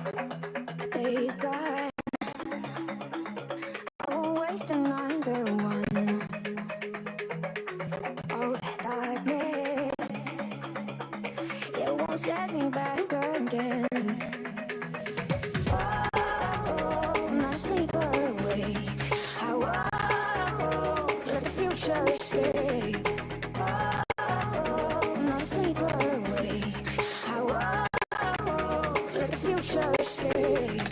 Days gone, I won't waste another one. Oh, darkness, it won't set me back again. Oh, my sleeper awake. I won't let the future escape. Oh, my sleeper awake. I won't let the future escape.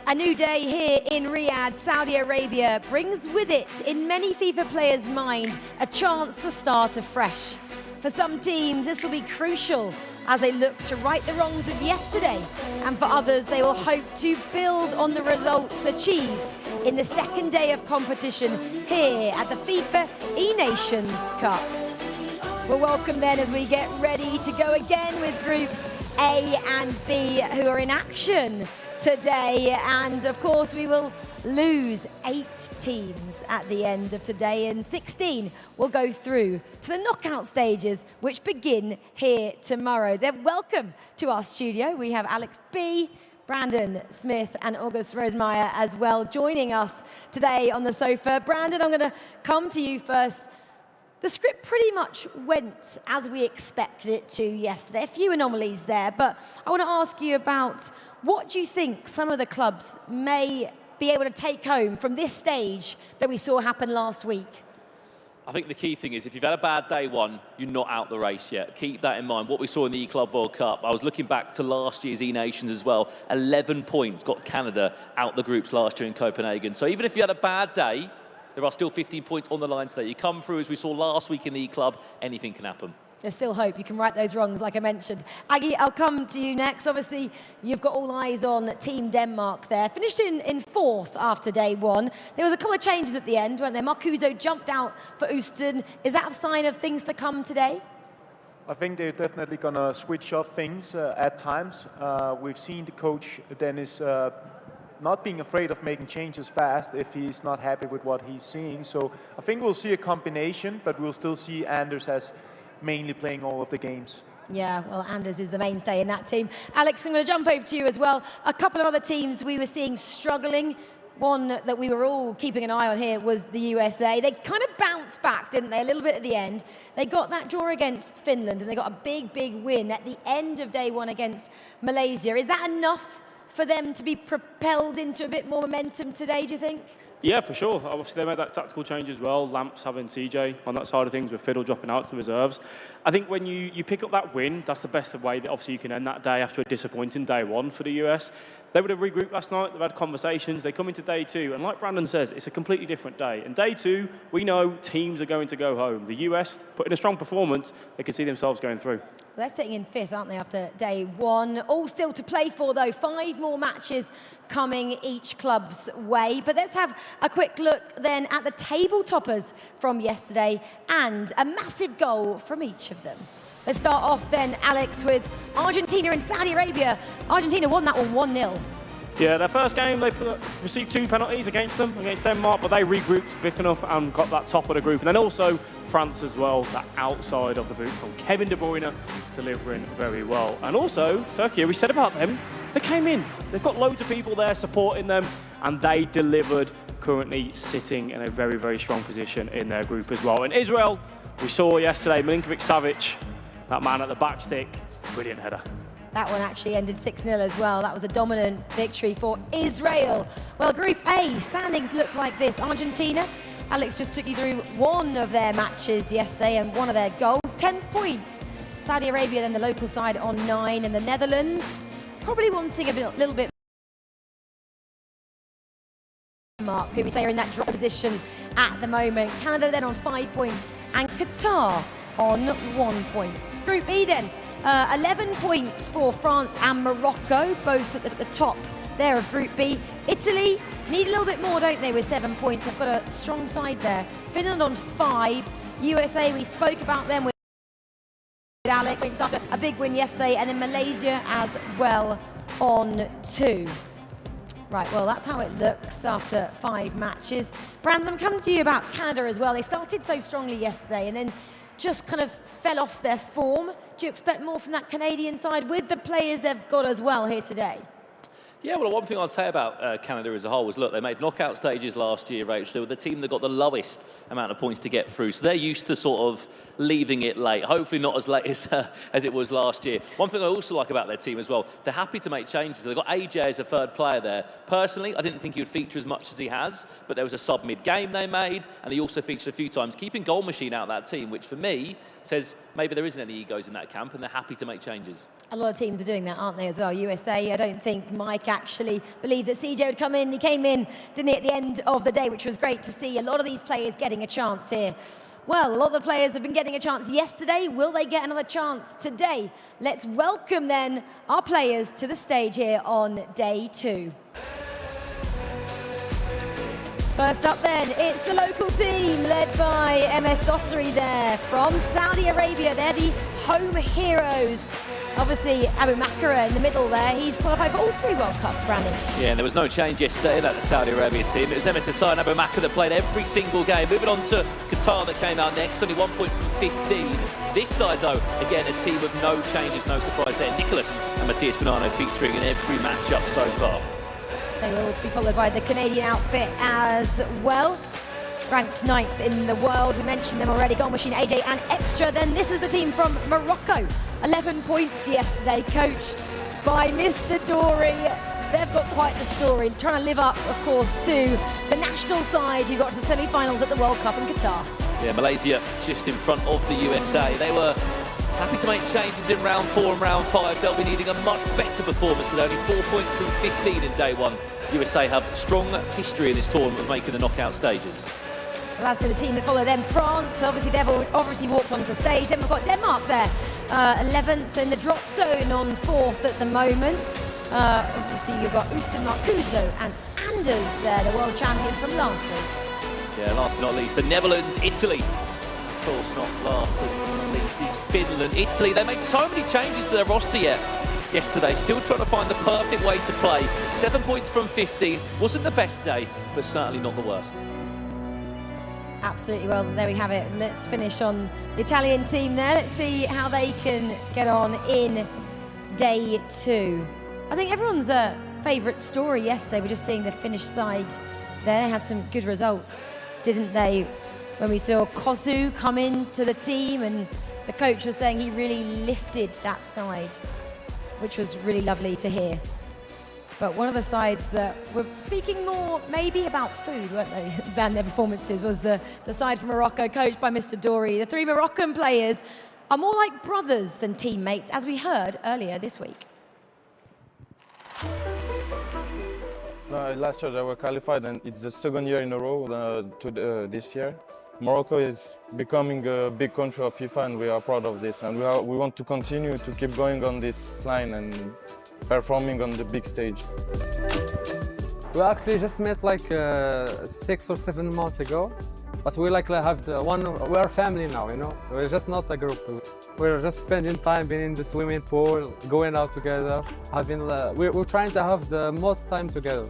A new day here in Riyadh, Saudi Arabia, brings with it, in many FIFA players' mind, a chance to start afresh. For some teams, this will be crucial as they look to right the wrongs of yesterday. And for others, they will hope to build on the results achieved in the second day of competition here at the FIFAe Nations Cup. We'll welcome then as we get ready to go again with groups A and B who are in action today, and of course we will lose 8 teams at the end of today, and 16 will go through to the knockout stages, which begin here tomorrow. They're welcome to our studio. We have Alex B, Brandon Smith and August Rosemeyer as well joining us today on the sofa. Brandon, I'm going to come to you first. The script pretty much went as we expected it to yesterday. A few anomalies there, but I want to ask you about what do you think some of the clubs may be able to take home from this stage that we saw happen last week? I think the key thing is if you've had a bad day one, you're not out the race yet. Keep that in mind. What we saw in the E-Club World Cup, I was looking back to last year's E-Nations as well. 11 points got Canada out the groups last year in Copenhagen. So even if you had a bad day, there are still 15 points on the line today. You come through, as we saw last week in the E-Club, anything can happen. There's still hope. You can right those wrongs, like I mentioned. Aggie, I'll come to you next. Obviously, you've got all eyes on Team Denmark there. Finished in 4th after day one. There was a couple of changes at the end, weren't there? Marcuso jumped out for Ooston. Is that a sign of things to come today? I think they're definitely going to switch up things at times. We've seen the coach, Dennis, not being afraid of making changes fast if he's not happy with what he's seeing. So I think we'll see a combination, but we'll still see Anders as mainly playing all of the games. Yeah, well, Anders is the mainstay in that team. Alex, I'm going to jump over to you as well. A couple of other teams we were seeing struggling. One that we were all keeping an eye on here was the USA. They kind of bounced back, didn't they, a little bit at the end. They got that draw against Finland, and they got a big, big win at the end of day one against Malaysia. Is that enough for them to be propelled into a bit more momentum today, do you think? Yeah, for sure. Obviously, they made that tactical change as well. Lamps having CJ on that side of things, with Fiddle dropping out to the reserves. I think when you pick up that win, that's the best way that obviously you can end that day after a disappointing day one for the US. They would have regrouped last night. They've had conversations. They come into day two, and like Brandon says, it's a completely different day. And day two, we know teams are going to go home. The US put in a strong performance. They can see themselves going through. Well, they're sitting in fifth, aren't they, after day one? All still to play for, though. 5 more matches coming each club's way. But let's have a quick look then at the table toppers from yesterday and a massive goal from each of them. Let's start off then, Alex, with Argentina and Saudi Arabia. Argentina won that one 1-0. Yeah, their first game, they received 2 penalties against them, against Denmark, but they regrouped quick enough and got that top of the group. And then also France as well, that outside of the boot from Kevin De Bruyne, delivering very well. And also, Türkiye, we said about them, they came in. They've got loads of people there supporting them, and they delivered, currently sitting in a very, very strong position in their group as well. And Israel, we saw yesterday, Milinkovic-Savic, that man at the back stick, brilliant header. That one actually ended 6-0 as well. That was a dominant victory for Israel. Well, Group A standings look like this. Argentina, Alex just took you through one of their matches yesterday and one of their goals, 10 points. Saudi Arabia, then the local side, on 9, and the Netherlands probably wanting a little bit. Mark, who we say are in that drop position at the moment. Canada then on 5 points, and Qatar on 1 point. Group B then, 11 points for France and Morocco, both at the top there of Group B. Italy need a little bit more, don't they, with 7 points. They've got a strong side there. Finland on 5. USA, we spoke about them with Alex after a big win yesterday, and then Malaysia as well on 2. Right, well, that's how it looks after 5 matches. Brandon, I'm coming to you about Canada as well. They started so strongly yesterday and then just kind of fell off their form. Do you expect more from that Canadian side with the players they've got as well here today? Yeah, well, one thing I'd say about Canada as a whole was, look, they made knockout stages last year, Rach. They were the team that got the lowest amount of points to get through, so they're used to sort of leaving it late. Hopefully not as late as it was last year. One thing I also like about their team as well, they're happy to make changes. They've got AJ as a third player there. Personally, I didn't think he would feature as much as he has, but there was a sub mid-game they made, and he also featured a few times, keeping Goal Machine out of that team, which for me says maybe there isn't any egos in that camp, and they're happy to make changes. A lot of teams are doing that, aren't they, as well? USA, I don't think Mike actually believed that CJ would come in. He came in, didn't he, at the end of the day, which was great to see. A lot of these players getting a chance here. Well, a lot of the players have been getting a chance yesterday. Will they get another chance today? Let's welcome then our players to the stage here on day 2. First up then, it's the local team led by MS Dossery there from Saudi Arabia. They're the home heroes. Obviously, Abu Makara in the middle there. He's qualified for all 3 World Cups, Brandon. Yeah, and there was no change yesterday about the Saudi Arabia team. It was MS Dossery and Abu Makara that played every single game. Moving on to Qatar that came out next, only 1 point from 15. This side, though, again, a team of no changes, no surprise there. Nicholas and Matthias Bonanno featuring in every matchup so far. They will be followed by the Canadian outfit as well. Ranked 9th in the world. We mentioned them already. Goal Machine, AJ and Extra. Then this is the team from Morocco. 11 points yesterday, coached by Mr. Dory. They've got quite the story. Trying to live up, of course, to the national side who got to the semi-finals at the World Cup in Qatar. Yeah, Malaysia just in front of the USA. They were happy to make changes in round 4 and round 5. They'll be needing a much better performance with only 4 points from 15 in day 1. USA have strong history in this tournament of making the knockout stages. Well, as to the team that follow them, France, obviously they've obviously walked onto the stage. Then we've got Denmark there, 11th in the drop zone on 4th at the moment. Obviously you've got Oostermark, Kuzo and Anders there, the world champion from last week. Yeah, last but not least, the Netherlands, Italy. Of course, not last but least is Finland. Italy, they made so many changes to their roster yesterday, still trying to find the perfect way to play. 7 points from 15, wasn't the best day, but certainly not the worst. Absolutely. Well, there we have it. Let's finish on the Italian team there. Let's see how they can get on in day 2. I think everyone's favourite story yesterday, we're just seeing the Finnish side there. They had some good results, didn't they? When we saw Kosu come into the team and the coach was saying he really lifted that side, which was really lovely to hear. But one of the sides that were speaking more maybe about food, weren't they, than their performances, was the side from Morocco, coached by Mr. Dory. The 3 Moroccan players are more like brothers than teammates, as we heard earlier this week. Last year they were qualified, and it's the 2nd year in a row this year. Morocco is becoming a big country of FIFA, and we are proud of this. And we want to continue to keep going on this line and performing on the big stage. We actually just met like 6 or 7 months ago, but we like have we are family now, you know. We're just not a group. We're just spending time being in the swimming pool, going out together, having. We're trying to have the most time together.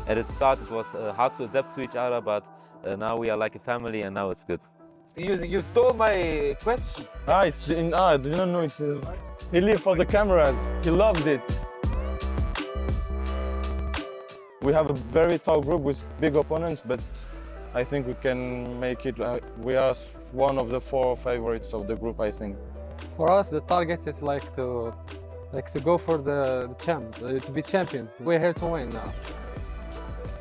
At the start, it was hard to adapt to each other, but now we are like a family, and now it's good. You stole my question. I didn't know it's. He lived for the cameras. He loved it. We have a very tough group with big opponents, but I think we can make it. We are one of the 4 favorites of the group, I think. For us, the target is to go for the champ, to be champions. We're here to win now.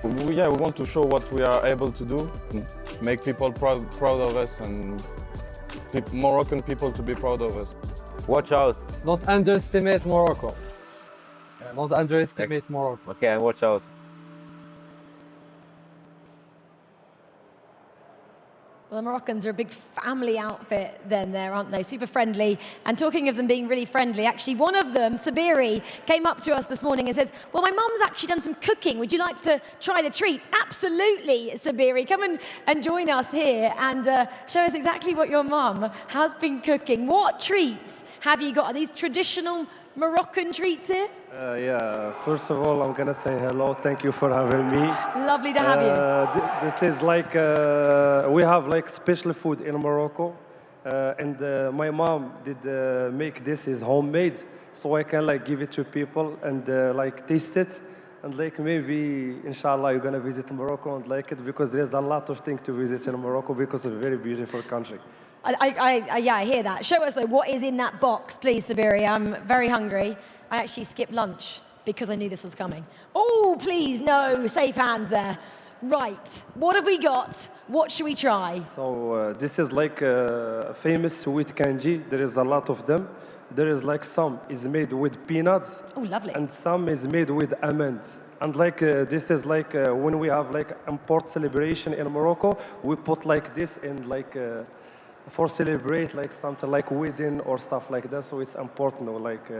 We want to show what we are able to do, make people proud of us, and Moroccan people to be proud of us. Watch out. Don't underestimate Morocco. Don't underestimate Morocco. Okay, and watch out. Well, the Moroccans are a big family outfit then there, aren't they? Super friendly. And talking of them being really friendly, actually one of them, Sabiri, came up to us this morning and says, well, my mum's actually done some cooking. Would you like to try the treats? Absolutely, Sabiri. Come and join us here and show us exactly what your mum has been cooking. What treats have you got? Are these traditional Moroccan treats here? Yeah, first of all, I'm gonna say hello. Thank you for having me. Lovely to have you. This is like, we have like special food in Morocco. And my mom did make this is homemade. So I can like give it to people and like taste it. And like maybe, inshallah, you're gonna visit Morocco and like it because there's a lot of things to visit in Morocco because it's a very beautiful country. Yeah, I hear that. Show us, though, what is in that box, please, Sabiri. I'm very hungry. I actually skipped lunch because I knew this was coming. Oh, please, no, safe hands there. Right, what have we got? What should we try? So this is like a famous sweet kanji. There is a lot of them. There is like some is made with peanuts. Oh, lovely. And some is made with almonds. And like this is like when we have like import celebration in Morocco, we put like this in like for celebrate like something like wedding or stuff like that. So it's important. Like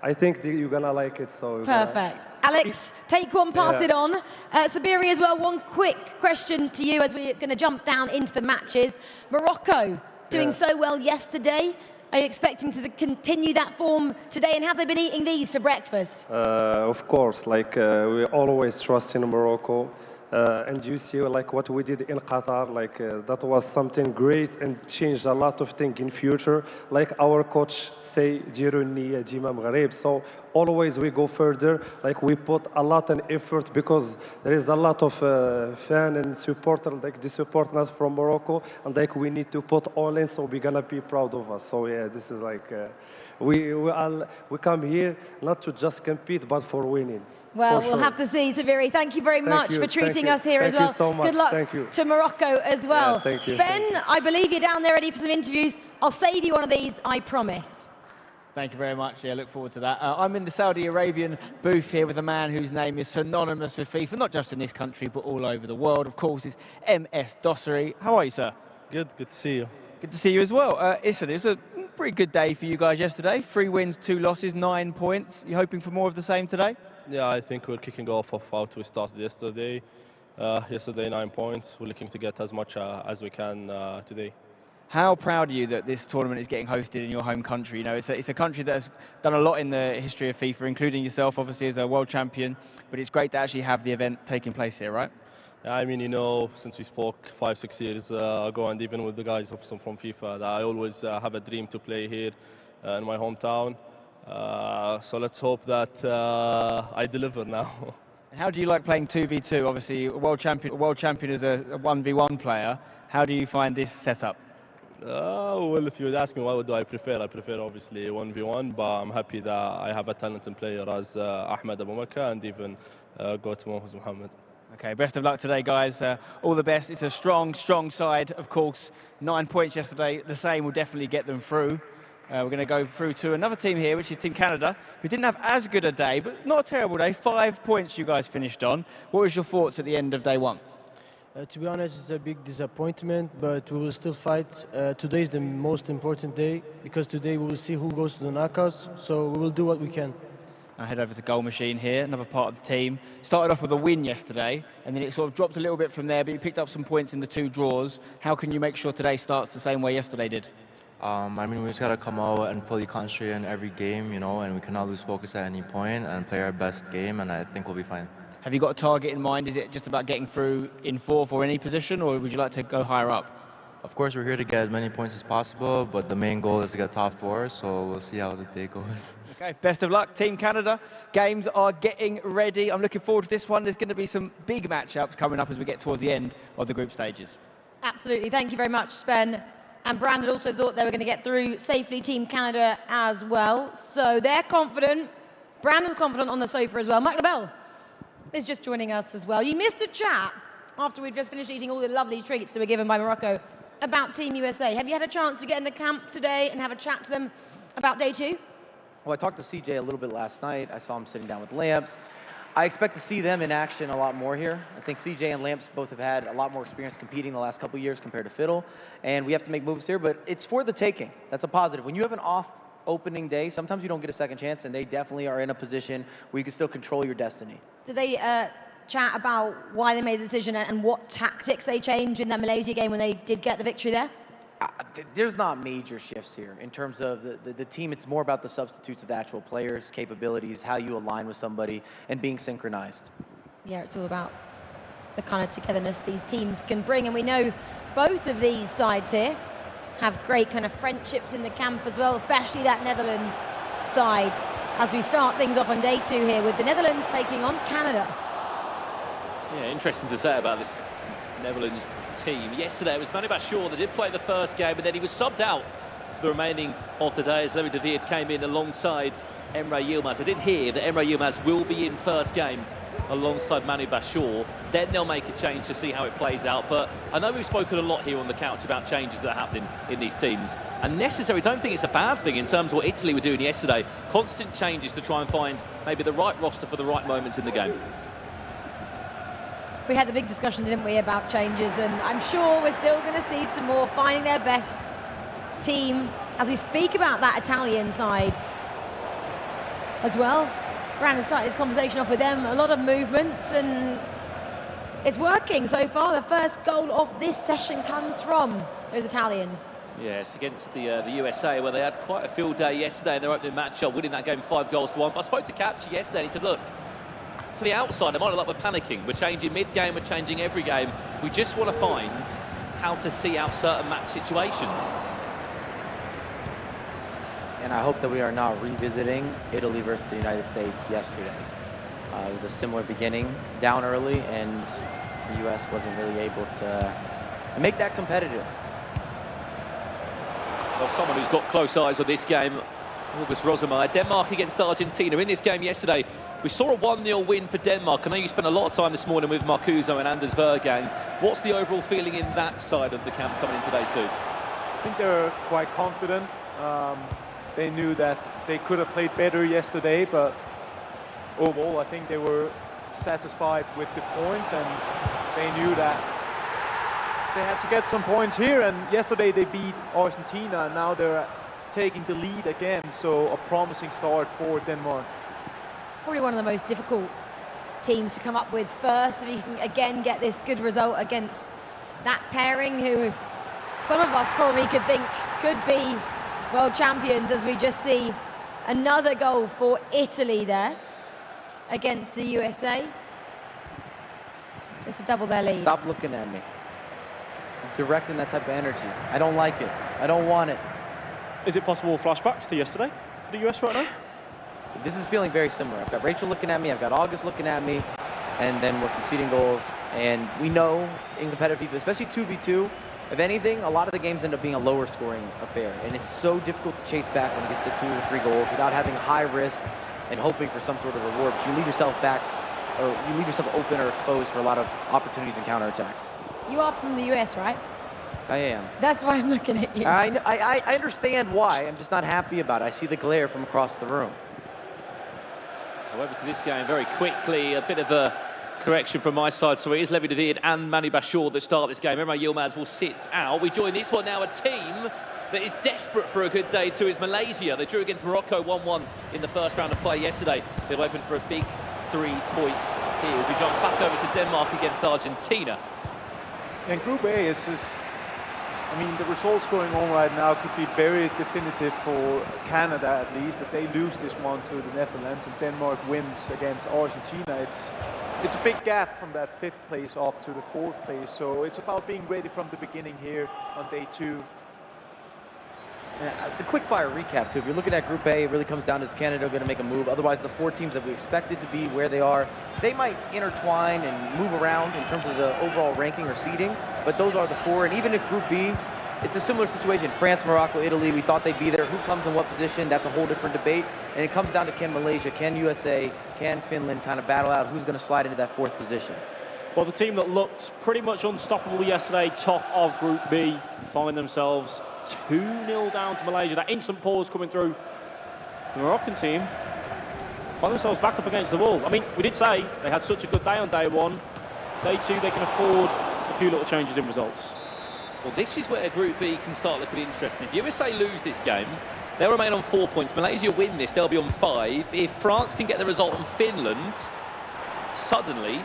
I think you're gonna like it. So perfect. Alex, take one, pass it on. Sabiri as well. One quick question to you as we're going to jump down into the matches. Morocco doing so well yesterday. Are you expecting to continue that form today? And have they been eating these for breakfast? Of course, like we always trust in Morocco. And you see like what we did in Qatar, like that was something great and changed a lot of things in future. Like our coach say, Jiruni, Jima Maghreb. So always we go further, like we put a lot of effort because there is a lot of fan and supporter, like the supporters from Morocco, and like we need to put all in, so we're gonna be proud of us. So yeah, this is like, we come here not to just compete, but for winning. Well, we'll have to see, Sabiri. Thank you very much for treating us here as well. Thank you so much. Good luck to Morocco as well. Yeah, thank you. Sven, I believe you're down there ready for some interviews. I'll save you one of these, I promise. Thank you very much. Yeah, look forward to that. I'm in the Saudi Arabian booth here with a man whose name is synonymous with FIFA, not just in this country, but all over the world. Of course, it's MS Dossary. How are you, sir? Good to see you. Good to see you as well. It's a pretty good day for you guys yesterday. 3 wins, 2 losses, 9 points. You hoping for more of the same today? Yeah, I think we're kicking off of how we started yesterday. Yesterday, 9 points. We're looking to get as much as we can today. How proud are you that this tournament is getting hosted in your home country? You know, it's a country that has done a lot in the history of FIFA, including yourself, obviously, as a world champion. But it's great to actually have the event taking place here, right? I mean, you know, since we spoke 5-6 years ago, and even with the guys from FIFA, that I always have a dream to play here in my hometown. So let's hope that I deliver now. How do you like playing 2v2? Obviously, a world champion is a 1v1 player. How do you find this setup? Well, if you would ask me what do I prefer obviously 1v1, but I'm happy that I have a talented player as Ahmed Abu Makka and even Goat Mohammed. Okay, best of luck today, guys. All the best. It's a strong side, of course. 9 points yesterday. The same will definitely get them through. We're going to go through to another team here, which is Team Canada, who didn't have as good a day, but not a terrible day. 5 points you guys finished on. What was your thoughts at the end of day one? To be honest, it's a big disappointment, but we will still fight. Today is the most important day, because today we will see who goes to the knockouts, so we will do what we can. I head over to Goal Machine here, another part of the team. Started off with a win yesterday, and then it sort of dropped a little bit from there, but you picked up some points in the 2 draws. How can you make sure today starts the same way yesterday did? I mean, we just got to come out and fully concentrate in every game, you know, and we cannot lose focus at any point and play our best game, and I think we'll be fine. Have you got a target in mind? Is it just about getting through in 4th or any position, or would you like to go higher up? Of course, we're here to get as many points as possible, but the main goal is to get top 4, so we'll see how the day goes. Okay, best of luck, Team Canada. Games are getting ready. I'm looking forward to this one. There's going to be some big matchups coming up as we get towards the end of the group stages. Absolutely. Thank you very much, Spen. And Brandon also thought they were going to get through safely, Team Canada as well. So they're confident. Brandon's confident on the sofa as well. Mike LaBelle is just joining us as well. You missed a chat after we'd just finished eating all the lovely treats that were given by Morocco about Team USA. Have you had a chance to get in the camp today and have a chat to them about day 2? Well, I talked to CJ a little bit last night. I saw him sitting down with Lamps. I expect to see them in action a lot more here. I think CJ and Lamps both have had a lot more experience competing the last couple of years compared to Fiddle, and we have to make moves here, but it's for the taking. That's a positive. When you have an off opening day, sometimes you don't get a second chance, and they definitely are in a position where you can still control your destiny. Did they chat about why they made the decision and what tactics they changed in that Malaysia game when they did get the victory there? There's not major shifts here in terms of the team. It's more about the substitutes of the actual players, capabilities, how you align with somebody, and being synchronized. Yeah, it's all about the kind of togetherness these teams can bring. And we know both of these sides here have great kind of friendships in the camp as well, especially that Netherlands side, as we start things off on day 2 here with the Netherlands taking on Canada. Yeah, interesting to say about this Netherlands team. Yesterday it was Manu Bashir that did play the first game, but then he was subbed out for the remaining of the day as Louis David came in alongside Emre Yilmaz. I did hear that Emre Yilmaz will be in first game alongside Manu Bashir. Then they'll make a change to see how it plays out. But I know we've spoken a lot here on the couch about changes that are happening in these teams. And necessary, don't think it's a bad thing in terms of what Italy were doing yesterday. Constant changes to try and find maybe the right roster for the right moments in the game. We had the big discussion, didn't we, about changes, and I'm sure we're still going to see some more finding their best team as we speak about that Italian side as well. Brandon started his conversation off with them, a lot of movements, and it's working so far. The first goal of this session comes from those Italians. Yes, against the USA, where they had quite a field day yesterday in their opening match, winning that game 5-1. I spoke to Capchi yesterday, and he said, look, to the outside, I might look like we're panicking. We're changing mid-game, we're changing every game. We just want to find how to see out certain match situations. And I hope that we are not revisiting Italy versus the United States yesterday. It was a similar beginning, down early, and the U.S. wasn't really able to make that competitive. Well, someone who's got close eyes on this game, August Rosemeyer. Denmark against Argentina. In this game yesterday, we saw a 1-0 win for Denmark. I know you spent a lot of time this morning with Marcuso and Anders Vergang. What's the overall feeling in that side of the camp coming in today too? I think they're quite confident. They knew that they could have played better yesterday, but overall I think they were satisfied with the points, and they knew that they had to get some points here. And yesterday they beat Argentina, and now they're taking the lead again, so a promising start for Denmark. Probably one of the most difficult teams to come up with first, if you can again get this good result against that pairing who some of us probably could think could be world champions, as we just see another goal for Italy there against the USA. Just to double their lead. Stop looking at me. I'm directing that type of energy. I don't like it. I don't want it. Is it possible flashbacks to yesterday for the US right now? This is feeling very similar. I've got Rachel looking at me, I've got August looking at me, and then we're conceding goals. And we know in competitive FIFA, especially 2v2, if anything, a lot of the games end up being a lower scoring affair. And it's so difficult to chase back when it gets to 2 or 3 goals without having high risk and hoping for some sort of reward. But you leave yourself back, or you leave yourself open or exposed for a lot of opportunities and counterattacks. You are from the US, right? I am. That's why I'm looking at you. I understand why. I'm just not happy about it. I see the glare from across the room. Over to this game very quickly. A bit of a correction from my side. So it is Levi David and Manu Bashir that start this game. Emre Yilmaz will sit out. We join this one now, a team that is desperate for a good day too, is Malaysia. They drew against Morocco 1-1 in the first round of play yesterday. They're open for a big 3 points here as we jump back over to Denmark against Argentina. And Group A is just, I mean, the results going on right now could be very definitive for Canada, at least. If they lose this one to the Netherlands and Denmark wins against Argentina, it's a big gap from that 5th place up to the 4th place. So it's about being ready from the beginning here on day 2. The quick fire recap too. If you're looking at Group A, it really comes down to is Canada going to make a move. Otherwise, the 4 teams that we expected to be where they are, they might intertwine and move around in terms of the overall ranking or seeding. But those are the 4. And even if Group B, it's a similar situation. France, Morocco, Italy, we thought they'd be there. Who comes in what position? That's a whole different debate. And it comes down to can Malaysia, can USA, can Finland kind of battle out who's going to slide into that 4th position. Well, the team that looked pretty much unstoppable yesterday, top of Group B, find themselves 2-0 down to Malaysia. That instant pause coming through. The Moroccan team find themselves back up against the wall. I mean, we did say they had such a good day on day 1. Day 2, they can afford a few little changes in results. Well, this is where Group B can start looking interesting. If USA lose this game, they'll remain on 4 points. Malaysia win this, they'll be on 5. If France can get the result on Finland, suddenly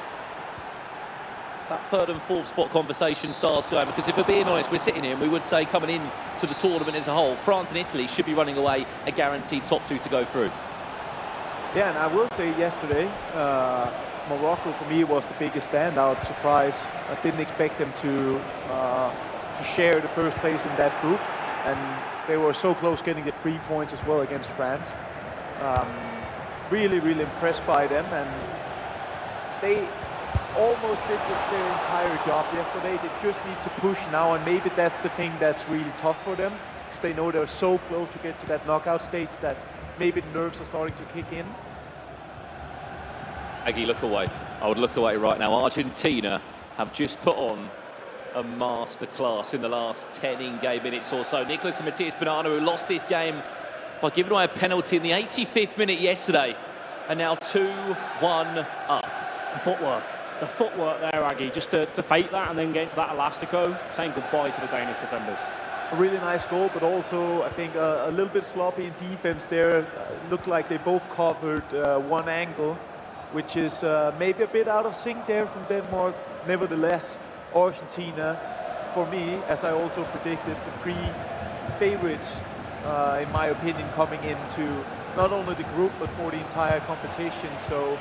that 3rd and 4th spot conversation starts going. Because if we're being honest, we're sitting here and we would say coming in to the tournament as a whole, France and Italy should be running away a guaranteed top 2 to go through. Yeah, and I will say yesterday, Morocco for me was the biggest standout surprise. I didn't expect them to share the 1st place in that group, and they were so close getting the 3 points as well against France. Really impressed by them, and they almost did their entire job yesterday. They just need to push now, and maybe that's the thing that's really tough for them, because they know they're so close to get to that knockout stage that maybe the nerves are starting to kick in. Aggie, look away. I would look away right now. Argentina have just put on a masterclass in the last 10 in-game minutes or so. Nicholas and Matthias Bonanno, who lost this game by giving away a penalty in the 85th minute yesterday, are now 2-1 up. The footwork there, Aggie, just to fake that and then get into that elastico, saying goodbye to the Danish defenders. A really nice goal, but also I think a little bit sloppy in defense there. Looked like they both covered one angle, which is maybe a bit out of sync there from Denmark. Nevertheless, Argentina, for me, as I also predicted, the pre-favorites, in my opinion, coming into not only the group, but for the entire competition. So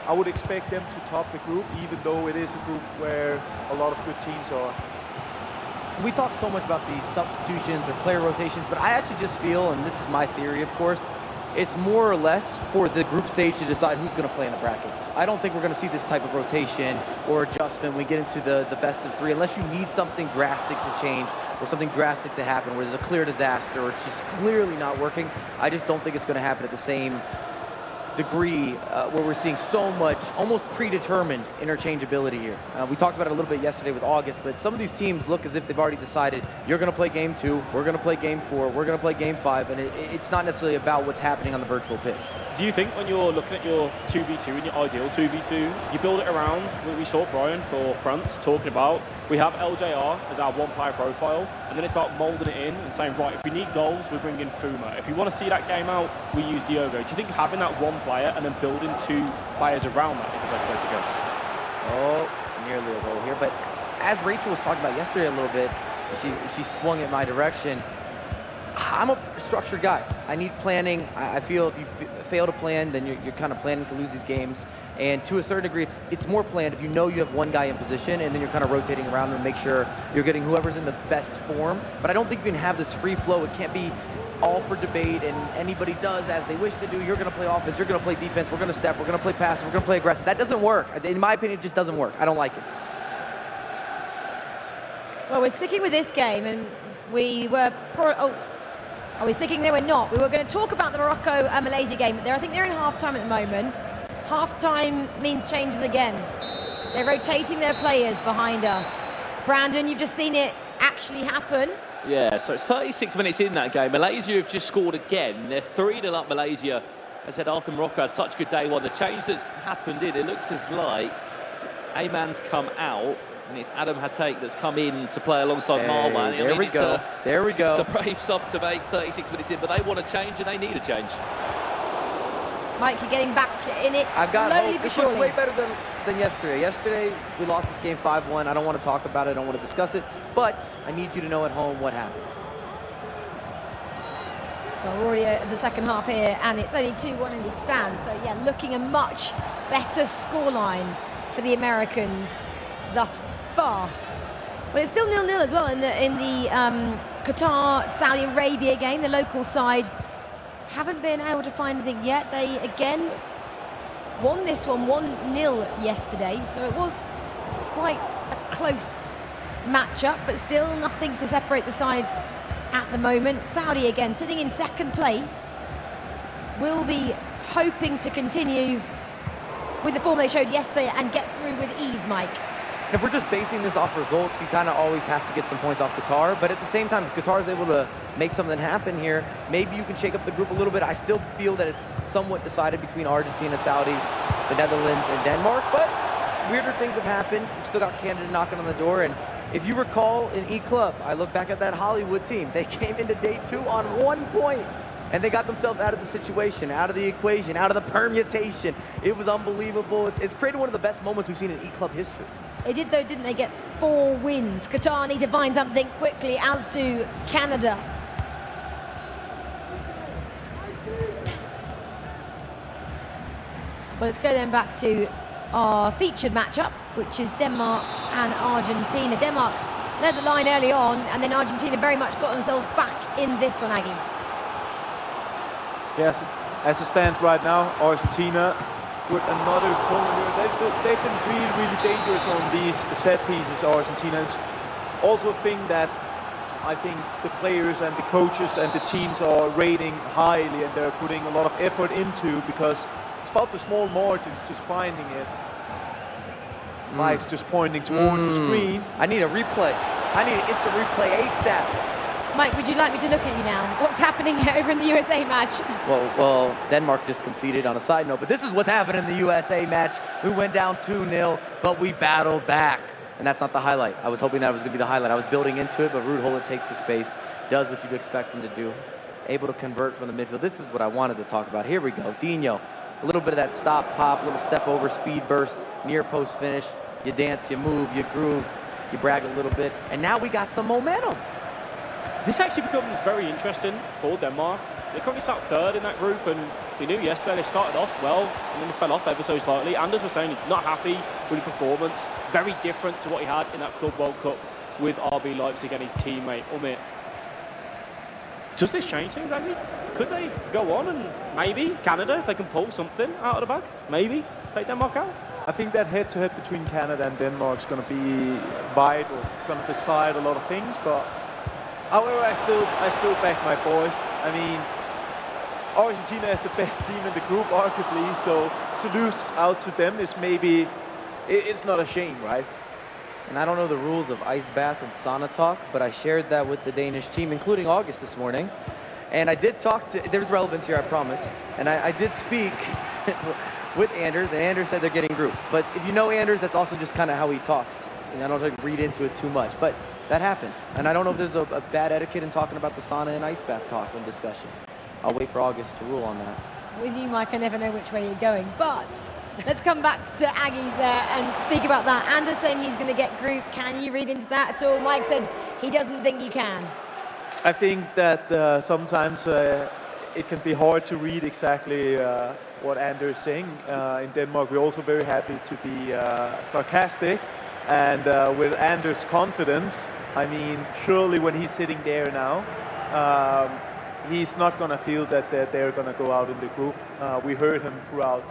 I would expect them to top the group, even though it is a group where a lot of good teams are. We talk so much about these substitutions or player rotations, but I actually just feel, and this is my theory, of course, it's more or less for the group stage to decide who's going to play in the brackets. I don't think we're going to see this type of rotation or adjustment when we get into the best of 3, unless you need something drastic to change or something drastic to happen where there's a clear disaster or it's just clearly not working. I just don't think it's going to happen at the same degree where we're seeing so much almost predetermined interchangeability here. We talked about it a little bit yesterday with August, but some of these teams look as if they've already decided you're going to play game 2, we're going to play game 4, we're going to play game 5, and it's not necessarily about what's happening on the virtual pitch. Do you think when you're looking at your 2v2 and your ideal 2v2, you build it around what we saw Brian for France talking about? We have LJR as our one-player profile, and then it's about moulding it in and saying, right, if we need goals, we bring in Fuma. If we want to see that game out, we use Diogo. Do you think having that one player and then building 2 players around that is the best way to go? Oh, nearly a goal here. But as Rachel was talking about yesterday a little bit, she swung it my direction. I'm a structured guy. I need planning. I feel if you fail to plan, then you're kind of planning to lose these games. And to a certain degree, it's more planned if you know you have one guy in position and then you're kind of rotating around to make sure you're getting whoever's in the best form. But I don't think you can have this free flow. It can't be all for debate and anybody does as they wish to do. You're going to play offense, you're going to play defense, we're going to step, we're going to play pass, we're going to play aggressive. That doesn't work. In my opinion, it just doesn't work. I don't like it. Well, we're sticking with this game, and we were... Are we sticking there? We're not. We were going to talk about the Morocco and Malaysia game. I think they're in half-time at the moment. Half-time means changes again. They're rotating their players behind us. Brandon, you've just seen it actually happen. Yeah, so it's 36 minutes in that game. Malaysia have just scored again. They're 3-0 up Malaysia. As I said, after Morocco had such a good day one, the change that's happened it looks as like Ayman's come out, and it's Adam Hatate that's come in to play alongside Marwan. There we go. There we go. It's a brave sub to make 36 minutes in, but they want a change and they need a change. Mike, you're getting back in it I've got slowly hope. but This surely. was way better than yesterday. Yesterday, we lost this game 5-1. I don't want to talk about it. I don't want to discuss it. But I need you to know at home what happened. Well, we're already at the second half here, and it's only 2-1 as it stands. So, yeah, looking a much better scoreline for the Americans thus far. But it's still 0-0 as well in the Qatar-Saudi Arabia game. The local side haven't been able to find anything yet. They, again, won this one 1-0 yesterday. So it was quite a close matchup, but still nothing to separate the sides at the moment. Saudi, again, sitting in second place, will be hoping to continue with the form they showed yesterday and get through with ease, Mike. If we're just basing this off results, you kind of always have to get some points off Qatar. But at the same time, if Qatar is able to make something happen here, maybe you can shake up the group a little bit. I still feel that it's somewhat decided between Argentina, Saudi, the Netherlands, and Denmark. But weirder things have happened. We've still got Canada knocking on the door. And if you recall in E-Club, I look back at that Hollywood team. They came into day 2 on 1 point. And they got themselves out of the situation, out of the equation, out of the permutation. It was unbelievable. It's created one of the best moments we've seen in E-Club history. They did, though, didn't they, get 4 wins? Qatar need to find something quickly, as do Canada. Well, let's go then back to our featured matchup, which is Denmark and Argentina. Denmark led the line early on, and then Argentina very much got themselves back in this one, Aggie. Yes, as it stands right now, Argentina with another corner. They've been really, really dangerous on these set pieces, Argentinians. Also a thing that I think the players and the coaches and the teams are rating highly, and they're putting a lot of effort into, because it's about the small margins, just finding it. Mike's just pointing towards the screen. I need a replay. I need an instant replay ASAP. Mike, would you like me to look at you now? What's happening over in the USA match? Well, Denmark just conceded on a side note, but this is what's happened in the USA match. We went down 2-0, but we battled back. And that's not the highlight. I was hoping that was going to be the highlight. I was building into it, but Ruud Gullit takes the space, does what you'd expect him to do, able to convert from the midfield. This is what I wanted to talk about. Here we go. Dino, a little bit of that stop, pop, little step over, speed burst, near post finish. You dance, you move, you groove, you brag a little bit. And now we got some momentum. This actually becomes very interesting for Denmark. They currently sat third in that group, and we knew yesterday they started off well and then they fell off ever so slightly. Anders was saying he's not happy with the performance. Very different to what he had in that Club World Cup with RB Leipzig and his teammate Umit. Does this change things, Andy? Could they go on and maybe Canada, if they can pull something out of the bag, maybe take Denmark out? I think that head-to-head between Canada and Denmark is going to be vital, going to decide a lot of things. But however, I still back my boys. I mean, Argentina is the best team in the group, arguably. So to lose out to them is maybe, it's not a shame, right? And I don't know the rules of ice bath and sauna talk, but I shared that with the Danish team, including August this morning. And I did talk to, there's relevance here, I promise. And I did speak with Anders, and Anders said they're getting grouped. But if you know Anders, that's also just kind of how he talks. And I don't like read into it too much, but that happened. And I don't know if there's a bad etiquette in talking about the sauna and ice bath talk and discussion. I'll wait for August to rule on that. With you, Mike, I never know which way you're going. But let's come back to Aggie there and speak about that. Anders saying he's going to get grouped. Can you read into that at all? Mike said he doesn't think you can. I think that sometimes it can be hard to read exactly what Anders is saying. In Denmark, we're also very happy to be sarcastic. And with Anders' confidence, I mean, surely when he's sitting there now, he's not going to feel that they're going to go out in the group. We heard him throughout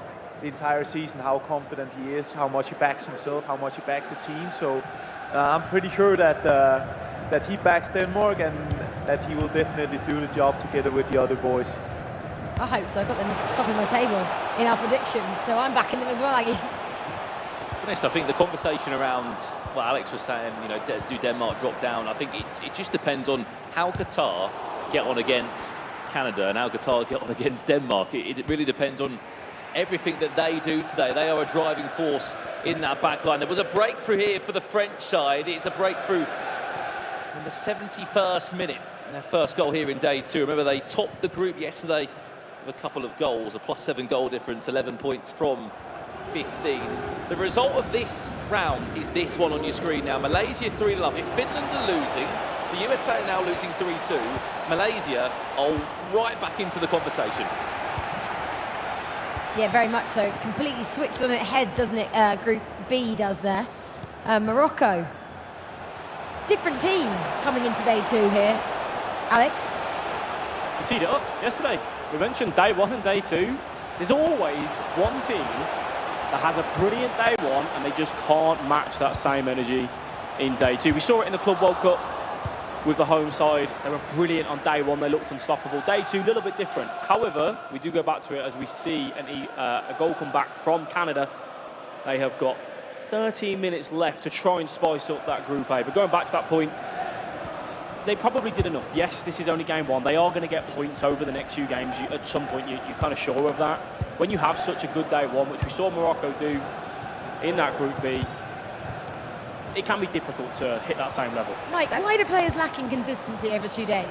the entire season, how confident he is, how much he backs himself, how much he backs the team. So I'm pretty sure that that he backs Denmark and that he will definitely do the job together with the other boys. I hope so. I got them top of my table in our predictions, so I'm backing them as well, Aggie. Honest, I think the conversation around what Alex was saying, you know, do Denmark drop down? I think it just depends on how Qatar get on against Canada and how Qatar get on against Denmark. It really depends on everything that they do today. They are a driving force in that back line. There was a breakthrough here for the French side. It's a breakthrough in the 71st minute. Their first goal here in day 2. Remember, they topped the group yesterday with a couple of goals, a +7 goal difference, 11 points from 15. The result of this round is this one on your screen now. Malaysia 3-0 up. If Finland are losing, the USA are now losing 3-2. Malaysia are right back into the conversation. Yeah, very much so. Completely switched on its head, doesn't it? Group B does there. Morocco. Different team coming into day 2 here. Alex? We teed it up yesterday. We mentioned day 1 and day 2. There's always one team that has a brilliant day 1 and they just can't match that same energy in day 2. We saw it in the Club World Cup with the home side. They were brilliant on day 1. They looked unstoppable. Day 2, a little bit different. However, we do go back to it as we see a goal come back from Canada. They have got 13 minutes left to try and spice up that Group A. But going back to that point, they probably did enough. Yes, this is only game 1. They are going to get points over the next few games. At some point, you're kind of sure of that. When you have such a good day 1, which we saw Morocco do in that Group B, it can be difficult to hit that same level. Mike, why do players lacking consistency over 2 days?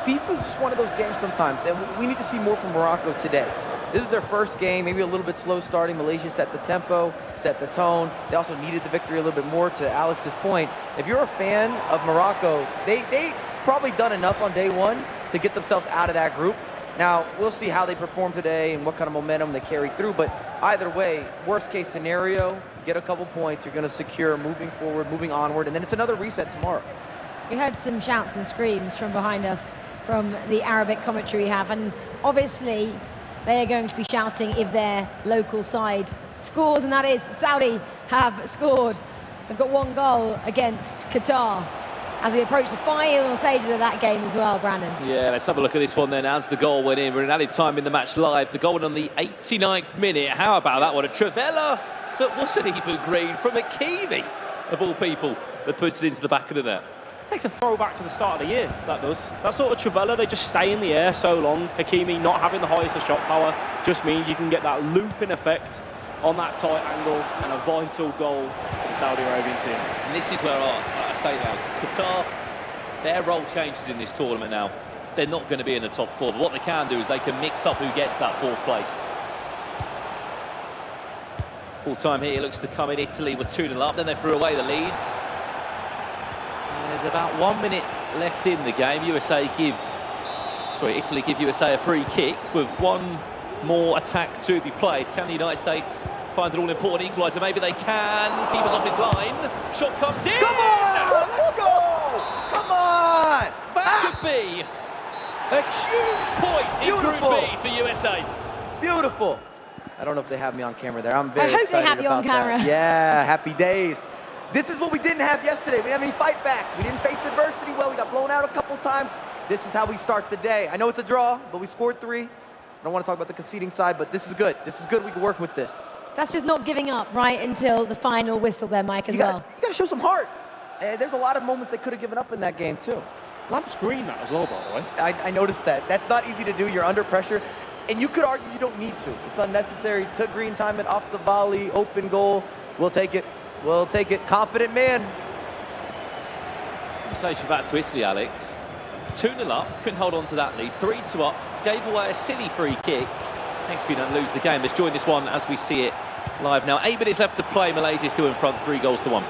FIFA's just one of those games sometimes, and we need to see more from Morocco today. This is their first game, maybe a little bit slow starting. Malaysia set the tempo, set the tone. They also needed the victory a little bit more, to Alex's point. If you're a fan of Morocco, they probably done enough on day 1 to get themselves out of that group. Now, we'll see how they perform today and what kind of momentum they carry through, but either way, worst case scenario, get a couple points, you're going to secure moving forward, moving onward, and then it's another reset tomorrow. We heard some shouts and screams from behind us from the Arabic commentary we have, and obviously they are going to be shouting if their local side scores, and that is Saudi have scored. They've got 1 goal against Qatar as we approach the final stages of that game as well, Brandon. Yeah, let's have a look at this one then as the goal went in. We're in added time in the match live. The goal went on the 89th minute. How about that one? A Trivela that wasn't even green from Hakimi, of all people, that puts it into the back of the net. Takes a throwback to the start of the year, that does. That sort of Trivela, they just stay in the air so long. Hakimi not having the highest of shot power just means you can get that looping effect on that tight angle and a vital goal for the Saudi Arabian team. And this is where I say now, Qatar, their role changes in this tournament now. They're not going to be in the top 4, but what they can do is they can mix up who gets that 4th place. Full time here looks to come in. Italy were 2-0 up, then they threw away the leads. There's about 1 minute left in the game. Italy give USA a free kick with 1 more attack to be played. Can the United States find an all-important equaliser? Maybe they can. Keeper's off his line. Shot comes in. Come on! Let's go! Come on! That could be a huge point in Group B for USA. Beautiful. I don't know if they have me on camera there. I'm very I hope excited they have you on about that. camera. Yeah, happy days. This is what we didn't have yesterday. We didn't have any fight back. We didn't face adversity well. We got blown out a couple times. This is how we start the day. I know it's a draw, but we scored 3. I don't want to talk about the conceding side, but this is good. This is good. We can work with this. That's just not giving up right until the final whistle there, Mike, as well. You got to show some heart. There's a lot of moments they could have given up in that game, too. Lamp screened that as well, by the way. I noticed that. That's not easy to do. You're under pressure. And you could argue you don't need to. It's unnecessary. Took green time it off the volley, open goal. We'll take it. We'll take it. Confident man. Conversation back to Italy, Alex. 2-0 up, couldn't hold on to that lead. 3-2 up, gave away a silly free kick. Next we don't lose the game. Let's join this one as we see it live now. 8 minutes left to play. Malaysia still in front, 3 goals to 1.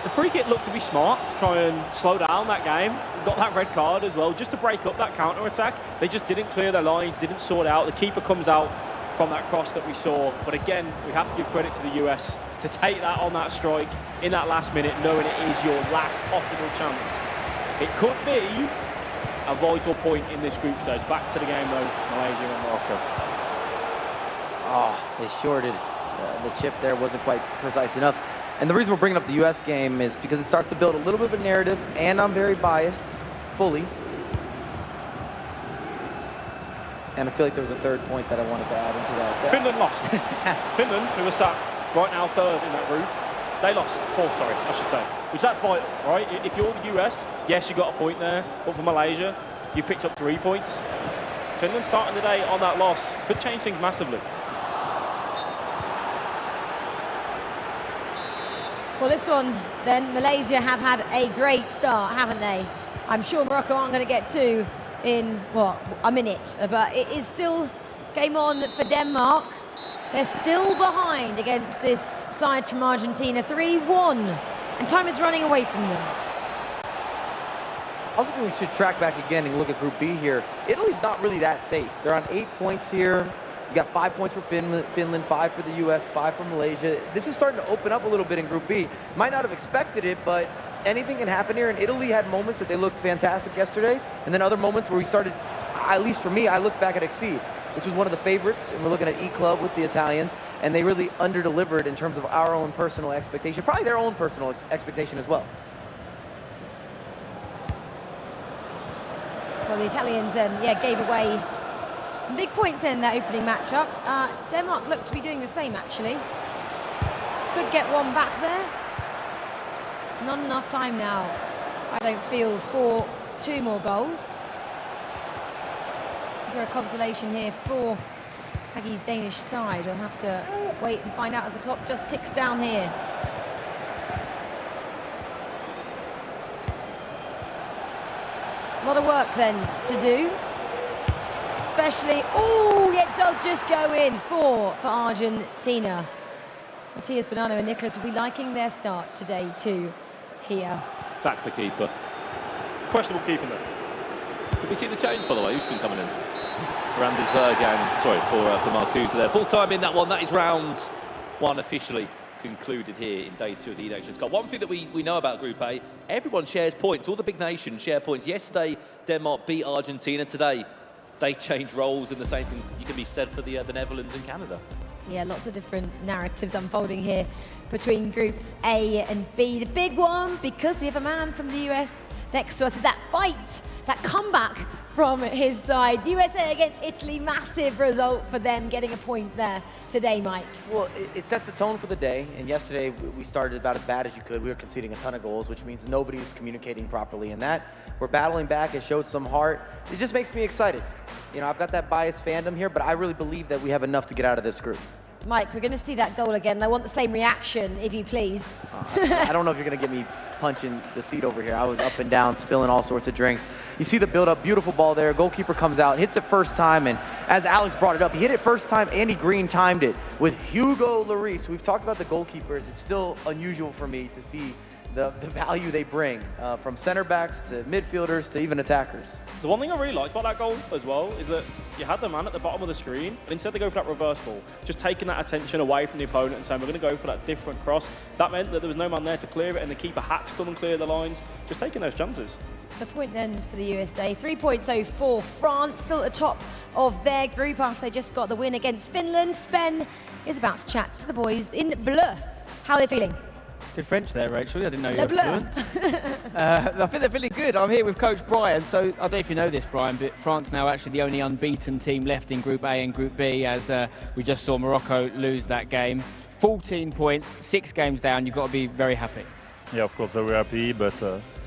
The free kick looked to be smart to try and slow down that game. Got that red card as well, just to break up that counter-attack. They just didn't clear their lines, didn't sort out. The keeper comes out from that cross that we saw. But again, we have to give credit to the US to take that on that strike in that last minute, knowing it is your last possible chance. It could be a vital point in this group stage. Back to the game though, Malaysia and Morocco. Oh, they shorted. The chip there wasn't quite precise enough. And the reason we're bringing up the US game is because it starts to build a little bit of a narrative, and I'm very biased, fully. And I feel like there was a third point that I wanted to add into that. Finland lost. Finland, who are sat right now third in that group, they lost. Fourth, sorry, I should say. Which that's vital, right? If you're the US, yes, you got a point there. But for Malaysia, you picked up 3 points. Finland starting the day on that loss could change things massively. Well, this one, then, Malaysia have had a great start, haven't they? I'm sure Morocco aren't going to get two in, what, a minute. But it is still game on for Denmark. They're still behind against this side from Argentina, 3-1. And time is running away from them. I also think we should track back again and look at Group B here. Italy's not really that safe. They're on 8 points here. You got 5 points for Finland, 5 for the US, 5 for Malaysia. This is starting to open up a little bit in Group B. Might not have expected it, but anything can happen here. And Italy had moments that they looked fantastic yesterday, and then other moments where we started, at least for me, I looked back at Exceed, which was one of the favorites, and we're looking at E-Club with the Italians, and they really under-delivered in terms of our own personal expectation, probably their own personal expectation as well. Well, the Italians then, gave away some big points in that opening matchup. Denmark looked to be doing the same, actually. Could get one back there. Not enough time now, I don't feel, for 2 more goals. Is there a consolation here for Haggie's Danish side? We'll have to wait and find out as the clock just ticks down here. A lot of work then to do. Especially, it does just go in for Argentina. Matthias Bonanno and Nicholas will be liking their start today too here. Sack the keeper. Questionable keeping them. Did we see the change, by the way? Houston coming in. For Anders Berg, sorry, for Marcuse there. Full time in that one. That is round 1 officially concluded here in day 2 of the Nations Cup. One thing that we know about Group A, everyone shares points. All the big nations share points. Yesterday, Denmark beat Argentina. Today, they change roles, and the same thing you can be said for the Netherlands and Canada. Yeah, lots of different narratives unfolding here between groups A and B. The big one, because we have a man from the US next to us, is that fight, that comeback from his side. USA against Italy, massive result for them, getting a point there today, Mike. Well, it sets the tone for the day, and yesterday we started about as bad as you could. We were conceding a ton of goals, which means nobody's communicating properly, and that we're battling back. It showed some heart. It just makes me excited. You know, I've got that biased fandom here, but I really believe that we have enough to get out of this group. Mike, we're going to see that goal again. I want the same reaction, if you please. I don't know if you're going to get me punching the seat over here. I was up and down, spilling all sorts of drinks. You see the build-up, beautiful ball there. Goalkeeper comes out, hits it first time, and as Alex brought it up, he hit it first time. Andy Green timed it with Hugo Lloris. We've talked about the goalkeepers. It's still unusual for me to see the value they bring, from center backs to midfielders to even attackers. The one thing I really liked about that goal as well is that you had the man at the bottom of the screen, but instead they go for that reverse ball, just taking that attention away from the opponent and saying we're going to go for that different cross. That meant that there was no man there to clear it, and the keeper had to come and clear the lines, just taking those chances. The point then for the USA, 3 points for France, still at the top of their group after they just got the win against Finland. Sven is about to chat to the boys in bleu. How are they feeling? Good French there, Rachel. I didn't know you were fluent. I think they're feeling good. I'm here with Coach Brian. So I don't know if you know this, Brian, but France now actually the only unbeaten team left in Group A and Group B, as we just saw Morocco lose that game. 14 points, 6 games down. You've got to be very happy. Yeah, of course, very happy, but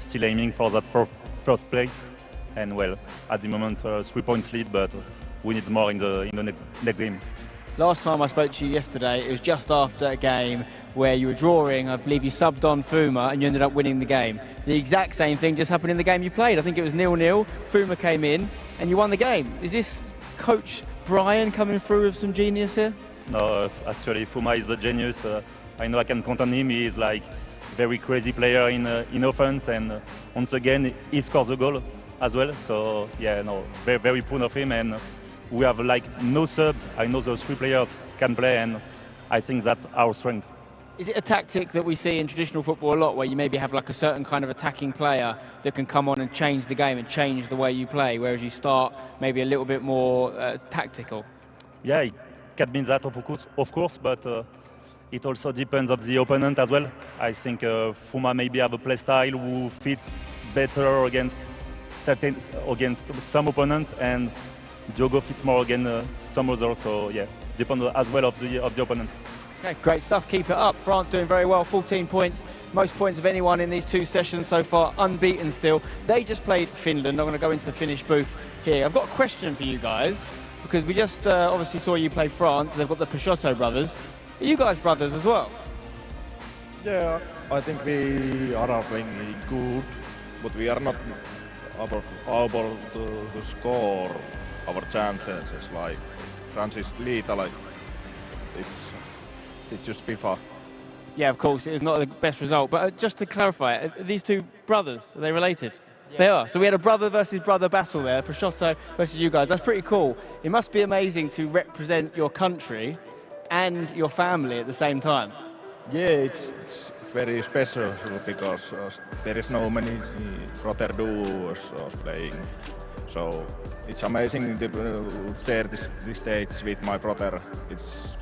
still aiming for that first place. And well, at the moment, 3 points lead, but we need more in the next game. Last time I spoke to you yesterday, it was just after a game where you were drawing. I believe you subbed on Fuma and you ended up winning the game. The exact same thing just happened in the game you played. I think it was 0-0. Fuma came in and you won the game. Is this Coach Brian coming through with some genius here? No, actually Fuma is a genius. I know I can count on him. He is like very crazy player in offense, and once again he scores a goal as well. So yeah, no, very very proud of him, and we have like no subs. I know those 3 players can play, and I think that's our strength. Is it a tactic that we see in traditional football a lot, where you maybe have like a certain kind of attacking player that can come on and change the game and change the way you play, whereas you start maybe a little bit more tactical? Yeah, it can mean that of course, but it also depends on the opponent as well. I think Fuma maybe have a play style who fits better against some opponents, and Diogo fits more against some others. So yeah, depends as well of the opponent. Okay, great stuff. Keep it up. France doing very well. 14 points, most points of anyone in these 2 sessions so far, unbeaten still. They just played Finland. I'm going to go into the Finnish booth here. I've got a question for you guys, because we just obviously saw you play France. They've got the Peixoto brothers. Are you guys brothers as well? Yeah, I think we are playing good, but we are not able to score our chances. Like France is lethal, like it's just FIFA. Yeah, of course, it is not the best result. But just to clarify, are these 2 brothers, are they related? Yeah. They are. So we had a brother versus brother battle there, Peixoto versus you guys. That's pretty cool. It must be amazing to represent your country and your family at the same time. Yeah, it's very special because there is no many brother duos playing. So it's amazing to share this stage with my brother. It's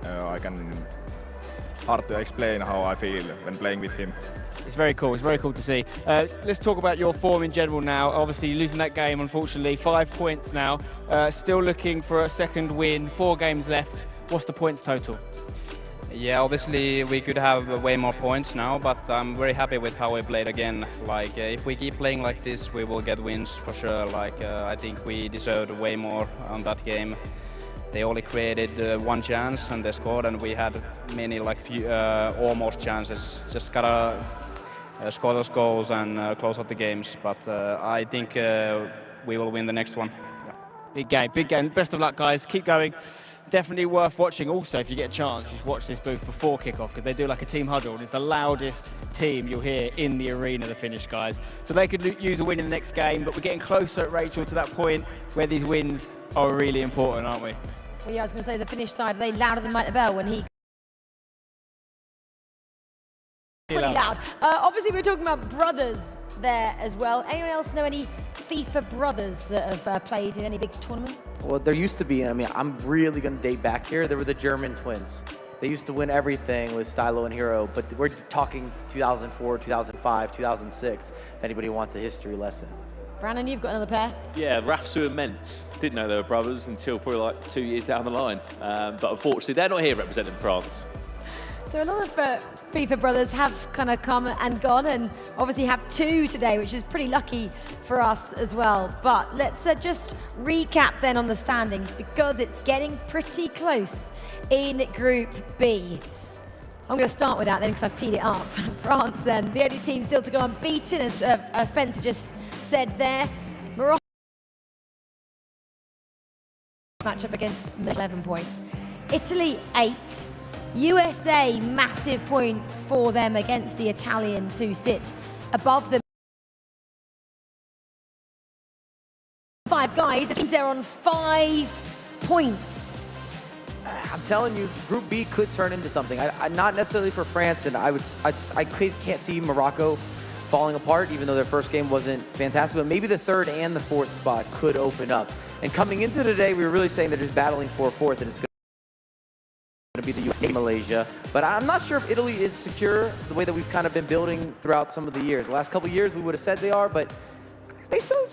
I can hard to explain how I feel when playing with him. It's very cool. It's very cool to see. Let's talk about your form in general now. Obviously, losing that game, unfortunately. 5 points now. Still looking for a second win. 4 games left. What's the points total? Yeah, obviously we could have way more points now, but I'm very happy with how we played again. Like, if we keep playing like this, we will get wins for sure. Like, I think we deserved way more on that game. They only created 1 chance and they scored, and we had many almost chances. Just gotta score those goals and close out the games. But I think we will win the next one. Big game, big game. Best of luck, guys. Keep going. Definitely worth watching. Also, if you get a chance, you should watch this booth before kickoff, because they do like a team huddle, and it's the loudest team you'll hear in the arena, the Finnish guys. So they could use a win in the next game, but we're getting closer, Rachel, to that point where these wins are really important, aren't we? Well, yeah, I was going to say the Finnish side, are they louder than Mike the Bell when he... Pretty loud. Obviously, we're talking about brothers there as well. Anyone else know any FIFA brothers that have played in any big tournaments? Well, there used to be. I mean, I'm really going to date back here. There were the German twins. They used to win everything with Stylo and Hero, but we're talking 2004, 2005, 2006, if anybody wants a history lesson. Brandon, you've got another pair? Yeah, Rafsu and Mentz. Didn't know they were brothers until probably like 2 years down the line. But unfortunately, they're not here representing France. So a lot of FIFA brothers have kind of come and gone, and obviously have 2 today, which is pretty lucky for us as well. But let's just recap then on the standings, because it's getting pretty close in Group B. I'm going to start with that then, because I've teed it up. France then, the only team still to go unbeaten, as Spencer just said there. Morocco matchup against 11 points. Italy 8. USA, massive point for them against the Italians, who sit above them. 5 guys, it seems they're on 5 points. I'm telling you, Group B could turn into something. Not necessarily for France, and I can't see Morocco falling apart, even though their first game wasn't fantastic, but maybe the 3rd and the 4th spot could open up. And coming into today, we were really saying they're just battling for a 4th, and it's going to be the UK, Malaysia. But I'm not sure if Italy is secure the way that we've kind of been building throughout some of the years. The last couple of years, we would have said they are, but they still...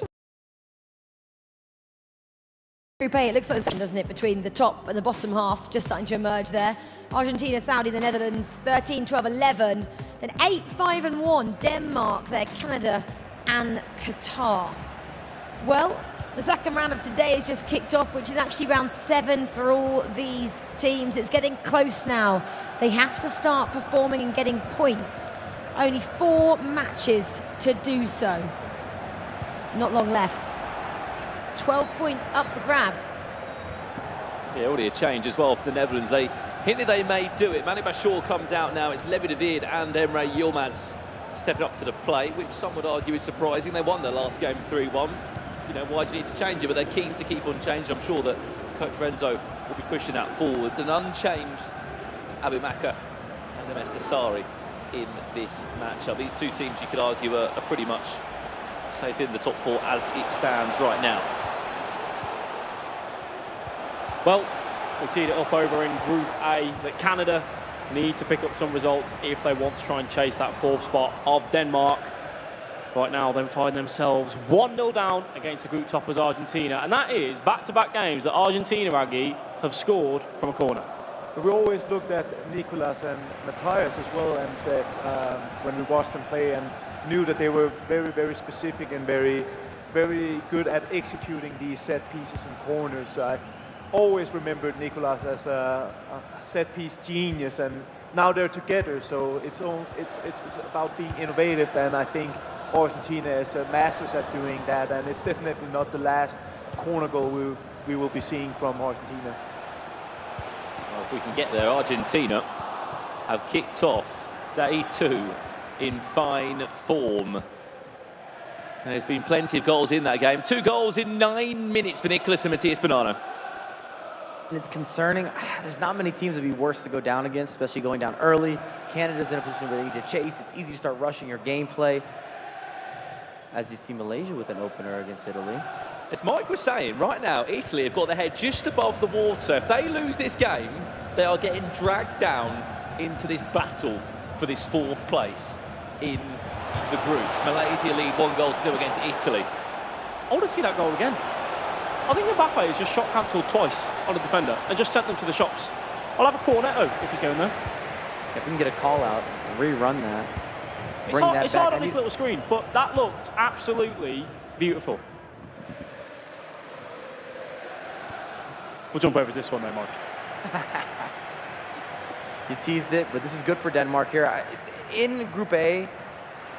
Group A, it looks like the same, doesn't it, between the top and the bottom half, just starting to emerge there. Argentina, Saudi, the Netherlands, 13, 12, 11. Then 8, 5, and 1, Denmark there, Canada and Qatar. Well, the second round of today has just kicked off, which is actually round 7 for all these teams. It's getting close now. They have to start performing and getting points. Only 4 matches to do so. Not long left. 12 points up for grabs. Yeah, already a change as well for the Netherlands. They hinted they may do it. Manu Bashir comes out now. It's Levi David and Emre Yilmaz stepping up to the plate, which some would argue is surprising. They won their last game 3-1. You know, why do you need to change it? But they're keen to keep on changing. I'm sure that Coach Renzo will be pushing that forward. An unchanged Abimaka and Emes Dasari in this matchup. These two teams, you could argue, are pretty much safe in the top 4 as it stands right now. Well, we teed it up over in Group A that Canada need to pick up some results if they want to try and chase that 4th spot of Denmark. Right now, then find themselves 1-0 down against the group toppers Argentina, and that is back-to-back games that Argentina, Aggie, have scored from a corner. We always looked at Nicolas and Matthias as well and said, when we watched them play, and knew that they were very, very specific and very, very good at executing these set pieces and corners. I always remembered Nicolas as a set piece genius, and now they're together. So it's about being innovative, and I think Argentina is masters at doing that, and it's definitely not the last corner goal we will be seeing from Argentina. Well, if we can get there, Argentina have kicked off day 2 in fine form. There's been plenty of goals in that game. 2 goals in 9 minutes for Nicolas and Matías Bonano. And it's concerning. There's not many teams that would be worse to go down against, especially going down early. Canada's in a position where they need to chase. It's easy to start rushing your gameplay. As you see Malaysia with an opener against Italy. As Mike was saying, right now, Italy have got their head just above the water. If they lose this game, they are getting dragged down into this battle for this 4th place in the group. Malaysia lead 1-0 against Italy. I want to see that goal again. I think Mbappe has just shot cancelled twice on a defender and just sent them to the shops. I'll have a cornetto if he's going there. If we can get a call out, rerun that. It's hard on this little screen, but that looked absolutely beautiful. We'll jump over this one though, Mike. You teased it, but this is good for Denmark here. In Group A,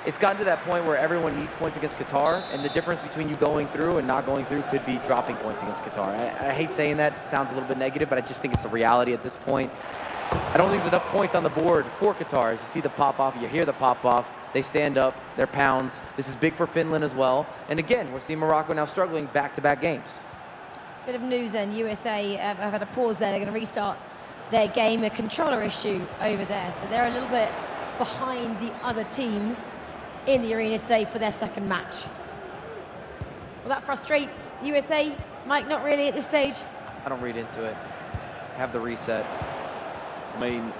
it's gotten to that point where everyone needs points against Qatar, and the difference between you going through and not going through could be dropping points against Qatar. I hate saying that, it sounds a little bit negative, but I just think it's the reality at this point. I don't think there's enough points on the board for Qatar. As you see the pop-off, you hear the pop-off, they stand up, they're pounds. This is big for Finland as well. And again, we're seeing Morocco now struggling back-to-back games. Bit of news then, USA have had a pause there. They're going to restart their game, a controller issue over there. So they're a little bit behind the other teams in the arena today for their 2nd match. Will that frustrate USA? Mike, not really at this stage? I don't read into it. Have the reset. I mean,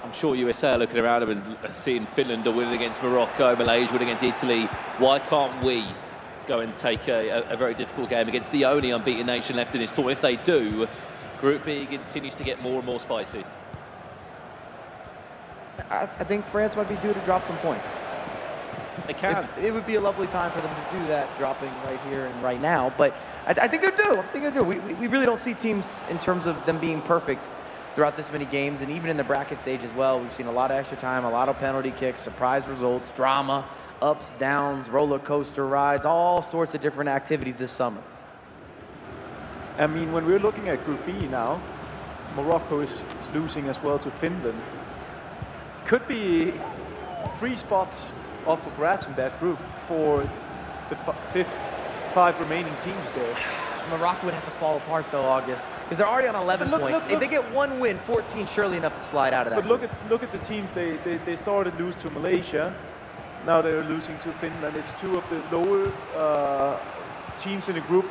I'm sure USA are looking around them and seeing Finland win against Morocco, Malaysia win against Italy. Why can't we go and take a very difficult game against the only unbeaten nation left in this tour? If they do, Group B continues to get more and more spicy. I think France might be due to drop some points. They can. It would be a lovely time for them to do that, dropping right here and right now. But I think they're due. I think they're due. We really don't see teams in terms of them being perfect throughout this many games, and even in the bracket stage as well. We've seen a lot of extra time, a lot of penalty kicks, surprise results, drama, ups, downs, roller coaster rides, all sorts of different activities this summer. I mean, when we're looking at Group B now, Morocco is losing as well to Finland. Could be 3 spots off for grabs in that group for the 5 remaining teams there. Morocco would have to fall apart though, August, because they're already on 11 points. If they get 1 win, 14 surely enough to slide out of that. But look at the teams. They started lose to Malaysia. Now they're losing to Finland. It's 2 of the lower teams in the group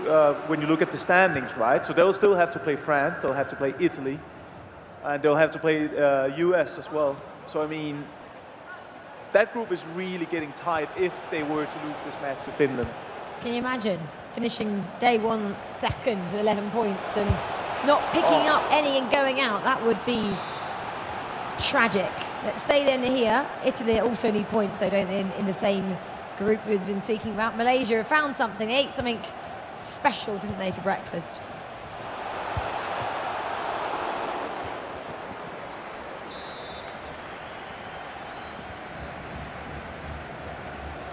when you look at the standings, right? So they'll still have to play France. They'll have to play Italy, and they'll have to play US as well. So I mean, that group is really getting tight if they were to lose this match to Finland. Can you imagine finishing day 1 second with 11 points and not picking up any and going out? That would be tragic. Let's stay then here. Italy also need points, so don't they, in the same group we've been speaking about. Malaysia have found something. They ate something special, didn't they, for breakfast?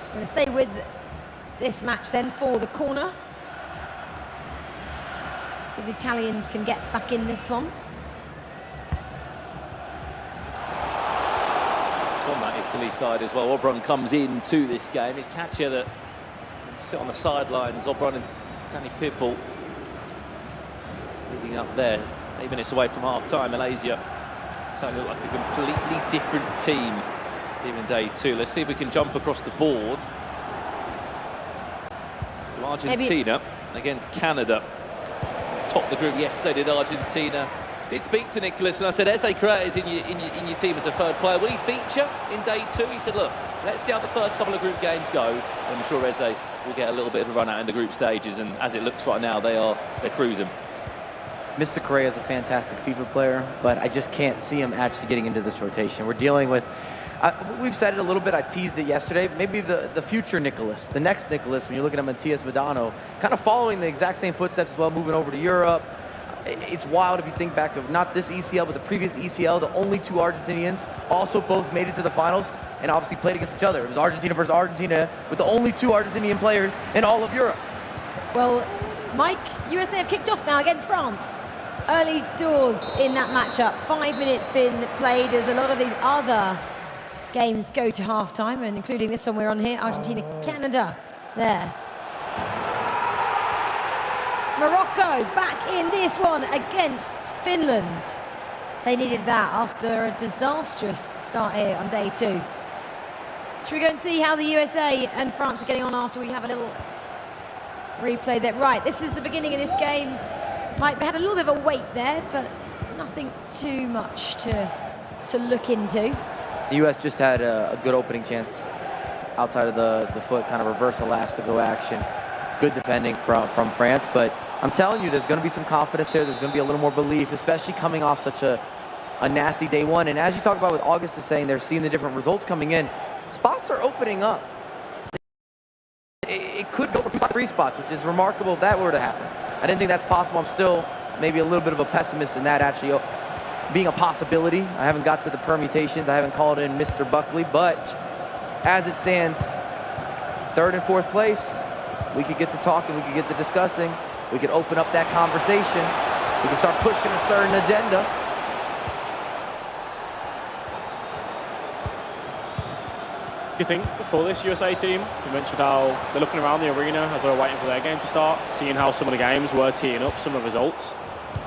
We're going to stay with this match then for the corner. So the Italians can get back in this one. Italy side as well. Obron comes into this game. His catcher that sit on the sidelines, Obron and Danny Pipple leading up there. 8 minutes away from half-time, Malaysia starting to look like a completely different team even day 2. Let's see if we can jump across the board. So Argentina against Canada. Topped the group yesterday, did Argentina. Did speak to Nicholas and I said, Eze Correa is in your team as a third player. Will he feature in day 2? He said, look, let's see how the first couple of group games go. And I'm sure Eze will get a little bit of a run out in the group stages. And as it looks right now, they're cruising. Mr. Correa is a fantastic FIFA player, but I just can't see him actually getting into this rotation. We're dealing with, we've said it a little bit, I teased it yesterday, maybe the future Nicholas, the next Nicholas, when you're looking at Matias Medano, kind of following the exact same footsteps as well, moving over to Europe. It's wild if you think back of not this ECL, but the previous ECL, the only 2 Argentinians also both made it to the finals and obviously played against each other. It was Argentina versus Argentina with the only 2 Argentinian players in all of Europe. Well, Mike, USA have kicked off now against France. Early doors in that matchup. 5 minutes been played as a lot of these other games go to half-time, and including this one we're on here, Argentina-Canada there. Morocco back in this one against Finland. They needed that after a disastrous start here on day 2. Should we go and see how the USA and France are getting on after we have a little replay there? Right, this is the beginning of this game. Mike, they had a little bit of a wait there, but nothing too much to look into. The U.S. just had a good opening chance outside of the foot, kind of reverse elastico action. Good defending from France, but I'm telling you, there's going to be some confidence here. There's going to be a little more belief, especially coming off such a nasty day 1. And as you talk about with August is saying, they're seeing the different results coming in. Spots are opening up. It could go for 3 spots, which is remarkable if that were to happen. I didn't think that's possible. I'm still maybe a little bit of a pessimist in that actually being a possibility. I haven't got to the permutations. I haven't called in Mr. Buckley, but as it stands, 3rd and 4th place, we could get to talking, we could get to discussing, we could open up that conversation, we could start pushing a certain agenda. Do you think for this USA team, you mentioned how they're looking around the arena as they're waiting for their game to start, seeing how some of the games were teeing up, some of the results. Do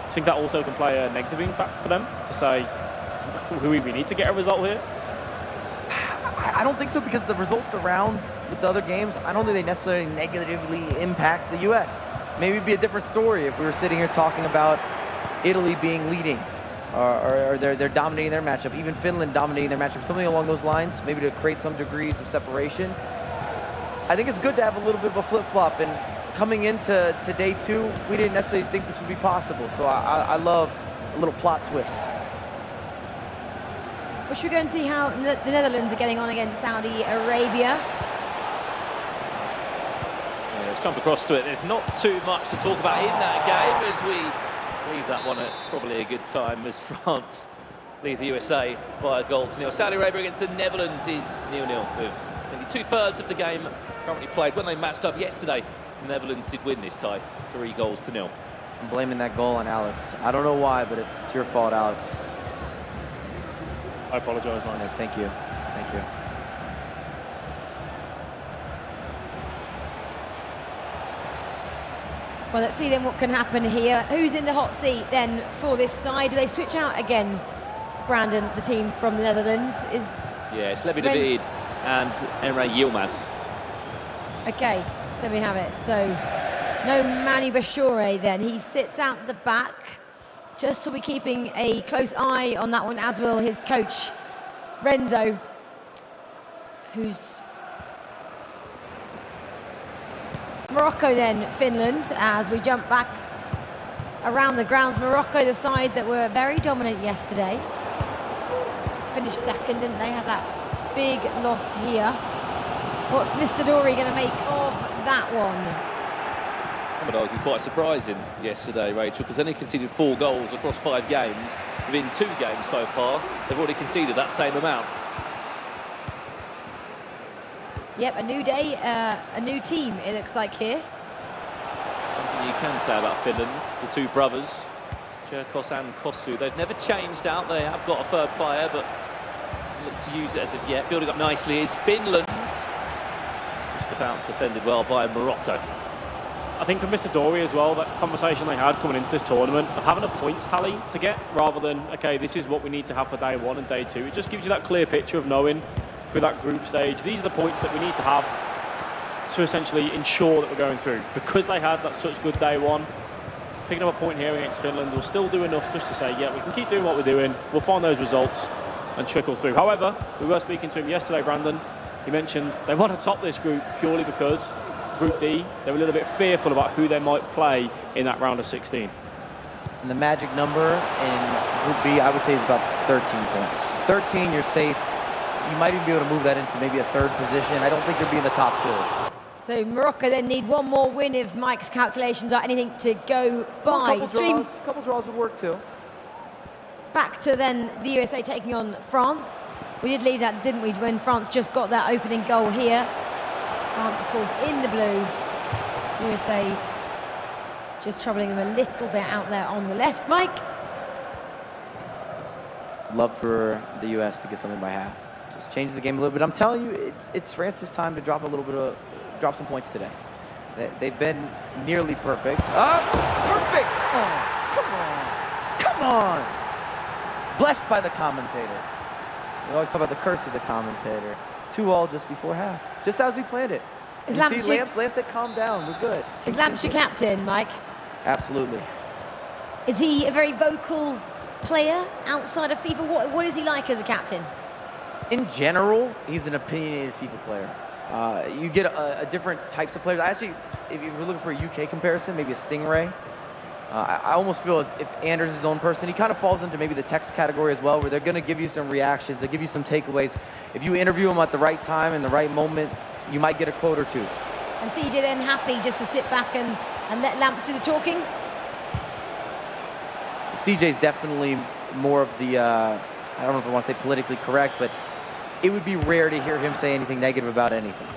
you think that also can play a negative impact for them to say, we need to get a result here? I don't think so, because the results around with the other games, I don't think they necessarily negatively impact the U.S. Maybe it'd be a different story if we were sitting here talking about Italy being leading. Or they're dominating their matchup, even Finland dominating their matchup, something along those lines, maybe to create some degrees of separation. I think it's good to have a little bit of a flip-flop, and coming into day 2, we didn't necessarily think this would be possible, so I love a little plot twist. Well, should we go and see how the Netherlands are getting on against Saudi Arabia? Yeah, let's jump across to it. There's not too much to talk about in that game as we leave that one at probably a good time as France lead the USA by a goal to 0. Saudi Arabia against the Netherlands is 0-0 with nearly 2/3 of the game currently played. When they matched up yesterday, the Netherlands did win this tie, 3 goals to 0. I'm blaming that goal on Alex. I don't know why, but it's your fault, Alex. I apologize, man. Yeah, thank you. Thank you. Well, let's see then what can happen here. Who's in the hot seat then for this side? Do they switch out again, Brandon, the team from the Netherlands? Yeah, it's Levi David and Emre Yilmaz. Okay, so there we have it. So, no Manny Bashore then. He sits out the back. Just will be keeping a close eye on that one, as will his coach, Renzo, who's Morocco then, Finland, as we jump back around the grounds. Morocco, the side that were very dominant yesterday. Finished second, didn't they? Had that big loss here. What's Mr. Dory going to make of that one? I would argue quite surprising yesterday, Rachel, because then they conceded 4 goals across 5 games. Within 2 games so far, they've already conceded that same amount. Yep, a new day, a new team, it looks like here. Something you can say about Finland, the 2 brothers, Jerkos and Kosu, they've never changed out. They have got a 3rd player, but looked to use it as of yet. Building up nicely is Finland. Just about defended well by Morocco. I think for Mr. Dory as well, that conversation they had coming into this tournament of having a points tally to get rather than, okay, this is what we need to have for day one and day two. It just gives you that clear picture of knowing through that group stage, these are the points that we need to have to essentially ensure that we're going through. Because they had that such good day one, picking up a point here against Finland will still do enough just to say, yeah, we can keep doing what we're doing, we'll find those results and trickle through. However, we were speaking to him yesterday, Brandon. He mentioned they want to top this group purely because Group D, they were a little bit fearful about who they might play in that round of 16. And the magic number in Group B, I would say, is about 13 points. 13, you're safe. You might even be able to move that into maybe a third position. I don't think you'll be in the top two. So Morocco then need one more win if Mike's calculations are anything to go by. A couple draws would work too. Back to then the USA taking on France. We did leave that, didn't we, when France just got that opening goal here. France, of course, in the blue. USA just troubling them a little bit out there on the left. Mike? Love for the US to get something by half. Just change the game a little bit. I'm telling you, it's France's time to drop drop some points today. They've been nearly perfect. Perfect! Oh, come on! Blessed by the commentator. We always talk about the curse of the commentator. 2-2 just before half, just as we planned it. Is you see, Lamps said, calm down, we're good. Is Lamps your captain, Mike? Absolutely. Is he a very vocal player outside of FIFA? What is he like as a captain? In general, he's an opinionated FIFA player. You get a different types of players. Actually, if you're looking for a UK comparison, maybe a Stingray. I almost feel as if Anders is his own person. He kind of falls into maybe the text category as well, where they're going to give you some reactions, they give you some takeaways. If you interview him at the right time and the right moment, you might get a quote or two. And CJ then happy just to sit back and let Lamps do the talking? CJ's definitely more of the, I don't know if I want to say politically correct, but it would be rare to hear him say anything negative about anything.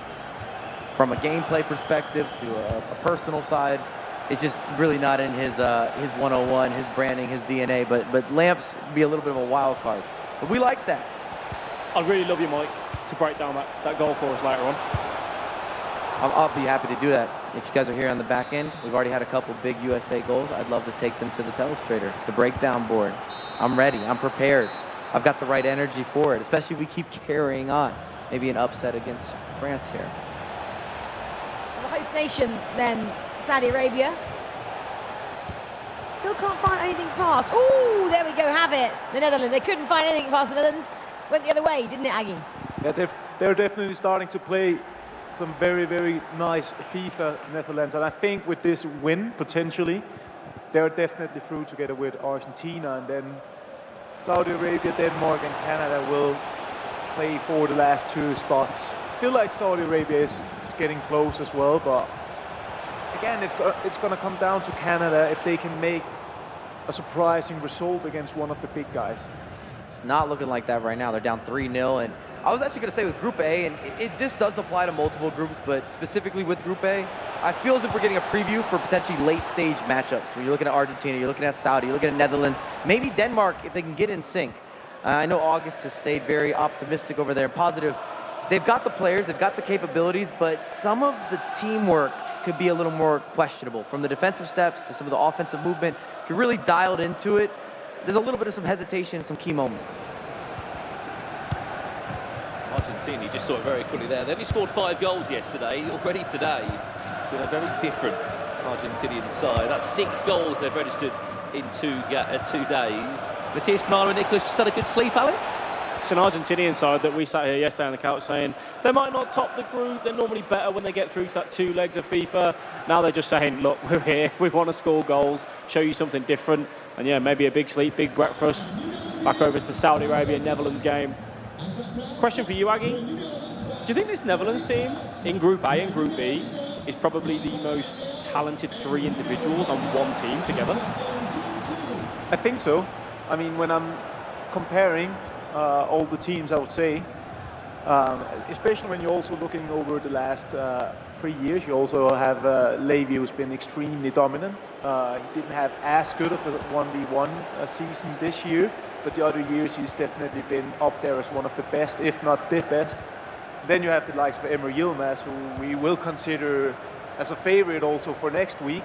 From a gameplay perspective to a personal side, it's just really not in his 101, his branding, his DNA, but Lamps be a little bit of a wild card. But we like that. I'd really love you, Mike, to break down that goal for us later on. I'll be happy to do that. If you guys are here on the back end, we've already had a couple big USA goals. I'd love to take them to the telestrator, the breakdown board. I'm ready, I'm prepared. I've got the right energy for it, especially if we keep carrying on. Maybe an upset against France here. The host nation then, Saudi Arabia. Still can't find anything past. Oh, there we go, have it. The Netherlands, they couldn't find anything past the Netherlands. Went the other way, didn't it, Aggie? Yeah, they're definitely starting to play some very, very nice FIFA Netherlands. And I think with this win, potentially, they're definitely through together with Argentina. And then Saudi Arabia, Denmark, and Canada will play for the last two spots. I feel like Saudi Arabia is getting close as well, but again, it's going to come down to Canada if they can make a surprising result against one of the big guys. It's not looking like that right now. They're down 3-0. And I was actually going to say with Group A, and this does apply to multiple groups, but specifically with Group A, I feel as if we're getting a preview for potentially late-stage matchups. When you're looking at Argentina, you're looking at Saudi, you're looking at Netherlands, maybe Denmark if they can get in sync. I know August has stayed very optimistic over there, positive. They've got the players, they've got the capabilities, but some of the teamwork could be a little more questionable. From the defensive steps to some of the offensive movement, if you're really dialed into it, there's a little bit of some hesitation in some key moments. Argentina, you just saw it very quickly there. They only scored 5 goals yesterday. Already today, with a very different Argentinian side. That's 6 goals they've registered in 2 days. Matthias Pinaro and Nicholas just had a good sleep, Alex? It's an Argentinian side that we sat here yesterday on the couch saying they might not top the group, they're normally better when they get through to that 2 legs of FIFA. Now they're just saying, look, we're here, we want to score goals, show you something different. And yeah, maybe a big sleep, big breakfast. Back over to the Saudi Arabia-Netherlands game. Question for you, Aggie. Do you think this Netherlands team in Group A and Group B is probably the most talented 3 individuals on one team together? I think so. I mean, when I'm comparing all the teams, I would say, especially when you're also looking over the last 3 years. You also have Levy, who's been extremely dominant. He didn't have as good of a 1v1 season this year, but the other years he's definitely been up there as one of the best, if not the best. Then you have the likes of Emre Yilmaz, who we will consider as a favorite also for next week.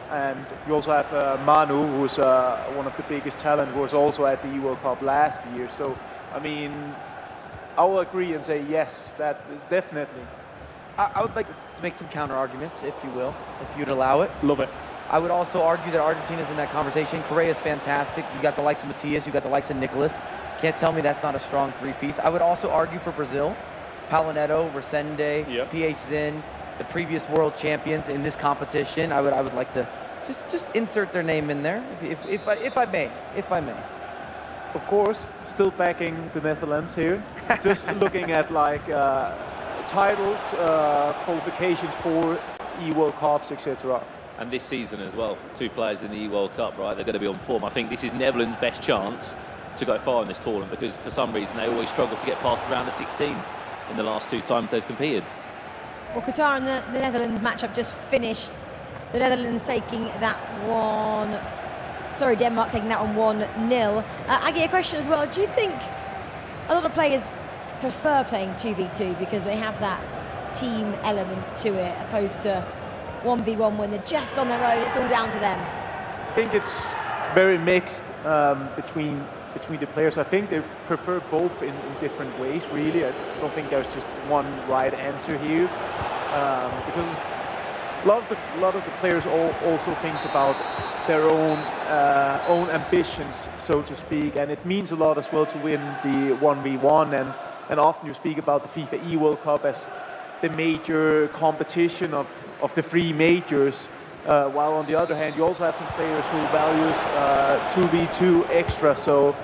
And you also have Manu, who's one of the biggest talent, who was also at the World Cup last year. So, I mean, I will agree and say yes, that is definitely. I would like to make some counter arguments, if you will, if you'd allow it. Love it. I would also argue that Argentina's in that conversation. Correa is fantastic. You got the likes of Matias, you got the likes of Nicolas. Can't tell me that's not a strong three-piece. I would also argue for Brazil. Palinetto, Resende, PH Zin, the previous world champions in this competition. I would like to just insert their name in there, if I may. Of course, still backing the Netherlands here. Just looking at like titles, qualifications for E-World Cups, etc. And this season as well, 2 players in the E-World Cup, right? They're going to be on form. I think this is Netherlands' best chance to go far in this tournament, because for some reason they always struggle to get past the round of 16 in the last 2 times they've competed. Well, Qatar and the Netherlands matchup just finished. The Netherlands taking that one. Sorry, Denmark taking that one 1-0. Aggie, a question as well. Do you think a lot of players prefer playing 2v2 because they have that team element to it, opposed to 1v1 when they're just on their own? It's all down to them. I think it's very mixed between the players. I think they prefer both in different ways, really. I don't think there's just one right answer here, because a lot of the players also thinks about their own ambitions, so to speak, and it means a lot as well to win the 1v1, and often you speak about the FIFA E-World Cup as the major competition of the 3 majors, while on the other hand you also have some players who values 2v2 extra. So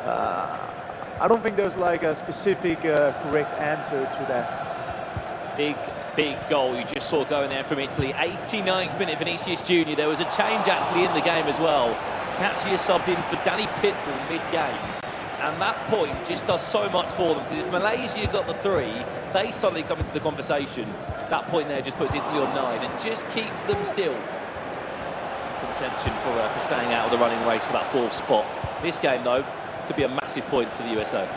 I don't think there's like a specific correct answer to that. Big goal you just saw going there from Italy. 89th minute, Vinicius Junior. There was a change actually in the game as well. Kachi subbed in for Danny Pitbull mid-game. And that point just does so much for them, because if Malaysia got the 3, they suddenly come into the conversation. That point there just puts Italy on 9 and just keeps them still. Contention for staying out of the running race for that 4th spot. This game, though, could be a massive point for the USA.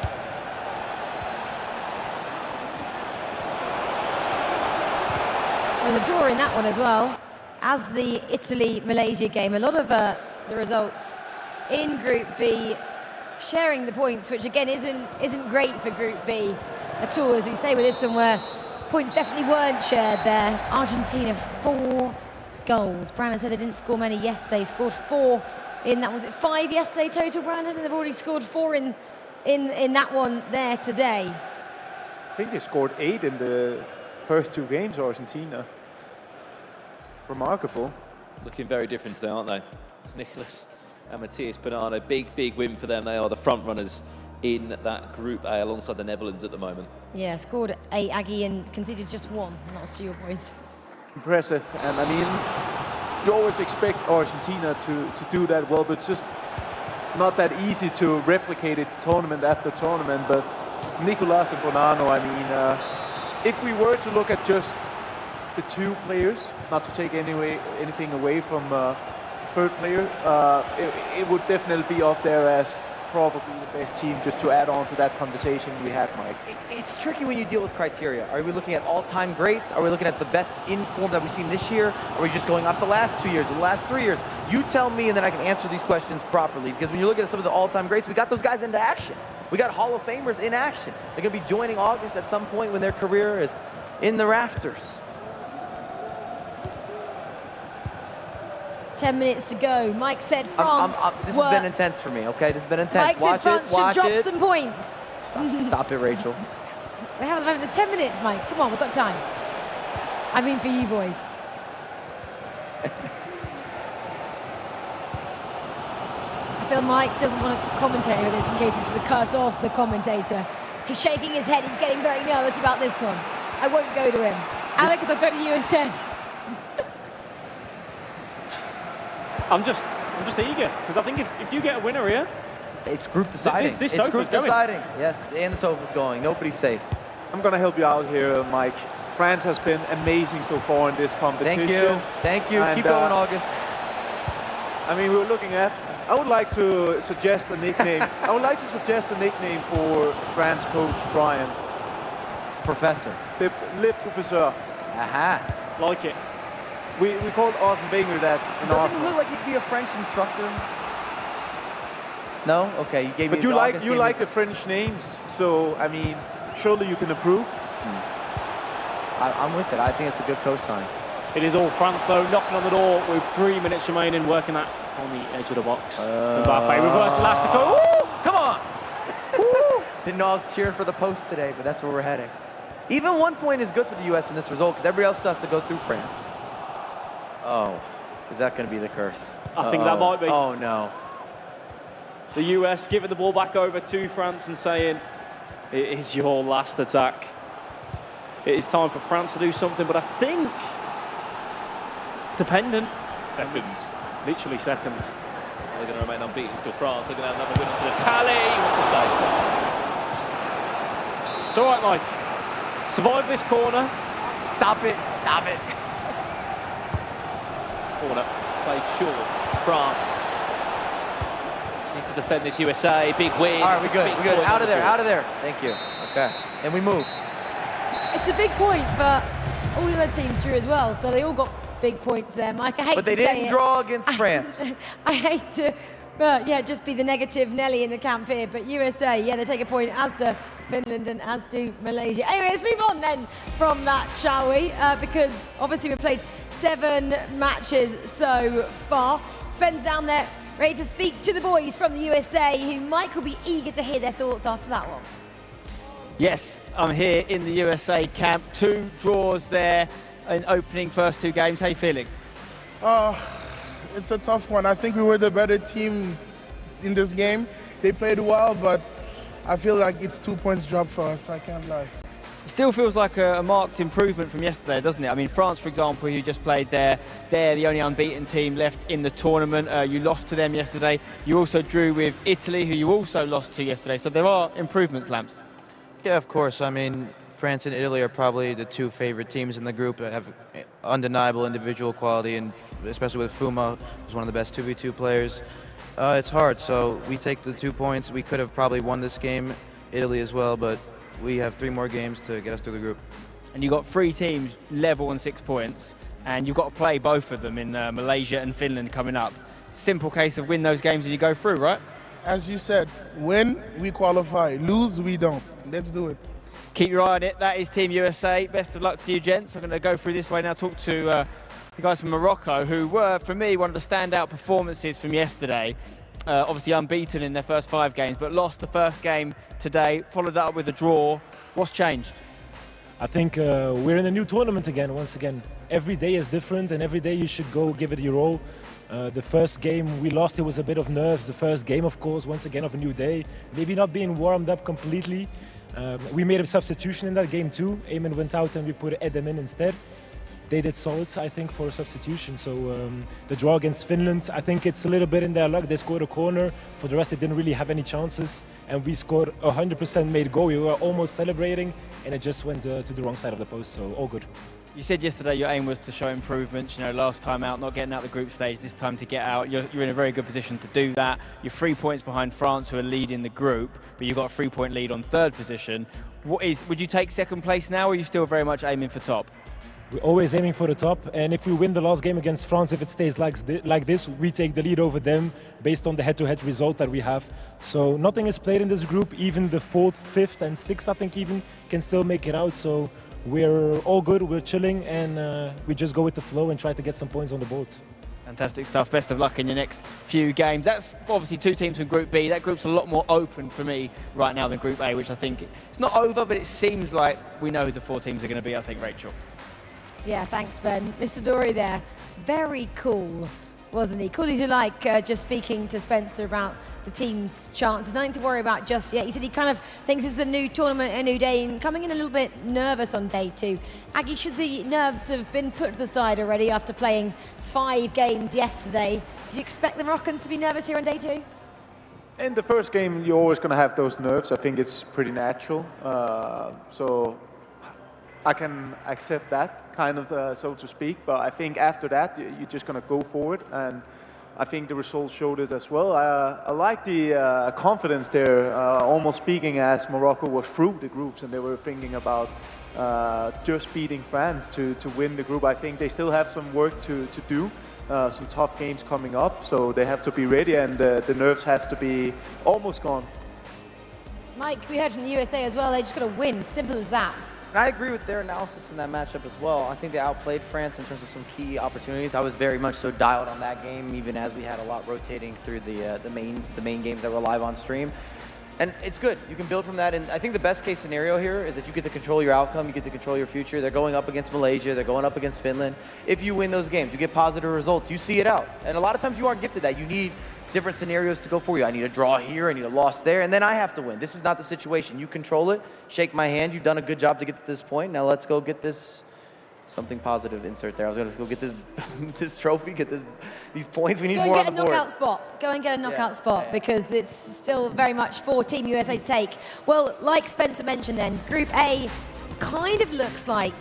There's a draw in that one as well, as the Italy-Malaysia game. A lot of the results in Group B sharing the points, which again isn't great for Group B at all, as we say with this one, where points definitely weren't shared there. Argentina 4 goals. Brandon said they didn't score many yesterday. Scored 4 in that. Was it 5 yesterday total, Brandon? And they've already scored 4 in that one there today. I think they scored 8 in the first 2 games, Argentina. Remarkable. Looking very different today, aren't they? Nicolas and Matias Bernardo, big win for them. They are the front runners in that Group A alongside the Netherlands at the moment. Yeah, scored 8, Aggie, and conceded just 1. That was to your boys. Impressive, and I mean, you always expect Argentina to do that well, but it's just not that easy to replicate it tournament after tournament. But Nicolas and Bonanno, I mean, if we were to look at just the 2 players, not to take anything away from the 3rd player, it would definitely be up there as probably the best team, just to add on to that conversation we had, Mike. It's tricky when you deal with criteria. Are we looking at all-time greats? Are we looking at the best in form that we've seen this year? Are we just going off the last 2 years, the last 3 years? You tell me, and then I can answer these questions properly, because when you're looking at some of the all-time greats, we got those guys into action. We got Hall of Famers in action. They're going to be joining August at some point when their career is in the rafters. 10 minutes to go. Mike said France. This has been intense for me, okay? This has been intense. Mike Watch said it, France watch should it. drop some points. Stop it, Rachel. We have there's 10 minutes, Mike. Come on, we've got time. I mean for you boys. I feel Mike doesn't want to commentate with this in case it's the curse of the commentator. He's shaking his head. He's getting very nervous about this one. I won't go to him. Alex, I'll go to you instead. I'm just eager, because I think if you get a winner here, it's group deciding. This it's sofa's group going. deciding. Yes, and the sofa's going. Nobody's safe. I'm going to help you out here, Mike. France has been amazing so far in this competition. Thank you. Thank you. And, Keep going, August. I mean, we were looking at. I would like to suggest a nickname. I would like to suggest a nickname for France coach Brian. Professor. Le Professeur. Aha. Like it. We called Arsene Wenger that in Doesn't Arsenal. it look like you could be a French instructor? No? Okay, you gave me. But you like the French names, so I mean, surely you can approve. I'm with it. I think it's a good cosign. It is all France though, knocking on the door with 3 minutes remaining, working that on the edge of the box. Mbappe reverse elastico. Ooh, come on! Didn't know I was cheering for the post today, but that's where we're heading. Even 1 point is good for the U.S. in this result because everybody else has to go through France. Oh, is that going to be the curse? I think that might be. Oh no. The US giving the ball back over to France and saying, it is your last attack. It is time for France to do something, but I think, dependent. Seconds. Literally seconds. They're going to remain unbeaten still. France. They're going to have another winner to the tally. What's the save? It's all right, Mike. Survive this corner. Stop it. Stop it. Corner. Played short. France. Just need to defend this USA. Big win. All right, we're good. We're good. Out of there. Out of there. Thank you. Okay. And we move. It's a big point, but all the other teams drew as well, so they all got big points there, Mike. I hate But they to say didn't it. draw against France. I hate to, just be the negative Nelly in the camp here, but USA, they take a point, as do Finland and as do Malaysia. Anyway, let's move on then from that, shall we? Because obviously we've played 7 matches so far. Spen's down there, ready to speak to the boys from the USA, who Mike will be eager to hear their thoughts after that one. Yes, I'm here in the USA camp. 2 draws there in opening first 2 games. How are you feeling? It's a tough one. I think we were the better team in this game. They played well, but I feel like it's 2 points drop for us. I can't lie. It still feels like a marked improvement from yesterday, doesn't it? I mean, France, for example, who just played there, they're the only unbeaten team left in the tournament. You lost to them yesterday. You also drew with Italy, who you also lost to yesterday. So there are improvements, Lamps. Yeah, of course. I mean, France and Italy are probably the 2 favorite teams in the group that have undeniable individual quality, and especially with Fuma, who's one of the best 2v2 players. It's hard, so we take the 2 points. We could have probably won this game, Italy as well, but we have 3 more games to get us through the group. And you've got 3 teams level on 6 points, and you've got to play both of them in Malaysia and Finland coming up. Simple case of win those games and you go through, right? As you said, win, we qualify. Lose, we don't. Let's do it. Keep your eye on it. That is Team USA. Best of luck to you, gents. I'm going to go through this way now, talk to the guys from Morocco, who were, for me, one of the standout performances from yesterday. Obviously unbeaten in their first 5 games, but lost the first game today, followed that up with a draw. What's changed? I think we're in a new tournament again, once again. Every day is different, and every day you should go give it your all. The first game we lost, it was a bit of nerves. The first game, of course, once again of a new day. Maybe not being warmed up completely. We made a substitution in that game too. Eamon went out and we put Edem in instead. They did solid, I think, for a substitution. So the draw against Finland, I think it's a little bit in their luck. They scored a corner. For the rest, they didn't really have any chances. And we scored 100% made goal. We were almost celebrating, and it just went to the wrong side of the post. So all good. You said yesterday your aim was to show improvements. You know, last time out, not getting out the group stage. This time to get out. You're in a very good position to do that. You're 3 points behind France, who are leading the group, but you've got a 3-point lead on 3rd position. Would you take 2nd place now, or are you still very much aiming for top? We're always aiming for the top, and if we win the last game against France, if it stays like this, we take the lead over them based on the head-to-head result that we have. So nothing is played in this group. Even the 4th, 5th, and 6th, I think, even can still make it out. So we're all good, we're chilling, and we just go with the flow and try to get some points on the board. Fantastic stuff. Best of luck in your next few games. That's obviously 2 teams from Group B. That group's a lot more open for me right now than Group A, which I think it's not over, but it seems like we know who the 4 teams are going to be, I think, Rachel. Yeah, thanks, Ben. Mr. Dory there, very cool, wasn't he? Cool as you like, just speaking to Spencer about the team's chances. Nothing to worry about just yet. He said he kind of thinks it's a new tournament, a new day, and coming in a little bit nervous on day 2. Aggie, should the nerves have been put to the side already after playing 5 games yesterday? Do you expect the Moroccans to be nervous here on day 2? In the first game, you're always going to have those nerves. I think it's pretty natural. So I can accept that kind of, so to speak. But I think after that, you're just going to go forward, and I think the results showed it as well. I like the confidence there, almost speaking as Morocco was through the groups and they were thinking about just beating France to win the group. I think they still have some work to do, some tough games coming up, so they have to be ready, and the nerves have to be almost gone. Mike, we heard from the USA as well, they just got to win, simple as that. And I agree with their analysis in that matchup as well. I think they outplayed France in terms of some key opportunities. I was very much so dialed on that game, even as we had a lot rotating through the main games that were live on stream. And it's good. You can build from that. And I think the best case scenario here is that you get to control your outcome. You get to control your future. They're going up against Malaysia. They're going up against Finland. If you win those games, you get positive results. You see it out. And a lot of times you aren't gifted that. You need different scenarios to go for you. I need a draw here, I need a loss there, and then I have to win. This is not the situation. You control it, shake my hand, you've done a good job to get to this point. Now let's go get this, something positive insert there. I was gonna go get this this trophy, get these points. We need more on the board. Go and get a knockout spot. Go and get a knockout spot, because it's still very much for Team USA to take. Well, like Spencer mentioned then, Group A kind of looks like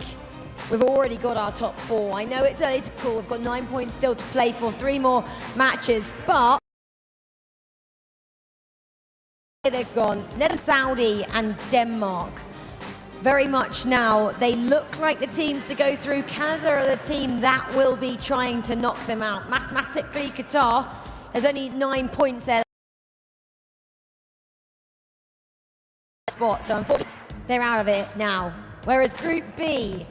we've already got our top 4. I know it's early to call, we've got 9 points still to play for, 3 more matches, but they've gone Netherlands, Saudi and Denmark. Very much now, they look like the teams to go through. Canada are the team that will be trying to knock them out. Mathematically, Qatar, there's only 9 points there. Spot, so unfortunately, they're out of it now. Whereas Group B,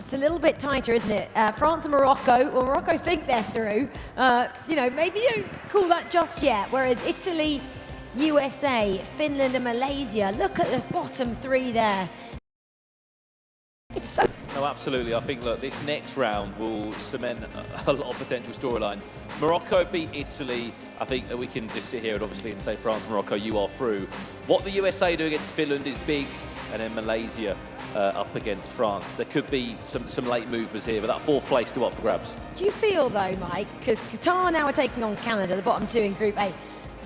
it's a little bit tighter, isn't it? France and Morocco, well, Morocco think they're through. You know, maybe you don't call that just yet. Whereas Italy, USA, Finland and Malaysia, look at the bottom 3 there. It's so... No, absolutely. I think, look, this next round will cement a lot of potential storylines. Morocco beat Italy. I think that we can just sit here and obviously say France, Morocco, you are through. What the USA do against Finland is big, and then Malaysia up against France. There could be some late movers here, but that 4th place still up for grabs. Do you feel though, Mike, because Qatar now are taking on Canada, the bottom 2 in Group A.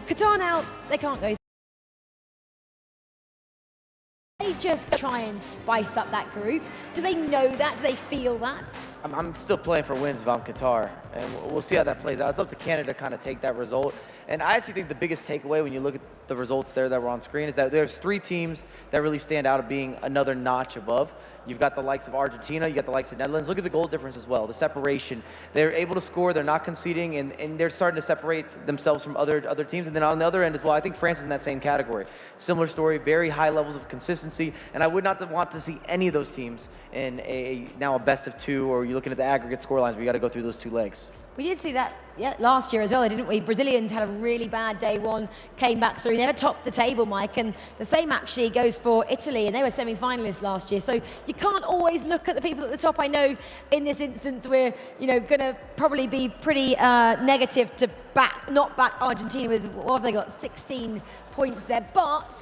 Qatar now, they can't go. They just try and spice up that group. Do they know that? Do they feel that? I'm still playing for wins if I'm Qatar, and we'll see how that plays out. It's up to Canada to kind of take that result. And I actually think the biggest takeaway when you look at the results there that were on screen is that there's 3 teams that really stand out of being another notch above. You've got the likes of Argentina, you got the likes of Netherlands. Look at the goal difference as well, the separation. They're able to score, they're not conceding, and they're starting to separate themselves from other teams. And then on the other end as well, I think France is in that same category. Similar story, very high levels of consistency, and I would not want to see any of those teams in now a best of 2, or you're looking at the aggregate score lines where you got to go through those 2 legs. We did see that last year as well, didn't we? Brazilians had a really bad day 1, came back through, never topped the table, Mike, and the same actually goes for Italy, and they were semi-finalists last year. So you can't always look at the people at the top. I know in this instance we're, you know, going to probably be pretty negative to not back Argentina with, what have they got, 16 points there, but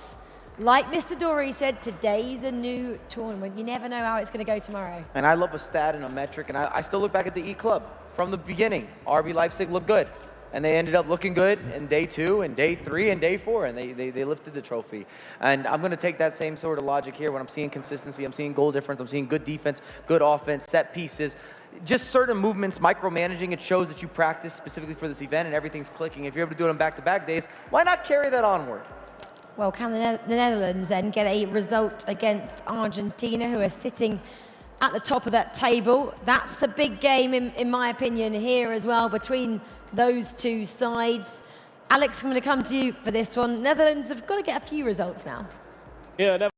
like Mr. Dory said, today's a new tournament. You never know how it's going to go tomorrow. And I love a stat and a metric, and I still look back at the E-Club. From the beginning, RB Leipzig looked good, and they ended up looking good in day 2 and day 3 and day 4, and they lifted the trophy. And I'm going to take that same sort of logic here when I'm seeing consistency, I'm seeing goal difference, I'm seeing good defense, good offense, set pieces, just certain movements, micromanaging. It shows that you practice specifically for this event and everything's clicking. If you're able to do it on back-to-back days, why not carry that onward? Well, can the Netherlands then get a result against Argentina, who are sitting at the top of that table? That's the big game, in my opinion, here as well, between those 2 sides. Alex, I'm going to come to you for this one. Netherlands have got to get a few results now. Yeah,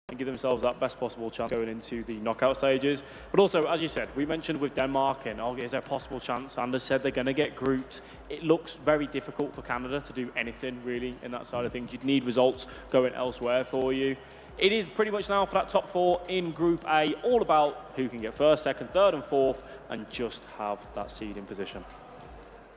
and give themselves that best possible chance going into the knockout stages. But also, as you said, we mentioned with Denmark, and is there a possible chance? Anders said they're going to get grouped. It looks very difficult for Canada to do anything, really, in that side of things. You'd need results going elsewhere for you. It is pretty much now for that top 4 in Group A, all about who can get 1st, 2nd, 3rd and 4th, and just have that seeding position.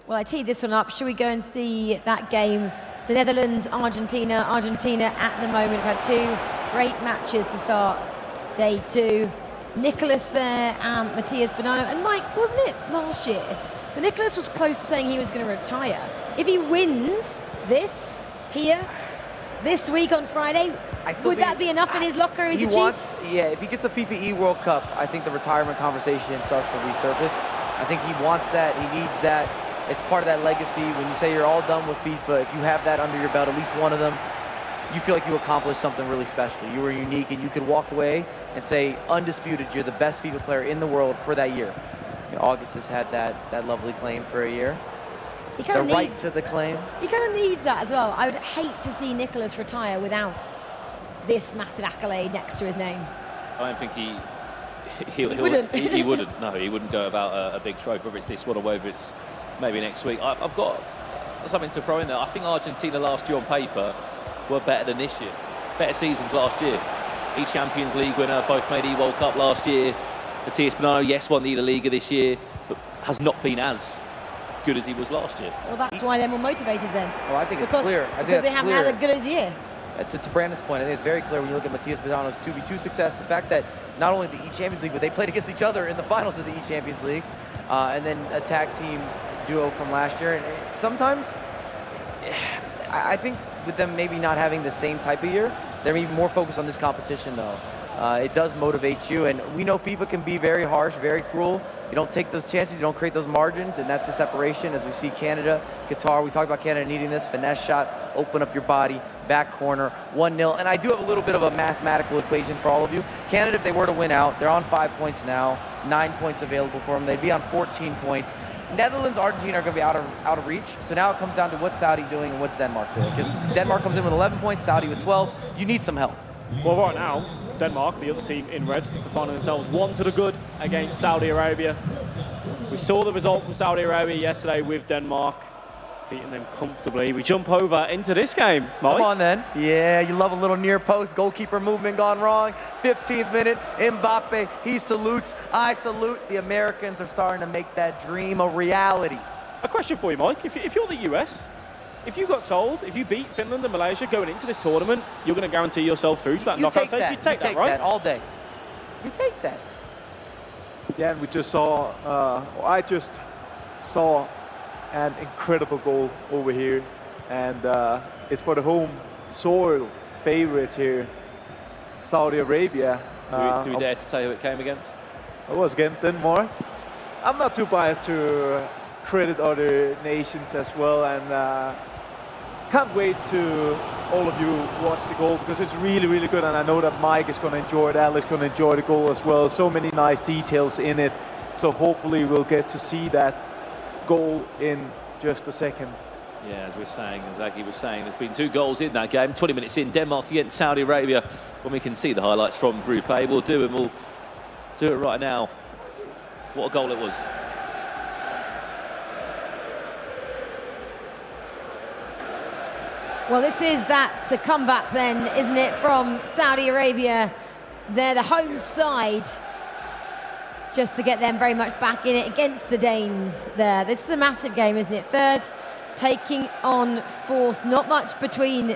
Well, I teed this one up. Should we go and see that game? The Netherlands, Argentina. Argentina at the moment have had 2 great matches to start day 2. Nicholas there and Matthias Bonanno. And Mike, wasn't it last year? The Nicholas was close to saying he was going to retire. If he wins this here, this week on Friday. Would that be enough in his locker? Is He he wants, yeah, if he gets a FIFA E World Cup, I think the retirement conversation starts to resurface. I think he wants that, he needs that. It's part of that legacy. When you say you're all done with FIFA, if you have that under your belt, at least one of them, you feel like you accomplished something really special. You were unique, and you could walk away and say, undisputed, you're the best FIFA player in the world for that year. You know, August has had that lovely claim for a year. He kind of The right needs, to the claim. he kind of needs that as well. I would hate to see Nicholas retire without this massive accolade next to his name. I don't think he wouldn't. No, he wouldn't go about a big trophy, whether it's this one or whether it's maybe next week. I've got something to throw in there. I think Argentina last year on paper were better than this year. Better seasons last year. Each Champions League winner, both made E-World Cup last year. Matias Bonano, yes, won the La Liga this year, but has not been as good as he was last year. Well, that's why they're more motivated then. Well, I think it's Because- clear. I think because they that's haven't clear. had a good as year. To Brandon's point, I think it's very clear when you look at Matias Bonano's 2v2 success, the fact that not only the E-Champions League, but they played against each other in the finals of the E-Champions League, and then a tag team duo from last year. And sometimes, I think with them maybe not having the same type of year, they're even more focused on this competition, though. It does motivate you, and we know FIFA can be very harsh, very cruel. You don't take those chances, you don't create those margins, and that's the separation as we see Canada, Qatar. We talked about Canada needing this finesse shot, open up your body, back corner, 1-0. And I do have a little bit of a mathematical equation for all of you. Canada, if they were to win out, they're on 5 points now, 9 points available for them. They'd be on 14 points. Netherlands, Argentina are going to be out of reach. So now it comes down to what's Saudi doing and what's Denmark doing. Because Denmark comes in with 11 points, Saudi with 12. You need some help. Well, right now, Denmark, the other team in red, are finding themselves one to the good against Saudi Arabia. We saw the result from Saudi Arabia yesterday with Denmark, beating them comfortably. We jump over into this game, Mike. Come on then. Yeah, you love a little near post goalkeeper movement gone wrong. 15th minute, Mbappe, he salutes, I salute. The Americans are starting to make that dream a reality. A question for you, Mike. If you're the US, if you got told, if you beat Finland and Malaysia going into this tournament, you're going to guarantee yourself through to that knockout stage, you take that, right? That all day. You take that. Yeah, and we just saw, I just saw an incredible goal over here, and it's for the home soil favorites here, Saudi Arabia. Do we dare to say who it came against? It was against Denmark. I'm not too biased to credit other nations as well, and can't wait to all of you watch the goal because it's really, really good, and I know that Mike is going to enjoy it, Alex is going to enjoy the goal as well. So many nice details in it, so hopefully we'll get to see that goal in just a second. Yeah, as we're saying, as Aggie was saying, there's been 2 goals in that game. 20 minutes in, Denmark against Saudi Arabia. When we can see the highlights from Group A, we'll do it right now. What a goal it was. Well, this is that comeback then, isn't it, from Saudi Arabia. They're the home side, just to get them very much back in it against the Danes there. This is a massive game, isn't it? Third taking on fourth. Not much between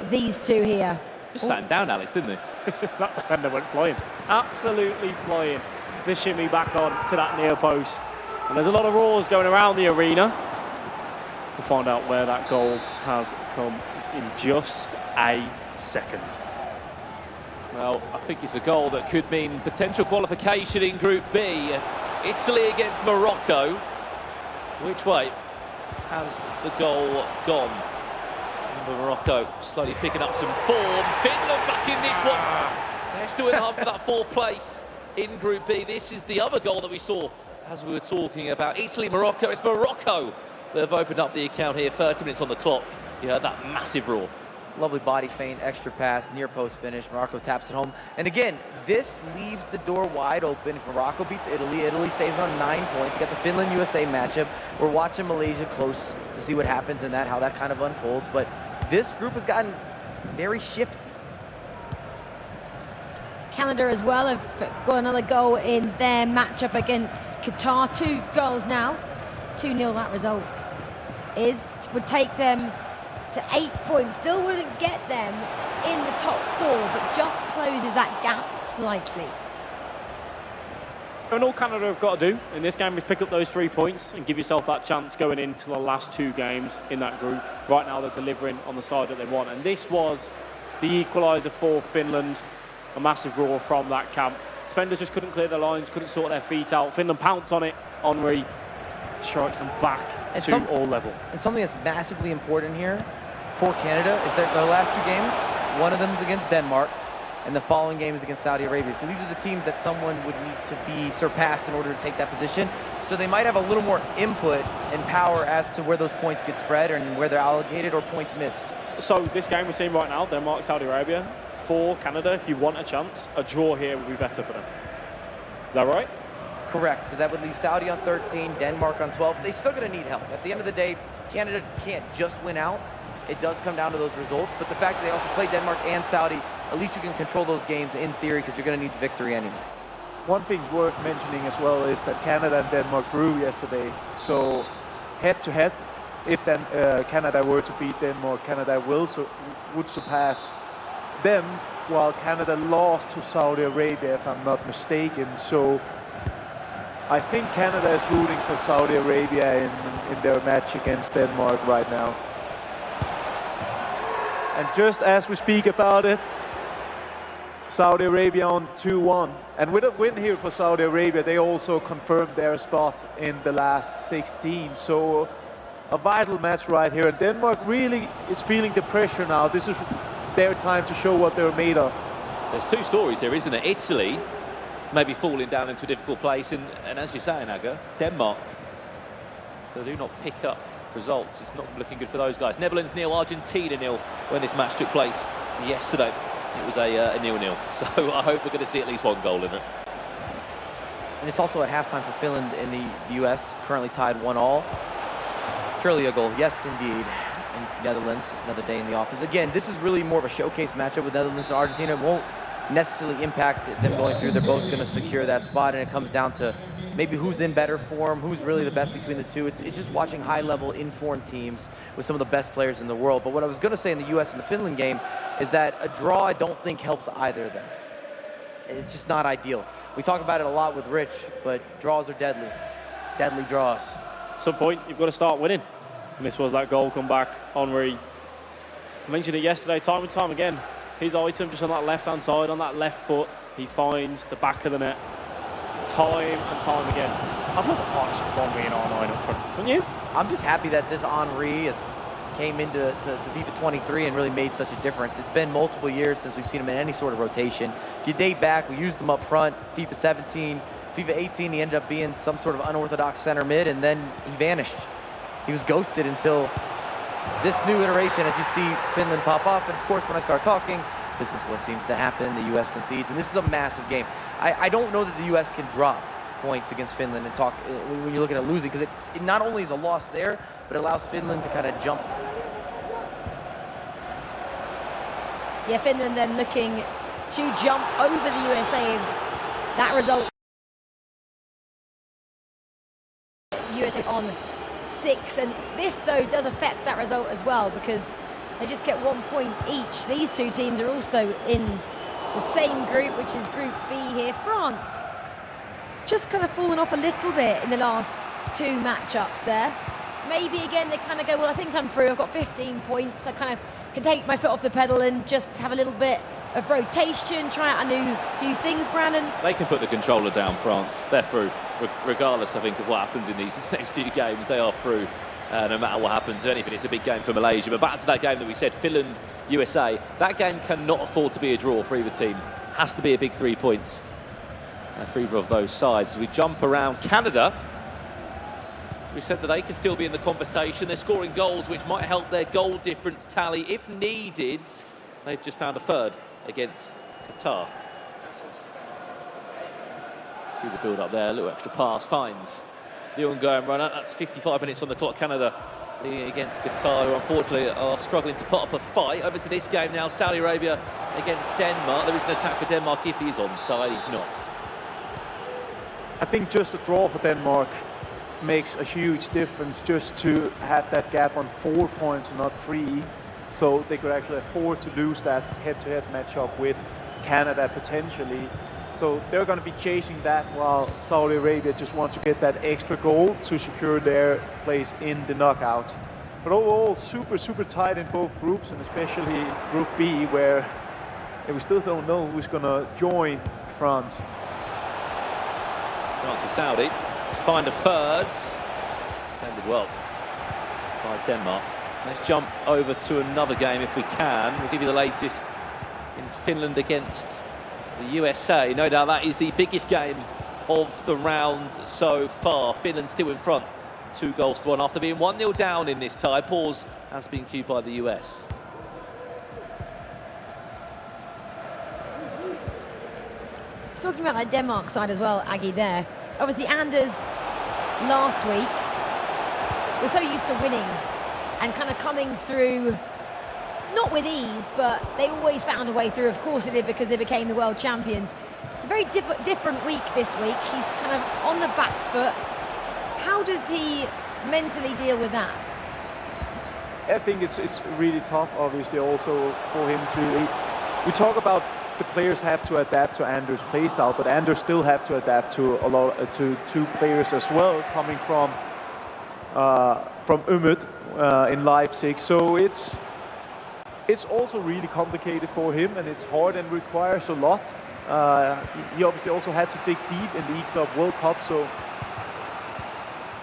these two here. Just sat him down, Alex, didn't he? That defender went flying. Absolutely flying. The shimmy back on to that near post. And there's a lot of roars going around the arena. We'll find out where that goal has come in just a second. Well, I think it's a goal that could mean potential qualification in Group B. Italy against Morocco. Which way has the goal gone? Morocco slowly picking up some form. Finland back in this one. They're still in the hunt for that 4th place in Group B. This is the other goal that we saw as we were talking about. Italy, Morocco. It's Morocco. They've opened up the account here. 30 minutes on the clock. You heard that massive roar. Lovely body feint, extra pass, near post finish. Morocco taps it home. And again, this leaves the door wide open. If Morocco beats Italy, Italy stays on 9 points. You got the Finland-USA matchup. We're watching Malaysia close to see what happens in that, how that kind of unfolds. But this group has gotten very shifty. Canada as well have got another goal in their matchup against Qatar. 2 goals now. 2-0 that result would take them to 8 points. Still wouldn't get them in the top 4, but just closes that gap slightly. And all Canada have got to do in this game is pick up those 3 points and give yourself that chance going into the last 2 games in that group. Right now they're delivering on the side that they want. And this was the equaliser for Finland. A massive roar from that camp. Defenders just couldn't clear their lines, couldn't sort their feet out. Finland pounced on it. Henry strikes them back to all level. And something that's massively important here for Canada is that their last 2 games, one of them is against Denmark, and the following game is against Saudi Arabia. So these are the teams that someone would need to be surpassed in order to take that position. So they might have a little more input and power as to where those points get spread and where they're allocated or points missed. So this game we're seeing right now, Denmark, Saudi Arabia, for Canada, if you want a chance, a draw here would be better for them. Is that right? Correct, because that would leave Saudi on 13, Denmark on 12. They're still going to need help. At the end of the day, Canada can't just win out. It does come down to those results, but the fact that they also play Denmark and Saudi, at least you can control those games in theory because you're going to need the victory anyway. One thing worth mentioning as well is that Canada and Denmark drew yesterday. So head-to-head, if then Canada were to beat Denmark, Canada would surpass them, while Canada lost to Saudi Arabia, if I'm not mistaken. So I think Canada is rooting for Saudi Arabia in their match against Denmark right now. And just as we speak about it, Saudi Arabia on 2-1. And with a win here for Saudi Arabia, they also confirmed their spot in the last 16. So a vital match right here. And Denmark really is feeling the pressure now. This is their time to show what they're made of. There's 2 stories here, isn't there? Italy maybe falling down into a difficult place. And as you're saying, Aga, Denmark, they do not pick up results. It's not looking good for those guys. Netherlands 0, Argentina 0 when this match took place yesterday. It was a 0-0. So I hope we're going to see at least 1 goal in it. And it's also at halftime for Finland and the US, currently tied 1-1. Surely a goal. Yes, indeed. And Netherlands, another day in the office. Again, this is really more of a showcase matchup with Netherlands and Argentina. It won't necessarily impact them going through. They're both going to secure that spot, and it comes down to maybe who's in better form, who's really the best between the two. It's just watching high-level, informed teams with some of the best players in the world. But what I was going to say in the U.S. and the Finland game is that a draw, I don't think, helps either of them. It's just not ideal. We talk about it a lot with Rich, but draws are deadly. Deadly draws. At some point, you've got to start winning. And this was that goal come back. Henry, I mentioned it yesterday, time and time again. His item just on that left-hand side, on that left foot, he finds the back of the net. Time and time again. I'd love a partnership with Henry and R9 up front, wouldn't you? I'm just happy that this Henry came into FIFA 23 and really made such a difference. It's been multiple years since we've seen him in any sort of rotation. If you date back, we used him up front, FIFA 17, FIFA 18, he ended up being some sort of unorthodox center mid, and then he vanished. He was ghosted until this new iteration, as you see Finland pop off. And of course, when I start talking, this is what seems to happen. The U.S. concedes, and this is a massive game. I don't know that the U.S. can drop points against Finland and talk when you're looking at losing, because it not only is a loss there, but it allows Finland to kind of jump. Yeah, Finland then looking to jump over the USA. That result, USA on 6, and this though does affect that result as well, because they just get 1 point each. These 2 teams are also in the same group, which is Group B here. France just kind of fallen off a little bit in the last 2 matchups there. Maybe again they kind of go, well, I think I'm through, I've got 15 points, I kind of can take my foot off the pedal and just have a little bit of rotation, try out a few things, Brandon. They can put the controller down, France. They're through. Regardless, I think, of what happens in these next few games, they are through. No matter what happens. If anything, it's a big game for Malaysia. But back to that game that we said, Finland, USA. That game cannot afford to be a draw for either team. Has to be a big 3 points for either of those sides. We jump around Canada. We said that they can still be in the conversation. They're scoring goals, which might help their goal difference tally if needed. They've just found a third against Qatar. See the build up there, a little extra pass, finds the ongoing runner. That's 55 minutes on the clock. Canada leading against Qatar, who unfortunately are struggling to put up a fight. Over to this game now, Saudi Arabia against Denmark. There is an attack for Denmark if he's onside, he's not. I think just a draw for Denmark makes a huge difference, just to have that gap on 4 points and not 3. So they could actually afford to lose that head-to-head matchup with Canada potentially. So they're going to be chasing that while Saudi Arabia just want to get that extra goal to secure their place in the knockout. But overall, super tight in both groups, and especially Group B, where we still don't know who's going to join France. France to Saudi to find a third. Defended well by Denmark. Let's jump over to another game if we can. We'll give you the latest in Finland against the USA. No doubt that is the biggest game of the round so far. Finland still in front, 2-1 after being 1-0 down in this tie. Pause has been cued by the US. Talking about that Denmark side as well, Aggie, there. Obviously, Anders last week was so used to winning and kind of coming through, not with ease, but they always found a way through. Of course they did, because they became the world champions. It's a very different week this week. He's kind of on the back foot. How does he mentally deal with that? I think it's really tough, obviously, also for him to... We talk about the players have to adapt to Anders' playstyle, but Anders still have to adapt to to two players as well, coming from Umut in Leipzig. So it's also really complicated for him, and it's hard and requires a lot. He obviously also had to dig deep in the E-Club World Cup, so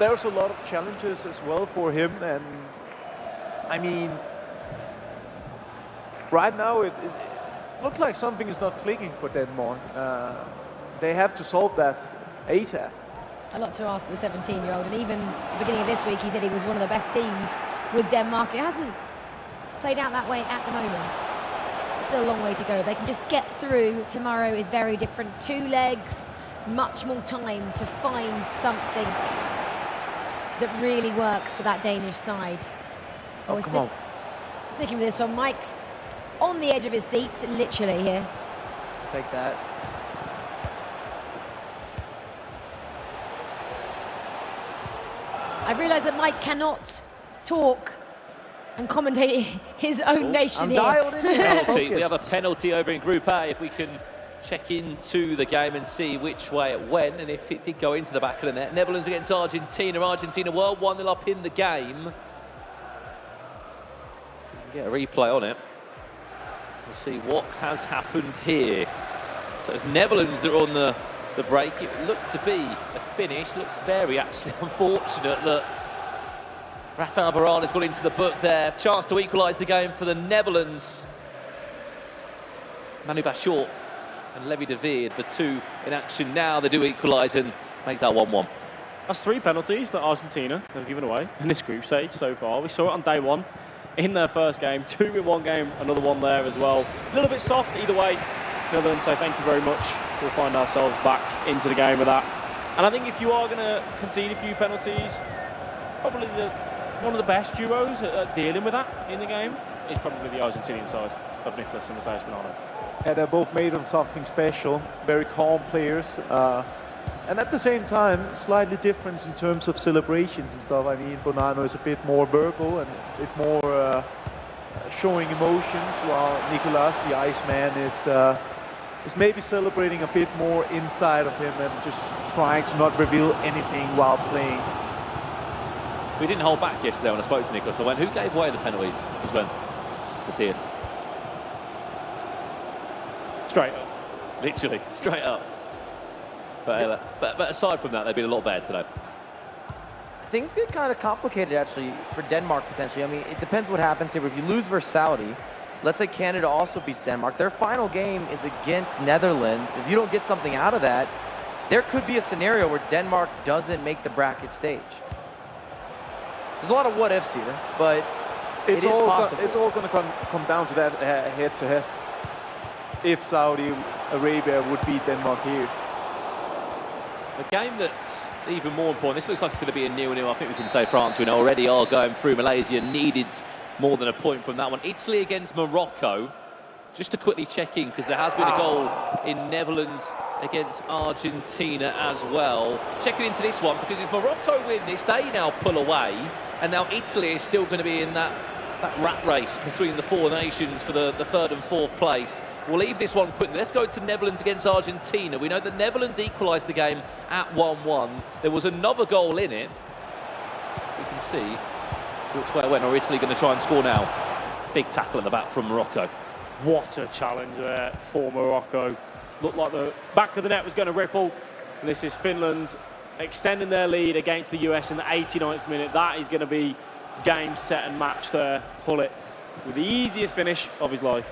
there's a lot of challenges as well for him. And I mean, right now it looks like something is not clicking for Denmark. They have to solve that ASAP. A lot to ask for the 17-year-old, and even at the beginning of this week he said he was one of the best teams with Denmark. It hasn't played out that way at the moment. Still a long way to go. If they can just get through, tomorrow is very different. 2 legs, much more time to find something that really works for that Danish side. Oh, come on. Sticking with this one, Mike's on the edge of his seat, literally here. Take that. I've realised that Mike cannot talk and commentate his own nation I'm here. dialed in. Penalty. We have a penalty over in Group A. If we can check into the game and see which way it went, and if it did go into the back of the net. Netherlands against Argentina. Argentina were 1-0 up in the game. Get a replay on it. We'll see what has happened here. So it's Netherlands that are on the break. It looked to be a finish. Looks very actually unfortunate that Rafael Varane has got into the book there. Chance to equalise the game for the Netherlands. Manu Bachort and Levi de Veer, the two in action now. They do equalise and make that 1-1. That's 3 penalties that Argentina have given away in this group stage so far. We saw it on day 1 in their first game, 2 in one game, another one there as well. A little bit soft either way. Netherlands say thank you very much. We'll find ourselves back into the game with that. And I think if you are going to concede a few penalties, probably one of the best duos at dealing with that in the game is probably the Argentinian side of Nicolas and Matheus Bonano. Yeah, they're both made of something special, very calm players. And at the same time, slightly different in terms of celebrations and stuff. I mean, Bonano is a bit more verbal and a bit more showing emotions, while Nicolas, the Iceman, is maybe celebrating a bit more inside of him and just trying to not reveal anything while playing. We didn't hold back yesterday when I spoke to Nicolas. I went, who gave away the penalties? It was when Matthias. Straight up. Literally, straight up. But aside from that, they've been a lot better today. Things get kind of complicated, actually, for Denmark, potentially. I mean, it depends what happens here. If you lose versus Saudi, let's say Canada also beats Denmark, their final game is against Netherlands. If you don't get something out of that, there could be a scenario where Denmark doesn't make the bracket stage. There's a lot of what-ifs here, but it's all possible. It's all going to come down to that head-to-head. If Saudi Arabia would beat Denmark here. A game that's even more important. This looks like it's going to be a 0-0. I think we can say France, we know, already are going through. Malaysia needed more than a point from that one. Italy against Morocco. Just to quickly check in, because there has been a goal in Netherlands against Argentina as well. Checking into this one, because if Morocco win this, they now pull away. And now Italy is still going to be in that rat race between the 4 nations for the 3rd and 4th place. We'll leave this one quickly. Let's go to Netherlands against Argentina. We know the Netherlands equalised the game at 1-1. There was another goal in it. We can see which way it went. Or Italy going to try and score now? Big tackle at the back from Morocco. What a challenge there for Morocco. Looked like the back of the net was going to ripple. And this is Finland extending their lead against the US in the 89th minute. That is going to be game, set and match there. Hullet with the easiest finish of his life.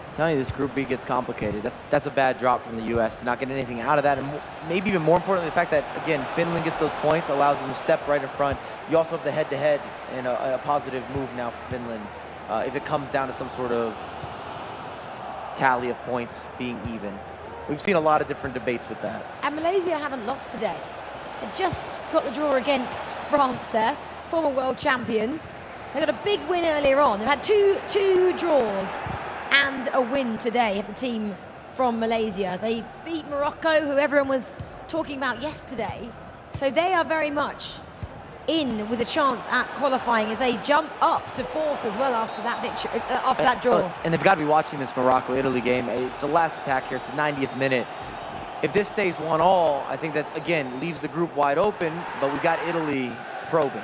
I'm telling you, this Group B gets complicated. That's a bad drop from the US to not get anything out of that. And maybe even more importantly, the fact that, again, Finland gets those points, allows them to step right in front. You also have the head-to-head and a positive move now for Finland. If it comes down to some sort of tally of points being even. We've seen a lot of different debates with that. And Malaysia haven't lost today. They just got the draw against France there, former world champions. They got a big win earlier on. They've had two draws and a win today of the team from Malaysia. They beat Morocco, who everyone was talking about yesterday. So they are very much in with a chance at qualifying as they jump up to fourth as well after that victory, after that draw. And they've got to be watching this Morocco-Italy game. It's the last attack here. It's the 90th minute. If this stays 1-1, I think that, again, leaves the group wide open, but we've got Italy probing.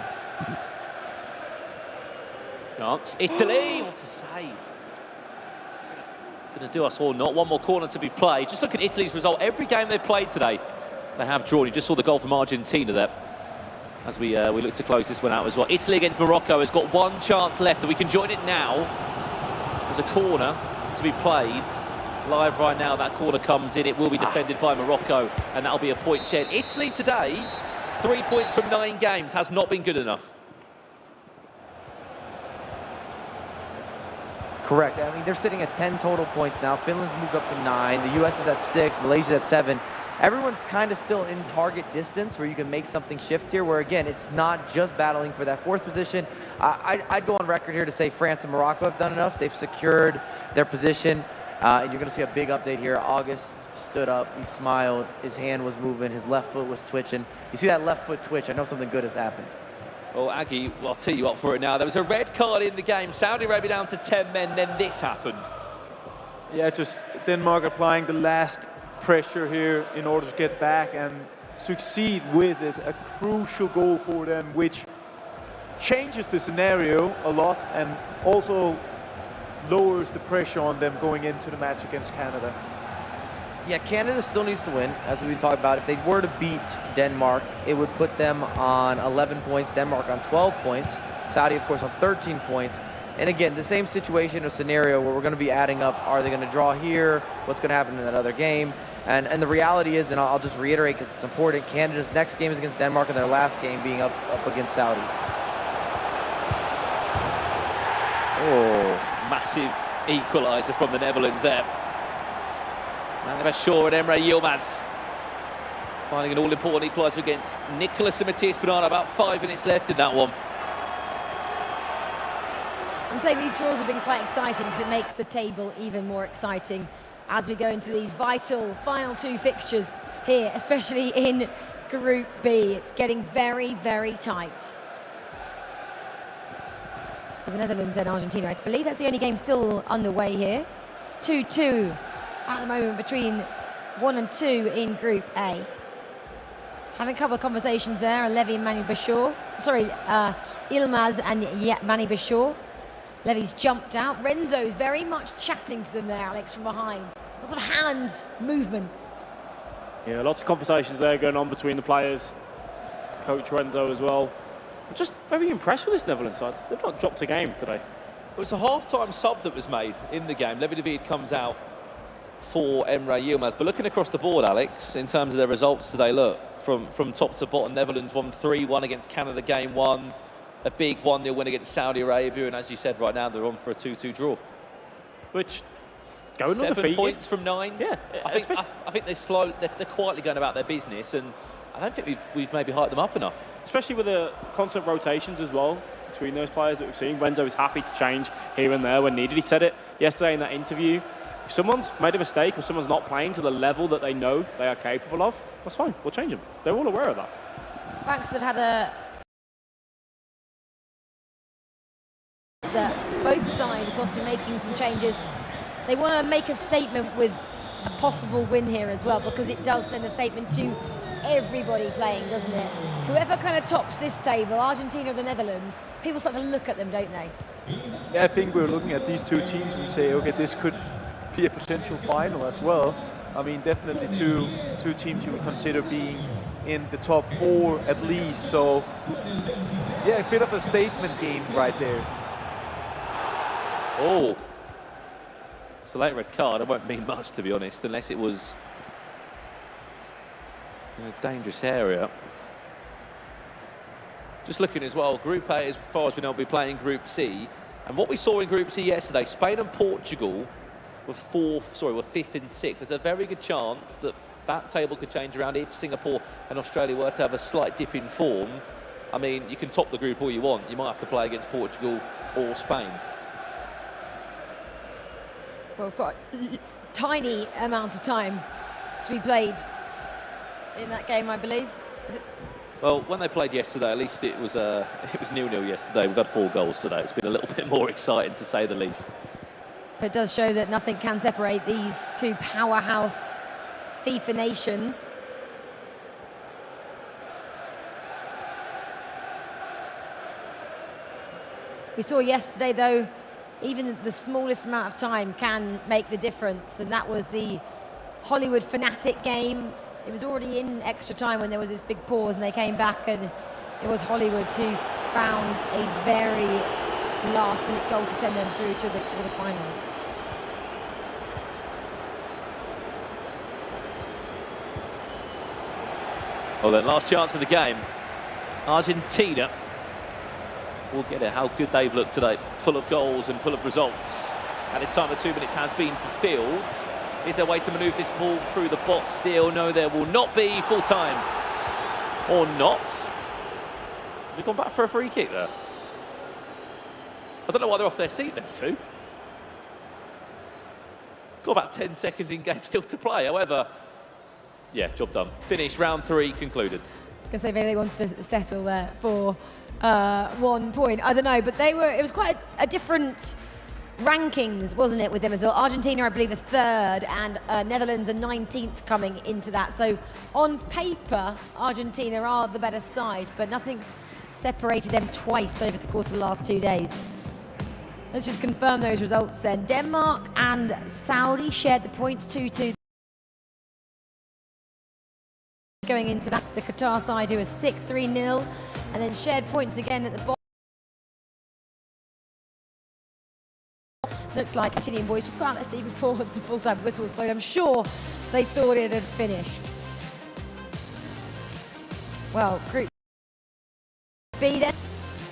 Chance. Italy! What a save. Going to do us all not. One more corner to be played. Just look at Italy's result. Every game they've played today, they have drawn. You just saw the goal from Argentina there. As we look to close this one out as well. Italy against Morocco has got one chance left, and we can join it now. There's a corner to be played. Live right now, that corner comes in. It will be defended by Morocco, and that'll be a point shed. Italy today, 3 points from 9 games, has not been good enough. Correct. I mean, they're sitting at 10 total points now. Finland's moved up to 9. The US is at 6. Malaysia's at 7. Everyone's kind of still in target distance where you can make something shift here, where, again, it's not just battling for that 4th position. I'd go on record here to say France and Morocco have done enough. They've secured their position, and you're going to see a big update here. August stood up. He smiled. His hand was moving. His left foot was twitching. You see that left foot twitch? I know something good has happened. Well, Aggie, I'll tee you up for it now. There was a red card in the game. Saudi Arabia down to 10 men, then this happened. Yeah, just Denmark applying the last pressure here in order to get back and succeed with it. A crucial goal for them, which changes the scenario a lot and also lowers the pressure on them going into the match against Canada. Yeah, Canada still needs to win, as we talked about. If they were to beat Denmark, it would put them on 11 points, Denmark on 12 points, Saudi, of course, on 13 points. And again, the same situation or scenario where we're going to be adding up, are they going to draw here? What's going to happen in that other game? And the reality is, and I'll just reiterate because it's important, Canada's next game is against Denmark and their last game being up against Saudi. Oh, massive equaliser from the Netherlands there. Manibashor and Emre Yilmaz finding an all-important equaliser against Nicholas and Matthias Banana. About 5 minutes left in that one. I'm saying these draws have been quite exciting because it makes the table even more exciting as we go into these vital final 2 fixtures here, especially in Group B. It's getting very, very tight. For the Netherlands and Argentina, I believe that's the only game still underway here. 2-2 at the moment between 1 and 2 in Group A. Having a couple of conversations there, Levy and Manibashor. Sorry, Yilmaz and Manibashor. Levy's jumped out. Renzo's very much chatting to them there, Alex, from behind. Lots of hand movements. Yeah, lots of conversations there going on between the players. Coach Renzo as well. I'm just very impressed with this Netherlands side. They've not dropped a game today. It was a half-time sub that was made in the game. Levy David comes out for Emre Yilmaz. But looking across the board, Alex, in terms of their results today, look, from top to bottom, Netherlands won 3-1 against Canada game 1. A big 1-0 win against Saudi Arabia, and as you said, right now they're on for a 2-2 draw. Which, going 7 undefeated. points from 9. Yeah, I think they're quietly going about their business, and I don't think we've maybe hyped them up enough. Especially with the constant rotations as well between those players that we've seen. Renzo is happy to change here and there when needed. He said it yesterday in that interview. If someone's made a mistake or someone's not playing to the level that they know they are capable of, that's fine. We'll change them. They're all aware of that. Franks have had a... that both sides are possibly making some changes they want to make a statement with a possible win here as well, because it does send a statement to everybody playing, doesn't it? Whoever kind of tops this table, Argentina or the Netherlands, people start to look at them, don't they? Yeah, I think we're looking at these two teams and say, okay, this could be a potential final as well. I mean, definitely two teams you would consider being in the top 4 at least. So, yeah, a bit of a statement game right there. Oh, it's a late red card. It won't mean much, to be honest, unless it was in a dangerous area. Just looking as well, Group A, as far as we know, will be playing Group C. And what we saw in Group C yesterday, Spain and Portugal were 5th and 6th. There's a very good chance that that table could change around if Singapore and Australia were to have a slight dip in form. I mean, you can top the group all you want. You might have to play against Portugal or Spain. Well, we've got a tiny amount of time to be played in that game, I believe. Is it? Well, when they played yesterday, at least it was 0-0 yesterday. We've had 4 goals today. It's been a little bit more exciting, to say the least. It does show that nothing can separate these two powerhouse FIFA nations. We saw yesterday, though, even the smallest amount of time can make the difference, and that was the Hollywood Fnatic game. It was already in extra time when there was this big pause, and they came back, and it was Hollywood who found a very last-minute goal to send them through to the quarterfinals. Well then, last chance of the game. Argentina will get it. How good they've looked today. Full of goals and full of results. And in time of 2 minutes has been fulfilled. Is there a way to manoeuvre this ball through the box still? No, there will not be. Full time. Or not. Have they gone back for a free kick there? I don't know why they're off their seat then, too. Got about 10 seconds in game still to play. However, yeah, job done. Finish, round 3 concluded. Because maybe they wanted to settle there for 1 point. I don't know, but it was quite a different rankings, wasn't it, with them as well? Argentina, I believe, are 3rd, and Netherlands are 19th coming into that. So on paper, Argentina are the better side, but nothing's separated them twice over the course of the last 2 days. Let's just confirm those results then. Denmark and Saudi shared the points 2-2. Going into that, the Qatar side, who is 6th, 3-0, and then shared points again at the bottom. Looked like Argentinian boys just got out there see before the full-time whistle was blown. I'm sure they thought it had finished. Well, Group B then.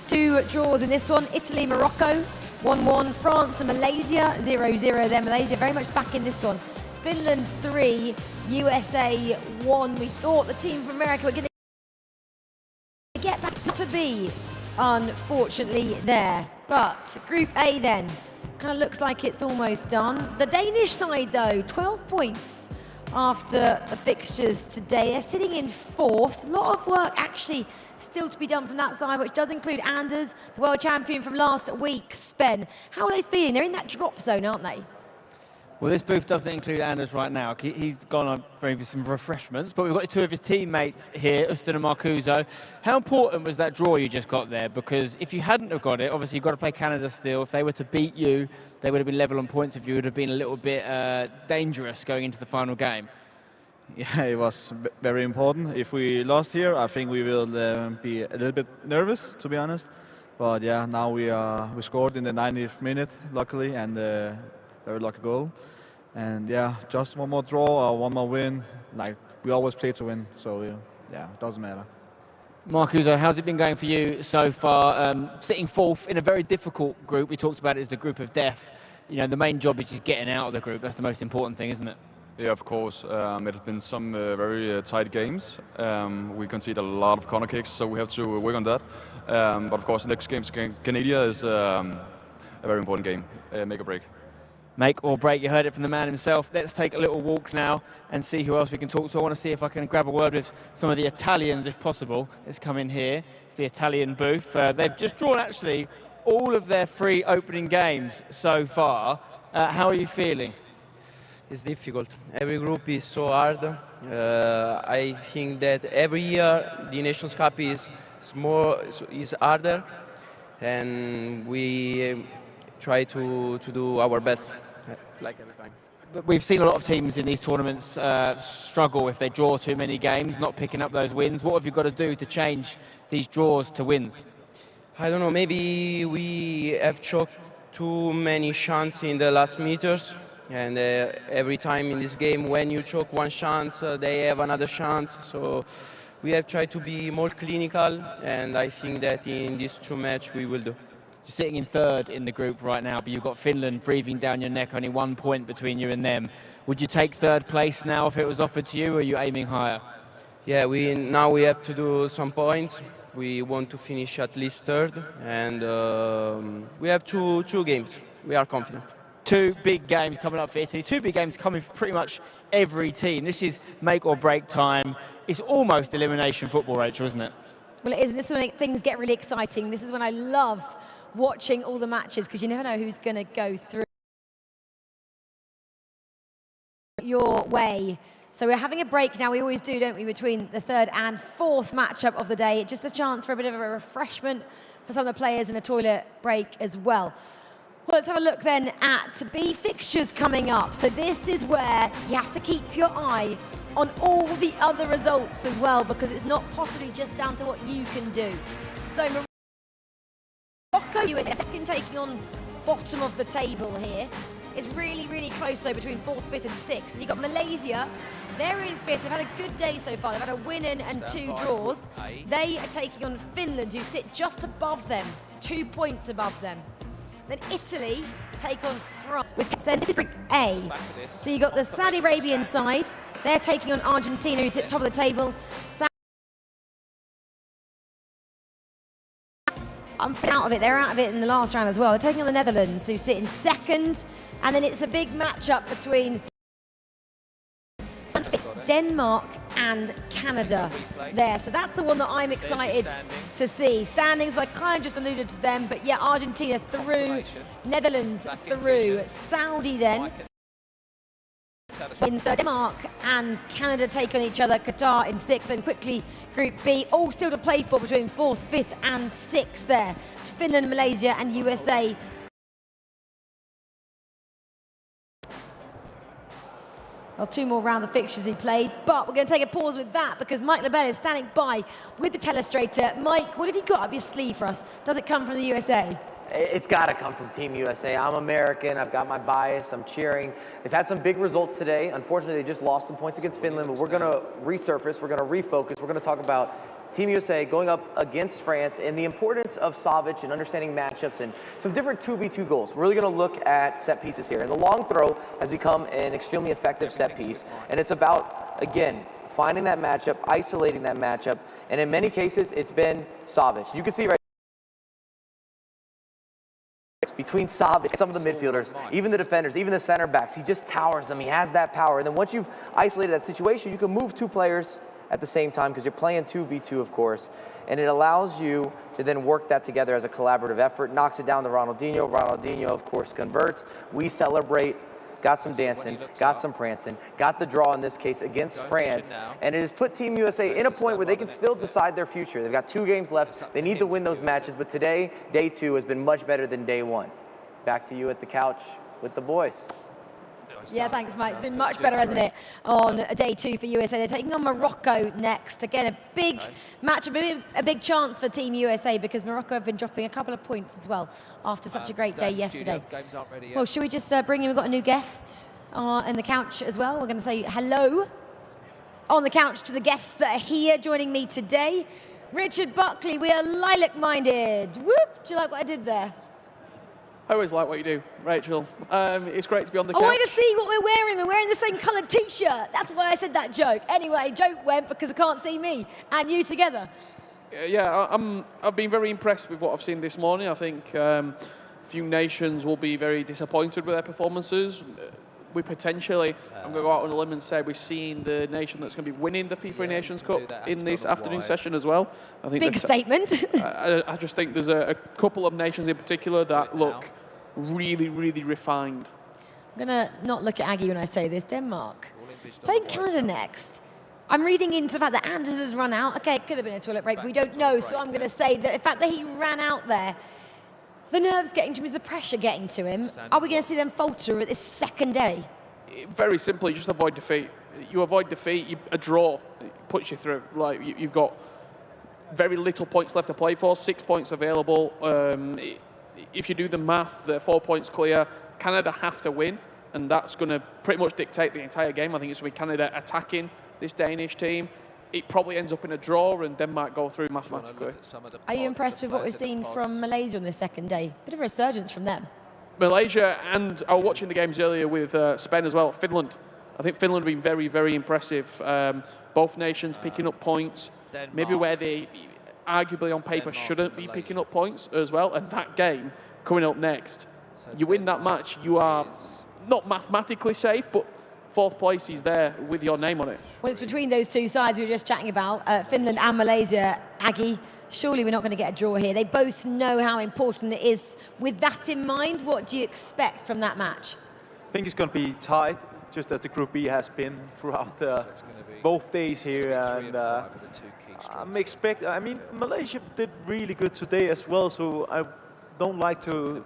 2 draws in this one. Italy, Morocco, 1-1. France and Malaysia, 0-0 there. Malaysia very much back in this one. Finland 3, USA 1. We thought the team from America were going to get back to be, unfortunately, there. But Group A then, kind of looks like it's almost done. The Danish side, though, 12 points after the fixtures today. They're sitting in 4th. A lot of work actually still to be done from that side, which does include Anders, the world champion from last week, Spen. How are they feeling? They're in that drop zone, aren't they? Well, this booth doesn't include Anders right now. He's gone on for some refreshments, but we've got 2 of his teammates here, Uston and Marcuso. How important was that draw you just got there? Because if you hadn't have got it, obviously you've got to play Canada still. If they were to beat you, they would have been level on points of you. It would have been a little bit dangerous going into the final game. Yeah, it was very important. If we lost here, I think we will be a little bit nervous, to be honest. But yeah, now we scored in the 90th minute, luckily, and very lucky goal. And yeah, just one more draw or one more win. Like, we always play to win, so yeah, it doesn't matter. Marcuso, how's it been going for you so far? Sitting 4th in a very difficult group. We talked about it as the group of death. You know, the main job is just getting out of the group. That's the most important thing, isn't it? Yeah, of course. It has been some very tight games. We concede a lot of corner kicks, so we have to work on that. But of course, the next game against Canada is a very important game. Make or break. Make or break. You heard it from the man himself. Let's take a little walk now and see who else we can talk to. I want to see if I can grab a word with some of the Italians, if possible. Let's come in here. It's the Italian booth. They've just drawn, actually, all of their 3 opening games so far. How are you feeling? It's difficult. Every group is so hard. I think that every year the Nations Cup is harder, and we try to do our best, like every time. But we've seen a lot of teams in these tournaments struggle if they draw too many games, not picking up those wins. What have you got to do to change these draws to wins? I don't know, maybe we have choked too many chances in the last meters, and every time in this game when you choke one chance, they have another chance. So we have tried to be more clinical, and I think that in this two match we will do. You're sitting in third in the group right now, but you've got Finland breathing down your neck, only 1 point between you and them. Would you take third place now if it was offered to you, or are you aiming higher? Yeah, now we have to do some points. We want to finish at least third, and we have two games. We are confident. 2 big games coming up for Italy. 2 big games coming for pretty much every team. This is make or break time. It's almost elimination football, Rachel, isn't it? Well, it is, and this is when things get really exciting. This is when I love watching all the matches, because you never know who's going to go through your way. So we're having a break now. We always do, don't we, between the third and fourth matchup of the day. Just a chance for a bit of a refreshment for some of the players and a toilet break as well. Well, let's have a look then at B fixtures coming up. So this is where you have to keep your eye on all the other results as well, because it's not possibly just down to what you can do. So Morocco, USA, second taking on bottom of the table here. It's really, really close though between 4th, 5th and 6th. And you've got Malaysia, they're in 5th. They've had a good day so far. They've had a win and 2 draws. They are taking on Finland, who sit just above them, 2 points above them. Then Italy take on France. This is Group A. So you've got the Saudi Arabian side. They're taking on Argentina, who sit top of the table. I'm out of it. They're out of it in the last round as well. They're taking on the Netherlands, who sit in 2nd. And then it's a big matchup between Denmark and Canada there. So that's the one that I'm excited to see. Standings, I kind of just alluded to them, but yeah, Argentina through, Netherlands through, Saudi then. In Denmark and Canada take on each other, Qatar in 6th, and quickly Group B, all still to play for between 4th, 5th and 6th there. Finland, Malaysia and USA. Well, 2 more rounds of fixtures he played, but we're going to take a pause with that because Mike LaBelle is standing by with the telestrator. Mike, what have you got up your sleeve for us? Does it come from the USA? It's got to come from Team USA. I'm American. I've got my bias. I'm cheering. They've had some big results today. Unfortunately, they just lost some points against Finland, but we're going to resurface. We're going to refocus. We're going to talk about Team USA going up against France and the importance of Savic and understanding matchups and some different 2v2 goals. We're really going to look at set pieces here. And the long throw has become an extremely effective set piece. And it's about, again, finding that matchup, isolating that matchup. And in many cases, it's been Savic. You can see right between Savic, some of the midfielders, even the defenders, even the center backs, he just towers them. He has that power. And then once you've isolated that situation, you can move 2 players at the same time because you're playing 2v2, of course. And it allows you to then work that together as a collaborative effort. Knocks it down to Ronaldinho. Ronaldinho, of course, converts. We celebrate. Got some dancing, got some prancing, got the draw in this case against France, and it has put Team USA in a point where they can still decide their future. They've got 2 games left. They need to win those matches, but today, day 2 has been much better than day 1. Back to you at the couch with the boys. Yeah, thanks, Mike. It's been much better, hasn't it, on day 2 for USA. They're taking on Morocco next. Again, a big match, a big chance for Team USA because Morocco have been dropping a couple of points as well after such a great day yesterday. Well, should we just bring in, we've got a new guest on the couch as well. We're going to say hello on the couch to the guests that are here joining me today. Richard Buckley, we are lilac-minded. Whoop, do you like what I did there? I always like what you do, Rachel. It's great to be on the couch. I want to see what we're wearing. We're wearing the same coloured T-shirt. That's why I said that joke. Anyway, joke went because I can't see me and you together. Yeah, I've been very impressed with what I've seen this morning. I think a few nations will be very disappointed with their performances. We potentially, I'm going to go out on a limb and say we're seeing the nation that's going to be winning the FIFAe Nations Cup in this afternoon session as well. I think big statement. I just think there's a couple of nations in particular that look really, really refined. I'm going to not look at Aggie when I say this. Denmark playing Canada next. I'm reading into the fact that Anders has run out. Okay, it could have been a toilet break. We don't know, so I'm going to say that the fact that he ran out there, the nerves getting to him, is the pressure getting to him. Are we going to see them falter at this second day? Very simply, just avoid defeat. You avoid defeat, a draw puts you through. Like you've got very little points left to play for, 6 points available. If you do the math, they're 4 points clear. Canada have to win, and that's going to pretty much dictate the entire game. I think it's going to be Canada attacking this Danish team. It probably ends up in a draw, and Denmark go through mathematically. Are you impressed with what we've seen from Malaysia on the second day? Bit of a resurgence from them. Malaysia, and I was watching the games earlier with Spain as well. Finland. I think Finland have been very, very impressive. Both nations picking up points, maybe where they arguably on paper shouldn't be picking up points as well. And that game coming up next, you win that match, you are not mathematically safe, but fourth place is there with your name on it. Well, it's between those two sides we were just chatting about, Finland and Malaysia. Aggie, surely we're not going to get a draw here. They both know how important it is. With that in mind, what do you expect from that match? I think it's going to be tight, just as the Group B has been throughout both days here. And I mean, Malaysia did really good today as well, so I don't like to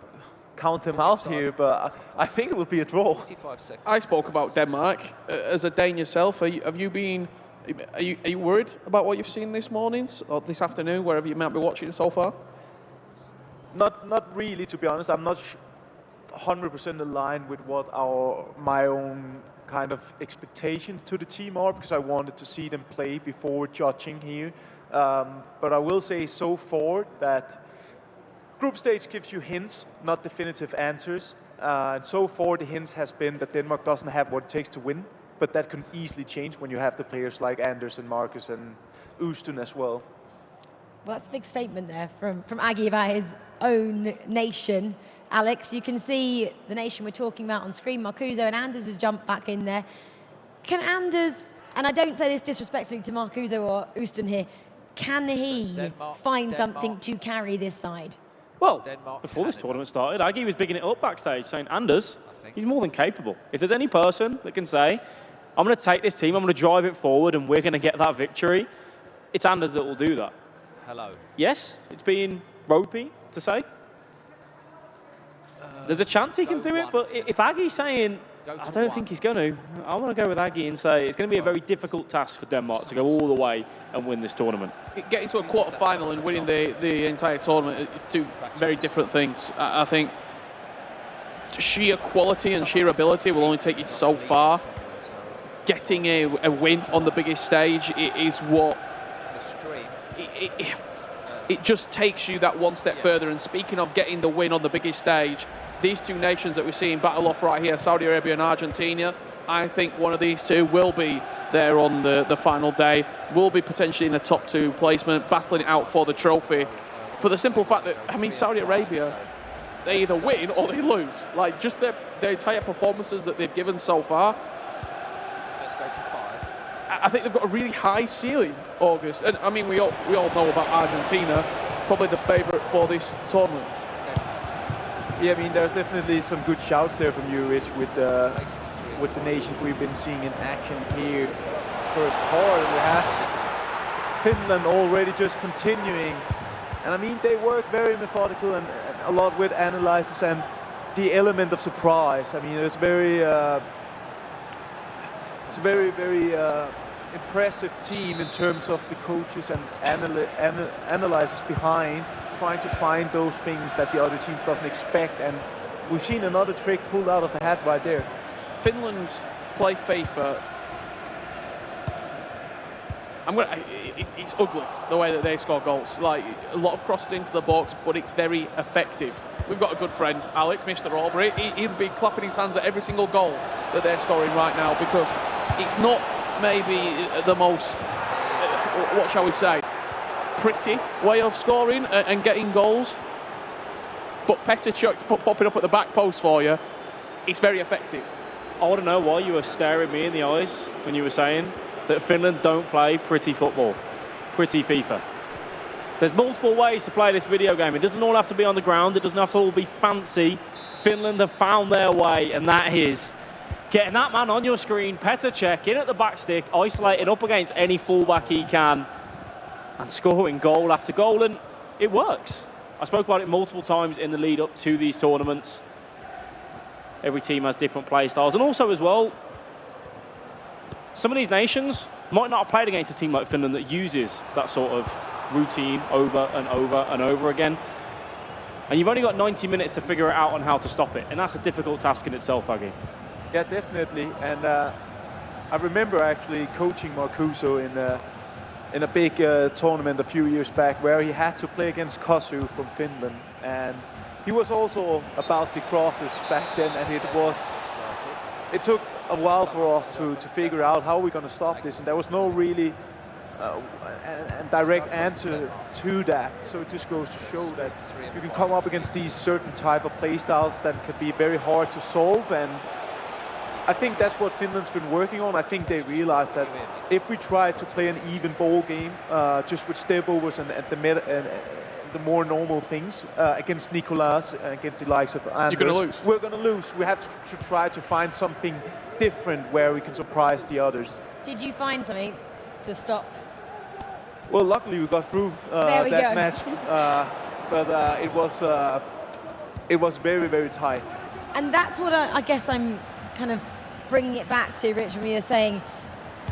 count them out here, but I think it will be a draw. I spoke about Denmark. As a Dane yourself, are you worried about what you've seen this morning or this afternoon, wherever you might be watching so far? Not really, to be honest. I'm not 100% aligned with what my own kind of expectation to the team are, because I wanted to see them play before judging here. But I will say so far that group stage gives you hints, not definitive answers. And so far the hints has been that Denmark doesn't have what it takes to win, but that can easily change when you have the players like Anders and Marcus and Østen as well. Well, that's a big statement there from Aggie about his own nation. Alex, you can see the nation we're talking about on screen. Marcuso and Anders has jumped back in there. Can Anders, and I don't say this disrespectfully to Marcuso or Østen here, can he find something to carry this side? Well, before this tournament started, Aggie was bigging it up backstage, saying, Anders, he's more than capable. If there's any person that can say, I'm going to take this team, I'm going to drive it forward, and we're going to get that victory, it's Anders that will do that. Hello. Yes, it's been ropey to say. There's a chance he can do it, but if Aggie's saying, I don't think he's going to, I want to go with Aggie and say it's going to be a very difficult task for Denmark to go all the way and win this tournament. Getting to a quarter-final and winning the entire tournament is two very different things. I think sheer quality and sheer ability will only take you so far. Getting a win on the biggest stage is what... It just takes you that one step further. And speaking of getting the win on the biggest stage, these two nations that we're seeing battle off right here, Saudi Arabia and Argentina, I think one of these two will be there on the final day, will be potentially in the top two placement, battling it out for the trophy. For the simple fact that, I mean, Saudi Arabia, they either win or they lose. Like, just their entire performances that they've given so far. Let's go to 5. I think they've got a really high ceiling, August. And, I mean, we all know about Argentina, probably the favourite for this tournament. Yeah, I mean, there's definitely some good shouts there from you, Rich, with the nations we've been seeing in action here. First part, we have Finland already just continuing. And I mean, they work very methodical and a lot with analysis and the element of surprise. I mean, it's very impressive team in terms of the coaches and analyzers behind, trying to find those things that the other teams doesn't expect. And we've seen another trick pulled out of the hat right there. Finland play FIFA. It's ugly the way that they score goals. Like, a lot of crosses into the box, but it's very effective. We've got a good friend, Alex, Mr. Aubrey. He'll be clapping his hands at every single goal that they're scoring right now, because it's not maybe the most, what shall we say, pretty way of scoring and getting goals. But Petr Cech's popping up at the back post for you. It's very effective. I want to know why you were staring me in the eyes when you were saying that Finland don't play pretty football, pretty FIFA. There's multiple ways to play this video game. It doesn't all have to be on the ground. It doesn't have to all be fancy Finland have found their way, and that is getting that man on your screen, Petr Cech, in at the back stick, isolating up against any fullback he can, and scoring goal after goal, and it works. I spoke about it multiple times in the lead up to these tournaments. Every team has different play styles, and also as well, some of these nations might not have played against a team like Finland that uses that sort of routine over and over and over again. And you've only got 90 minutes to figure it out on how to stop it, and that's a difficult task in itself, Aggie. Yeah, definitely. And I remember actually coaching Marcuso in a big tournament a few years back where he had to play against Kosu from Finland. And he was also about the crosses back then, and it took a while for us to figure out how we're going to stop this. And there was no really direct answer to that. So it just goes to show that you can come up against these certain type of play styles that can be very hard to solve. And I think that's what Finland's been working on. I think they realized that if we try to play an even ball game, just with step overs and the more normal things against Nicolas, against the likes of Anders, you're going to lose. We're going to lose. We have to try to find something different where we can surprise the others. Did you find something to stop? Well, luckily we got through that match, but it was very, very tight. And that's what I guess I'm kind of bringing it back to, Rich, when you were saying,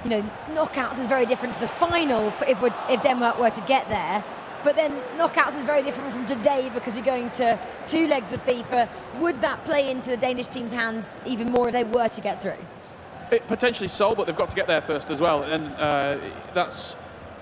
you know, knockouts is very different to the final if Denmark were to get there. But then knockouts is very different from today because you're going to 2 legs of FIFA. Would that play into the Danish team's hands even more if they were to get through? Potentially so, but they've got to get there first as well. And that's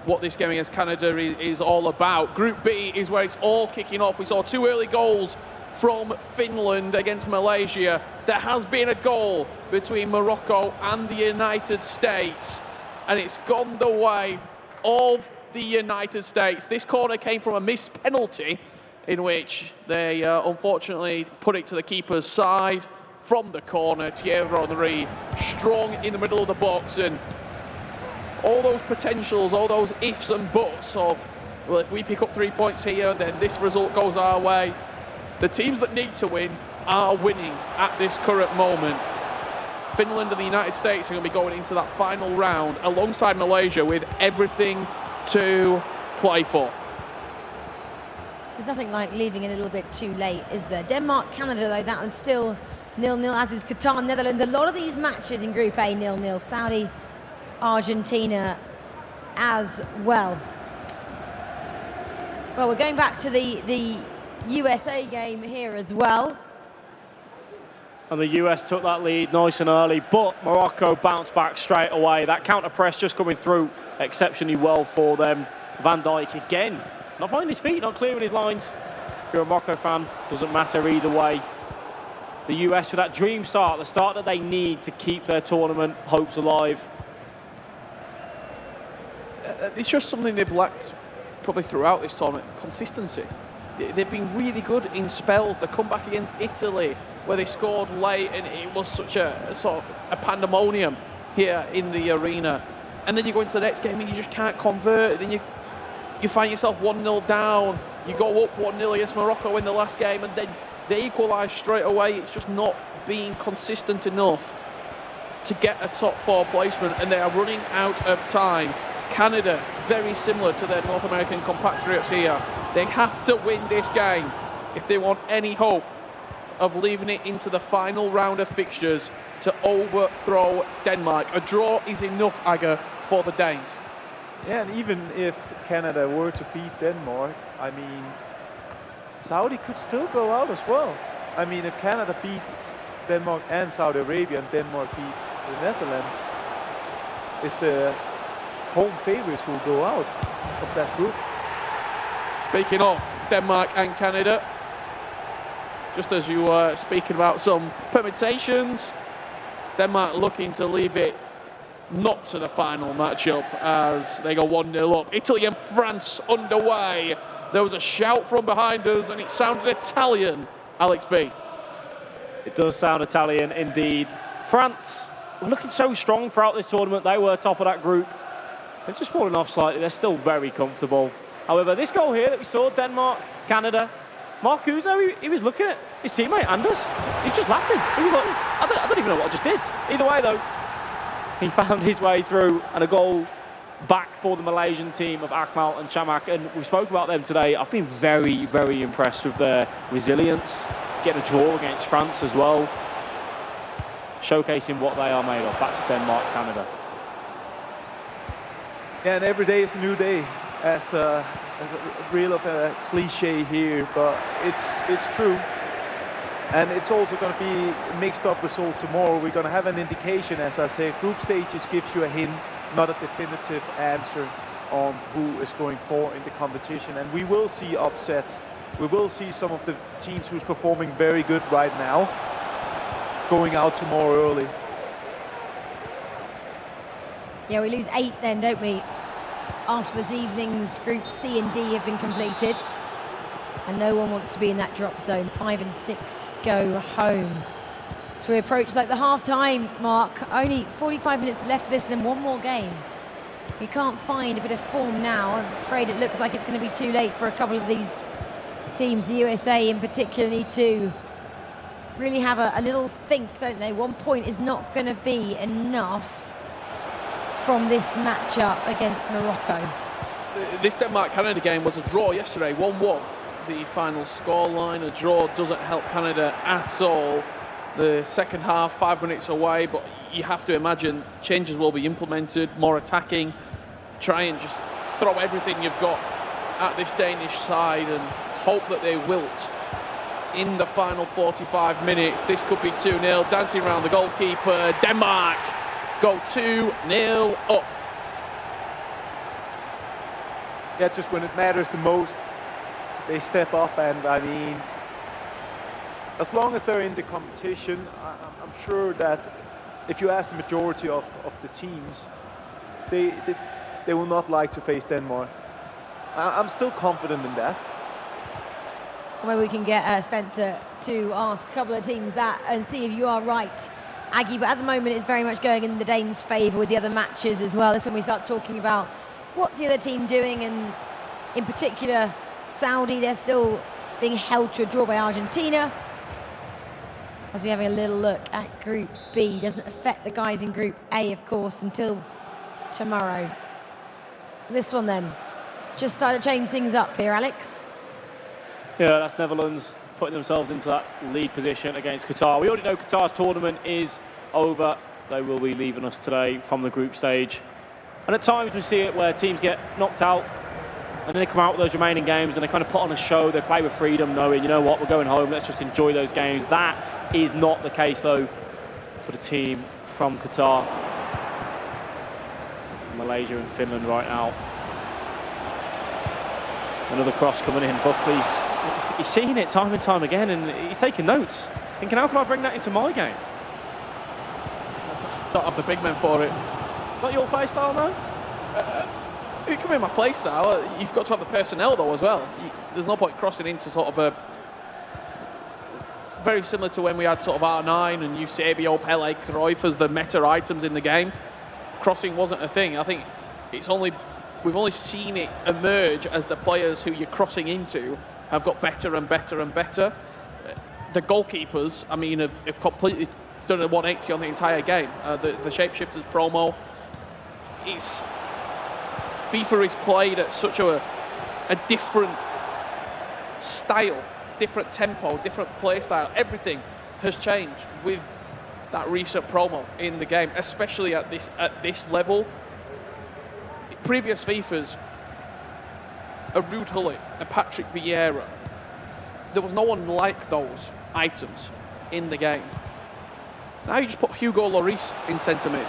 what this game against Canada is all about. Group B is where it's all kicking off. We saw 2 early goals from Finland against Malaysia. There has been a goal between Morocco and the United States, and it's gone the way of the United States. This corner came from a missed penalty in which they unfortunately put it to the keeper's side from the corner. Thierry Henry strong in the middle of the box, and all those potentials, all those ifs and buts of, well, if we pick up 3 points here, then this result goes our way. The teams that need to win are winning at this current moment. Finland and the United States are going to be going into that final round alongside Malaysia with everything to play for. There's nothing like leaving it a little bit too late, is there? Denmark, Canada, though, that one's still 0-0, as is Qatar, Netherlands. A lot of these matches in Group A 0-0. Saudi, Argentina as well. Well, we're going back to the USA game here as well. And the US took that lead nice and early, but Morocco bounced back straight away. That counter press just coming through exceptionally well for them. Van Dijk again, not finding his feet, not clearing his lines. If you're a Morocco fan, doesn't matter either way. The US with that dream start, the start that they need to keep their tournament hopes alive. It's just something they've lacked probably throughout this tournament, consistency. They've been really good in spells. They come back against Italy where they scored late and it was such a sort of a pandemonium here in the arena. And then you go into the next game and you just can't convert. Then you find yourself 1-0 down. You go up 1-0 against Morocco in the last game and then they equalise straight away. It's just not being consistent enough to get a top 4 placement, and they are running out of time. Canada, very similar to their North American compatriots here. They have to win this game if they want any hope of leaving it into the final round of fixtures to overthrow Denmark. A draw is enough, Aga, for the Danes. Yeah, and even if Canada were to beat Denmark, I mean, Saudi could still go out as well. I mean, if Canada beats Denmark and Saudi Arabia and Denmark beat the Netherlands, it's the home favorites who will go out of that group. Speaking of Denmark and Canada, just as you were speaking about some permutations, Denmark looking to leave it not to the final matchup as they go 1-0 up. Italy and France underway. There was a shout from behind us and it sounded Italian, Alex B. It does sound Italian indeed. France were looking so strong throughout this tournament. They were top of that group. They've just fallen off slightly. They're still very comfortable. However, this goal here that we saw, Denmark, Canada, Marcuso, he was looking at his teammate Anders. He's just laughing. He was like, I don't even know what I just did. Either way, though, he found his way through and a goal back for the Malaysian team of Akmal and Chamak. And we spoke about them today. I've been very, very impressed with their resilience, getting a draw against France as well, showcasing what they are made of. Back to Denmark, Canada. Yeah, and every day is a new day. As a real of a cliche here, but it's true. And it's also going to be mixed up results tomorrow. We're going to have an indication, as I say. Group stages gives you a hint, not a definitive answer on who is going for in the competition. And we will see upsets. We will see some of the teams who's performing very good right now going out tomorrow early. Yeah, we lose 8 then, don't we? After this evening's Groups C and D have been completed. And no one wants to be in that drop zone. 5 and 6 go home. So we approach like the half-time mark. Only 45 minutes left of this and then one more game. We can't find a bit of form now. I'm afraid it looks like it's going to be too late for a couple of these teams. The USA in particular need to really have a little think, don't they? 1 point is not going to be enough from this matchup against Morocco. This Denmark-Canada game was a draw yesterday, 1-1. The final scoreline, a draw doesn't help Canada at all. The second half, 5 minutes away, but you have to imagine changes will be implemented, more attacking. Try and just throw everything you've got at this Danish side and hope that they wilt in the final 45 minutes. This could be 2-0, dancing around the goalkeeper. Denmark go 2-0 up. Yeah, just when it matters the most, they step up, and I mean, as long as they're in the competition, I'm sure that if you ask the majority of the teams, they will not like to face Denmark. I'm still confident in that. Where we can get Spencer to ask a couple of teams that and see if you are right, Aggie. But at the moment, it's very much going in the Danes' favour with the other matches as well. That's when we start talking about what's the other team doing, and in particular, Saudi, they're still being held to a draw by Argentina. As we're having a little look at Group B, doesn't affect the guys in Group A, of course, until tomorrow. This one then, just started to change things up here, Alex. Yeah, that's Netherlands putting themselves into that lead position against Qatar. We already know Qatar's tournament is over. They will be leaving us today from the group stage. And at times we see it where teams get knocked out and then they come out with those remaining games and they kind of put on a show. They play with freedom, knowing, you know what, we're going home, let's just enjoy those games. That is not the case, though, for the team from Qatar. Malaysia and Finland right now. Another cross coming in. Buckley's he's seen it time and time again, and he's taking notes. Thinking, how can I bring that into my game? Just don't have the big men for it. Not your play style, no? It can be my play style. You've got to have the personnel, though, as well. There's no point crossing into sort of a... Very similar to when we had sort of R9 and Eusebio, Pele, Cruyff as the meta items in the game. Crossing wasn't a thing. I think it's only... We've only seen it emerge as the players who you're crossing into have got better and better and better. The goalkeepers, I mean, have completely done a 180 on the entire game. The Shapeshifters promo, it's... FIFA is played at such a different style, different tempo, different play style. Everything has changed with that recent promo in the game, especially at this level. Previous FIFAs, a Ruud Gullit, a Patrick Vieira, there was no one like those items in the game. Now you just put Hugo Lloris in centre mid,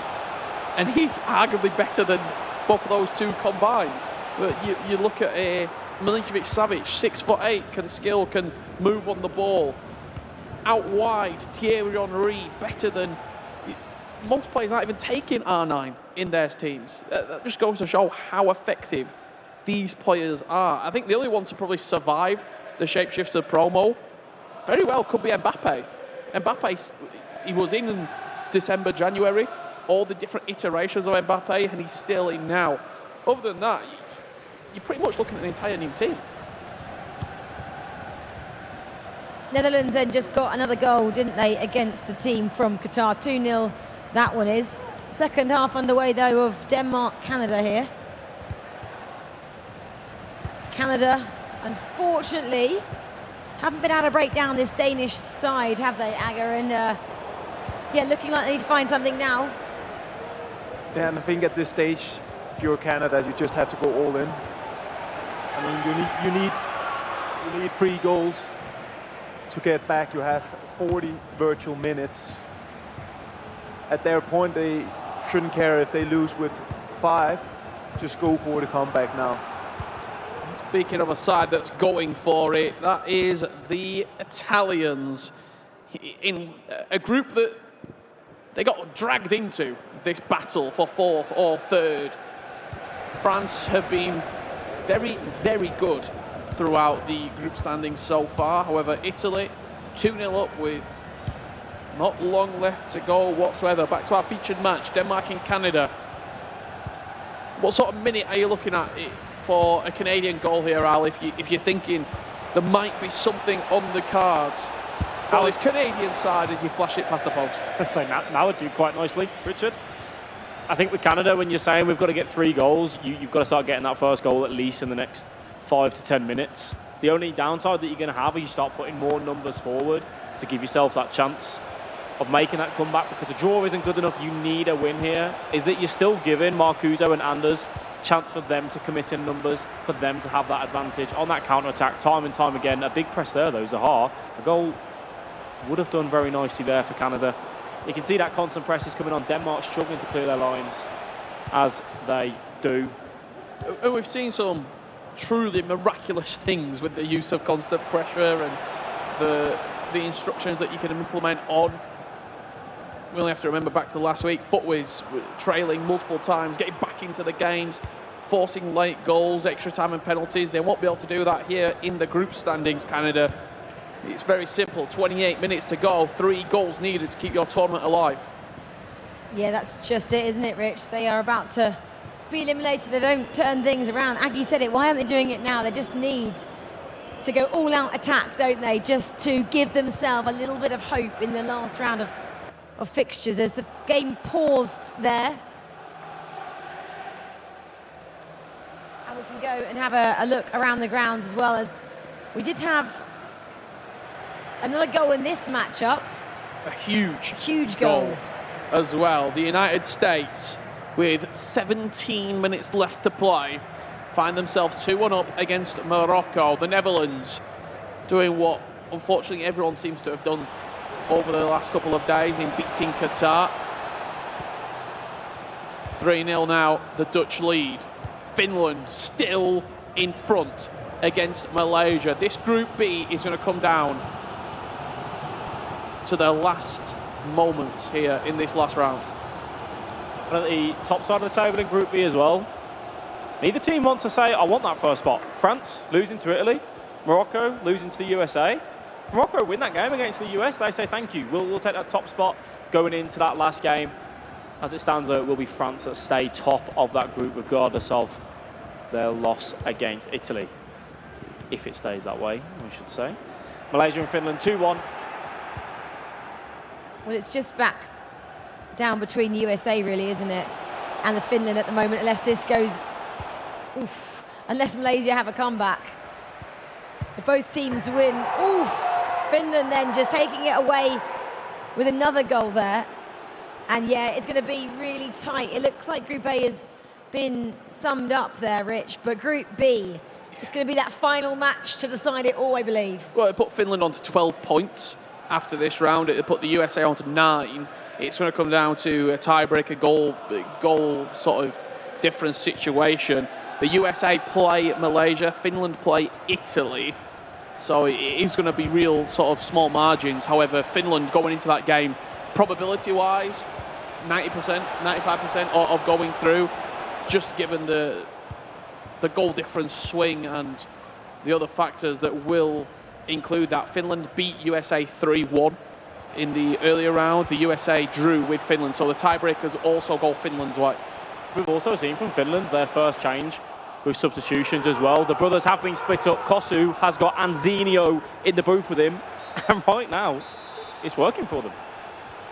and he's arguably better than both of those two combined. But you look at Milinkovic-Savic, 6'8", can skill, can move on the ball. Out wide, Thierry Henry, better than... Most players aren't even taking R9 in their teams. That just goes to show how effective these players are. I think the only one to probably survive the Shapeshifter promo very well could be Mbappe. Mbappe, he was in December, January, all the different iterations of Mbappe, and he's still in now. Other than that, you're pretty much looking at an entire new team. Netherlands then just got another goal, didn't they, against the team from Qatar. 2-0, that one is. Second half underway, though, of Denmark-Canada here. Canada, unfortunately, haven't been able to break down this Danish side, have they, Aga? And yeah, looking like they need to find something now. Yeah, and I think at this stage, if you're Canada, you just have to go all in. I mean, you need 3 goals to get back. You have 40 virtual minutes. At their point, they shouldn't care if they lose with 5. Just go for the comeback now. Speaking of a side that's going for it, that is the Italians in a group that they got dragged into this battle for 4th or 3rd. France have been very, very good throughout the group standings so far. However, Italy 2-0 up with not long left to go whatsoever. Back to our featured match, Denmark and Canada. What sort of minute are you looking at for a Canadian goal here, Al, if you're thinking there might be something on the cards for this Canadian side as you flash it past the post? So now would do quite nicely, Richard. I think with Canada, when you're saying we've got to get 3 goals, you've got to start getting that first goal at least in the next 5 to 10 minutes. The only downside that you're going to have is you start putting more numbers forward to give yourself that chance of making that comeback, because a draw isn't good enough. You need a win here. Is that you're still giving Marcuso and Anders chance for them to commit in numbers, for them to have that advantage on that counter-attack time and time again. A big press there, though, Zaha. A goal would have done very nicely there for Canada. You can see that constant press is coming on. Denmark struggling to clear their lines, as they do. We've seen some truly miraculous things with the use of constant pressure and the instructions that you can implement on. We only have to remember back to last week, Footwiz trailing multiple times, getting back into the games, forcing late goals, extra time and penalties. They won't be able to do that here in the group standings, Canada. It's very simple, 28 minutes to go, 3 goals needed to keep your tournament alive. Yeah, that's just it, isn't it, Rich? They are about to be eliminated. They don't turn things around. Aggie said it, why aren't they doing it now? They just need to go all-out attack, don't they? Just to give themselves a little bit of hope in the last round of fixtures as the game paused there. And we can go and have a look around the grounds, as well as we did have another goal in this matchup. A huge goal as well. The United States, with 17 minutes left to play, find themselves 2-1 up against Morocco. The Netherlands doing what unfortunately everyone seems to have done over the last couple of days in beating Qatar. 3-0 now, the Dutch lead. Finland still in front against Malaysia. This Group B is going to come down to the last moments here in this last round. And at the top side of the table in Group B as well, neither team wants to say, I want that first spot. France losing to Italy, Morocco losing to the USA. Morocco win that game against the US, they say thank you. We'll take that top spot going into that last game. As it stands, though, it will be France that stay top of that group regardless of their loss against Italy. If it stays that way, we should say. Malaysia and Finland 2-1. Well, it's just back down between the USA, really, isn't it? And the Finland at the moment, unless this goes... Oof, unless Malaysia have a comeback. If both teams win, oof, Finland then just taking it away with another goal there. And yeah, it's going to be really tight. It looks like Group A has been summed up there, Rich, but Group B, it's going to be that final match to decide it all, I believe. Well, it put Finland on to 12 points after this round. It put the USA on to 9. It's going to come down to a tiebreaker goal sort of different situation. The USA play Malaysia, Finland play Italy. So it is going to be real sort of small margins. However, Finland going into that game, probability-wise, 90%, 95% of going through, just given the goal difference swing and the other factors that will include that. Finland beat USA 3-1 in the earlier round. The USA drew with Finland, so the tiebreakers also go Finland's way. We've also seen from Finland their first change with substitutions as well. The brothers have been split up. Kosu has got Anzinio in the booth with him. And right now, it's working for them.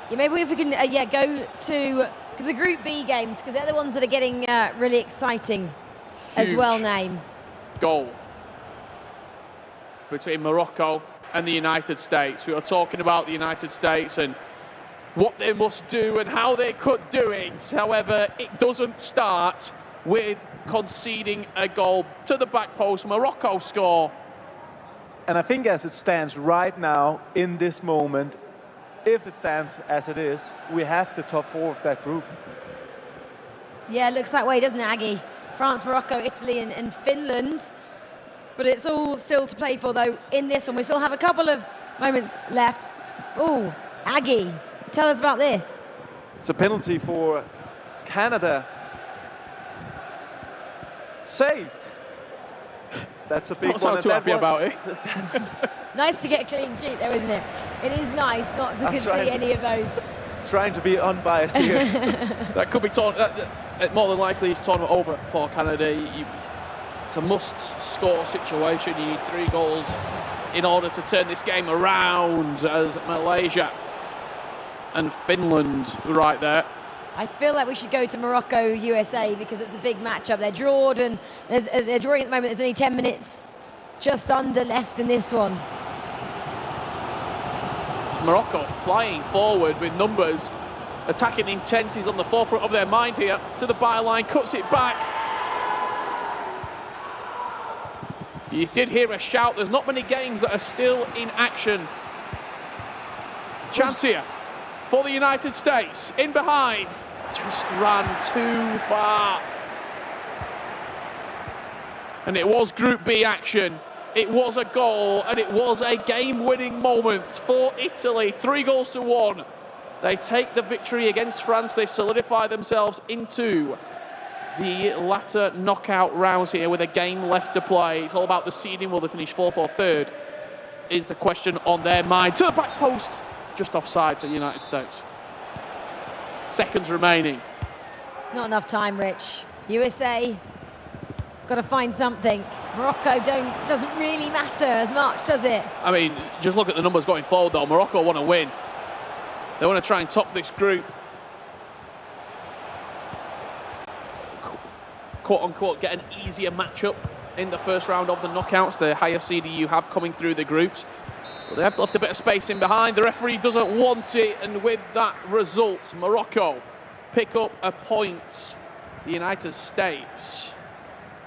Yeah, maybe if we can go to the Group B games, because they're the ones that are getting really exciting as Huge well, Name. Goal between Morocco and the United States. We are talking about the United States and what they must do and how they could do it. However, it doesn't start with conceding a goal to the back post. Morocco score. And I think as it stands right now, in this moment, if it stands as it is, we have the top 4 of that group. Yeah, it looks that way, doesn't it, Aggie? France, Morocco, Italy and Finland. But it's all still to play for, though, in this one. We still have a couple of moments left. Oh, Aggie, tell us about this. It's a penalty for Canada. Saved. That's a big Not one. too happy about it. Nice to get a clean sheet, though, isn't it? It is nice not to concede any of those. Trying to be unbiased here. That could be torn. More than likely, it's torn over for Canada. It's a must-score situation. You need 3 goals in order to turn this game around, as Malaysia and Finland right there. I feel like we should go to Morocco, USA, because it's a big matchup. They're drawn, and they're drawing at the moment. There's only 10 minutes just under left in this one. Morocco flying forward with numbers. Attacking intent is on the forefront of their mind here. To the byline, cuts it back. You did hear a shout. There's not many games that are still in action. Chance here for the United States. In behind. Just ran too far. And it was Group B action. It was a goal, and it was a game-winning moment for Italy. 3-1. They take the victory against France. They solidify themselves into the latter knockout rounds here with a game left to play. It's all about the seeding. Will they finish 4th or 3rd? Is the question on their mind. To the back post, just offside for the United States. Seconds remaining. Not enough time, Rich. USA got to find something. Morocco doesn't really matter as much, does it? I mean, just look at the numbers going forward, though. Morocco want to win. They want to try and top this group. Quote-unquote, get an easier matchup in the first round of the knockouts. The higher seed you have coming through the groups. But they have left a bit of space in behind. The referee doesn't want it. And with that result, Morocco pick up a point. The United States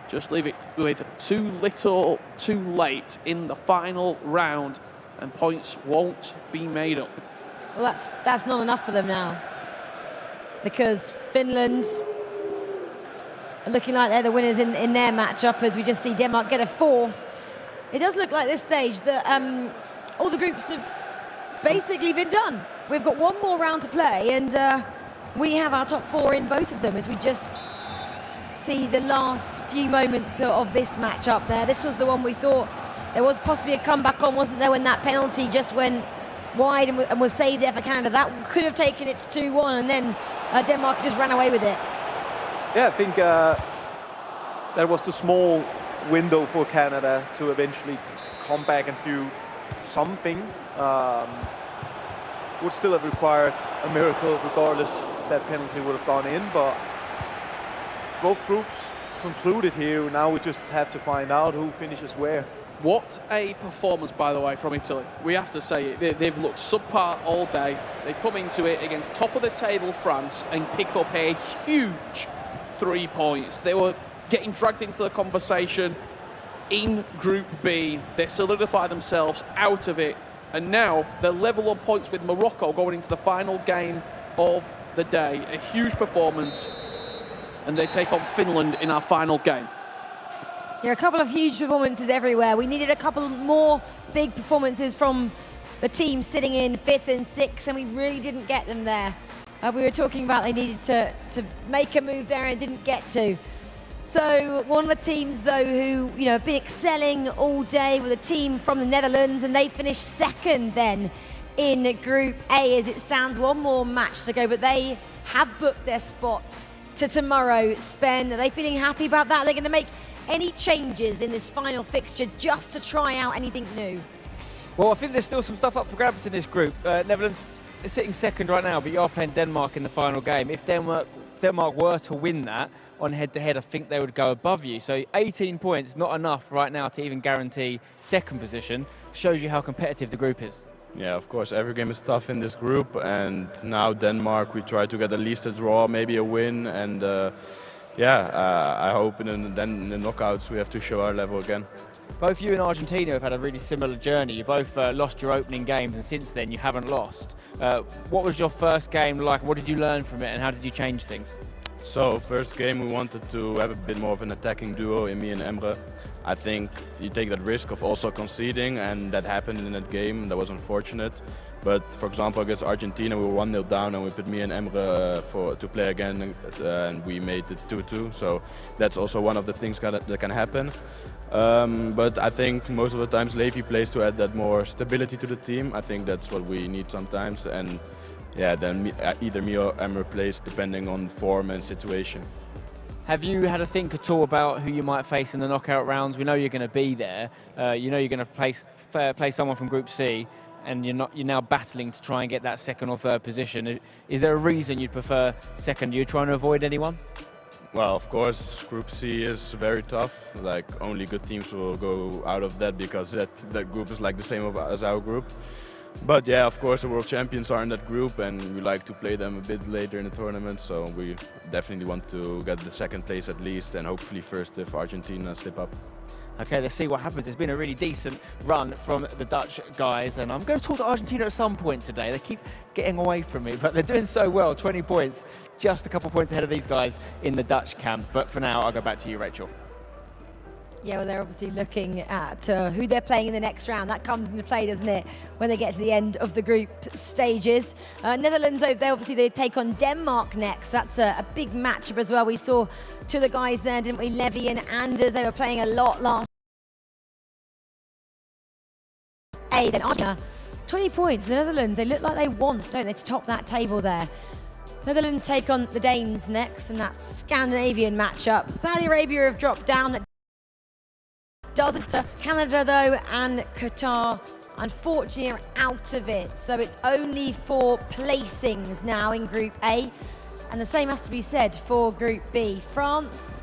just leave it with too little, too late in the final round, and points won't be made up. Well, that's not enough for them now, because Finland are looking like they're the winners in their matchup, as we just see Denmark get a 4th. It does look like this stage that all the groups have basically been done. We've got one more round to play, and we have our top 4 in both of them, as we just see the last few moments of this matchup there. This was the one we thought there was possibly a comeback on, wasn't there, when that penalty just went wide and was saved there for Canada. That could have taken it to 2-1, and then Denmark just ran away with it. Yeah, I think that was the small window for Canada to eventually come back and do something. Would still have required a miracle regardless if that penalty would have gone in, but both groups concluded here. Now we just have to find out who finishes where. What a performance, by the way, from Italy. We have to say it. They've looked subpar all day. They come into it against top-of-the-table France and pick up a huge 3 points. They were getting dragged into the conversation in Group B. They solidify themselves out of it. And now they're level on points with Morocco going into the final game of the day. A huge performance. And they take on Finland in our final game. There are a couple of huge performances everywhere. We needed a couple more big performances from the team sitting in 5th and 6th, and we really didn't get them there. We were talking about they needed to make a move there and didn't get to. So one of the teams, though, who have been excelling all day, with a team from the Netherlands, and they finished 2nd then in Group A as it stands. One more match to go, but they have booked their spots to tomorrow. Spen, are they feeling happy about that? Are they going to make any changes in this final fixture just to try out anything new? Well, I think there's still some stuff up for grabs in this group. Netherlands is sitting second right now, but you are playing Denmark in the final game. If Denmark were to win that on head-to-head, I think they would go above you. So 18 points, not enough right now to even guarantee second position. Shows you how competitive the group is. Yeah, of course, every game is tough in this group, and now Denmark, we try to get at least a draw, maybe a win, and I hope in the knockouts we have to show our level again. Both you and Argentina have had a really similar journey. You both lost your opening games, and since then you haven't lost. What was your first game like? What did you learn from it, and how did you change things? So, first game we wanted to have a bit more of an attacking duo in me and Emre. I think you take that risk of also conceding, and that happened in that game. That was unfortunate. But for example, against Argentina, we were 1-0 down, and we put me and Emre to play again, and we made it 2-2. So that's also one of the things that can happen. But I think most of the times Levi plays to add that more stability to the team. I think that's what we need sometimes. And yeah, then either me or Emre plays depending on form and situation. Have you had a think at all about who you might face in the knockout rounds? We know you're going to be there. You know you're going to play someone from Group C, and you're now battling to try and get that second or third position. Is there a reason you'd prefer second? Are you trying to avoid anyone? Well, of course, Group C is very tough. Like, only good teams will go out of that because that group is like the same as our group. But yeah, of course, the world champions are in that group, and we like to play them a bit later in the tournament. So we definitely want to get the second place at least, and hopefully first if Argentina slip up. Okay, let's see what happens. There's been a really decent run from the Dutch guys, and I'm going to talk to Argentina at some point today. They keep getting away from me, but they're doing so well. 20 points, just a couple points ahead of these guys in the Dutch camp. But for now, I'll go back to you, Rachel. Yeah, well, they're obviously looking at who they're playing in the next round. That comes into play, doesn't it, when they get to the end of the group stages. Netherlands, they take on Denmark next. That's a big matchup as well. We saw two of the guys there, didn't we? Levy and Anders. They were playing a lot last. Then Argentina, 20 points. The Netherlands, they look like they want, don't they, to top that table there. Netherlands take on the Danes next, and that's Scandinavian matchup. Saudi Arabia have dropped down. That doesn't. Canada, though, and Qatar, unfortunately, are out of it. So it's only 4 placings now in Group A. And the same has to be said for Group B. France,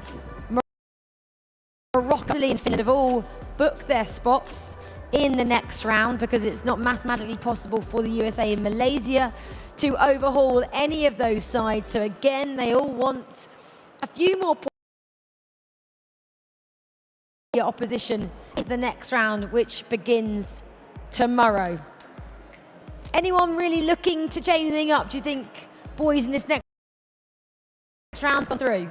Morocco, and Finland have all booked their spots in the next round because it's not mathematically possible for the USA and Malaysia to overhaul any of those sides. So again, they all want a few more points. Opposition in the next round, which begins tomorrow. Anyone really looking to change anything up? Do you think, boys, in this next round's gone through?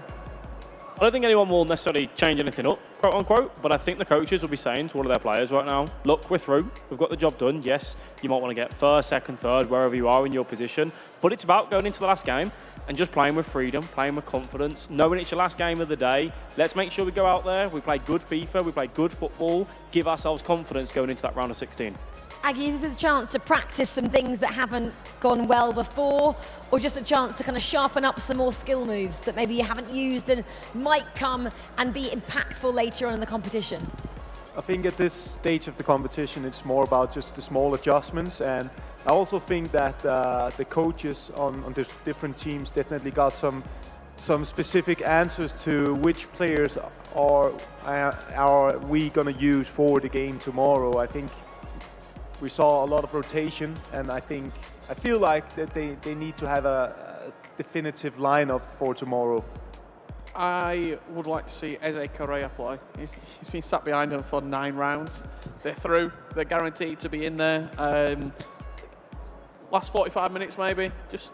I don't think anyone will necessarily change anything up, quote unquote, but I think the coaches will be saying to all of their players right now, look, we're through, we've got the job done. Yes, you might want to get first, second, third, wherever you are in your position, but it's about going into the last game and just playing with freedom, playing with confidence, knowing it's your last game of the day. Let's make sure we go out there, we play good FIFA, we play good football, give ourselves confidence going into that round of 16. Aggie, is this a chance to practice some things that haven't gone well before, or just a chance to kind of sharpen up some more skill moves that maybe you haven't used and might come and be impactful later on in the competition? I think at this stage of the competition, it's more about just the small adjustments, and I also think that the coaches on the different teams definitely got some specific answers to which players are we going to use for the game tomorrow. I think we saw a lot of rotation, and I feel like that they need to have a definitive lineup for tomorrow. I would like to see Eze Correa play. He's been sat behind them for 9 rounds. They're through. They're guaranteed to be in there. Last 45 minutes maybe. Just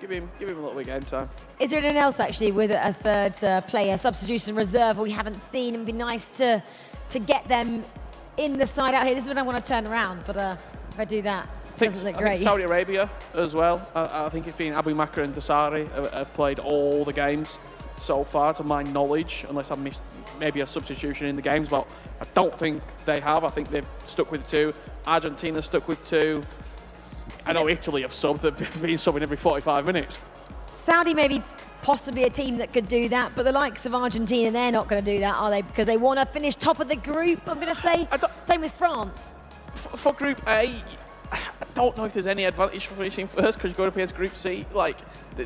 give him a little bit of game time. Is there anything else actually with a third player, substitution reserve, we haven't seen? It would be nice to get them in the side out here. This is when I want to turn around, but if I do that, it doesn't look great. I think Saudi Arabia as well. I think it's been Abu Makr and Dasari have played all the games so far, to my knowledge, unless I've missed maybe a substitution in the games, but I don't think they have. I think they've stuck with 2. Argentina stuck with 2. I know Italy have subbed. They've been subbing every 45 minutes. Saudi may be possibly a team that could do that, but the likes of Argentina, they're not going to do that, are they? Because they want to finish top of the group, I'm going to say. Same with France. for Group A, I don't know if there's any advantage for finishing first because you're going up against Group C. Like,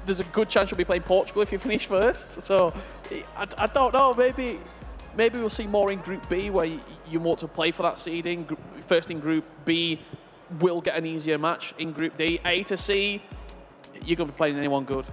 there's a good chance you'll be playing Portugal if you finish first. So, I don't know. Maybe we'll see more in Group B where you want to play for that seeding. First in Group B will get an easier match. In Group D, A to C, you're going to be playing anyone good.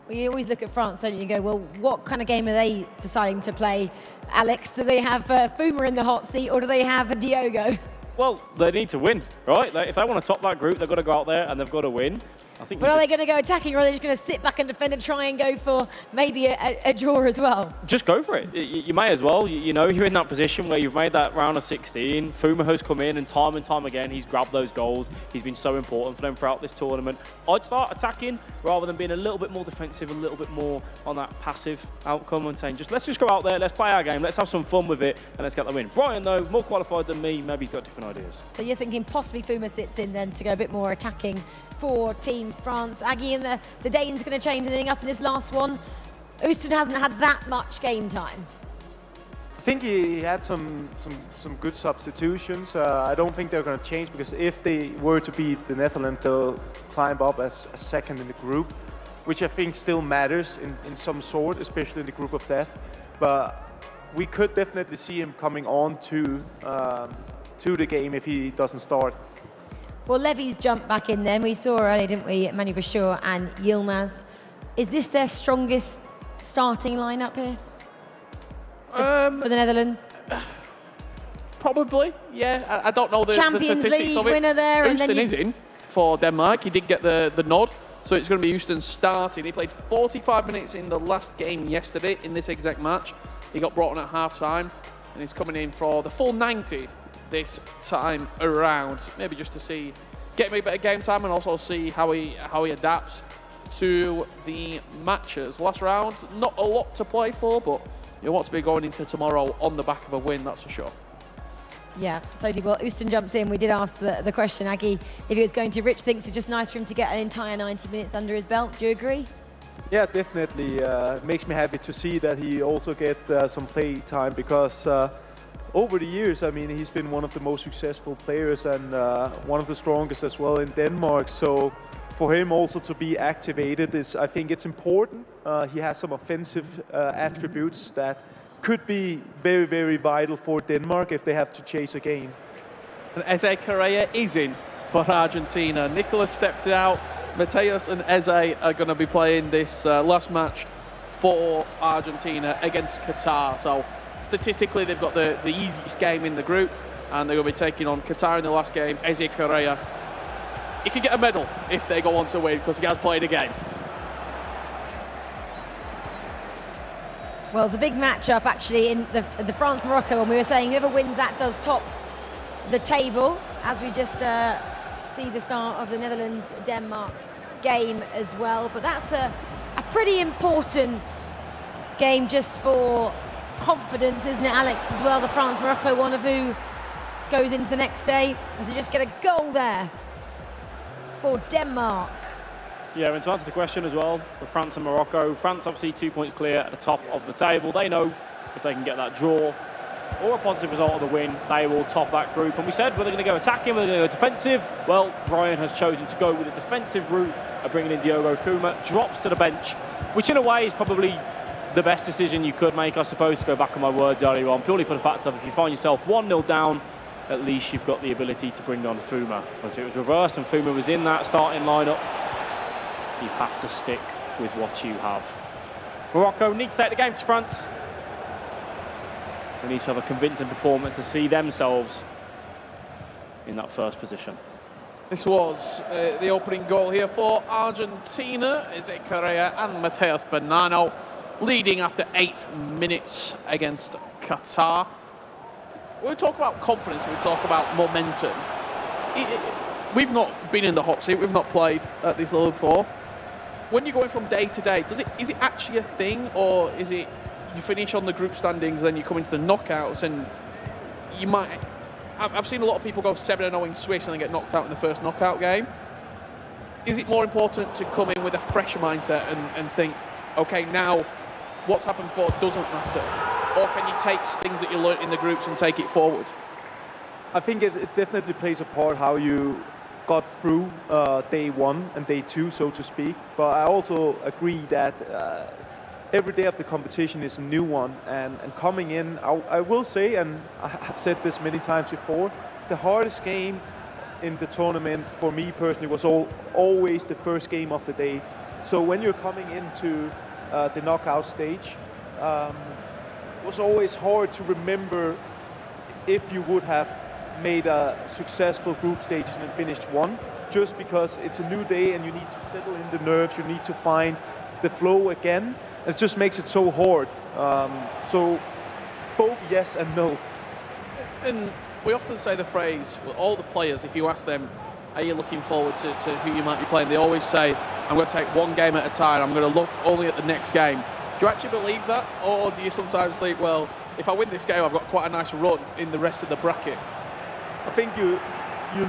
Well, you always look at France, don't you? You go, well, what kind of game are they deciding to play? Alex, do they have Fuma in the hot seat or do they have Diogo? Well, they need to win, right? If they want to top that group, they've got to go out there and they've got to win. I think. But are they going to go attacking or are they just going to sit back and defend and try and go for maybe a draw as well? Just go for it. You may as well. You know, you're in that position where you've made that round of 16. Fuma has come in and time again, he's grabbed those goals. He's been so important for them throughout this tournament. I'd start attacking rather than being a little bit more defensive, a little bit more on that passive outcome and saying, let's just go out there, let's play our game, let's have some fun with it, and let's get the win. Brian, though, more qualified than me, maybe he's got different ideas. So you're thinking possibly Fuma sits in then to go a bit more attacking for Team France. Aggie and the Danes going to change anything up in this last one? Oostin hasn't had that much game time. I think he had some good substitutions. I don't think they're going to change because if they were to beat the Netherlands, they'll climb up as a second in the group, which I think still matters in some sort, especially in the group of death. But we could definitely see him coming on to the game if he doesn't start. Well, Levy's jumped back in then. We saw earlier, didn't we, Manu Bashir and Yilmaz. Is this their strongest starting lineup here for the Netherlands? Probably, yeah. I don't know the Champions statistics League of it. winner there. Oostin And then is in for Denmark. He did get the nod, so it's going to be Oostin starting. He played 45 minutes in the last game yesterday in this exact match. He got brought on at half-time, and he's coming in for the full 90 this time around. Maybe just to get me a bit of game time and also see how he adapts to the matches. Last round, not a lot to play for, but you want to be going into tomorrow on the back of a win, that's for sure. Yeah, totally. Well, Oostin jumps in. We did ask the question, Aggie, if he was going to. Rich thinks it's just nice for him to get an entire 90 minutes under his belt. Do you agree? Yeah, definitely. It makes me happy to see that he also get some play time because over the years, I mean, he's been one of the most successful players and one of the strongest as well in Denmark. So for him also to be activated I think it's important. He has some offensive attributes that could be very, very vital for Denmark if they have to chase a game. And Eze Correa is in for Argentina. Nicolas stepped out. Mateus and Eze are going to be playing this last match for Argentina against Qatar. So statistically, they've got the easiest game in the group, and they're going to be taking on Qatar in the last game. Eze Correa, he could get a medal if they go on to win because he has played a game. Well, it's a big matchup actually in the France-Morocco, and we were saying whoever wins that does top the table, as we just see the start of the Netherlands-Denmark game as well. But that's a pretty important game just for confidence, isn't it, Alex, as well? The France-Morocco one of who goes into the next day. As we just get a goal there for Denmark. Yeah, and to answer the question as well, for France and Morocco, France obviously 2 points clear at the top of the table. They know if they can get that draw or a positive result of the win, they will top that group. And we said, whether they're going to go attacking, whether they're going to go defensive. Well, Brian has chosen to go with a defensive route of bringing in Diogo Fuma, drops to the bench, which in a way is probably the best decision you could make, I suppose, to go back on my words earlier on, purely for the fact of if you find yourself 1-0 down, at least you've got the ability to bring on Fuma. As it was reversed and Fuma was in that starting lineup, you have to stick with what you have. Morocco need to take the game to France. They need to have a convincing performance to see themselves in that first position. This was the opening goal here for Argentina. Eze Correa and Mateus Bernardo leading after 8 minutes against Qatar. When we talk about confidence, we talk about momentum. We've not been in the hot seat, we've not played at this level before. When you're going from day to day, is it actually a thing, or is it you finish on the group standings, then you come into the knockouts, and you might... I've seen a lot of people go 7-0 in Swiss and then get knocked out in the first knockout game. Is it more important to come in with a fresh mindset and think, okay, now what's happened before doesn't matter? Or can you take things that you learnt in the groups and take it forward? I think it definitely plays a part how you got through day one and day two, so to speak. But I also agree that every day of the competition is a new one. And coming in, I will say, and I have said this many times before, the hardest game in the tournament for me personally was always the first game of the day. So when you're coming into the knockout stage, it was always hard to remember if you would have made a successful group stage and finished one, just because it's a new day and you need to settle in the nerves, you need to find the flow again. It just makes it so hard. So both yes and no. And we often say the phrase, well, all the players, if you ask them, are you looking forward to who you might be playing, they always say, I'm going to take one game at a time, I'm going to look only at the next game. Do you actually believe that? Or do you sometimes think, well, if I win this game, I've got quite a nice run in the rest of the bracket? I think you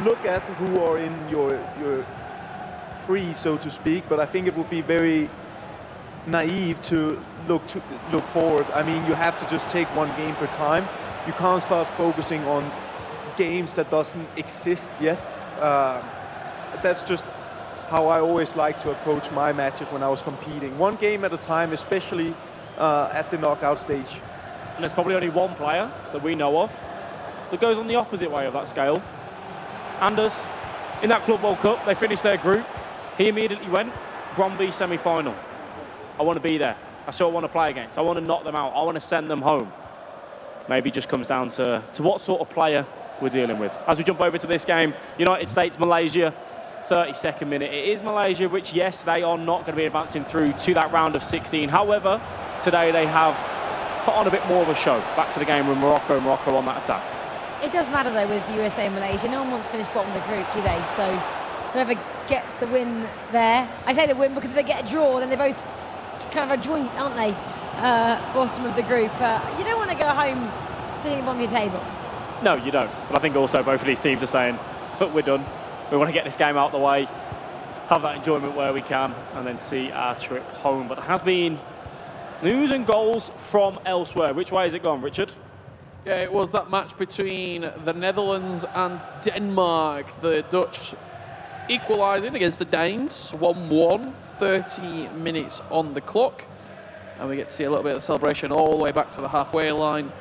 look at who are in your pre, so to speak, but I think it would be very naive to look forward. I mean, you have to just take one game per time. You can't start focusing on games that doesn't exist yet. That's just how I always like to approach my matches when I was competing. One game at a time, especially at the knockout stage. And there's probably only one player that we know of that goes on the opposite way of that scale. Anders, in that Club World Cup, they finished their group. He immediately went, Bromby semi-final. I want to be there. I still want to play against. I want to knock them out. I want to send them home. Maybe it just comes down to what sort of player we're dealing with. As we jump over to this game, United States, Malaysia, 32nd minute. It is Malaysia, which, yes, they are not going to be advancing through to that round of 16. However, today they have put on a bit more of a show. Back to the game with Morocco on that attack. It does matter, though, with USA and Malaysia. No one wants to finish bottom of the group, do they? So whoever gets the win there, I say the win because if they get a draw, then they're both kind of a joint, aren't they? Bottom of the group. You don't want to go home sitting on your table. No, you don't. But I think also both of these teams are saying, we're done. We want to get this game out of the way, have that enjoyment where we can, and then see our trip home. But there has been news and goals from elsewhere. Which way has it gone, Richard? Yeah, it was that match between the Netherlands and Denmark. The Dutch equalising against the Danes, 1-1, 30 minutes on the clock. And we get to see a little bit of the celebration all the way back to the halfway line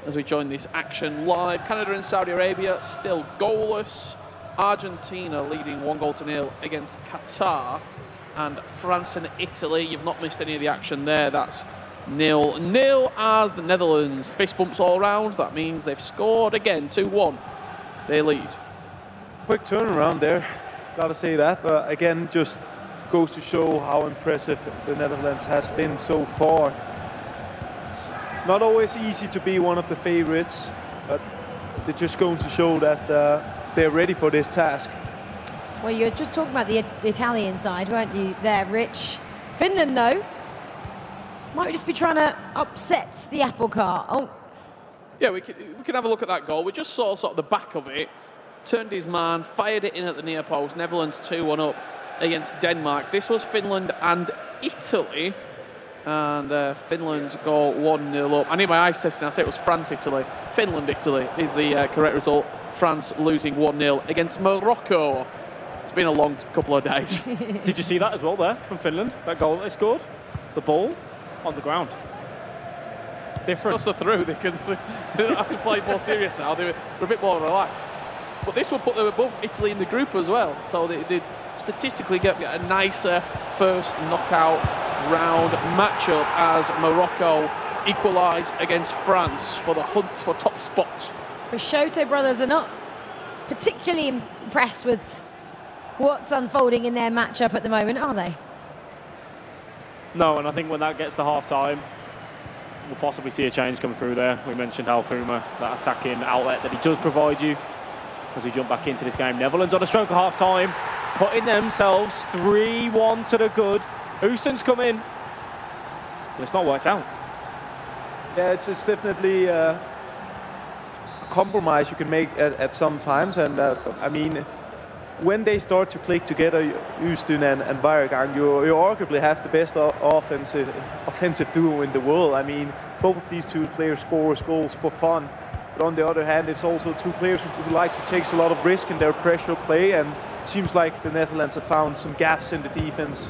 as we join this action live. Canada and Saudi Arabia still goalless. Argentina leading 1-0 against Qatar. And France and Italy, you've not missed any of the action there. That's 0-0 as the Netherlands fist bumps all round. That means they've scored again, 2-1. They lead. Quick turnaround there, gotta say that. But again, just goes to show how impressive the Netherlands has been so far. It's not always easy to be one of the favorites, but they're just going to show that they're ready for this task. Well, you were just talking about the Italian side, weren't you, there, Rich? Finland, though, might just be trying to upset the apple cart. Oh. Yeah, we can have a look at that goal. We just saw sort of the back of it. Turned his man, fired it in at the near post. Netherlands 2-1 up against Denmark. This was Finland and Italy. And Finland go 1-0 up. I need my eyes testing. I say it was France-Italy. Finland-Italy is the correct result. France losing 1-0 against Morocco. It's been a long couple of days. Did you see that as well there from Finland? That goal that they scored? The ball on the ground. Different. Just through. They don't have to play more serious now. They're a bit more relaxed. But this will put them above Italy in the group as well. So they statistically get a nicer first knockout round matchup as Morocco equalise against France for the hunt for top spots. The Shoto brothers are not particularly impressed with what's unfolding in their matchup at the moment, are they? No, and I think when that gets to half-time, we'll possibly see a change come through there. We mentioned Fuma, that attacking outlet that he does provide you. As we jump back into this game, Netherlands on a stroke of half-time, putting themselves 3-1 to the good. Houston's come in, but it's not worked out. Yeah, it's definitely a compromise you can make at some times, and I mean, when they start to click together, Houston and Bayergang, you arguably have the best offensive duo in the world. I mean, both of these two players score goals for fun. But on the other hand, it's also two players who likes to take a lot of risk in their pressure play, and it seems like the Netherlands have found some gaps in the defense.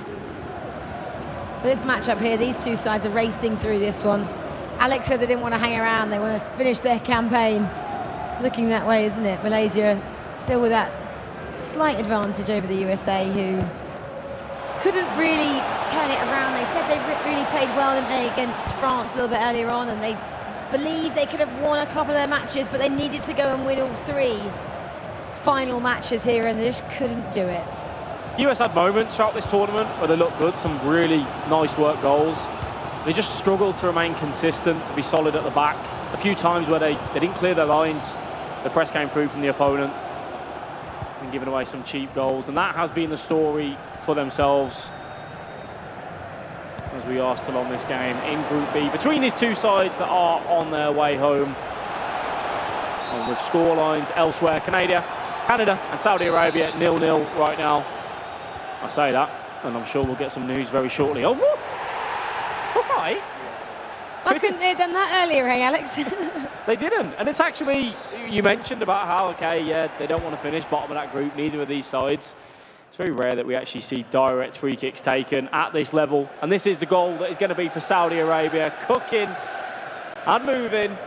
This matchup here, these two sides are racing through this one. Alex said they didn't want to hang around, they want to finish their campaign. It's looking that way, isn't it? Malaysia still with that slight advantage over the USA, who couldn't really turn it around. They said they really played well, didn't they, against France a little bit earlier on, and they believed they could have won a couple of their matches, but they needed to go and win all 3 final matches here, and they just couldn't do it. US had moments throughout this tournament where they looked good, some really nice work goals. They just struggled to remain consistent, to be solid at the back. A few times where they didn't clear their lines, the press came through from the opponent and giving away some cheap goals, and that has been the story for themselves as we are still on this game in Group B between these two sides that are on their way home. And with score lines elsewhere, Canada and Saudi Arabia 0-0 right now. I say that, and I'm sure we'll get some news very shortly. Oh, why? Why couldn't they have done that earlier, hey, Alex? They didn't, and it's actually, you mentioned about how, okay, yeah, they don't want to finish bottom of that group, neither of these sides. It's very rare that we actually see direct free kicks taken at this level, and this is the goal that is going to be for Saudi Arabia, cooking and moving.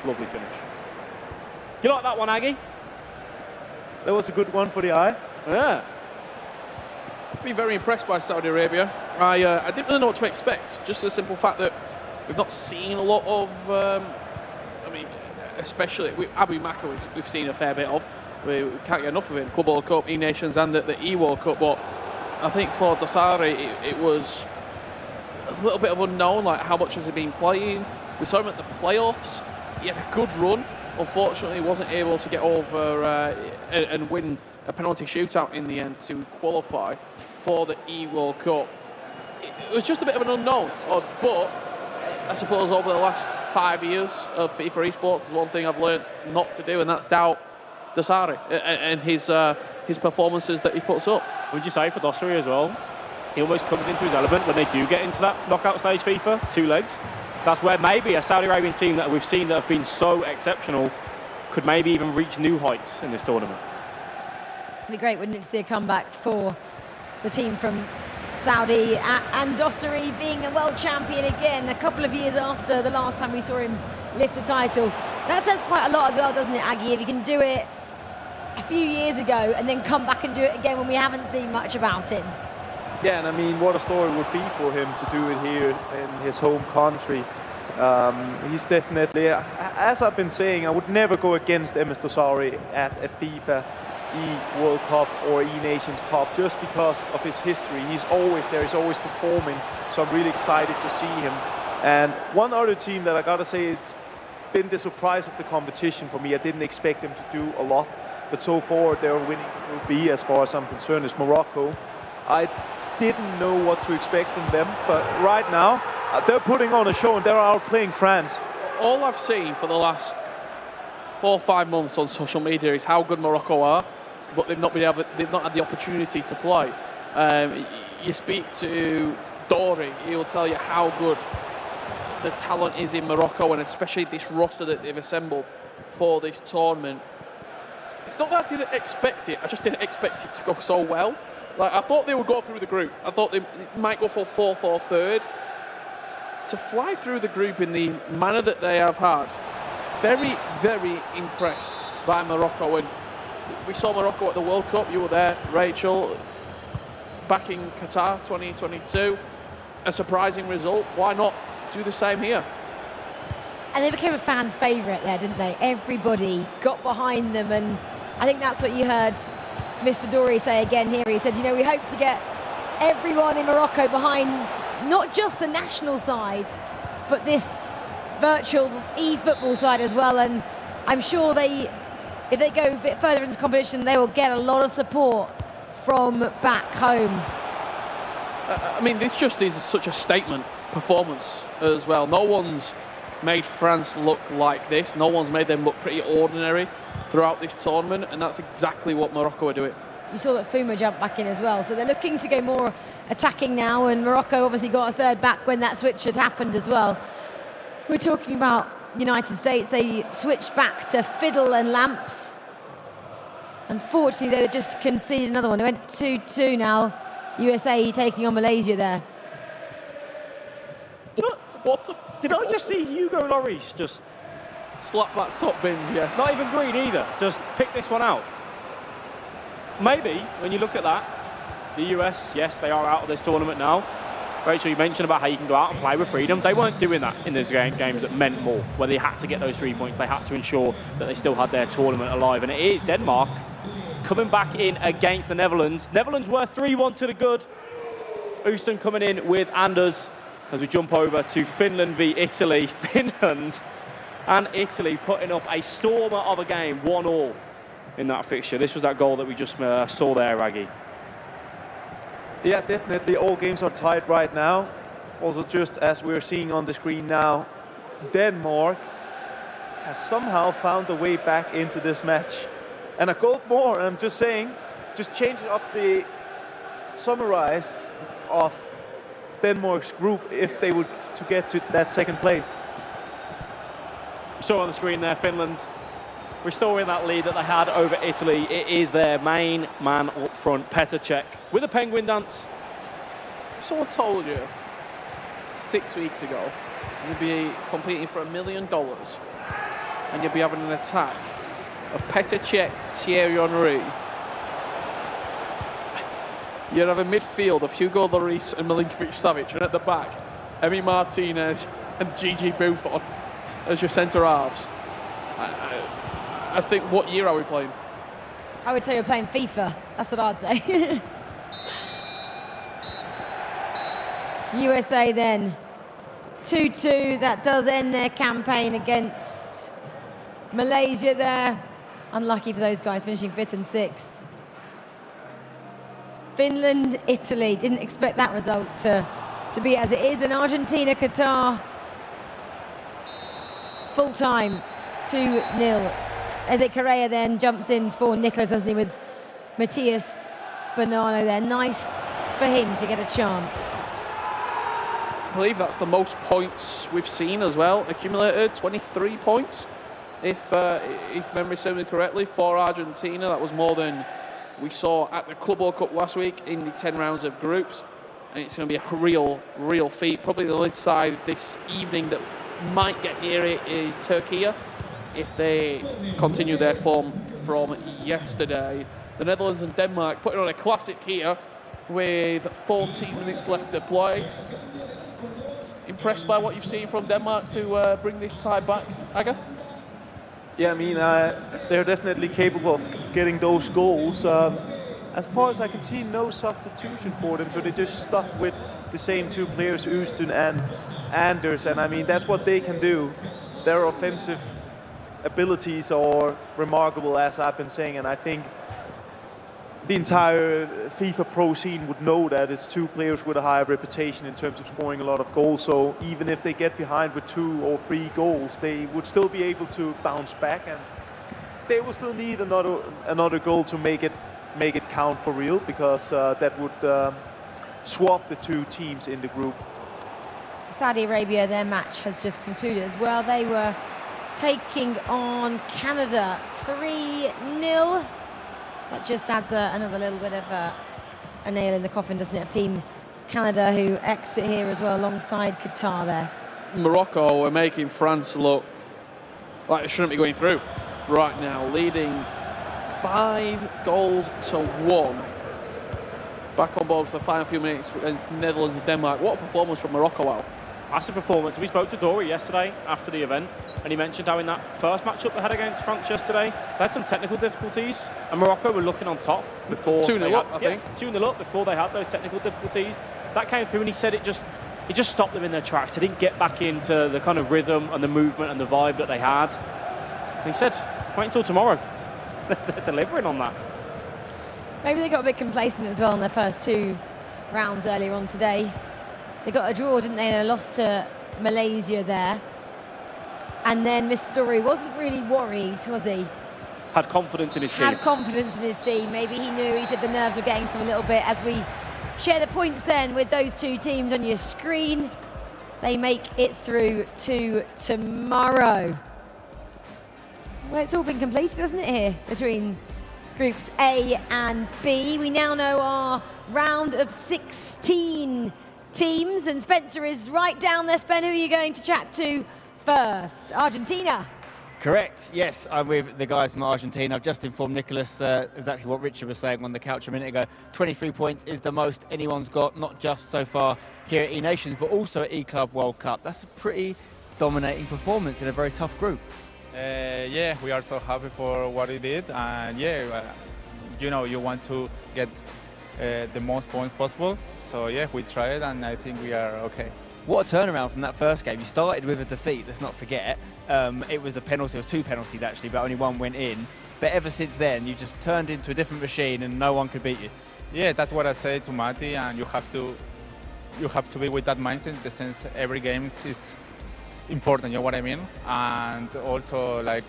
Lovely finish. You like that one, Aggie? That was a good one for the eye. Yeah. I've been very impressed by Saudi Arabia. I didn't really know what to expect. Just the simple fact that we've not seen a lot of, I mean, especially with Abu Maka, we've seen a fair bit of. We can't get enough of it. Club World Cup, E-Nations and the E-World Cup. But I think for Dosari, it was a little bit of unknown, like how much has he been playing. We saw him at the playoffs. He had a good run. Unfortunately, wasn't able to get over and win a penalty shootout in the end to qualify for the E-World Cup. It was just a bit of an unknown, but I suppose over the last 5 years of FIFA Esports, there's one thing I've learned not to do, and that's doubt Dosari and his performances that he puts up. Would you say for Dosari as well, he almost comes into his element when they do get into that knockout stage FIFA, 2 legs? That's where maybe a Saudi Arabian team that we've seen that have been so exceptional could maybe even reach new heights in this tournament. It'd be great, wouldn't it, to see a comeback for the team from Saudi, and Dosari being a world champion again a couple of years after the last time we saw him lift a title. That says quite a lot as well, doesn't it, Aggie? If you can do it a few years ago and then come back and do it again when we haven't seen much about him. Yeah, and I mean, what a story would be for him to do it here in his home country. He's definitely, as I've been saying, I would never go against MS Dosari at a FIFA E-World Cup or E-Nations Cup just because of his history. He's always there, he's always performing, so I'm really excited to see him. And one other team that I gotta say it's been the surprise of the competition for me. I didn't expect them to do a lot, but so far they're winning Group B as far as I'm concerned, is Morocco. I didn't know what to expect from them, but right now they're putting on a show and they're outplaying France. All I've seen for the last 4 or 5 months on social media is how good Morocco are, but they've not had the opportunity to play. You speak to Dory, he'll tell you how good the talent is in Morocco, and especially this roster that they've assembled for this tournament. It's not that I didn't expect it, I just didn't expect it to go so well. Like, I thought they would go through the group. I thought they might go for 4th or 3rd. To fly through the group in the manner that they have had, very, very impressed by Morocco. And we saw Morocco at the World Cup. You were there, Rachel, back in Qatar 2022. A surprising result. Why not do the same here? And they became a fan's favourite there, didn't they? Everybody got behind them, and I think that's what you heard Mr. Dory say again here. He said, you know, we hope to get everyone in Morocco behind not just the national side, but this virtual e-football side as well. And I'm sure if they go a bit further into competition, they will get a lot of support from back home. I mean, this just is such a statement performance as well. No one's made France look like this. No one's made them look pretty ordinary throughout this tournament, and that's exactly what Morocco are doing. You saw that Fuma jumped back in as well, so they're looking to go more attacking now, and Morocco obviously got a 3rd back when that switch had happened as well. We're talking about United States, they switched back to fiddle and lamps. Unfortunately, they just conceded another one. They went 2-2 now. USA taking on Malaysia there. Did I just see Hugo Lloris just slap that top bin? Yes. Not even green either. Just pick this one out. Maybe when you look at that, the US, yes, they are out of this tournament now. Rachel, you mentioned about how you can go out and play with freedom. They weren't doing that in those games that meant more, where they had to get those 3 points. They had to ensure that they still had their tournament alive. And it is Denmark coming back in against the Netherlands. Netherlands were 3-1 to the good. Houston coming in with Anders as we jump over to Finland v Italy. Finland and Italy putting up a stormer of a game, 1-1 in that fixture. This was that goal that we just saw there, Raggy. Yeah, definitely. All games are tied right now. Also, just as we're seeing on the screen now, Denmark has somehow found a way back into this match. And a goal more, I'm just saying, just changing up the summarize of Denmark's group if they would to get to that second place. So on the screen there, Finland restoring that lead that they had over Italy. It is their main man up front, Petr Cech, with a penguin dance. Someone told you 6 weeks ago you'd be competing for $1 million and you'd be having an attack of Petr Cech, Thierry Henry. You'd have a midfield of Hugo Lloris and Milinkovic-Savic, and at the back, Emi Martinez and Gigi Buffon as your centre halves. I think, what year are we playing? I would say we're playing FIFA. That's what I'd say. USA then 2-2. That does end their campaign against Malaysia there. Unlucky for those guys, finishing 5th and 6th. Finland, Italy. Didn't expect that result to be as it is. And Argentina, Qatar. Full time, 2-0. Eze Correa then jumps in for Nicholas, doesn't he, with Matias Bonanno there. Nice for him to get a chance. I believe that's the most points we've seen as well, accumulated, 23 points. If memory serves me correctly, for Argentina, that was more than we saw at the Club World Cup last week in the 10 rounds of groups. And it's going to be a real feat. Probably the lid side this evening that might get near it is Türkiye, if they continue their form from yesterday. The Netherlands and Denmark putting on a classic here with 14 minutes left to play. Impressed by what you've seen from Denmark to bring this tie back, Aga? Yeah, I mean, they're definitely capable of getting those goals. As far as I can see, no substitution for them, so they just stuck with the same two players, Houston and Anders, and I mean, that's what they can do. Their offensive abilities are remarkable, as I've been saying, and I think the entire FIFA Pro scene would know that it's two players with a high reputation in terms of scoring a lot of goals, so even if they get behind with 2 or 3 goals, they would still be able to bounce back, and they will still need another goal to make it count for real, because that would swap the two teams in the group. Saudi Arabia, their match has just concluded as well. They were taking on Canada 3-0. That just adds another little bit of a nail in the coffin, doesn't it? Team Canada who exit here as well alongside Qatar there. Morocco are making France look like they shouldn't be going through right now, leading 5-1. Back on board for the final few minutes against Netherlands and Denmark. What a performance from Morocco, Al. Massive performance. We spoke to Dory yesterday after the event, and he mentioned how in that first matchup they had against France yesterday, they had some technical difficulties, and Morocco were looking on top before 2-0 up, I think. 2-0 up before they had those technical difficulties. That came through, and he said it just stopped them in their tracks. They didn't get back into the kind of rhythm and the movement and the vibe that they had. And he said, wait until tomorrow. They're delivering on that. Maybe they got a bit complacent as well in their first 2 rounds earlier on today. They got a draw, didn't they? They lost to Malaysia there. And then Mr. Dory wasn't really worried, was he? Had confidence in his team. Had confidence in his team. Maybe he knew, he said the nerves were getting to him a little bit. As we share the points then with those two teams on your screen. they make it through to tomorrow. Well, it's all been completed, hasn't it, here between groups A and B. We now know our round of 16 teams, and Spencer is right down there. Spen, who are you going to chat to first? Argentina. Correct, yes, I'm with the guys from Argentina. I've just informed Nicholas exactly what Richard was saying on the couch a minute ago. 23 points is the most anyone's got, not just so far here at E-Nations, but also at E-Club World Cup. That's a pretty dominating performance in a very tough group. Yeah, we are so happy for what he did, and yeah, you know, you want to get the most points possible. So yeah, we tried, and I think we are okay. What a turnaround from that first game. You started with a defeat, let's not forget. It was a penalty, it was 2 penalties actually, but only 1 went in. But ever since then, you just turned into a different machine and no one could beat you. Yeah, that's what I say to Mati, and you have to be with that mindset, in the sense every game is important, you know what I mean? And also, like,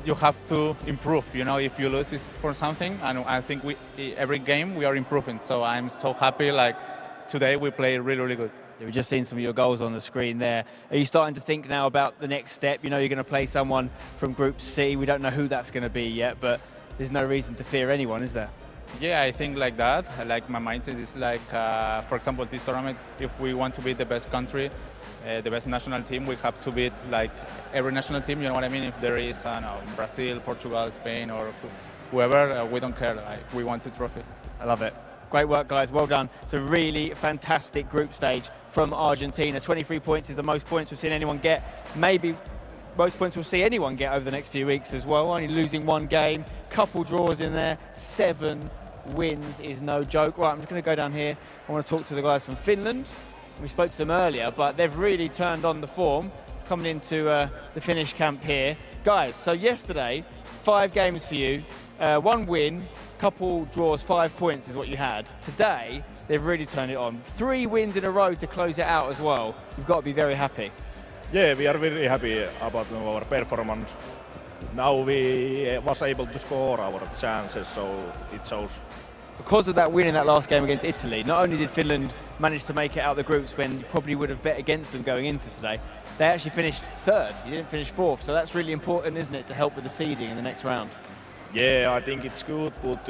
you have to improve, you know, if you lose it's for something, and I think every game we are improving, so I'm so happy, like, today we play really, really good. Yeah, we've just seen some of your goals on the screen there. Are you starting to think now about the next step? You know you're going to play someone from Group C. We don't know who that's going to be yet, but there's no reason to fear anyone, is there? Yeah, I think like that. Like, my mindset is like, for example, this tournament, if we want to be the best country, the best national team, we have to beat like every national team, you know what I mean? If there is, I don't know, Brazil, Portugal, Spain, or whoever, we don't care. Like, we want the trophy. I love it. Great work, guys. Well done. It's a really fantastic group stage from Argentina. 23 points is the most points we've seen anyone get. Maybe most points we'll see anyone get over the next few weeks as well. Only losing 1 game, couple draws in there, 7 wins is no joke. Right, I'm just going to go down here. I want to talk to the guys from Finland. We spoke to them earlier, but they've really turned on the form coming into the Finnish camp here. Guys, so yesterday, 5 games for you, 1 win, couple draws, 5 points is what you had. Today, they've really turned it on. 3 wins in a row to close it out as well. You've got to be very happy. Yeah, we are very happy about our performance. Now we was able to score our chances, so it shows. Because of that win in that last game against Italy, not only did Finland manage to make it out of the groups when you probably would have bet against them going into today, they actually finished 3rd. You didn't finish 4th, so that's really important, isn't it, to help with the seeding in the next round? Yeah, I think it's good, but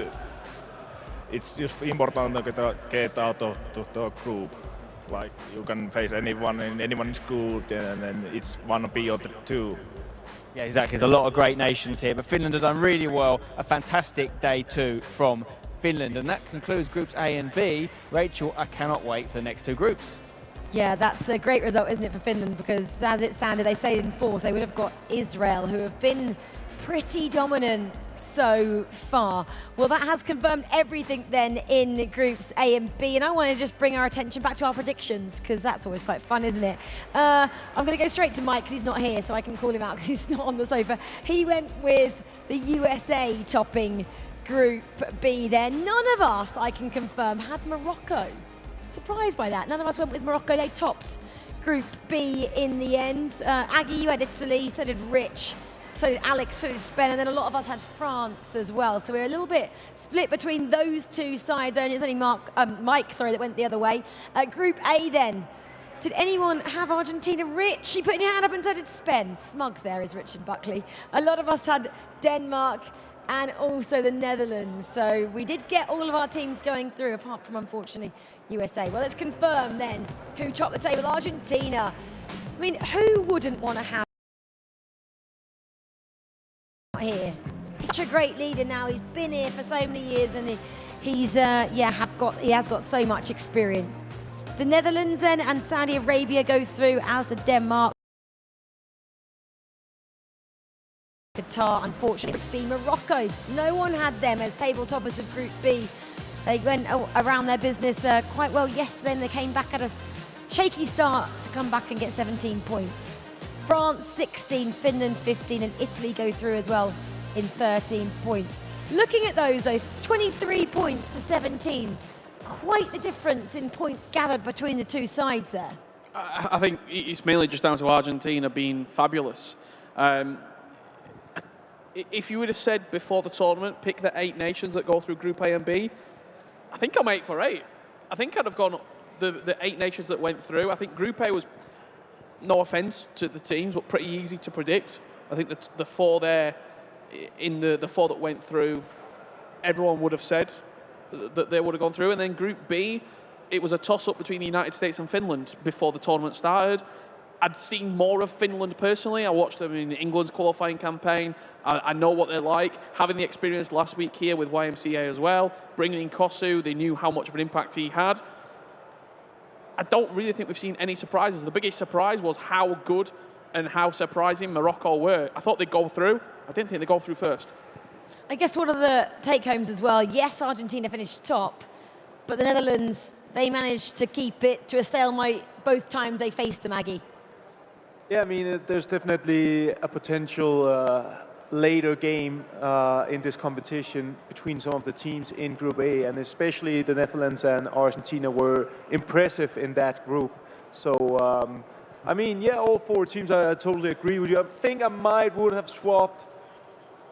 it's just important to get out of the group. Like, you can face anyone and anyone's good, and then it's 1B or 2. Yeah, exactly. There's a lot of great nations here, but Finland has done really well. A fantastic day 2 from Finland, and that concludes groups A and B. Rachel, I cannot wait for the next 2 groups. Yeah, that's a great result, isn't it, for Finland? Because as it sounded, they stayed in 4th. They would have got Israel, who have been pretty dominant so far. Well, that has confirmed everything then in groups A and B, and I want to just bring our attention back to our predictions, because that's always quite fun, isn't it? I'm going to go straight to Mike, because he's not here, so I can call him out because he's not on the sofa. He went with the USA topping Group B there. None of us, I can confirm, had Morocco. Surprised by that. None of us went with Morocco. They topped Group B in the end. Aggie, you had Italy, so did Rich, so did Alex, so did Spen, and then a lot of us had France as well. So we're a little bit split between those 2 sides. Only it's only Mike, sorry, that went the other way. Group A then. Did anyone have Argentina? Rich, you put your hand up, and so did Spen. Smug there is Richard Buckley. A lot of us had Denmark and also the Netherlands. So we did get all of our teams going through, apart from, unfortunately, USA. Well, let's confirm then who topped the table. Argentina. I mean, who wouldn't want to have here? He's such a great leader now. He's been here for so many years, and he has got so much experience. The Netherlands then and Saudi Arabia go through, as did Denmark. Qatar, unfortunately, would be Morocco. No one had them as table toppers of Group B. They went around their business quite well yesterday, and they came back at a shaky start to come back and get 17 points. France 16, Finland 15, and Italy go through as well in 13 points. Looking at those, though, 23 points to 17. Quite the difference in points gathered between the 2 sides there. I think it's mainly just down to Argentina being fabulous. If you would have said before the tournament, pick the 8 nations that go through Group A and B, I think I'm 8 for 8. I think I'd have gone the 8 nations that went through, I think Group A was, no offence to the teams, but pretty easy to predict. I think that the 4 there, in the 4 that went through, everyone would have said that they would have gone through. And then Group B, it was a toss-up between the United States and Finland before the tournament started. I'd seen more of Finland personally. I watched them in England's qualifying campaign. I know what they're like. Having the experience last week here with YMCA as well, bringing in Kosu, they knew how much of an impact he had. I don't really think we've seen any surprises. The biggest surprise was how good and how surprising Morocco were. I thought they'd go through. I didn't think they'd go through first. I guess one of the take-homes as well, yes, Argentina finished top, but the Netherlands, they managed to keep it to a stalemate both times they faced the Maggie. Yeah, I mean, there's definitely a potential later game in this competition between some of the teams in Group A, and especially the Netherlands and Argentina were impressive in that group. So, I mean, yeah, all 4 teams, I totally agree with you. I think I would have swapped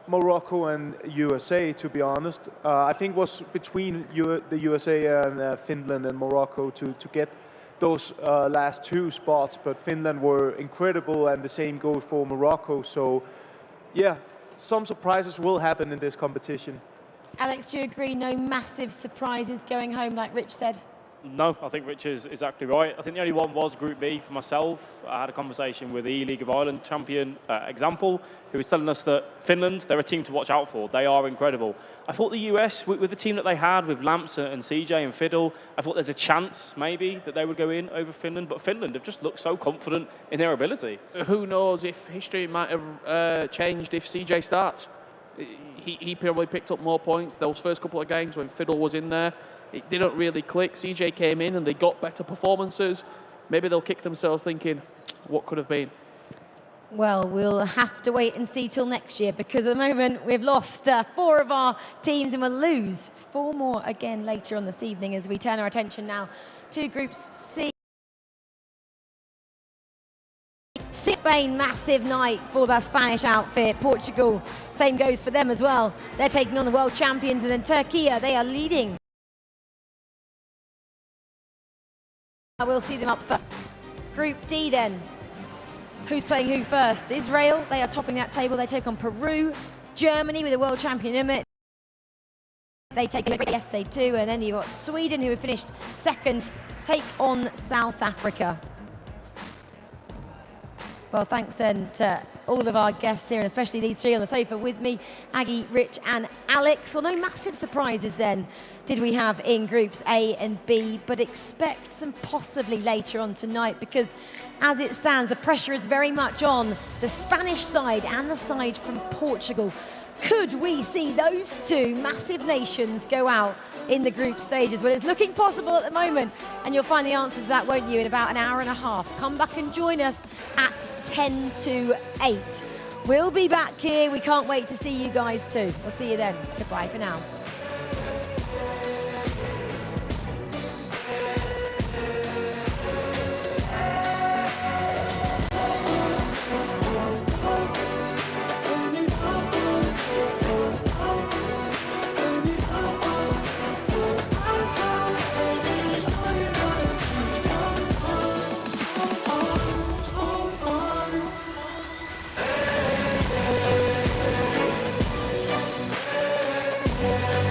Morocco and USA, to be honest. I think it was between the USA and Finland and Morocco to get those last 2 spots, but Finland were incredible, and the same goes for Morocco. So, yeah, some surprises will happen in this competition. Alex, do you agree? No massive surprises going home, like Rich said? No, I think Rich is exactly right. I think the only one was Group B for myself. I had a conversation with the E-League of Ireland champion, Example, who was telling us that Finland, they're a team to watch out for. They are incredible. I thought the US, with the team that they had, with Lamps and CJ and Fiddle, I thought there's a chance, maybe, that they would go in over Finland. But Finland have just looked so confident in their ability. Who knows if history might have changed if CJ starts. He probably picked up more points those first couple of games when Fiddle was in there. It didn't really click. CJ came in and they got better performances. Maybe they'll kick themselves thinking, what could have been? Well, we'll have to wait and see till next year, because at the moment we've lost 4 of our teams and we'll lose 4 more again later on this evening as we turn our attention now to Groups C. Spain, massive night for the Spanish outfit. Portugal, same goes for them as well. They're taking on the world champions, and then Türkiye, they are leading. We'll see them up first. Group D then. Who's playing who first? Israel, they are topping that table. They take on Peru. Germany with the world champion Emmett. They take on, yes they do. And then you've got Sweden, who have finished second, take on South Africa. Well, thanks then to all of our guests here, and especially these 3 on the sofa with me, Aggie, Rich and Alex. Well, no massive surprises then did we have in Groups A and B, but expect some possibly later on tonight, because as it stands, the pressure is very much on the Spanish side and the side from Portugal. Could we see those 2 massive nations go out in the group stages? Well, it's looking possible at the moment, and you'll find the answer to that, won't you, in about an hour and a half. Come back and join us at 10 to 8. We'll be back here. We can't wait to see you guys too. We'll see you then. Goodbye for now. Yeah.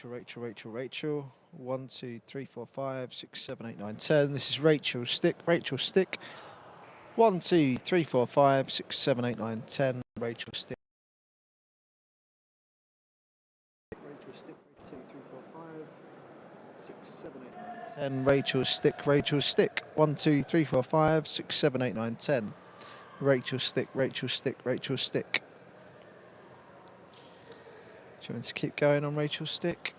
Rachel. 1, 2, 3, 4, 5, 6, 7, 8, 9, 10. This is Rachel stick. 1, 2, 3, 4, 5, 6, 7, 8, 9, 10. Rachel stick. 2, 3, 4, 5, 6, 7, 8, 9, 10. Rachel stick. 1, 2, 3, 4, 5, 6, 7, 8, 9, 10. Rachel stick. Do you want to keep going on Rachel stick?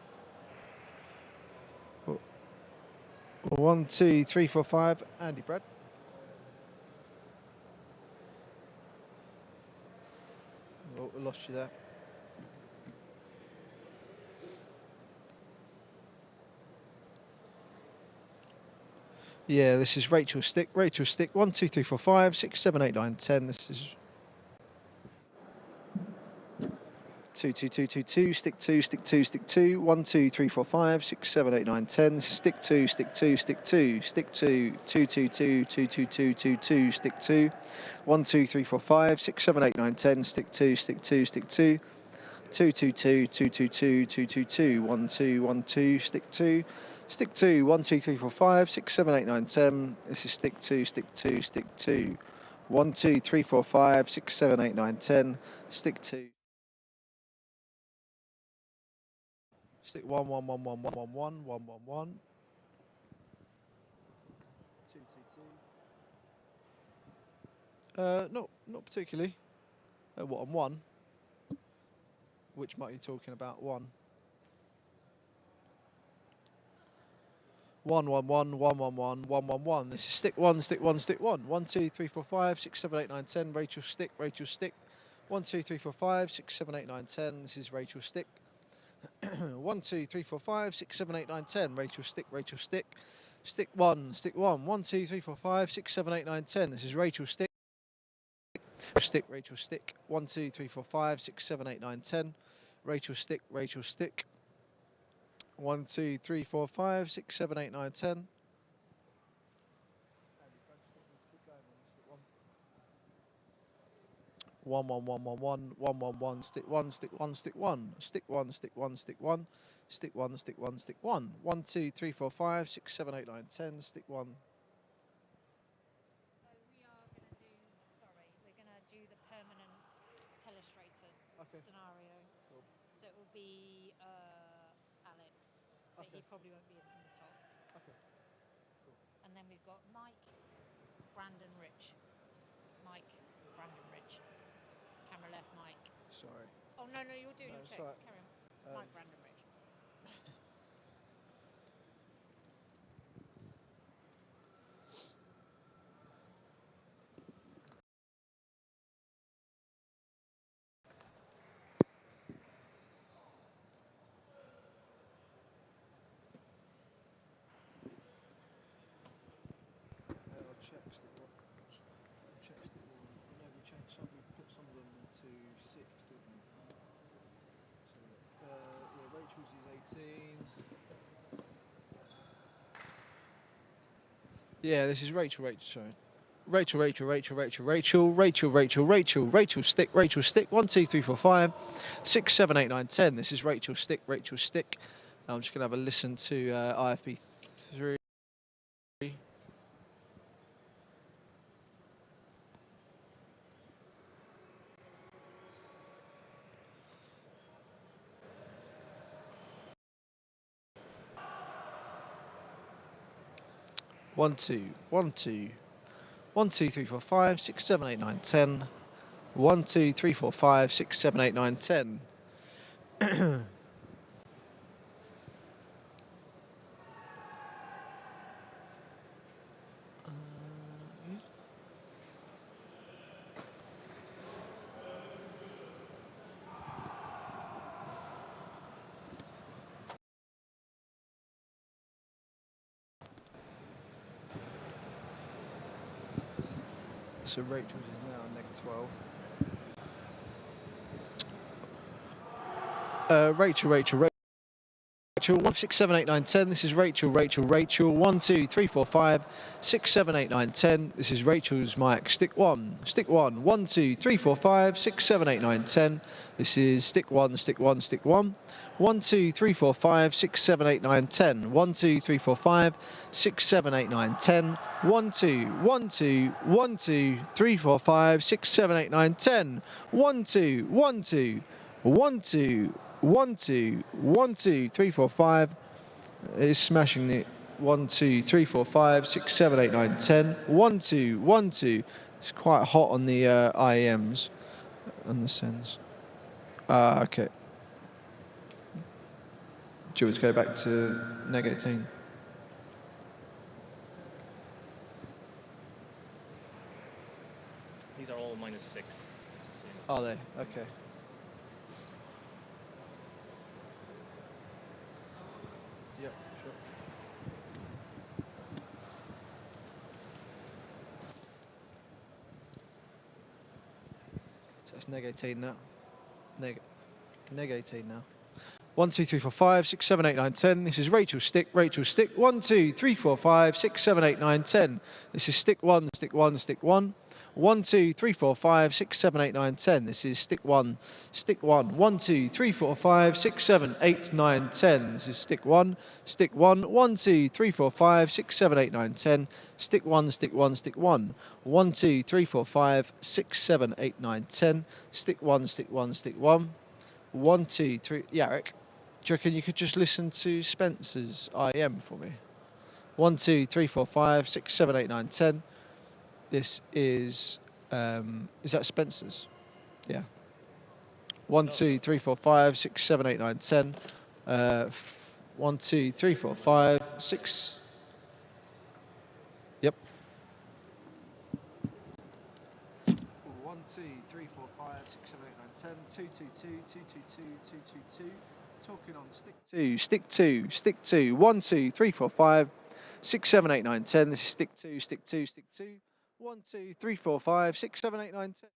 1, 2, 3, 4, 5. Andy Brad. Oh, I lost you there. Yeah, this is Rachel stick. 1, 2, 3, 4, 5, 6, 7, 8, 9, 10. This is 2, 2, 2, 2, 2, stick 2, 1, 2, 3, 4, 5, 6, 7, 8, 9, 10. This is stick 2, 2, 2, 2, 2, 2, 2, 2, 2, 2, stick 2, 1, 2, 3, 4, 5, 6, 7, 8, 9, 10, stick 2, 2, 2, 2, 2, 2, 2, 2, 2, 2, 2, 1, 2, 1, 2, stick 2, 1, 2, 3, 4, 5, 6, 7, 8, 9, 10. This is stick 2, 1, 2, 3, 4, 5, 6, 7, 8, 9, 10, stick 2. Stick 1, 1, 1, 1, 1, 1, 1, 1, 1, 1. 2, 2, 2. Not particularly. What, on 1? Which might you talking about? 1. 1, 1, 1, 1, 1, 1, 1, 1, 1. This is stick 1. 1, 2, 3, 4, 5, 6, 7, 8, 9, 10. Rachel stick. 1, 2, 3, 4, 5, 6, 7, 8, 9, 10. This is Rachel stick. 1, 2, 3, 4, 5, 6, 7, 8, 9, 10. Rachel stick. Stick 1. 1, 2, 3, 4, 5, 6, 7, 8, 9, 10. This is Rachel stick. Rachel stick. 1, 2, 3, 4, 5, 6, 7, 8, 9, 10. Rachel stick. 1, 2, 3, 4, 5, 6, 7, 8, 9, 10. 1, 1, 1, 1, 1, 1, 1, 1, stick 1, stick 1, stick 1, stick 1, stick 1, stick 1, stick 1, stick 1, stick 1, 1, 2, 3, 4, 5, 6, 7, 8, 9, 10, stick 1. We're going to do the permanent telestrator scenario. Cool. So it will be Alex, but he probably won't be in from the top. Okay. Cool. And then we've got Mike, Brandon, Rich. Mike, Brandon, Rich. Camera left, Mike. Sorry. Oh, no, you're doing your checks. Right. Carry on. Mike, Brandon, Rich. We put some of them into 6, didn't we? So, yeah, Rachel's is 18. Yeah, this is Rachel, sorry. Rachel stick. 1, 2, 3, 4, 5, 6, 7, 8, 9, 10. This is Rachel stick. I'm just going to have a listen to IFB 3. One, two, 1, 2, 3, 4, 5, 6, 7, 8, 9, 10. 1, 2, 3, 4, 5, 6, 7, 8, 9, 10. So Rachel's is now neg 12. Rachel Rachel. 1, 6, 7, 8, 9, 10. This is Rachel, Rachel, Rachel. 1, 2, 3, 4, 5, 6, 7, 8, 9, 10. This is Rachel's mic. Stick 1, stick 1. 1, 2, 3, 4, 5, 6, 7, 8, 9, 10. This is stick 1, stick 1, stick 1. 1, 2, 3, 4, 5, 6, 7, 8, 9, 10. 1, 2, 3, 4, 5, 6, 7, 8, 9, 10. 1, 2, 1, 2, 1, 2, 3, 4, 5, 6, 7, 8, 9, 10. 1, 2, 1, 2, 1, 2, 1, 2, 1, 2, 3, 4, 5. Is smashing it. 1, 2, 3, 4, 5, 6, 7, 8, 9, 10. 1, 2, 1, 2. It's quite hot on the IEMs and the sends. Okay. Do you want to go back to neg 18? These are all -6. Are they? Okay. Yep, sure. So that's neg 18 now. Neg 18 now. 1, 2, 3, 4, 5, 6, 7, 8, 9, 10. This is Rachel Stick, Rachel Stick. 1, 2, 3, 4, 5, 6, 7, 8, 9, 10. This is stick 1, stick 1, stick 1. 1, 2, 3, 4, 5, 6, 7, 8, 9, 10. This is stick 1, stick 1. 1, 2, 3, 4, 5, 6, 7, 8, 9, 10. This is stick 1, stick 1. 1, 2, 3, 4, 5, 6, 7, 8, 9, 10. Stick 1, stick 1, stick 1. 1, 2, 3, 4, 5, 6, 7, 8, 9, 10. Stick 1, stick 1, stick 1. 1, 2, 3. Yarrick, do you reckon you could just listen to Spencer's IM for me? 1, 2, 3, 4, 5, 6, 7, 8, 9, 10. This is that Spencer's? Yeah. 1, 2, 3, 4, 5, 6, 7, 8, 9, 10. 1, 2, 3, 4, 5, 6. Yep. 1, 2, 3, 4, 5, 6, 7, 8, 9, 10. 2, 2, 2, 2, 2, 2, 2, 2, 2. Talking on stick 2, stick 2, stick 2. 1, 2, 3, 4, 5, 6, 7, 8, 9, 10. This is stick 2, stick 2, stick 2. 1, 2, 3, 4, 5, 6, 7, 8, 9, 10.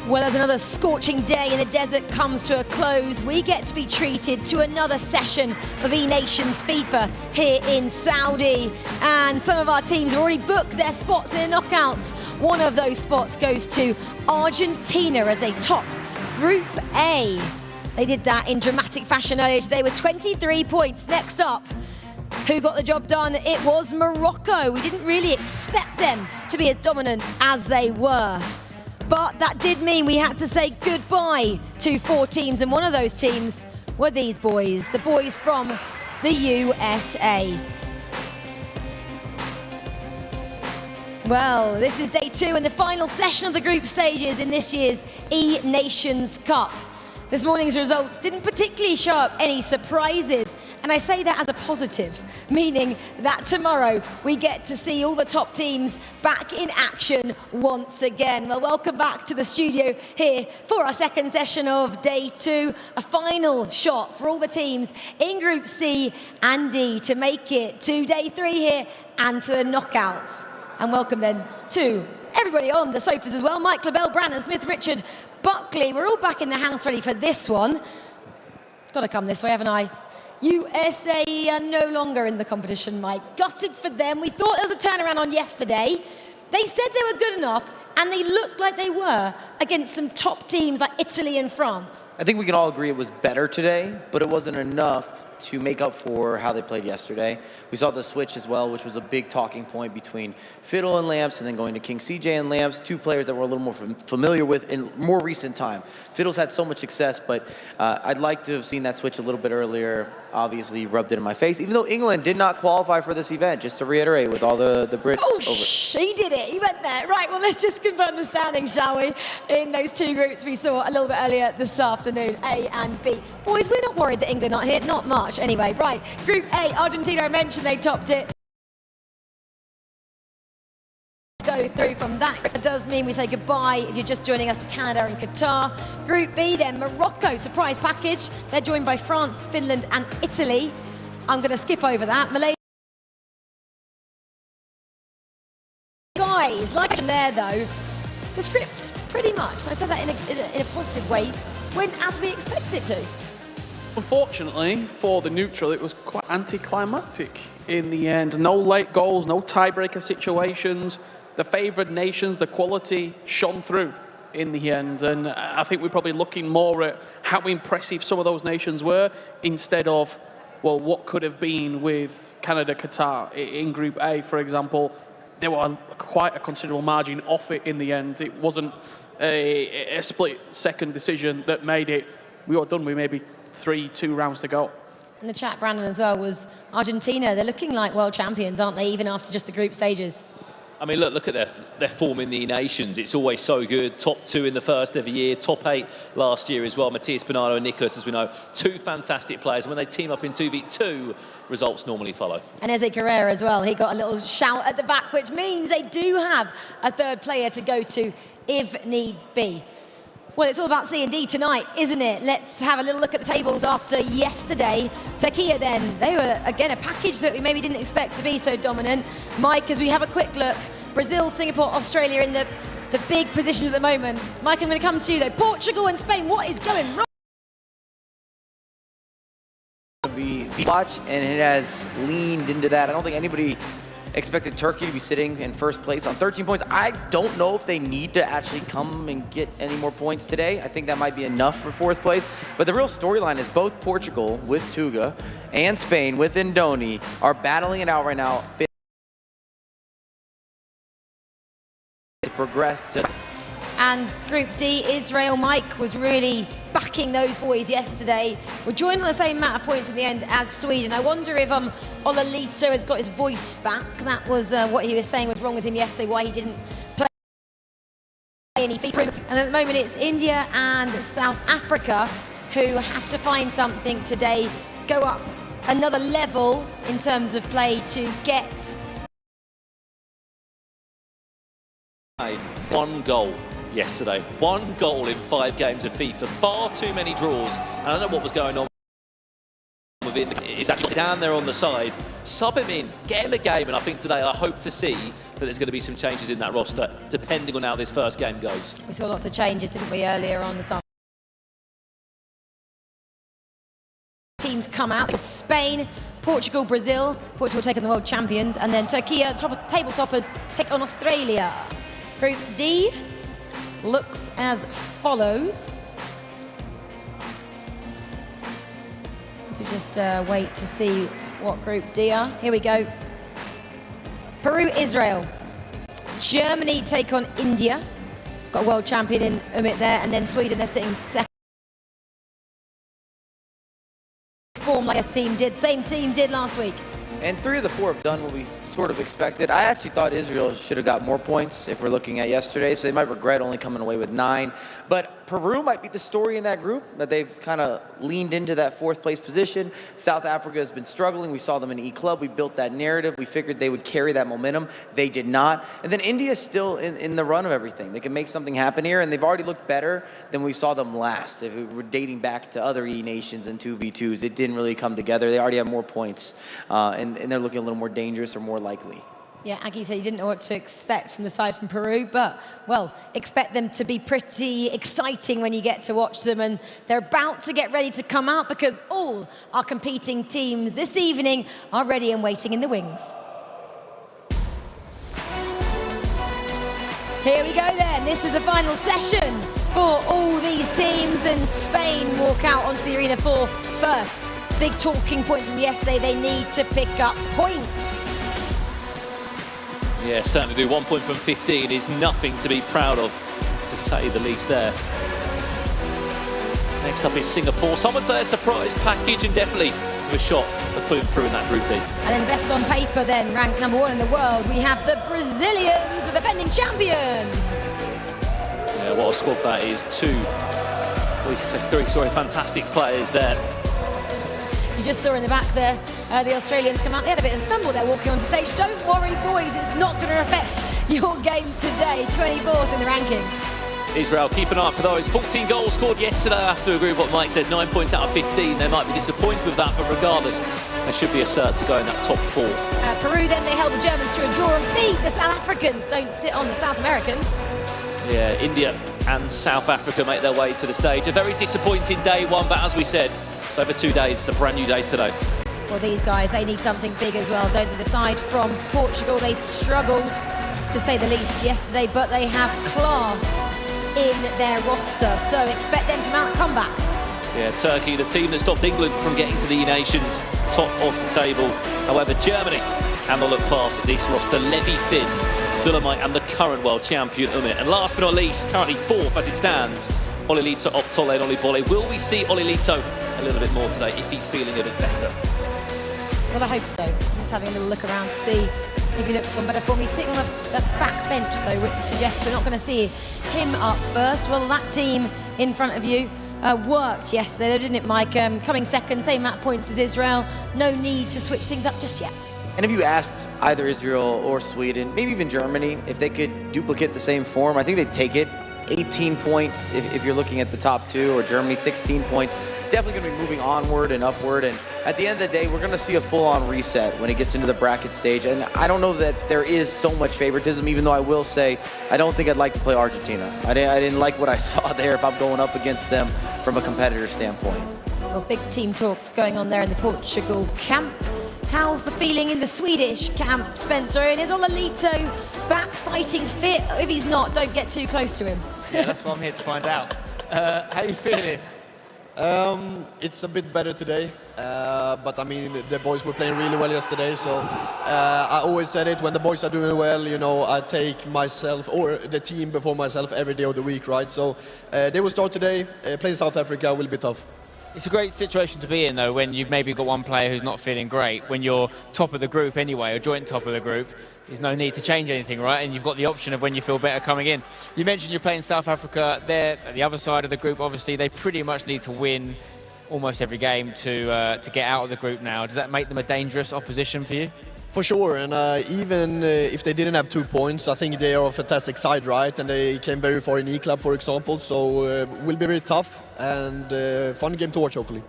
Well, as another scorching day in the desert comes to a close, we get to be treated to another session of E-Nations FIFA here in Saudi. And some of our teams have already booked their spots in the knockouts. One of those spots goes to Argentina as they top Group A. They did that in dramatic fashion earlier today with 23 points. Next up, who got the job done? It was Morocco. We didn't really expect them to be as dominant as they were. But that did mean we had to say goodbye to 4 teams, and one of those teams were these boys, the boys from the USA. Well, this is day 2 and the final session of the group stages in this year's E-Nations Cup. This morning's results didn't particularly show up any surprises, and I say that as a positive, meaning that tomorrow we get to see all the top teams back in action once again. Well, welcome back to the studio here for our second session of day 2, a final shot for all the teams in Group C and D to make it to day 3 here and to the knockouts. And welcome then to everybody on the sofas as well. Mike LaBelle, Brandon Smith, Richard Buckley. We're all back in the house ready for this one. Got to come this way, haven't I? USA are no longer in the competition, Mike. Gutted for them. We thought there was a turnaround on yesterday. They said they were good enough, and they looked like they were against some top teams like Italy and France. I think we can all agree it was better today, but it wasn't enough to make up for how they played yesterday. We saw the switch as well, which was a big talking point between Fiddle and Lamps, and then going to King CJ and Lamps, 2 players that we're a little more familiar with in more recent time. Fiddle's had so much success, but I'd like to have seen that switch a little bit earlier. Obviously rubbed it in my face, even though England did not qualify for this event, just to reiterate with all the Brits over. He did it, he went there. Right, well, let's just confirm the standings, shall we? In those 2 groups we saw a little bit earlier this afternoon, A and B. Boys, we're not worried that England aren't here, not much anyway. Right, Group A, Argentina, I mentioned they topped it. Go through from that. It does mean we say goodbye if you're just joining us to Canada and Qatar. Group B then, Morocco, surprise package. They're joined by France, Finland and Italy. I'm going to skip over that. Malaysia. Guys, like there though, the script pretty much, I said that in a positive way, went as we expected it to. Unfortunately, for the neutral, it was quite anticlimactic in the end. No late goals, no tiebreaker situations. The favoured nations, the quality shone through in the end. And I think we're probably looking more at how impressive some of those nations were instead of, well, what could have been with Canada, Qatar. In Group A, for example, there were quite a considerable margin off it in the end. It wasn't a split-second decision that made it. We were done with maybe 3-2 rounds to go. In the chat, Brandon, as well, was Argentina. They're looking like world champions, aren't they, even after just the group stages? I mean, look at their form in the nations. It's always so good. Top 2 in the first every year, top 8 last year as well. Matias Pinado and Nicholas, as we know, 2 fantastic players. When they team up in 2v2, results normally follow. And Eze Carrera as well. He got a little shout at the back, which means they do have a third player to go to if needs be. Well, it's all about C&D tonight, isn't it? Let's have a little look at the tables after yesterday. TÜRKIYE then, they were, again, a package that we maybe didn't expect to be so dominant. Mike, as we have a quick look, Brazil, Singapore, Australia in the big positions at the moment. Mike, I'm going to come to you, though. Portugal and Spain, what is going wrong? Be the watch, and it has leaned into that. I don't think anybody expected Turkey to be sitting in first place on 13 points. I don't know if they need to actually come and get any more points today. I think that might be enough for fourth place. But the real storyline is both Portugal with Tuga and Spain with Indoni are battling it out right now to progress to... And Group D, Israel, Mike was really backing those boys yesterday. We're joined on the same amount of points in the end as Sweden. I wonder if Olalito has got his voice back. That was what he was saying was wrong with him yesterday, why he didn't play any FIFA. And at the moment it's India and South Africa who have to find something today, go up another level in terms of play to get... One goal yesterday. 1 goal in 5 games of FIFA. Far too many draws. And I don't know what was going on within. It's actually down there on the side. Sub him in, get him a game, and I think today I hope to see that there's going to be some changes in that roster, depending on how this first game goes. We saw lots of changes, didn't we, earlier on this afternoon? Teams come out. Spain, Portugal, Brazil. Portugal taking the world champions, and then TÜRKIYE, the table toppers, take on Australia. Group D looks as follows. So just wait to see what Group D are. Here we go. Peru, Israel. Germany take on India. Got a world champion in Umit there, and then Sweden, they're sitting second. Form like a team did, same team did last week. And 3 of the 4 have done what we sort of expected. I actually thought Israel should have got more points if we're looking at yesterday, so they might regret only coming away with 9. But Peru might be the story in that group, but they've kind of leaned into that 4th place position. South Africa has been struggling. We saw them in E-Club. We built that narrative. We figured they would carry that momentum. They did not. And then India is still in the run of everything. They can make something happen here, and they've already looked better than we saw them last. If we were dating back to other E nations and 2v2s, it didn't really come together. They already have more points, and they're looking a little more dangerous or more likely. Yeah, Aggie said he didn't know what to expect from the side from Peru, but, well, expect them to be pretty exciting when you get to watch them, and they're about to get ready to come out because all our competing teams this evening are ready and waiting in the wings. Here we go then, this is the final session for all these teams, and Spain walk out onto the arena for first. Big talking point from yesterday, they need to pick up points. Yeah, certainly do. 1 point from 15 is nothing to be proud of, to say the least there. Next up is Singapore. Some would say a surprise package, and definitely with a shot of putting through in that Group D. And then best on paper then, ranked #1 in the world, we have the Brazilians, the defending champions. Yeah, what a squad that is. 3 fantastic players there. You just saw in the back there, the Australians come out. They had a bit of a stumble there walking onto stage. Don't worry, boys, it's not going to affect your game today. 24th in the rankings. Israel, keep an eye out for those. 14 goals scored yesterday. I have to agree with what Mike said. 9 points out of 15. They might be disappointed with that, but regardless, there should be a cert to go in that top 4. Peru then, they held the Germans to a draw and beat the South Africans. Don't sit on the South Americans. Yeah, India and South Africa make their way to the stage. A very disappointing day 1, but as we said, it's over 2 days. It's a brand new day today. Well, these guys, they need something big as well, don't they? Aside from Portugal, they struggled, to say the least, yesterday, but they have class in their roster, so expect them to mount a comeback. Yeah, Turkey, the team that stopped England from getting to the E-Nations, top of the table. However, Germany cannot look past this roster. Levi Finn, Dolomite and the current world champion Umit. And last but not least, currently fourth as it stands, Olilito Optole and Olibole. Will we see Olilito a little bit more today if he's feeling a bit better? Well, I hope so. I'm just having a little look around to see if he looks on better form. He's sitting on the back bench, though, which suggests we're not going to see him up first. Well, that team in front of you worked yesterday, didn't it, Mike? Coming second, same amount of points as Israel. No need to switch things up just yet. And if you asked either Israel or Sweden, maybe even Germany, if they could duplicate the same form, I think they'd take it. 18 points if you're looking at the top two, or Germany 16 points. Definitely going to be moving onward and upward. And at the end of the day, we're going to see a full-on reset when it gets into the bracket stage. And I don't know that there is so much favoritism, even though I will say I don't think I'd like to play Argentina. I didn't like what I saw there if I'm going up against them from a competitor standpoint. Well, big team talk going on there in the Portugal camp. How's the feeling in the Swedish camp, Spencer? And is Olilito back fighting fit? If he's not, don't get too close to him. Yeah, that's what I'm here to find out. How you feeling? It's a bit better today, but I mean, the boys were playing really well yesterday, so I always said it, when the boys are doing well, you know, I take myself or the team before myself every day of the week, right? So they will start today. Playing South Africa will be tough. It's a great situation to be in, though, when you've maybe got one player who's not feeling great. When you're top of the group anyway, or joint top of the group, there's no need to change anything, right? And you've got the option of when you feel better coming in. You mentioned you're playing South Africa. They're at the other side of the group, obviously. They pretty much need to win almost every game to get out of the group now. Does that make them a dangerous opposition for you? For sure, and even if they didn't have 2 points, I think they are a fantastic side, right? And they came very far in E-Club, for example, so will be very tough and fun game to watch, hopefully.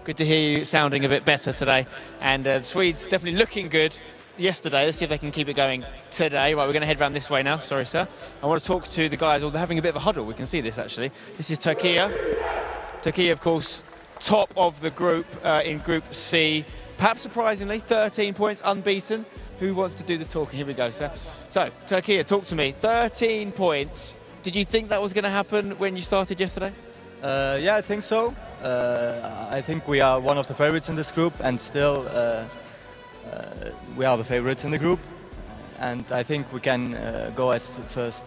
Good to hear you sounding a bit better today. And the Swedes definitely looking good yesterday. Let's see if they can keep it going today. Right, we're going to head round this way now. Sorry, sir. I want to talk to the guys. Oh, they're having a bit of a huddle. We can see this, actually. This is Türkiye. Türkiye, of course, top of the group in Group C. Perhaps surprisingly, 13 points, unbeaten. Who wants to do the talking? Here we go, sir. So, Türkiye, talk to me. 13 points. Did you think that was going to happen when you started yesterday? Yeah, I think so. I think we are one of the favorites in this group, and still we are the favorites in the group. And I think we can go as first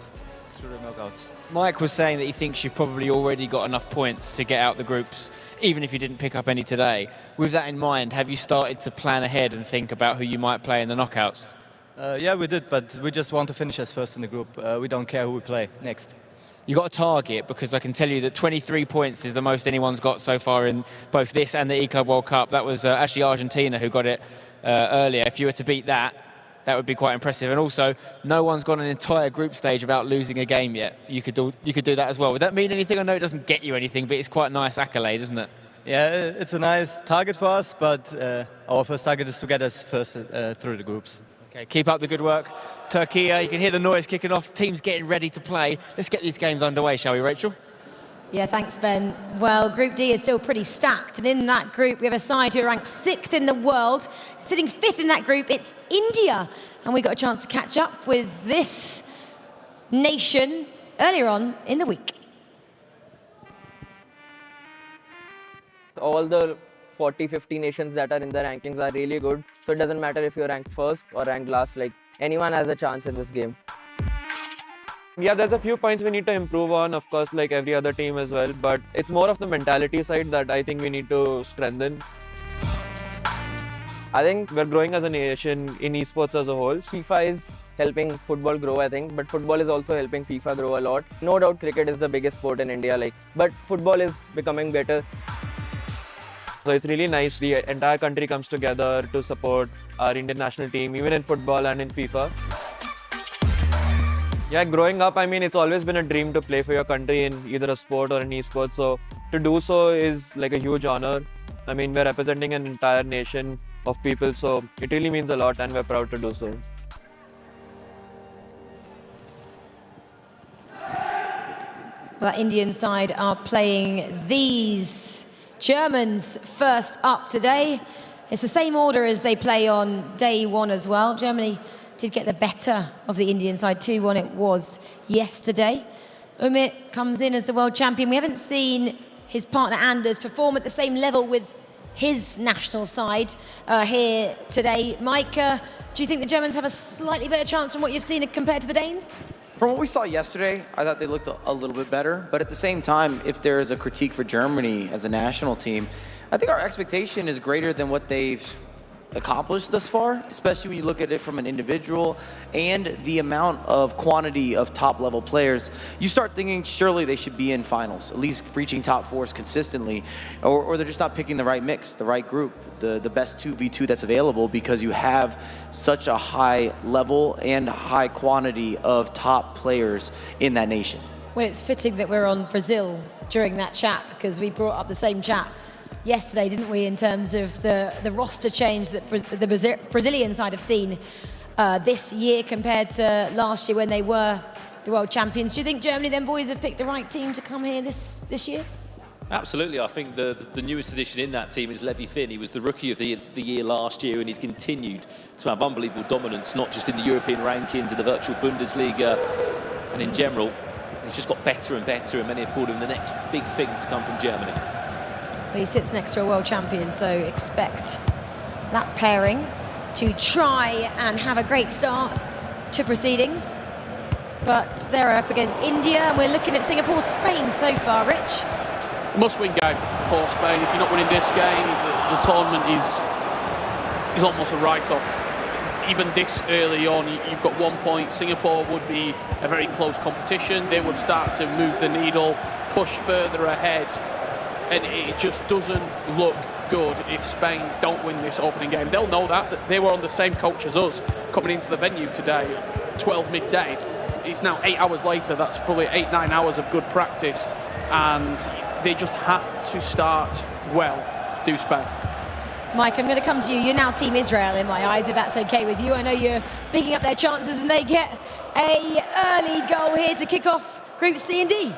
through the knockouts. Mike was saying that he thinks you've probably already got enough points to get out the groups, even if you didn't pick up any today. With that in mind, have you started to plan ahead and think about who you might play in the knockouts? Yeah, we did, but we just want to finish as first in the group. We don't care who we play next. You got a target, because I can tell you that 23 points is the most anyone's got so far in both this and the E-Club World Cup. That was actually Argentina who got it earlier. If you were to beat that, that would be quite impressive. And also, no one's gone an entire group stage without losing a game yet. You could do that as well. Would that mean anything? I know it doesn't get you anything, but it's quite a nice accolade, isn't it? Yeah, it's a nice target for us, but our first target is to get us first through the groups. Okay, keep up the good work. Türkiye, you can hear the noise kicking off. Teams getting ready to play. Let's get these games underway, shall we, Rachel? Yeah, thanks, Ben. Well, Group D is still pretty stacked, and in that group we have a side who are ranked 6th in the world. Sitting 5th in that group, it's India. And we got a chance to catch up with this nation earlier on in the week. All the 40-50 nations that are in the rankings are really good. So it doesn't matter if you're ranked first or ranked last, like anyone has a chance in this game. Yeah, there's a few points we need to improve on, of course, like every other team as well. But it's more of the mentality side that I think we need to strengthen. I think we're growing as a nation in esports as a whole. FIFA is helping football grow, I think, but football is also helping FIFA grow a lot. No doubt cricket is the biggest sport in India, but football is becoming better. So it's really nice the entire country comes together to support our Indian national team, even in football and in FIFA. Yeah, growing up, I mean, it's always been a dream to play for your country in either a sport or an esport. So to do so is like a huge honor. I mean, we're representing an entire nation of people, so it really means a lot and we're proud to do so. Well, that Indian side are playing these Germans first up today. It's the same order as they play on day one as well. Germany did get the better of the Indian side, 2-1 it was yesterday. Umit comes in as the world champion. We haven't seen his partner Anders perform at the same level with his national side here today. Mike, do you think the Germans have a slightly better chance from what you've seen compared to the Danes? From what we saw yesterday, I thought they looked a little bit better. But at the same time, if there is a critique for Germany as a national team, I think our expectation is greater than what they've accomplished thus far, especially when you look at it from an individual and the amount of quantity of top-level players. You start thinking surely they should be in finals, at least reaching top fours consistently, or they're just not picking the right mix, the right group, the best 2v2 that's available, because you have such a high level and high quantity of top players in that nation. Well, it's fitting that we're on Brazil during that chat, because we brought up the same chat yesterday, didn't we, in terms of the roster change that the Brazilian side have seen this year compared to last year when they were the world champions. Do you think Germany, then, boys, have picked the right team to come here this year? Absolutely. I think the newest addition in that team is Levi Finn. He was the rookie of the year last year, and he's continued to have unbelievable dominance, not just in the European rankings, in the virtual Bundesliga, and in general. He's just got better and better, and many have called him the next big thing to come from Germany. Well, he sits next to a world champion, so expect that pairing to try and have a great start to proceedings. But they're up against India, and we're looking at Singapore-Spain so far. Rich? Must-win game for Spain. If you're not winning this game, the tournament is almost a write-off. Even this early on, you've got 1 point. Singapore would be a very close competition. They would start to move the needle, push further ahead. And it just doesn't look good if Spain don't win this opening game. They'll know that they were on the same coach as us coming into the venue today, 12 midday. It's now 8 hours later. That's probably 8-9 hours of good practice. And they just have to start well, do Spain. Mike, I'm going to come to you. You're now Team Israel in my eyes, if that's okay with you. I know you're bigging up their chances, and they get an early goal here to kick off Group C and D.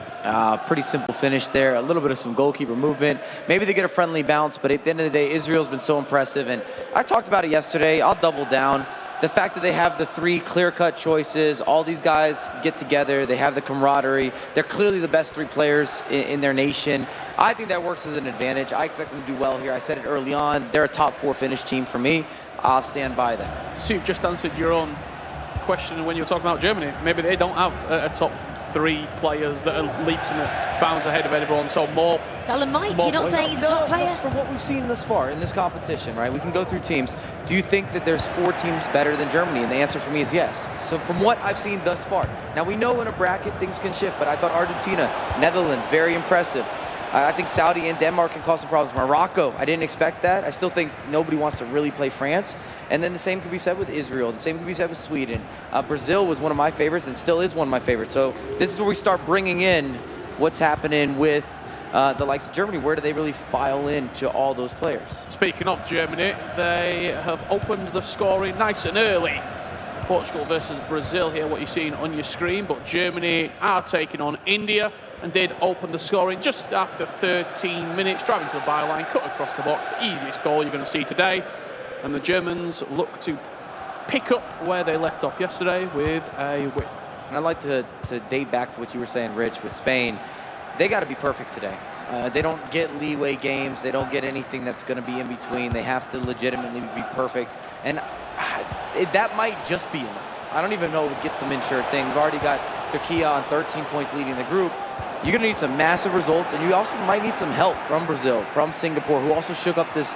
Pretty simple finish there. A little bit of some goalkeeper movement. Maybe they get a friendly bounce, but at the end of the day, Israel's been so impressive. And I talked about it yesterday. I'll double down. The fact that they have the 3 clear-cut choices, all these guys get together, they have the camaraderie. They're clearly the best 3 players in their nation. I think that works as an advantage. I expect them to do well here. I said it early on. They're a top 4 finish team for me. I'll stand by that. So you've just answered your own question when you were talking about Germany. Maybe they don't have a top 3 players that are leaps and bounds ahead of everyone, so more. Dylan, Mike, you're not saying he's a top player? From what we've seen thus far in this competition, right? We can go through teams. Do you think that there's 4 teams better than Germany? And the answer for me is yes. So from what I've seen thus far. Now we know in a bracket things can shift, but I thought Argentina, Netherlands, very impressive. I think Saudi and Denmark can cause some problems. Morocco, I didn't expect that. I still think nobody wants to really play France. And then the same can be said with Israel. The same can be said with Sweden. Brazil was one of my favorites and still is one of my favorites. So this is where we start bringing in what's happening with the likes of Germany. Where do they really file in to all those players? Speaking of Germany, they have opened the scoring nice and early. Portugal versus Brazil here, what you're seeing on your screen, but Germany are taking on India and did open the scoring just after 13 minutes, driving to the byline, cut across the box, the easiest goal you're going to see today. And the Germans look to pick up where they left off yesterday with a win. And I'd like to date back to what you were saying, Rich, with Spain. They got to be perfect today. They don't get leeway games. They don't get anything that's going to be in between. They have to legitimately be perfect. And that might just be enough. I don't even know if it gets some insured thing. We've already got TÜRKIYE on 13 points leading the group. You're going to need some massive results, and you also might need some help from Brazil, from Singapore, who also shook up this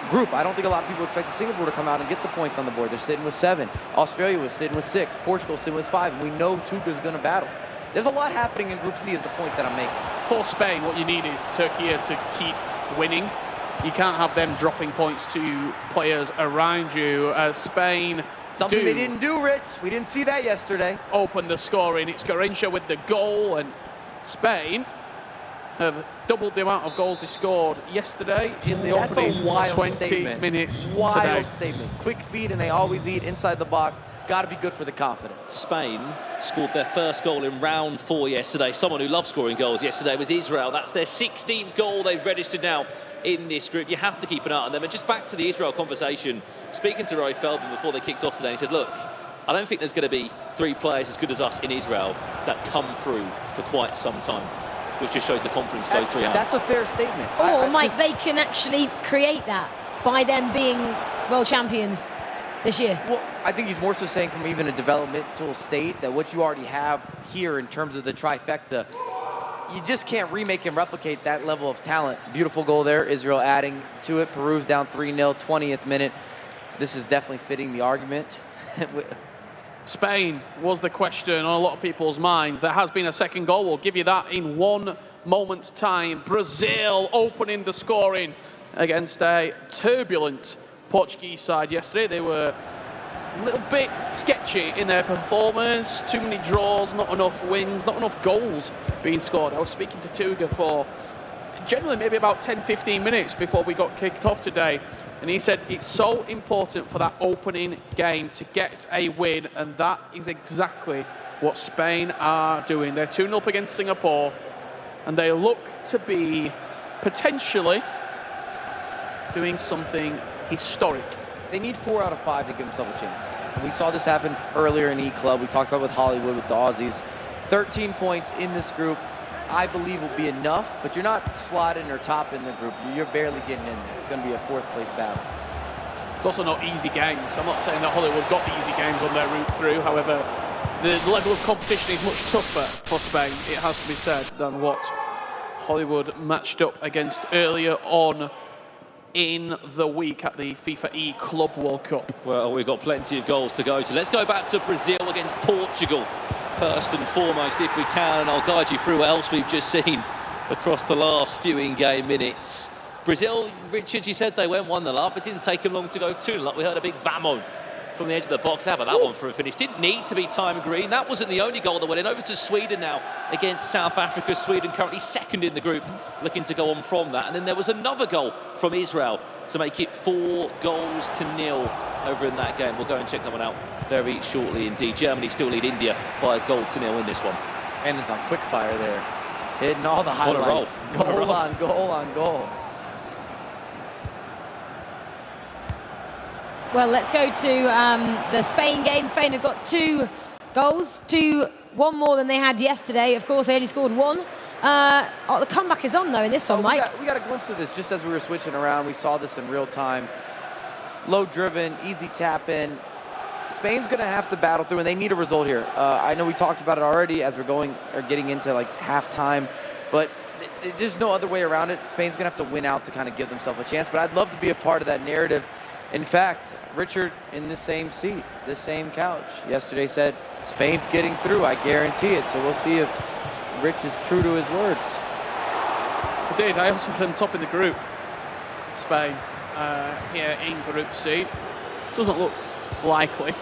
group. I don't think a lot of people expected Singapore to come out and get the points on the board. They're sitting with 7. Australia was sitting with 6. Portugal sitting with 5. And we know Tuca's going to battle. There's a lot happening in Group C is the point that I'm making. For Spain, what you need is TÜRKIYE to keep winning. You can't have them dropping points to players around you. Spain Something they didn't do, Rich. We didn't see that yesterday. Open the scoring. It's Garrincha with the goal, and Spain have doubled the amount of goals they scored yesterday in the opening 20 minutes Wild today. statement. Quick feed, and they always eat inside the box. Got to be good for the confidence. Spain scored their first goal in round 4 yesterday. Someone who loved scoring goals yesterday was Israel. That's their 16th goal they've registered now in this group. You have to keep an eye on them. And just back to the Israel conversation, speaking to Roy Feldman before they kicked off today, he said, look, I don't think there's going to be 3 players as good as us in Israel that come through for quite some time, which just shows the confidence those 3 have. That's a fair statement. Or, Mike, they can actually create that by them being world champions this year. Well, I think he's more so saying from even a developmental state that what you already have here in terms of the trifecta, you just can't remake and replicate that level of talent. Beautiful goal there, Israel adding to it. Peru's down 3-0, 20th minute. This is definitely fitting the argument. Spain was the question on a lot of people's minds. There has been a second goal. We'll give you that in 1 moment's time. Brazil opening the scoring against a turbulent Portuguese side yesterday. They were a little bit sketchy in their performance. Too many draws, not enough wins, not enough goals being scored. I was speaking to Tuga for generally maybe about 10-15 minutes before we got kicked off today. And he said it's so important for that opening game to get a win, and that is exactly what Spain are doing. They're 2-0 up against Singapore, and they look to be potentially doing something historic. They need 4 out of 5 to give themselves a chance. And we saw this happen earlier in E-Club. We talked about with Hollywood, with the Aussies. 13 points in this group, I believe, will be enough, but you're not slotting or topping the group. You're barely getting in there. It's going to be a 4th place battle. It's also not easy games. I'm not saying that Hollywood got easy games on their route through. However, the level of competition is much tougher for Spain, it has to be said, than what Hollywood matched up against earlier on in the week at the FIFAe Club World Cup. Well, we've got plenty of goals to go to. Let's go back to Brazil against Portugal first and foremost, if we can, and I'll guide you through what else we've just seen across the last few in-game minutes. Brazil, Richard, you said they went 1-0 up. It didn't take them long to go 2-0 up. We heard a big vamo from the edge of the box. How about that one for a finish? Didn't need to be time green. That wasn't the only goal that went in. Over to Sweden now against South Africa. Sweden currently 2nd in the group, looking to go on from that. And then there was another goal from Israel to make it 4-0 over in that game. We'll go and check that one out very shortly indeed. Germany still lead India by 1-0 in this one. And it's on quick fire there. Hitting all the highlights. Goal on goal on goal. Well, let's go to the Spain game. Spain have got 2 goals, 1 more than they had yesterday. Of course, they only scored 1. The comeback is on, though, in this one, Mike. We got a glimpse of this just as we were switching around. We saw this in real time. Low-driven, easy tap-in. Spain's going to have to battle through, and they need a result here. I know we talked about it already as we're getting into, like, halftime, but there's no other way around it. Spain's going to have to win out to kind of give themselves a chance, but I'd love to be a part of that narrative. In fact, Richard, in the same seat, this same couch, yesterday said, Spain's getting through, I guarantee it. So we'll see if Rich is true to his words. I did. I also put them top in the group, Spain, here in Group C. Doesn't look likely.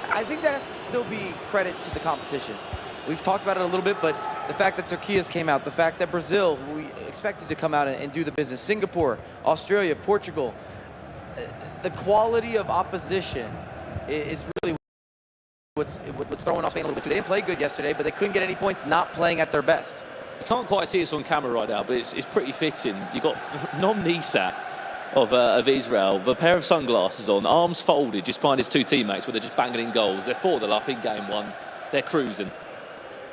I think that has to still be credit to the competition. We've talked about it a little bit, but the fact that TÜRKIYE came out, the fact that Brazil, who we expected to come out and do the business, Singapore, Australia, Portugal, the quality of opposition is really what's throwing off Spain a little bit too. They didn't play good yesterday, but they couldn't get any points not playing at their best. You can't quite see us on camera right now, but it's pretty fitting. You've got Nom-Nisat of Israel, with a pair of sunglasses on, arms folded just behind his 2 teammates where they're just banging in goals. They're 4-0 up in game 1. They're cruising.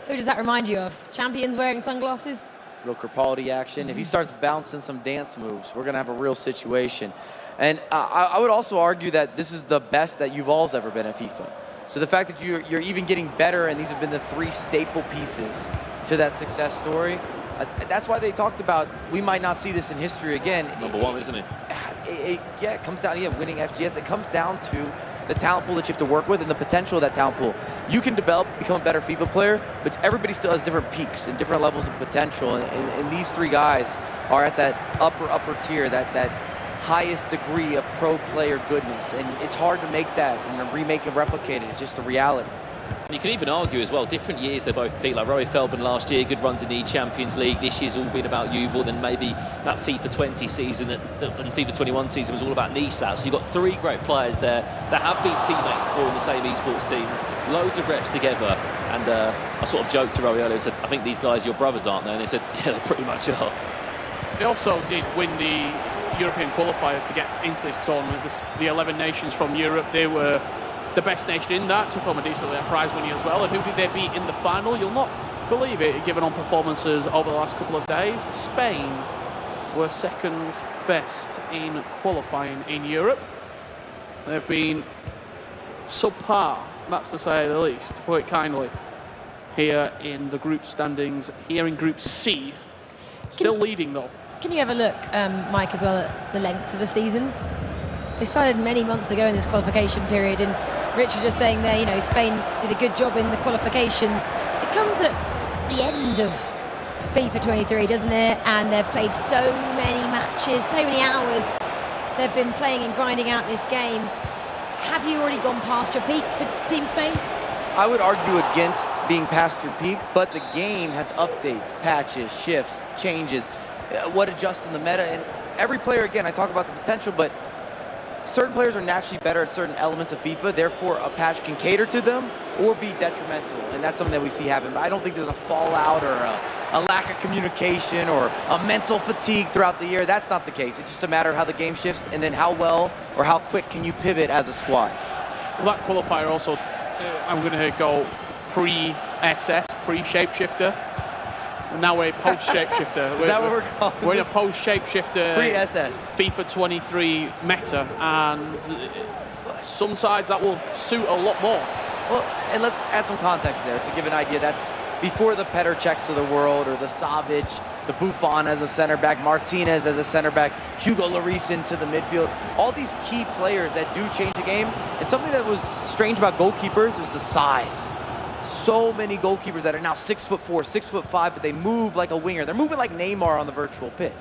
Who does that remind you of? Champions wearing sunglasses? Real Crepaldi action. If he starts bouncing some dance moves, we're going to have a real situation. And I would also argue that this is the best that Yuval's ever been at FIFA. So the fact that you're even getting better, and these have been the 3 staple pieces to that success story, that's why they talked about we might not see this in history again. Number 1, isn't it? Yeah, it comes down to winning FGS. It comes down to the talent pool that you have to work with and the potential of that talent pool. You can develop, become a better FIFA player, but everybody still has different peaks and different levels of potential. And these 3 guys are at that upper tier, that highest degree of pro player goodness, and it's hard to make that and remake and replicate it. It's just the reality. And you can even argue as well, different years they both peaked. Like Roy Feldman last year, good runs in the Champions League. This year's all been about Yuval. Then maybe that FIFA 20 season and FIFA 21 season was all about Nisat. So you've got 3 great players there that have been teammates before in the same esports teams. Loads of reps together. And I sort of joked to Roy earlier and said, I think these guys are your brothers, aren't they? And they said, yeah, they pretty much are. They also did win the European qualifier to get into this tournament. The 11 nations from Europe, they were the best nation in that, took home a decent prize money as well. And who did they beat in the final? You'll not believe it, given on performances over the last couple of days. Spain were second best in qualifying in Europe. They've been subpar, that's to say the least, to put it kindly, here in the group standings, here in Group C. Still leading though. Can you have a look, Mike, as well at the length of the seasons? They started many months ago in this qualification period, and Richard just saying there, you know, Spain did a good job in the qualifications. It comes at the end of FIFA 23, doesn't it? And they've played so many matches, so many hours they've been playing and grinding out this game. Have you already gone past your peak for Team Spain? I would argue against being past your peak, but the game has updates, patches, shifts, changes, what adjusts in the meta. And every player, again, I talk about the potential, but certain players are naturally better at certain elements of FIFA, therefore a patch can cater to them or be detrimental, and that's something that we see happen. But I don't think there's a fallout or a lack of communication or a mental fatigue throughout the year. That's not the case. It's just a matter of how the game shifts and then how well or how quick can you pivot as a squad. Well, that qualifier also, I'm going to go pre-SS, pre-shapeshifter. And now we're post-shapeshifter. Is that what we're calling We're in a this? post-shapeshifter Pre-SS. FIFA 23 meta, and some sides that will suit a lot more. Well, and let's add some context there to give an idea. That's before the Petr Cechs of the world, or the Savic, the Buffon as a center back, Martinez as a center back, Hugo Lloris into the midfield. All these key players that do change the game. And something that was strange about goalkeepers was the size. So many goalkeepers that are now 6'4", 6'5", but they move like a winger. They're moving like Neymar on the virtual pitch.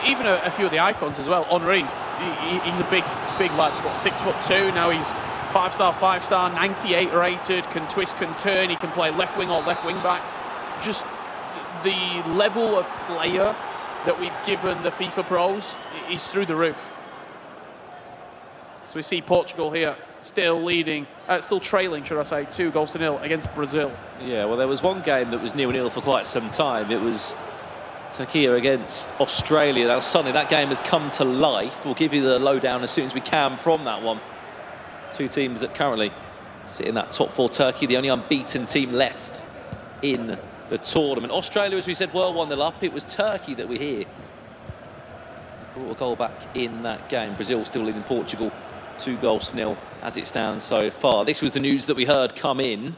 Even a few of the icons as well. Henry, he's a big lad. What, 6'2"? Now he's 5-star, 98 rated. Can twist, can turn. He can play left wing or left wing back. Just the level of player that we've given the FIFA pros is through the roof. So we see Portugal here still leading, still trailing, should I say, 2-0 against Brazil. Yeah, well, there was one game that was 0-0 for quite some time. It was TÜRKIYE against Australia. Now, suddenly that game has come to life. We'll give you the lowdown as soon as we can from that one. Two teams that currently sit in that top four. TÜRKIYE, the only unbeaten team left in the tournament. Australia, as we said, were 1-0 up. It was TÜRKIYE that we're here. Brought a goal back in that game. Brazil still leading Portugal 2-0 as it stands so far. This was the news that we heard come in.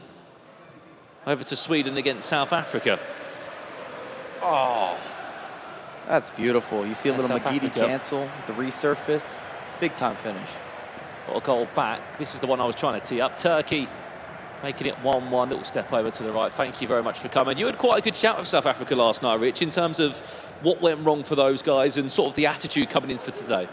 Over to Sweden against South Africa. Oh, that's beautiful. You see a little South McGeady Africa. cancel, the resurface. Big time finish. Got a goal back. This is the one I was trying to tee up. TÜRKIYE making it 1-1. Little step over to the right. Thank you very much for coming. You had quite a good shout of South Africa last night, Rich, in terms of what went wrong for those guys and sort of the attitude coming in for today.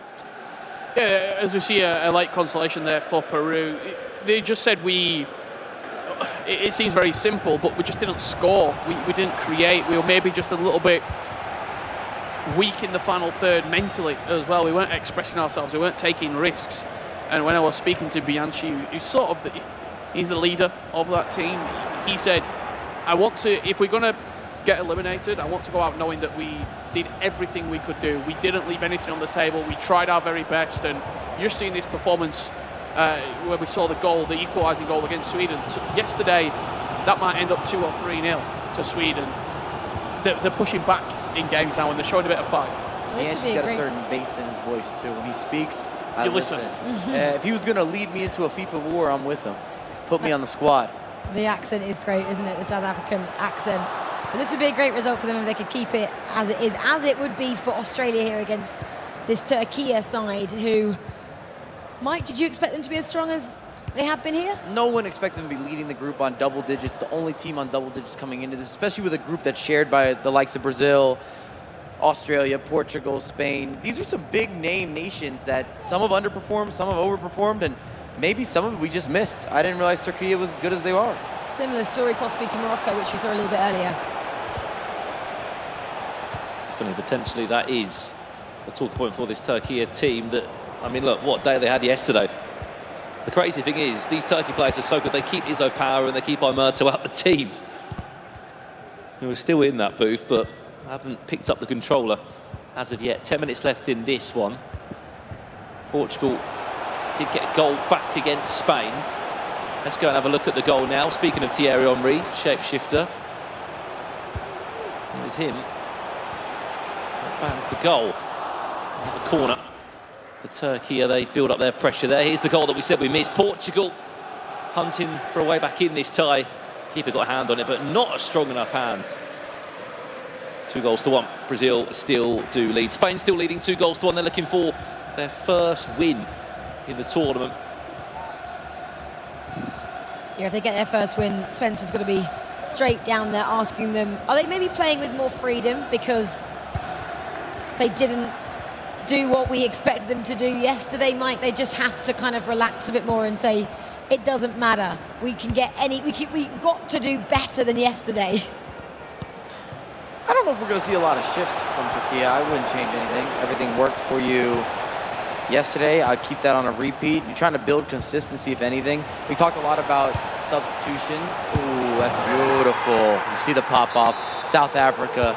Yeah, as we see a late consolation there for Peru. They just said it seems very simple, but we just didn't score. We didn't create. We were maybe just a little bit weak in the final third mentally as well. We weren't expressing ourselves. We weren't taking risks. And when I was speaking to Bianchi, he's the leader of that team. He said, if we're going to get eliminated, I want to go out knowing that we did everything we could do. We didn't leave anything on the table. We tried our very best. And you're seeing this performance where we saw the goal, the equalising goal against Sweden. So yesterday, that might end up 2 or 3-0 to Sweden. They're pushing back in games now and they're showing a bit of fight. And he's got a certain bass in his voice too. When he speaks, I You listen. listen. If he was going to lead me into a FIFA war, I'm with him. Put me on the squad. The accent is great, isn't it? The South African accent. But this would be a great result for them if they could keep it as it is, as it would be for Australia here against this TÜRKIYE side who... Mike, did you expect them to be as strong as they have been here? No one expected him to be leading the group on double digits, the only team on double digits coming into this, especially with a group that's shared by the likes of Brazil, Australia, Portugal, Spain. These are some big name nations that some have underperformed, some have overperformed, and maybe some of it we just missed. I didn't realize TÜRKIYE was good as they are. Similar story possibly to Morocco, which we saw a little bit earlier. Definitely, potentially, that is a talking point for this TÜRKIYE team that, I mean, look, what day they had yesterday. The crazy thing is, these TÜRKIYE players are so good, they keep Izzo Power and they keep Omerto out the team. Who are still in that booth, but haven't picked up the controller as of yet. 10 minutes left in this one. Portugal did get a goal back against Spain. Let's go and have a look at the goal now. Speaking of Thierry Henry, shapeshifter. There's him. Back the goal. The corner for Turkey. They build up their pressure there. Here's the goal that we said we missed. Portugal hunting for a way back in this tie. Keeper got a hand on it, but not a strong enough hand. 2-1. Brazil still do lead. Spain still leading 2-1. They're looking for their first win in the tournament. Yeah, if they get their first win, Spencer's got to be straight down there asking them, are they maybe playing with more freedom because they didn't do what we expected them to do yesterday? Might they just have to kind of relax a bit more and say, it doesn't matter, we can get we've got to do better than yesterday? I don't know if we're going to see a lot of shifts from Türkiye. I wouldn't change anything. Everything worked for you yesterday. I'd keep that on a repeat. You're trying to build consistency, if anything. We talked a lot about substitutions. Ooh, that's beautiful. You see the pop off. South Africa.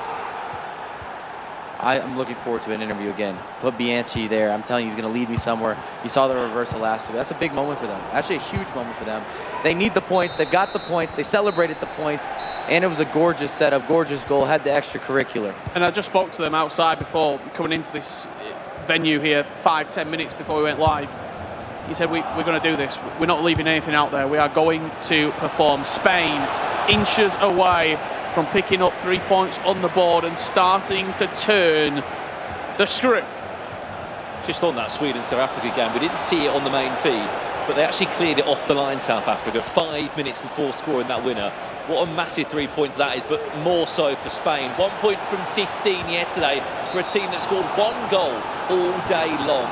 I'm looking forward to an interview again. Put Bianchi there. I'm telling you, he's going to lead me somewhere. You saw the reversal last week. That's a big moment for them. Actually, a huge moment for them. They need the points. They've got the points. They celebrated the points. And it was a gorgeous setup, gorgeous goal. Had the extracurricular. And I just spoke to them outside before coming into this venue here 5-10 minutes before we went live. He said, we're going to do this. We're not leaving anything out there. We are going to perform. Spain inches away from picking up 3 points on the board and starting to turn the screw. Just on that Sweden-South Africa game, we didn't see it on the main feed, but they actually cleared it off the line, South Africa, 5 minutes before scoring that winner. What a massive 3 points that is, but more so for Spain. 1 point from 15 yesterday for a team that scored 1 goal all day long.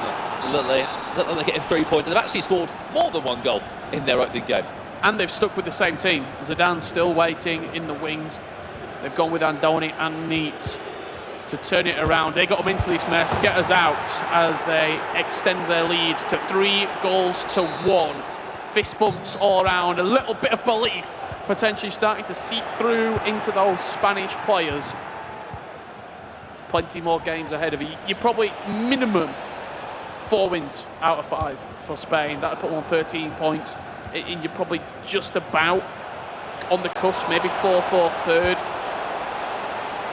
Look, they're getting 3 points, and they've actually scored more than 1 goal in their opening game. And they've stuck with the same team. Zidane's still waiting in the wings. They've gone with Andoni and Neat to turn it around. They got them into this mess, get us out as they extend their lead to 3-1. Fist bumps all around, a little bit of belief potentially starting to seep through into those Spanish players. There's plenty more games ahead of you. You're probably minimum 4 wins out of 5 for Spain. That would put them on 13 points. And you're probably just about on the cusp, maybe 4th or 3rd.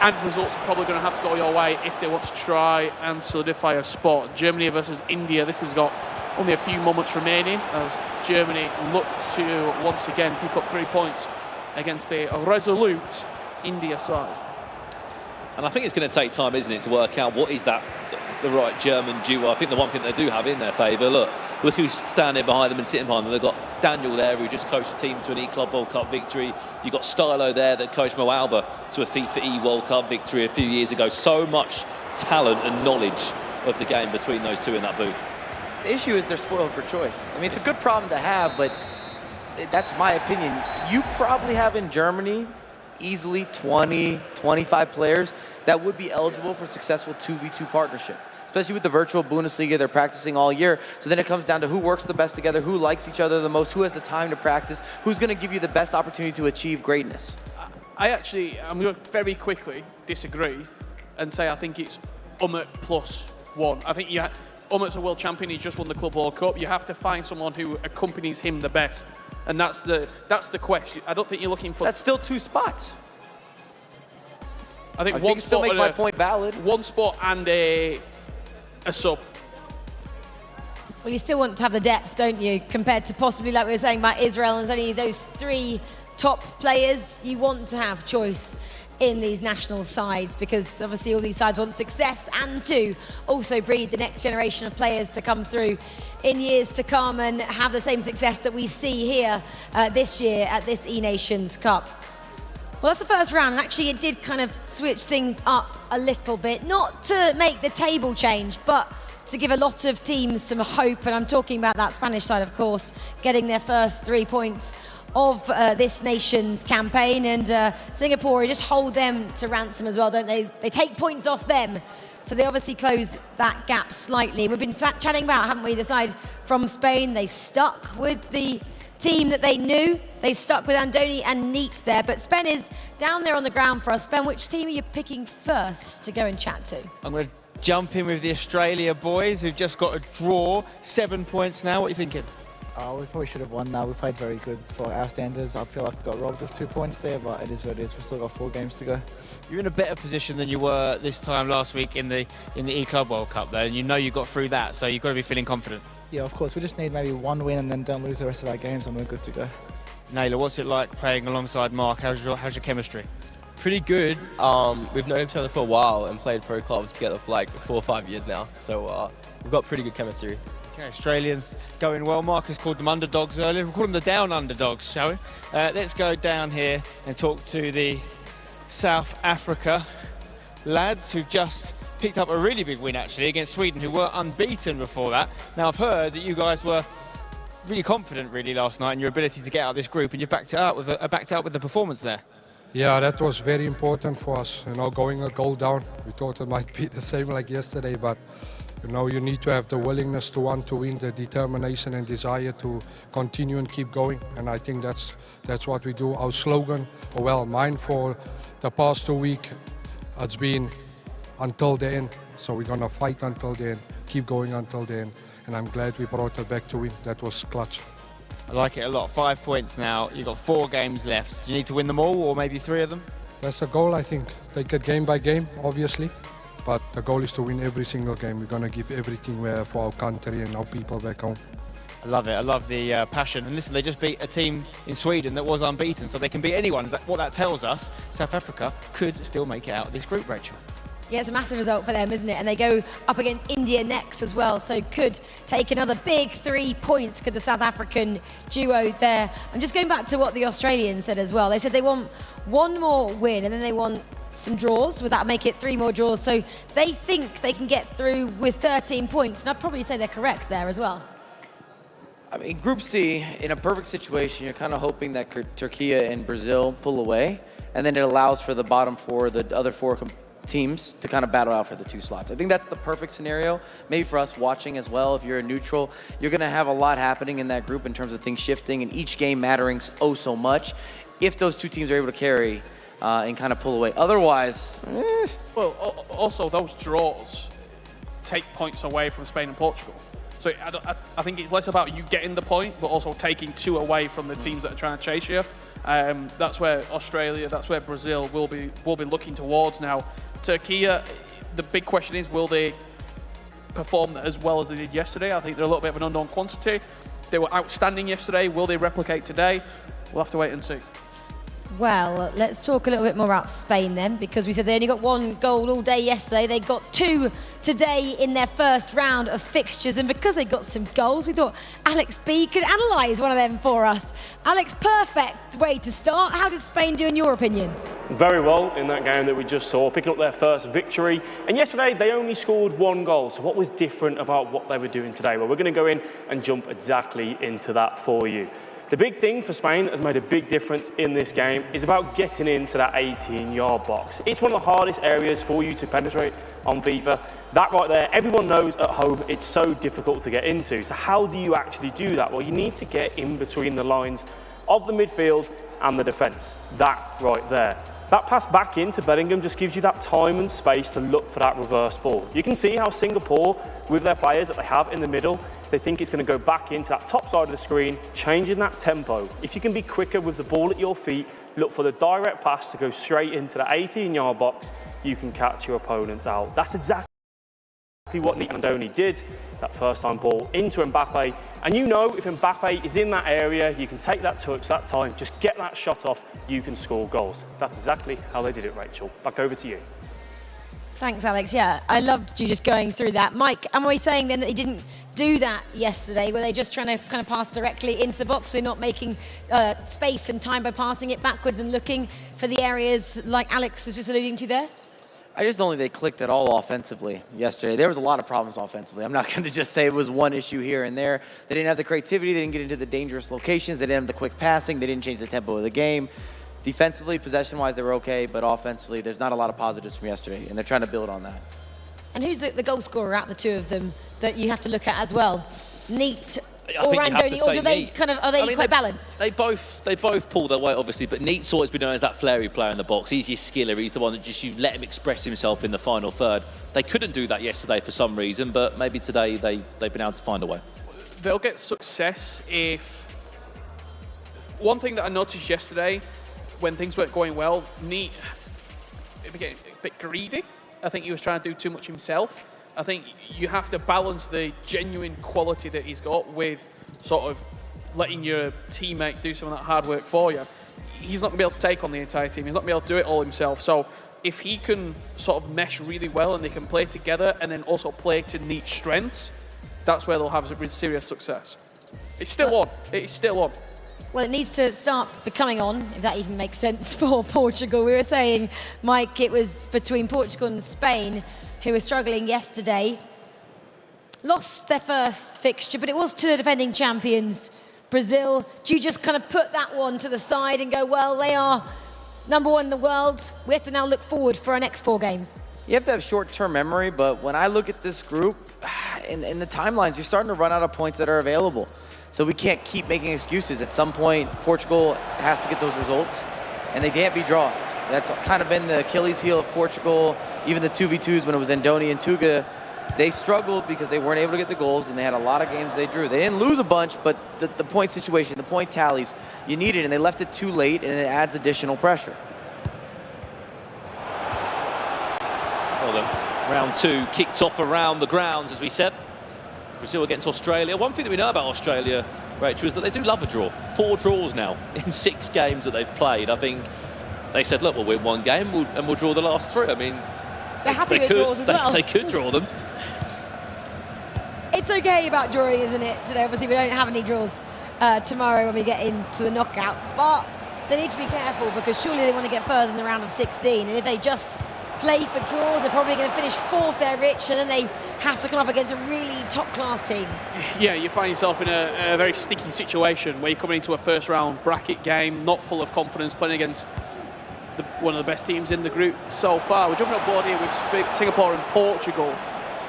And results are probably going to have to go your way if they want to try and solidify a spot. Germany versus India. This has got only a few moments remaining as Germany look to once again pick up 3 points against a resolute India side. And I think it's going to take time, isn't it, to work out what is that the right German duo. I think the one thing they do have in their favour, look who's standing behind them and sitting behind them. They've got Daniel there, who just coached the team to an E-Club World Cup victory. You've got Stylo there that coached Mo Alba to a FIFA E World Cup victory a few years ago. So much talent and knowledge of the game between those two in that booth. The issue is they're spoiled for choice. I mean, it's a good problem to have, but that's my opinion. You probably have in Germany easily 20, 25 players that would be eligible for successful 2v2 partnership. Especially with the virtual Bundesliga, they're practicing all year. So then it comes down to who works the best together, who likes each other the most, who has the time to practice, who's going to give you the best opportunity to achieve greatness. I'm going to very quickly disagree and say I think it's Umut +1. I think Umut's a world champion. He's just won the Club World Cup. You have to find someone who accompanies him the best, and that's the question. I don't think you're looking for. That's still 2 spots. I think it still makes my point valid. 1 spot and a sub. Well, you still want to have the depth, don't you? Compared to possibly, like we were saying about Israel, and there's only those 3 top players. You want to have choice in these national sides because obviously all these sides want success and to also breed the next generation of players to come through in years to come and have the same success that we see here this year at this E-Nations Cup. Well, that's the first round, and actually it did kind of switch things up a little bit. Not to make the table change, but to give a lot of teams some hope, and I'm talking about that Spanish side, of course, getting their first 3 points of this nation's campaign, and Singapore just hold them to ransom as well, don't they? They take points off them, so they obviously close that gap slightly. We've been chatting about, haven't we, the side from Spain. They stuck with the team that they knew. They stuck with Andoni and Neat there, but Spen is down there on the ground for us. Spen, which team are you picking first to go and chat to? I'm going to jump in with the Australia boys who've just got a draw. 7 points now. What are you thinking? We probably should have won now. We played very good for our standards. I feel like we got robbed of 2 points there, but it is what it is. We've still got 4 games to go. You're in a better position than you were this time last week in the E-Club World Cup, though, and you know you got through that, so you've got to be feeling confident. Yeah, of course. We just need maybe 1 win and then don't lose the rest of our games, and we're good to go. Naylor, what's it like playing alongside Mark? How's your chemistry? Pretty good. We've known each other for a while and played pro clubs together for like 4 or 5 years now, so we've got pretty good chemistry. Okay, Australians going well. Marcus called them underdogs earlier. We'll call them the down underdogs, shall we? Let's go down here and talk to the South Africa lads who've just picked up a really big win, actually, against Sweden, who were unbeaten before that. Now, I've heard that you guys were really confident, really, last night in your ability to get out of this group, and you've backed it out with the performance there. Yeah, that was very important for us, going a goal down. We thought it might be the same like yesterday, but you need to have the willingness to want to win, the determination and desire to continue and keep going. And I think that's what we do. Our slogan, mine for the past 2 weeks, it's been until the end. So we're going to fight until the end, keep going until the end. And I'm glad we brought it back to win. That was clutch. I like it a lot. 5 points now. You've got 4 games left. You need to win them all, or maybe 3 of them? That's the goal, I think. Take it game by game, obviously. But the goal is to win every single game. We're going to give everything for our country and our people back home. I love it. I love the passion. And listen, they just beat a team in Sweden that was unbeaten, so they can beat anyone. What that tells us, South Africa could still make it out of this group, Rachel. Yeah, it's a massive result for them, isn't it? And they go up against India next as well, so could take another big 3 points, could the South African duo there. I'm just going back to what the Australians said as well. They said they want 1 more win and then they want some draws. Would that make it 3 more draws? So they think they can get through with 13 points, and I'd probably say they're correct there as well. I mean, Group C, in a perfect situation, you're kind of hoping that Türkiye and Brazil pull away, and then it allows for the bottom 4, the other 4 teams to kind of battle out for the 2 slots. I think that's the perfect scenario. Maybe for us watching as well, if you're a neutral, you're going to have a lot happening in that group in terms of things shifting and each game mattering so much if those 2 teams are able to carry and kind of pull away. Otherwise, Well, also those draws take points away from Spain and Portugal. So I think it's less about you getting the point, but also taking 2 away from the teams that are trying to chase you. That's where Australia, that's where Brazil will be looking towards now. Türkiye, the big question is, will they perform as well as they did yesterday? I think they're a little bit of an unknown quantity. They were outstanding yesterday. Will they replicate today? We'll have to wait and see. Well, let's talk a little bit more about Spain then, because we said they only got 1 goal all day yesterday. They got 2 today in their first round of fixtures, and because they got some goals, we thought Alex B could analyse one of them for us. Alex, perfect way to start. How did Spain do in your opinion? Very well in that game that we just saw, picking up their first victory. And yesterday, they only scored 1 goal. So what was different about what they were doing today? Well, we're going to go in and jump exactly into that for you. The big thing for Spain that has made a big difference in this game is about getting into that 18-yard box. It's one of the hardest areas for you to penetrate on FIFA. That right there, everyone knows at home it's so difficult to get into. So how do you actually do that? Well, you need to get in between the lines of the midfield and the defence. That right there. That pass back into Bellingham just gives you that time and space to look for that reverse ball. You can see how Singapore, with their players that they have in the middle, they think it's going to go back into that top side of the screen, changing that tempo. If you can be quicker with the ball at your feet, look for the direct pass to go straight into the 18-yard box, you can catch your opponents out. That's exactly what Andoni did, that first time ball into Mbappe. And you know if Mbappe is in that area, you can take that touch, that time, just get that shot off, you can score goals. That's exactly how they did it, Rachel. Back over to you. Thanks, Alex. Yeah, I loved you just going through that. Mike, am I saying then that they didn't do that yesterday? Were they just trying to kind of pass directly into the box? We're not making space and time by passing it backwards and looking for the areas like Alex was just alluding to there? I just don't think they clicked at all offensively yesterday. There was a lot of problems offensively. I'm not going to just say it was one issue here and there. They didn't have the creativity. They didn't get into the dangerous locations. They didn't have the quick passing. They didn't change the tempo of the game. Defensively, possession-wise, they were okay, but offensively, there's not a lot of positives from yesterday, and they're trying to build on that. And who's the goal scorer out of the 2 of them that you have to look at as well? Neat or Randoni, or do they kind of, are they quite balanced? They both pull their weight, obviously, but Neat's always been known as that flary player in the box. He's your skiller. He's the one that just you let him express himself in the final third. They couldn't do that yesterday for some reason, but maybe today they've been able to find a way. They'll get success if... One thing that I noticed yesterday, when things weren't going well, Neat became a bit greedy. I think he was trying to do too much himself. I think you have to balance the genuine quality that he's got with sort of letting your teammate do some of that hard work for you. He's not going to be able to take on the entire team. He's not going to be able to do it all himself. So if he can sort of mesh really well and they can play together and then also play to Neat's strengths, that's where they'll have serious success. It's still on. It's still on. Well, it needs to start becoming on, if that even makes sense, for Portugal. We were saying, Mike, it was between Portugal and Spain, who were struggling yesterday. Lost their first fixture, but it was to the defending champions, Brazil. Do you just kind of put that one to the side and go, well, they are #1 in the world. We have to now look forward for our next 4 games? You have to have short-term memory, but when I look at this group, in the timelines, you're starting to run out of points that are available. So we can't keep making excuses. At some point, Portugal has to get those results, and they can't be draws. That's kind of been the Achilles heel of Portugal. Even the 2v2s when it was Andoni and Tuga, they struggled because they weren't able to get the goals, and they had a lot of games they drew. They didn't lose a bunch, but the point situation, the point tallies, you need it, and they left it too late, and it adds additional pressure. Well done. Round 2 kicked off around the grounds, as we said. Brazil against Australia. One thing that we know about Australia, Rachel, is that they do love a draw. 4 draws now in 6 games that they've played. I think they said, look, we'll win 1 game and we'll draw the last 3. I mean, they're happy with draws as well. They could draw them. It's okay about drawing, isn't it, today? Obviously, we don't have any draws tomorrow when we get into the knockouts, but they need to be careful because surely they want to get further in the round of 16, and if they just play for draws, they're probably going to finish 4th there, Rich, and then they have to come up against a really top-class team. Yeah, you find yourself in a very sticky situation where you're coming into a first-round bracket game, not full of confidence, playing against one of the best teams in the group so far. We're jumping on board here with Singapore and Portugal.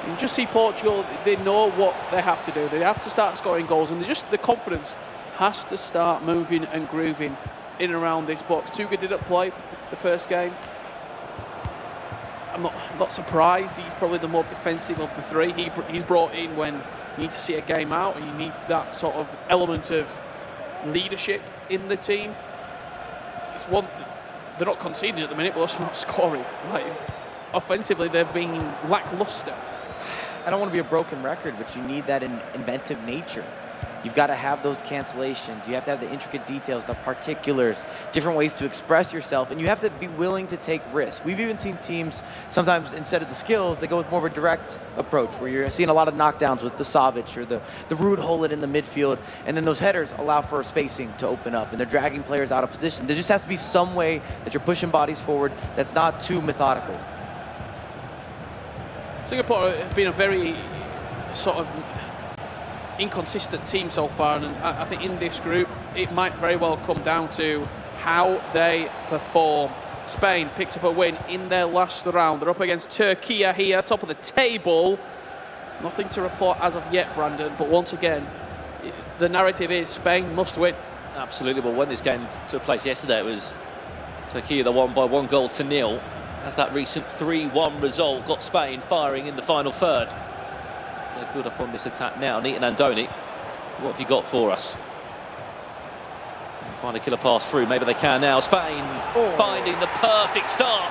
You just see Portugal, they know what they have to do. They have to start scoring goals, and the confidence has to start moving and grooving in and around this box. Tuga didn't play the first game. I'm not surprised. He's probably the more defensive of the 3. He's brought in when you need to see a game out and you need that sort of element of leadership in the team. It's one, they're not conceding at the minute, but also not scoring. Like, offensively, they're being lackluster. I don't want to be a broken record, but you need that inventive nature. You've got to have those cancellations. You have to have the intricate details, the particulars, different ways to express yourself, and you have to be willing to take risks. We've even seen teams, sometimes instead of the skills, they go with more of a direct approach, where you're seeing a lot of knockdowns with the Savic or the rude hole it in the midfield, and then those headers allow for spacing to open up, and they're dragging players out of position. There just has to be some way that you're pushing bodies forward that's not too methodical. Singapore have been a very sort of inconsistent team so far, and I think in this group it might very well come down to how they perform. Spain picked up a win in their last round. They're up against Türkiye here, top of the table. Nothing to report as of yet, Brandon, but once again, the narrative is Spain must win. Absolutely, but when this game took place yesterday, it was Türkiye that won by 1-0. As that recent 3-1 result got Spain firing in the final third. So they build up on this attack now. Neat and Andoni, what have you got for us? Find a killer pass through, maybe they can now. Spain finding the perfect start.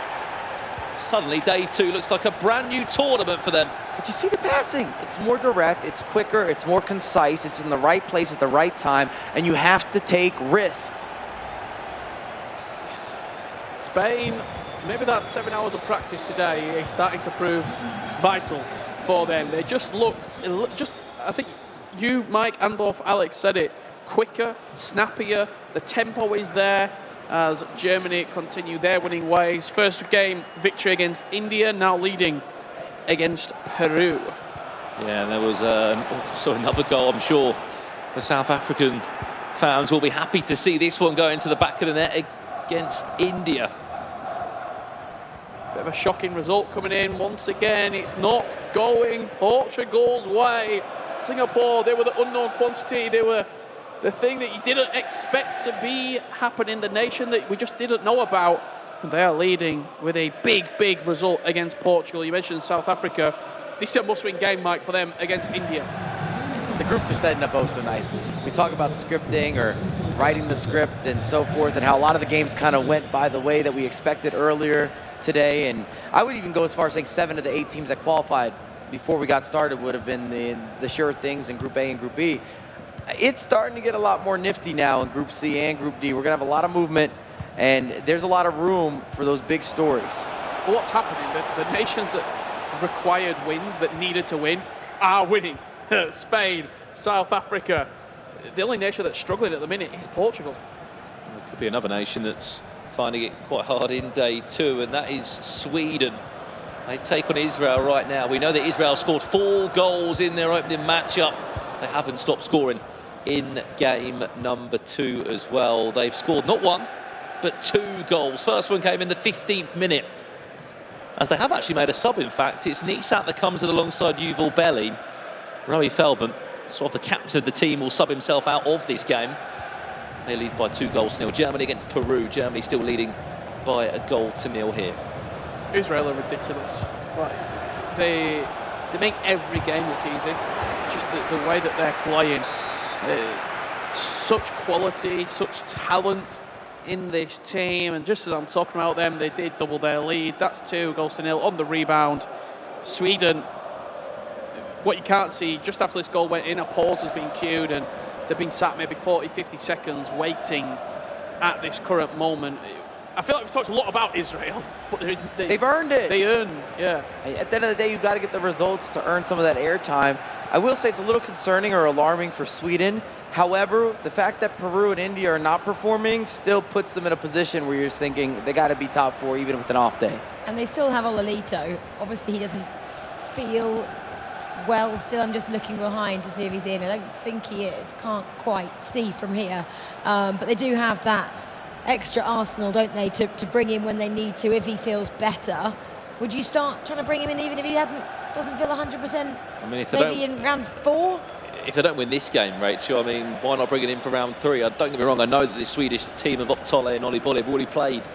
Suddenly day 2 looks like a brand new tournament for them. But you see the passing, it's more direct, it's quicker, it's more concise, it's in the right place at the right time, and you have to take risks. Spain, maybe that 7 hours of practice today is starting to prove vital for them. They just look, I think you, Mike, and both Alex said it, quicker, snappier, the tempo is there as Germany continue their winning ways. First game victory against India, now leading against Peru. Yeah, and there was also another goal. I'm sure the South African fans will be happy to see this one go into the back of the net against India. Bit of a shocking result coming in once again. It's not going Portugal's way. Singapore, they were the unknown quantity. They were the thing that you didn't expect to be happening in the nation that we just didn't know about. And they are leading with a big, big result against Portugal. You mentioned South Africa. This is a must-win game, Mike, for them against India. The groups are setting up so nicely. We talk about scripting or writing the script and so forth, and how a lot of the games kind of went by the way that we expected earlier today. And I would even go as far as saying 7 of the 8 teams that qualified before we got started would have been the sure things in Group A and Group B. It's starting to get a lot more nifty now in Group C and Group D. We're going to have a lot of movement, and there's a lot of room for those big stories. Well, what's happening? The nations that required wins, that needed to win, are winning. Spain, South Africa. The only nation that's struggling at the minute is Portugal. There could be another nation that's finding it quite hard in day 2, and that is Sweden. They take on Israel right now. We know that Israel scored 4 goals in their opening matchup. They haven't stopped scoring in game number 2 as well. They've scored not 1, but 2 goals. First one came in the 15th minute, as they have actually made a sub, in fact. It's Nisat that comes in alongside Yuval Belli. Rowie Feldman, sort of the captain of the team, will sub himself out of this game. They lead by 2-0. Germany against Peru. Germany still leading by 1-0 here. Israel are ridiculous. Like, they make every game look easy. Just the way that they're playing. Such quality, such talent in this team. And just as I'm talking about them, they did double their lead. That's 2-0 on the rebound. Sweden, what you can't see, just after this goal went in, a pause has been cued, and they've been sat maybe 40, 50 seconds waiting at this current moment. I feel like we've talked a lot about Israel, but they've earned it. They earn, yeah. At the end of the day, you've got to get the results to earn some of that airtime. I will say it's a little concerning or alarming for Sweden. However, the fact that Peru and India are not performing still puts them in a position where you're just thinking they got to be top 4 even with an off day. And they still have Ololito. Obviously, he doesn't feel well still. I'm just looking behind to see if he's in. I don't think he is. Can't quite see from here. But they do have that extra arsenal, don't they, to bring him when they need to if he feels better. Would you start trying to bring him in even if he doesn't feel 100%? I mean, if they maybe in round 4? If they don't win this game, Rachel, I mean, why not bring it in for round 3? Don't get me wrong, I know that the Swedish team of Optole and Oli Bolle have already played,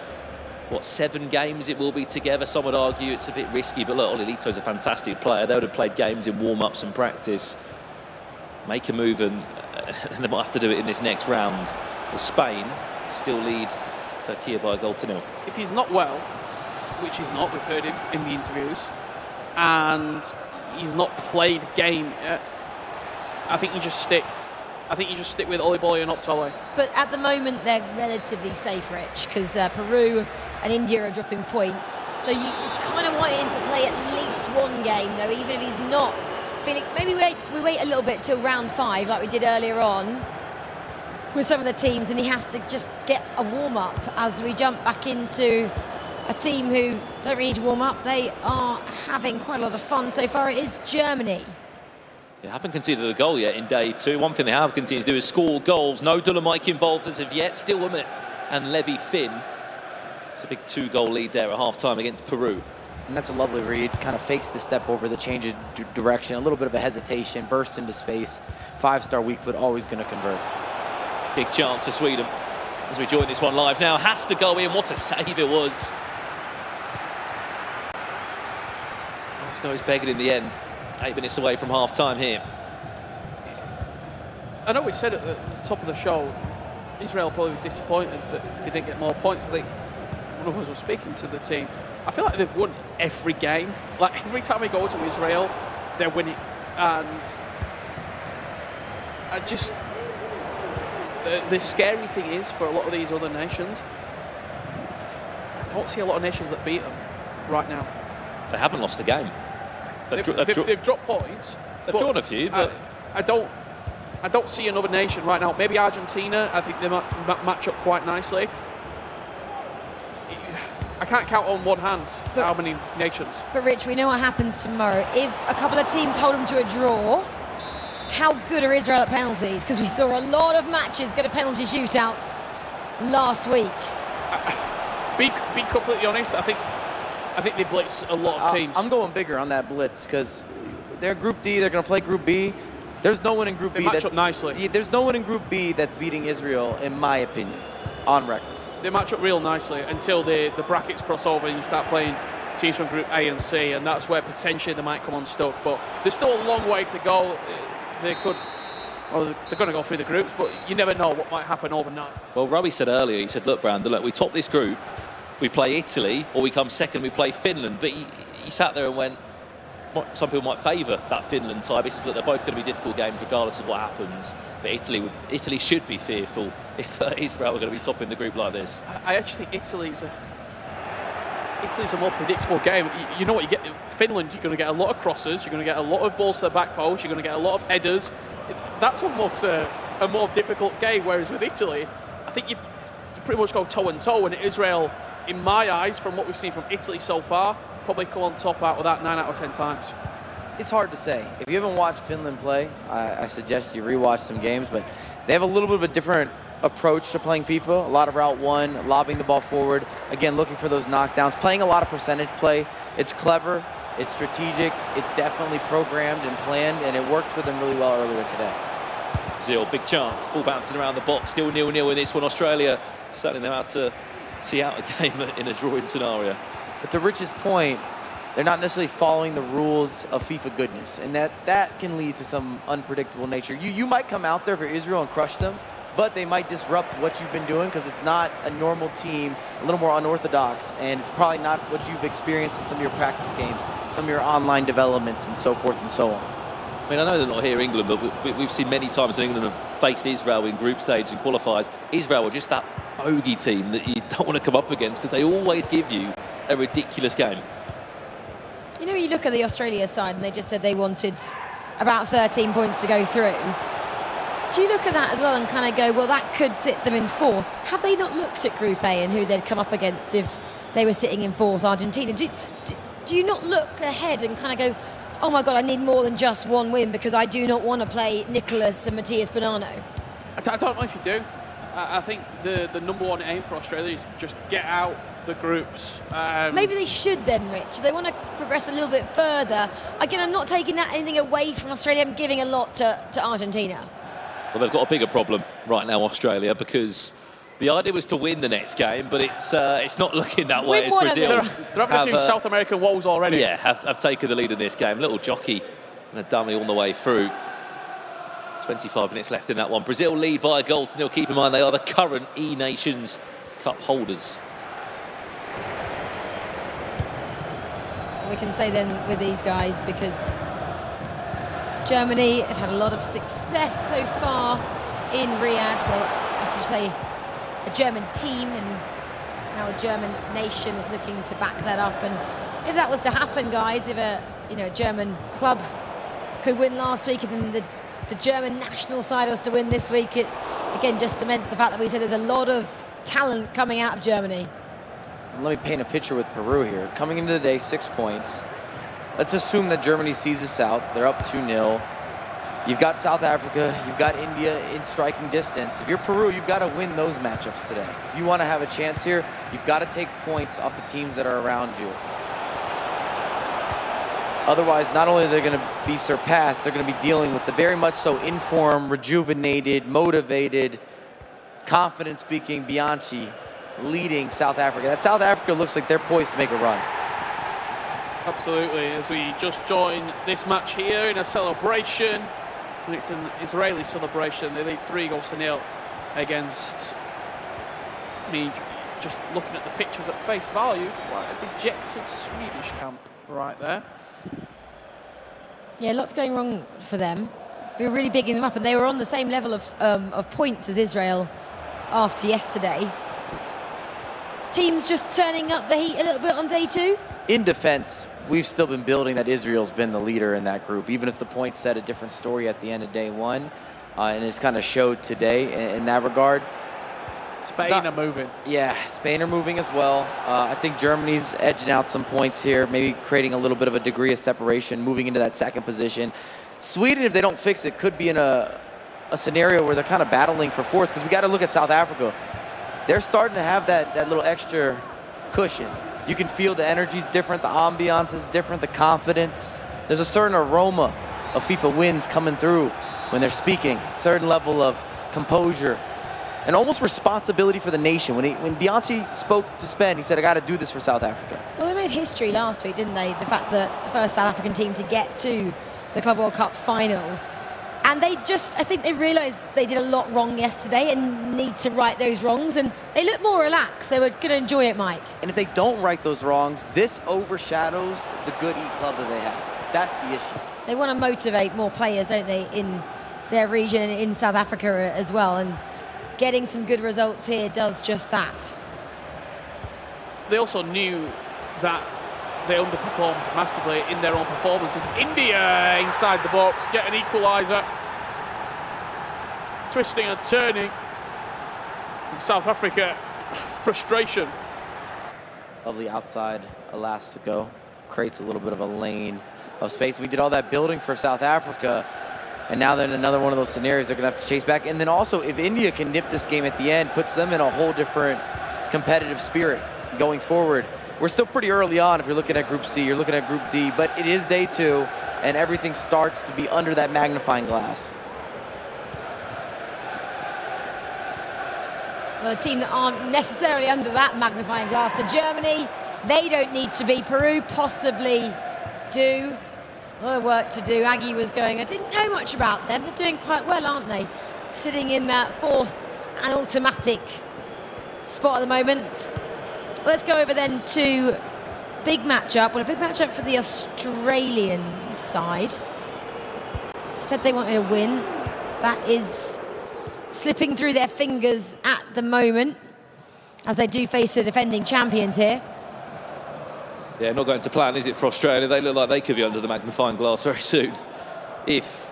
what, 7 games it will be together. Some would argue it's a bit risky, but look, Ololito's a fantastic player. They would have played games in warm-ups and practice. Make a move, and they might have to do it in this next round. As Spain still lead TÜRKIYE by 1-0. If he's not well, which he's not, we've heard him in the interviews, and he's not played a game yet, I think you just stick. I think you just stick with Oli Bolle and Optole. But at the moment, they're relatively safe, Rich, because Peru and India are dropping points. So you kind of want him to play at least 1 game, though, even if he's not feeling. Maybe we wait a little bit till round 5, like we did earlier on with some of the teams, and he has to just get a warm-up as we jump back into a team who don't really need to warm up. They are having quite a lot of fun so far. It is Germany. They haven't conceded a goal yet in day 2. One thing they have continued to do is score goals. No Dolomite involved as of yet. Still Wimmet and Levy Finn. It's a big 2-goal lead there at half-time against Peru. And that's a lovely read. Kind of fakes the step over the change of direction. A little bit of a hesitation. Burst into space. 5-star weak foot, always going to convert. Big chance for Sweden as we join this one live now. Has to go in. What a save it was. Let's go, he's begging in the end. 8 minutes away from half-time here. I know we said at the top of the show, Israel probably disappointed that they didn't get more points. I think one of us was speaking to the team. I feel like they've won every game. Like, every time we go to Israel, they're winning. And I just... The scary thing is, for a lot of these other nations, I don't see a lot of nations that beat them right now. They haven't lost a game. They've dropped points. They've drawn a few, but I don't see another nation right now. Maybe Argentina. I think they might match up quite nicely. I can't count on one hand how many nations. But Rich, we know what happens tomorrow. If a couple of teams hold them to a draw, how good are Israel at penalties? Because we saw a lot of matches go to penalty shootouts last week. Be completely honest, I think they blitz a lot of teams. I'm going bigger on that blitz because they're Group D. They're going to play Group B. There's no one in Group B match up nicely. Yeah, there's no one in Group B that's beating Israel, in my opinion, on record. They match up real nicely until the brackets cross over and you start playing teams from Group A and C, and that's where potentially they might come unstuck. But there's still a long way to go. They could, well, they're going to go through the groups, but you never know what might happen overnight. Well, Robbie said earlier, he said, look, Brandon, look, we top this group, we play Italy, or we come second, we play Finland. But he sat there and went, some people might favour that Finland tie. This is that they're both going to be difficult games regardless of what happens. But Italy should be fearful if Israel are going to be topping the group like this. I actually think Italy's a more predictable game. You know what you get? Finland, you're going to get a lot of crosses, you're going to get a lot of balls to the back post, you're going to get a lot of headers. That's almost a more difficult game, whereas with Italy, I think you pretty much go toe-and-toe, and Israel, in my eyes, from what we've seen from Italy so far, probably come on top out of that 9 out of 10 times. It's hard to say. If you haven't watched Finland play, I suggest you rewatch some games, but they have a little bit of a different approach to playing FIFA. A lot of route one, lobbing the ball forward, again, looking for those knockdowns, playing a lot of percentage play. It's clever, it's strategic, it's definitely programmed and planned, and it worked for them really well earlier today. Brazil, big chance, ball bouncing around the box, still 0-0 in this one. Australia certainly know how to see out a game in a drawing scenario. But to Rich's point, they're not necessarily following the rules of FIFA goodness, and that can lead to some unpredictable nature. You might come out there for Israel and crush them, but they might disrupt what you've been doing because it's not a normal team, a little more unorthodox, and it's probably not what you've experienced in some of your practice games, some of your online developments, and so forth and so on. I mean, I know they're not here in England, but we've seen many times in England have faced Israel in group stage and qualifiers. Israel are just that bogey team that you don't want to come up against because they always give you a ridiculous game. You know, you look at the Australia side and they just said they wanted about 13 points to go through. Do you look at that as well and kind of go, well, that could sit them in fourth? Have they not looked at Group A and who they'd come up against if they were sitting in fourth, Argentina? Do you not look ahead and kind of go, oh my God, I need more than just one win because I do not want to play Nicholas and Matthias Bonanno? I don't know if you do. I think the number one aim for Australia is just get out the groups. Maybe they should then, Rich. If they want to progress a little bit further. Again, I'm not taking anything away from Australia. I'm giving a lot to Argentina. Well, they've got a bigger problem right now, Australia, because the idea was to win the next game, but it's not looking that way as Brazil. They're having a few South American woes already. Yeah, have taken the lead in this game. Little jockey and a dummy all the way through. 25 minutes left in that one. Brazil lead by a goal to nil. Keep in mind they are the current Nations Cup holders. We can say then with these guys, because Germany have had a lot of success so far in Riyadh. Well, I should say a German team, and now a German nation is looking to back that up. And if that was to happen, guys, if a German club could win last week and then the German national side was to win this week, it again just cements the fact that we said there's a lot of talent coming out of Germany. Let me paint a picture with Peru here. Coming into the day, 6 points. Let's assume that Germany sees this out. They're up 2-0. You've got South Africa, you've got India in striking distance. If you're Peru, you've got to win those matchups today. If you want to have a chance here, you've got to take points off the teams that are around you. Otherwise, not only are they going to be surpassed, they're going to be dealing with the very much so informed, rejuvenated, motivated, confident-speaking Bianchi leading South Africa. That South Africa looks like they're poised to make a run. Absolutely. As we just join this match here in a celebration, and it's an Israeli celebration. They lead 3-0 against, I mean, just looking at the pictures at face value, quite a dejected Swedish camp right there. Yeah, lots going wrong for them. We were really bigging them up, and they were on the same level of points as Israel after yesterday. Teams just turning up the heat a little bit on day two. In defense, we've still been building that Israel's been the leader in that group, even if the points said a different story at the end of day one. And it's kind of showed today in that regard. Spain are moving. Yeah, Spain are moving as well. I think Germany's edging out some points here, maybe creating a little bit of a degree of separation, moving into that second position. Sweden, if they don't fix it, could be in a scenario where they're kind of battling for fourth, because we got to look at South Africa. They're starting to have that little extra cushion. You can feel the energy's different, the ambiance is different, the confidence. There's a certain aroma of FIFA wins coming through when they're speaking. Certain level of composure and almost responsibility for the nation. When Bianchi spoke to Spain, he said, I got to do this for South Africa. Well, they made history last week, didn't they? The fact that the first South African team to get to the Club World Cup finals. And they just, I think they realised they did a lot wrong yesterday and need to right those wrongs. And they look more relaxed. They were going to enjoy it, Mike. And if they don't right those wrongs, this overshadows the good E-Club that they have. That's the issue. They want to motivate more players, don't they, in their region and in South Africa as well. And getting some good results here does just that. They also knew that they underperformed massively in their own performances. India inside the box, get an equaliser. Twisting and turning. In South Africa, frustration. Lovely outside Elastico. Creates a little bit of a lane of space. We did all that building for South Africa, and now they're in another one of those scenarios they're going to have to chase back. And then also, if India can nip this game at the end, puts them in a whole different competitive spirit going forward. We're still pretty early on if you're looking at Group C, you're looking at Group D, but it is day 2, and everything starts to be under that magnifying glass. Well, a team that aren't necessarily under that magnifying glass. So Germany, they don't need to be. Peru possibly do. A lot of work to do. Aggie was going, I didn't know much about them. They're doing quite well, aren't they? Sitting in that 4th and automatic spot at the moment. Let's go over then to big matchup. Well, a big matchup for the Australian side. Said they wanted a win. That is slipping through their fingers at the moment, as they do face the defending champions here. Yeah, not going to plan, is it, for Australia? They look like they could be under the magnifying glass very soon. If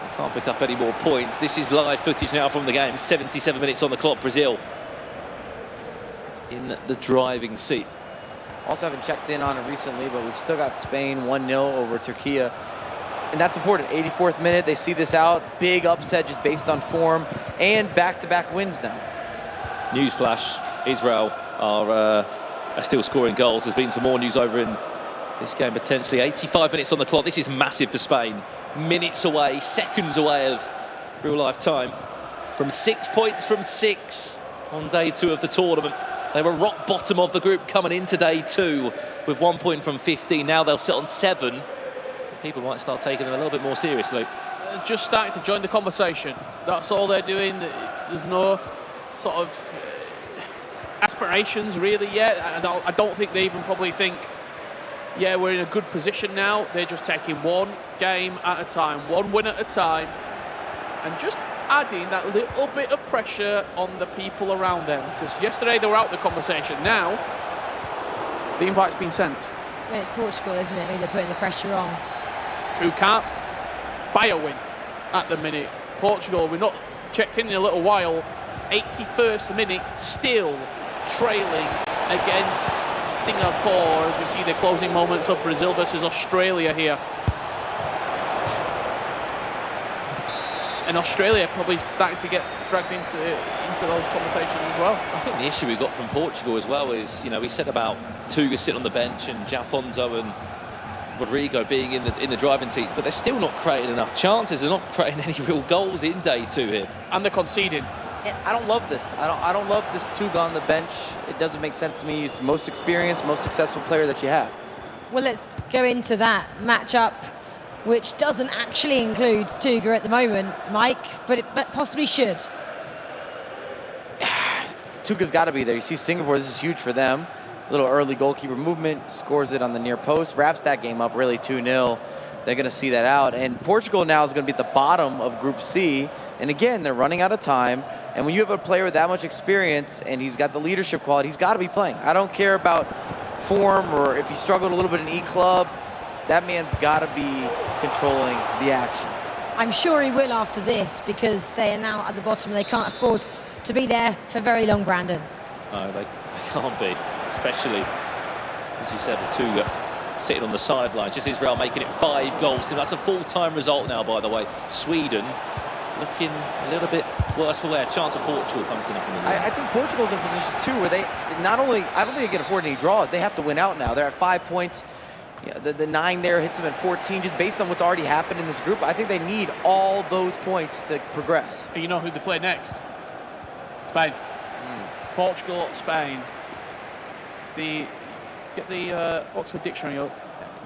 they can't pick up any more points. This is live footage now from the game. 77 minutes on the clock. Brazil in the driving seat. Also haven't checked in on it recently, but we've still got Spain 1-0 over Türkiye. And that's important. 84th minute, they see this out. Big upset just based on form and back-to-back wins now. Newsflash, Israel are still scoring goals. There's been some more news over in this game potentially. 85 minutes on the clock. This is massive for Spain. Minutes away, seconds away of real-life time. From 6 points from 6 on day 2 of the tournament. They were rock bottom of the group coming into day 2 with 1 point from 15. Now they'll sit on 7. People might start taking them a little bit more seriously. Just starting to join the conversation. That's all they're doing. There's no sort of aspirations really yet. I don't think they even probably think, yeah, we're in a good position now. They're just taking one game at a time, one win at a time, and just adding that little bit of pressure on the people around them. Because yesterday they were out of the conversation. Now, the invite's been sent. Well, it's Portugal, isn't it? I mean, they're putting the pressure on. Who can't buy a win at the minute. Portugal, we've not checked in a little while. 81st minute, still trailing against Singapore as we see the closing moments of Brazil versus Australia here. And Australia probably starting to get dragged into those conversations as well. I think the issue we got from Portugal as well is, you know, we said about Tuga sitting on the bench and Jafonso and Rodrigo being in the driving seat, but they're still not creating enough chances. They're not creating any real goals in day 2 here. And they're conceding. I don't love this. I don't love this Tuga on the bench. It doesn't make sense to me. He's the most experienced, most successful player that you have. Well, let's go into that matchup, which doesn't actually include Tuga at the moment, Mike, but it possibly should. Tuga's got to be there. You see Singapore, this is huge for them. A little early goalkeeper movement, scores it on the near post, wraps that game up really 2-0. They're going to see that out. And Portugal now is going to be at the bottom of Group C. And again, they're running out of time. And when you have a player with that much experience and he's got the leadership quality, he's got to be playing. I don't care about form or if he struggled a little bit in E-Club. That man's got to be controlling the action. I'm sure he will after this, because they are now at the bottom. They can't afford to be there for very long, Brandon. No, they can't be, especially, as you said, with Tuga sitting on the sidelines. Just Israel making it 5 goals. And that's a full-time result now, by the way. Sweden looking a little bit worse for wear. Chance of Portugal comes in up in the league. I think Portugal's in a position too where they not only, I don't think they can afford any draws, they have to win out now. They're at 5 points. Yeah, the 9 there hits them at 14, just based on what's already happened in this group. I think they need all those points to progress. And you know who they play next? Spain. Portugal, Spain. It's get the Oxford Dictionary up,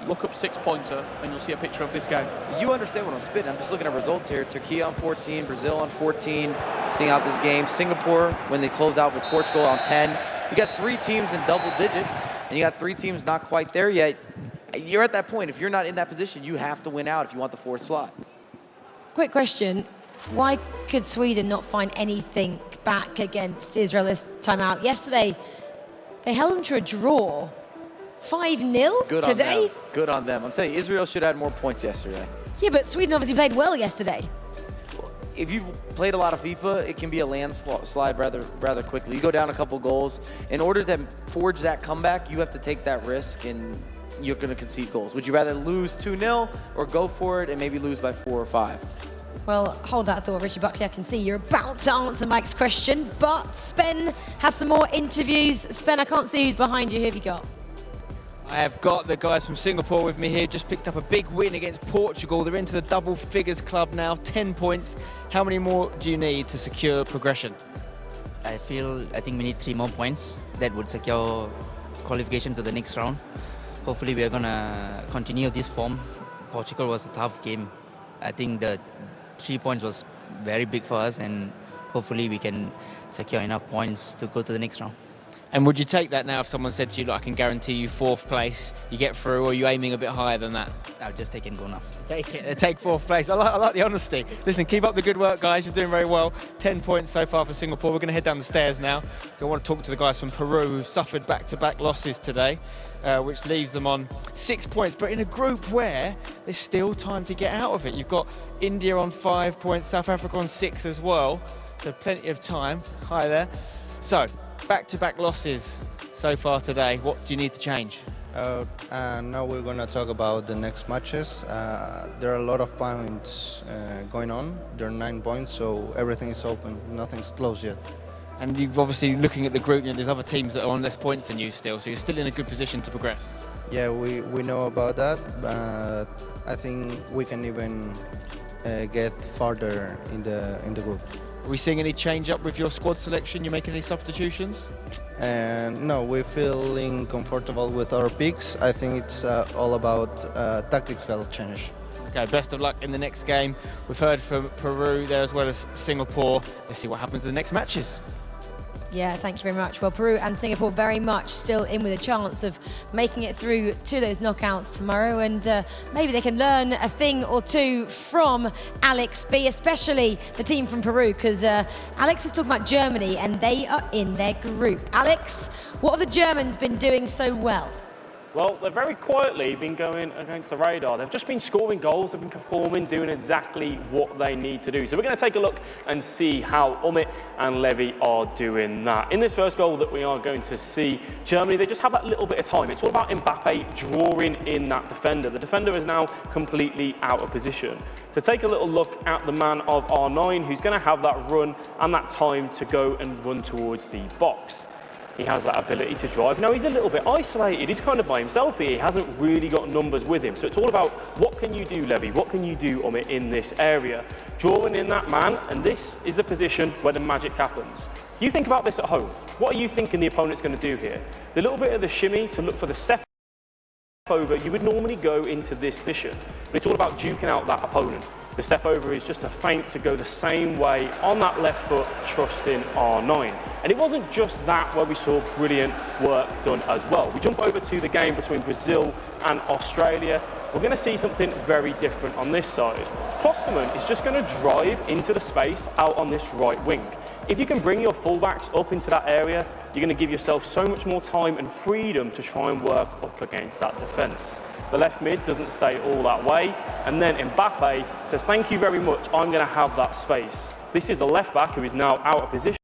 look up 6-pointer, and you'll see a picture of this game. You understand what I'm spitting. I'm just looking at results here. Turkey on 14, Brazil on 14, seeing out this game. Singapore, when they close out with Portugal on 10. You got 3 teams in double digits, and you got 3 teams not quite there yet. You're at that point. If you're not in that position, you have to win out if you want the 4th slot. Quick question. Why could Sweden not find anything back against Israel this time out? Yesterday, they held them to a draw. 5-0 Good today? on them. Good on them. I'm telling you, Israel should have had more points yesterday. Yeah, but Sweden obviously played well yesterday. If you've played a lot of FIFA, it can be a landslide rather quickly. You go down a couple goals. In order to forge that comeback, you have to take that risk, and you're going to concede goals. Would you rather lose 2-0 or go for it and maybe lose by 4 or 5? Well, hold that thought, Richard Buckley. I can see you're about to answer Mike's question, but Spen has some more interviews. Spen, I can't see who's behind you. Who have you got? I have got the guys from Singapore with me here, just picked up a big win against Portugal. They're into the double figures club now, 10 points. How many more do you need to secure progression? I think we need 3 more points. That would secure qualification to the next round. Hopefully we are going to continue this form. Portugal was a tough game. I think the 3 points was very big for us, and hopefully we can secure enough points to go to the next round. And would you take that now if someone said to you, like, I can guarantee you 4th place, you get through, or are you aiming a bit higher than that? I'll just take it and go now. Take it, take 4th place. I like the honesty. Listen, keep up the good work, guys. You're doing very well. 10 points so far for Singapore. We're going to head down the stairs now. I want to talk to the guys from Peru who've suffered back-to-back losses today, which leaves them on 6 points, but in a group where there's still time to get out of it. You've got India on 5 points, South Africa on 6 as well, so plenty of time. Hi there. So, back-to-back losses so far today. What do you need to change? Now we're going to talk about the next matches. There are a lot of points going on. There are 9 points, so everything is open. Nothing's closed yet. And you've obviously, looking at the group, there's other teams that are on less points than you still, so you're still in a good position to progress. Yeah, we know about that, but I think we can even get farther in the group. Are we seeing any change up with your squad selection? You making any substitutions? No, we're feeling comfortable with our picks. I think it's all about tactical change. Okay, best of luck in the next game. We've heard from Peru there as well as Singapore. Let's see what happens in the next matches. Yeah, thank you very much. Well, Peru and Singapore very much still in with a chance of making it through to those knockouts tomorrow, and maybe they can learn a thing or two from Alex B, especially the team from Peru, because Alex is talking about Germany and they are in their group. Alex, what have the Germans been doing so well? Well, they've very quietly been going against the radar. They've just been scoring goals, they've been performing, doing exactly what they need to do. So we're going to take a look and see how Umit and Levy are doing that. In this first goal that we are going to see, Germany, they just have that little bit of time. It's all about Mbappe drawing in that defender. The defender is now completely out of position. So take a little look at the man of R9, who's going to have that run and that time to go and run towards the box. He has that ability to drive. Now, he's a little bit isolated. He's kind of by himself here. He hasn't really got numbers with him. So it's all about what can you do, Levy? What can you do, Umit, in this area? Drawing in that man, and this is the position where the magic happens. You think about this at home. What are you thinking the opponent's going to do here? The little bit of the shimmy to look for the step over, you would normally go into this position. But it's all about duking out that opponent. The step over is just a feint to go the same way on that left foot, trusting R9. And it wasn't just that where we saw brilliant work done as well. We jump over to the game between Brazil and Australia. We're going to see something very different on this side. Klosterman is just going to drive into the space out on this right wing. If you can bring your fullbacks up into that area, you're going to give yourself so much more time and freedom to try and work up against that defence. The left mid doesn't stay all that way, and then Mbappe says, thank you very much, I'm going to have that space. This is the left back who is now out of position.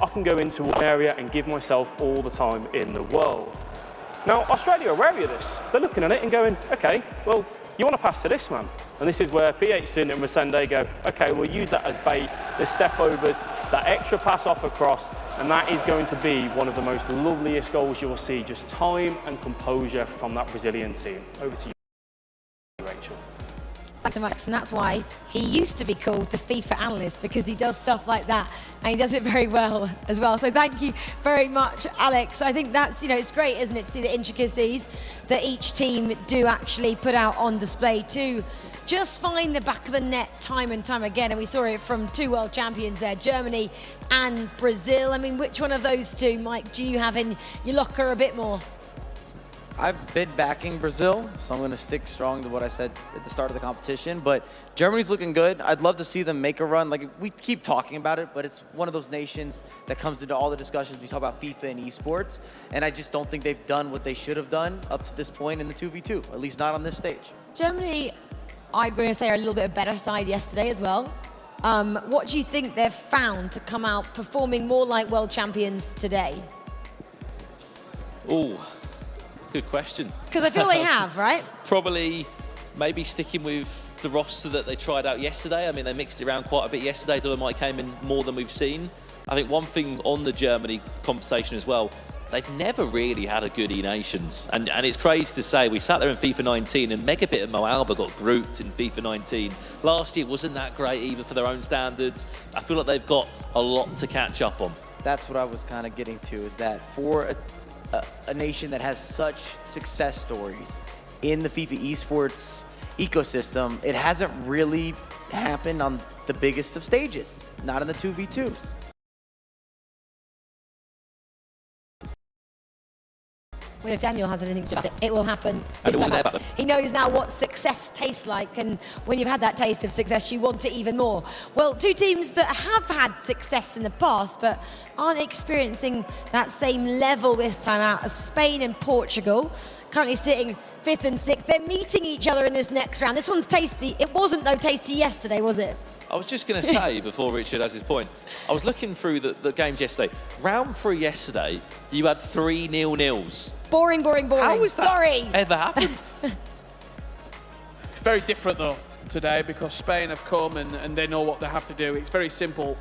I can go into one area and give myself all the time in the world. Now, Australia are wary of this. They're looking at it and going, okay, well, you want to pass to this man. And this is where PHC and Resende go, okay, we'll use that as bait, the step overs, that extra pass off across, and that is going to be one of the most loveliest goals you will see, just time and composure from that Brazilian team. Over to you, Rachel. To Max, and that's why he used to be called the FIFA analyst, because he does stuff like that and he does it very well as well. So thank you very much, Alex. I think that's, you know, it's great, isn't it, to see the intricacies that each team do actually put out on display to just find the back of the net time and time again. And we saw it from two world champions there, Germany and Brazil. I mean, which one of those two, Mike, do you have in your locker a bit more? I've been backing Brazil, so I'm going to stick strong to what I said at the start of the competition. But Germany's looking good. I'd love to see them make a run. Like, we keep talking about it, but it's one of those nations that comes into all the discussions. We talk about FIFA and esports, and I just don't think they've done what they should have done up to this point in the 2v2, at least not on this stage. Germany, I'm going to say, are a little bit better side yesterday as well. What do you think they've found to come out performing more like world champions today? Oh. Good question. Because I feel they have, right? Probably maybe sticking with the roster that they tried out yesterday. I mean, they mixed it around quite a bit yesterday. Dolomite came in more than we've seen. I think one thing on the Germany conversation as well, they've never really had a good E-Nations. And it's crazy to say, we sat there in FIFA 19 and Megabit and Mo Alba got grouped in FIFA 19. Last year wasn't that great either for their own standards. I feel like they've got a lot to catch up on. That's what I was kind of getting to, is that for a nation that has such success stories in the FIFA esports ecosystem, it hasn't really happened on the biggest of stages, not in the 2v2s. Well, if Daniel has anything to do about it, it will happen this time. He knows now what success tastes like, and when you've had that taste of success, you want it even more. Well, two teams that have had success in the past, but aren't experiencing that same level this time out, as Spain and Portugal, currently sitting 5th and 6th. They're meeting each other in this next round. This one's tasty. It wasn't though tasty yesterday, was it? I was just going to say, before Richard has his point, I was looking through the games yesterday. Round 3 yesterday, you had 3 0-0s. Boring, boring, boring. How is that Sorry. ever happened? Very different though today, because Spain have come and they know what they have to do. It's very simple.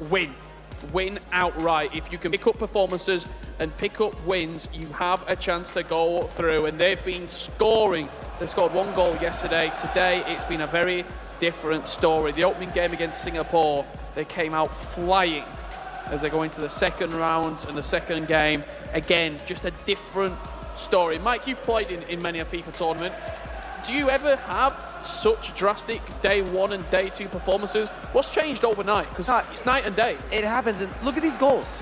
Win outright. If you can pick up performances and pick up wins, you have a chance to go through. And they've been scoring. They scored 1 goal yesterday. Today, it's been a very different story. The opening game against Singapore, they came out flying as they go into the second round and the second game. Again, just a different story. Mike, you've played in many a FIFA tournament. Do you ever have such drastic day 1 and day 2 performances? What's changed overnight? Because it's night and day. It happens, and look at these goals.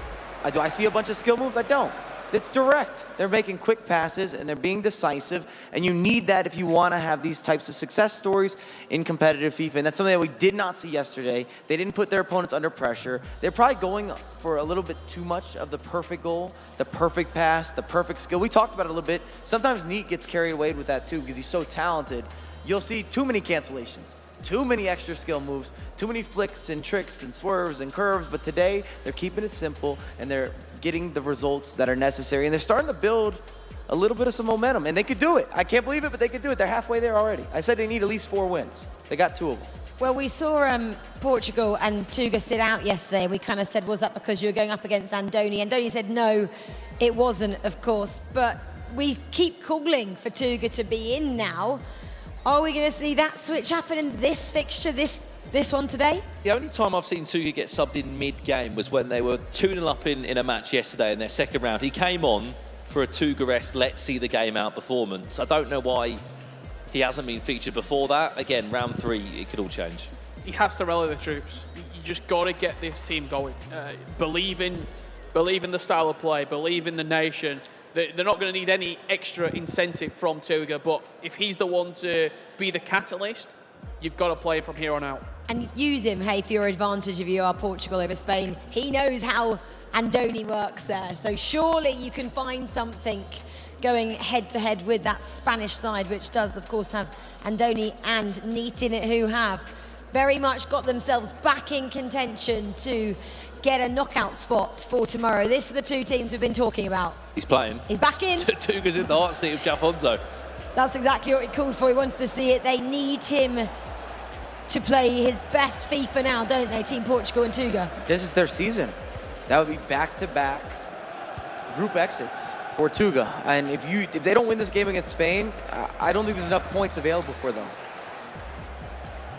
Do I see a bunch of skill moves? I don't. It's direct. They're making quick passes and they're being decisive, and you need that if you want to have these types of success stories in competitive FIFA. And that's something that we did not see yesterday. They didn't put their opponents under pressure. They're probably going for a little bit too much of the perfect goal, the perfect pass, the perfect skill. We talked about it a little bit. Sometimes Neat gets carried away with that too, because he's so talented. You'll see too many cancellations, too many extra skill moves, too many flicks and tricks and swerves and curves. But today, they're keeping it simple and they're getting the results that are necessary. And they're starting to build a little bit of some momentum. And they could do it. I can't believe it, but they could do it. They're halfway there already. I said they need at least 4 wins. They got 2 of them. Well, we saw Portugal and Tuga sit out yesterday. We kind of said, was that because you were going up against Andoni? Andoni said, no, it wasn't, of course. But we keep calling for Tuga to be in now. Are we going to see that switch happen in this fixture, this one today? The only time I've seen Tuga get subbed in mid-game was when they were 2-0 up in a match yesterday in their second round. He came on for a Tuga-esque, let's see the game out performance. I don't know why he hasn't been featured before that. Again, round 3, it could all change. He has to rally the troops. You just got to get this team going. Believe in the style of play, believe in the nation. They're not going to need any extra incentive from Tuga, but if he's the one to be the catalyst, you've got to play from here on out. And use him, hey, for your advantage if you are Portugal over Spain. He knows how Andoni works there, so surely you can find something going head-to-head with that Spanish side, which does, of course, have Andoni and Neat in it, who have very much got themselves back in contention to get a knockout spot for tomorrow. This are the 2 teams we've been talking about. He's playing. He's back in. Tuga's in the hot seat of Jafonzo. That's exactly what he called for. He wanted to see it. They need him to play his best FIFA now, don't they, Team Portugal and Tuga? This is their season. That would be back-to-back group exits for Tuga. And if they don't win this game against Spain, I don't think there's enough points available for them.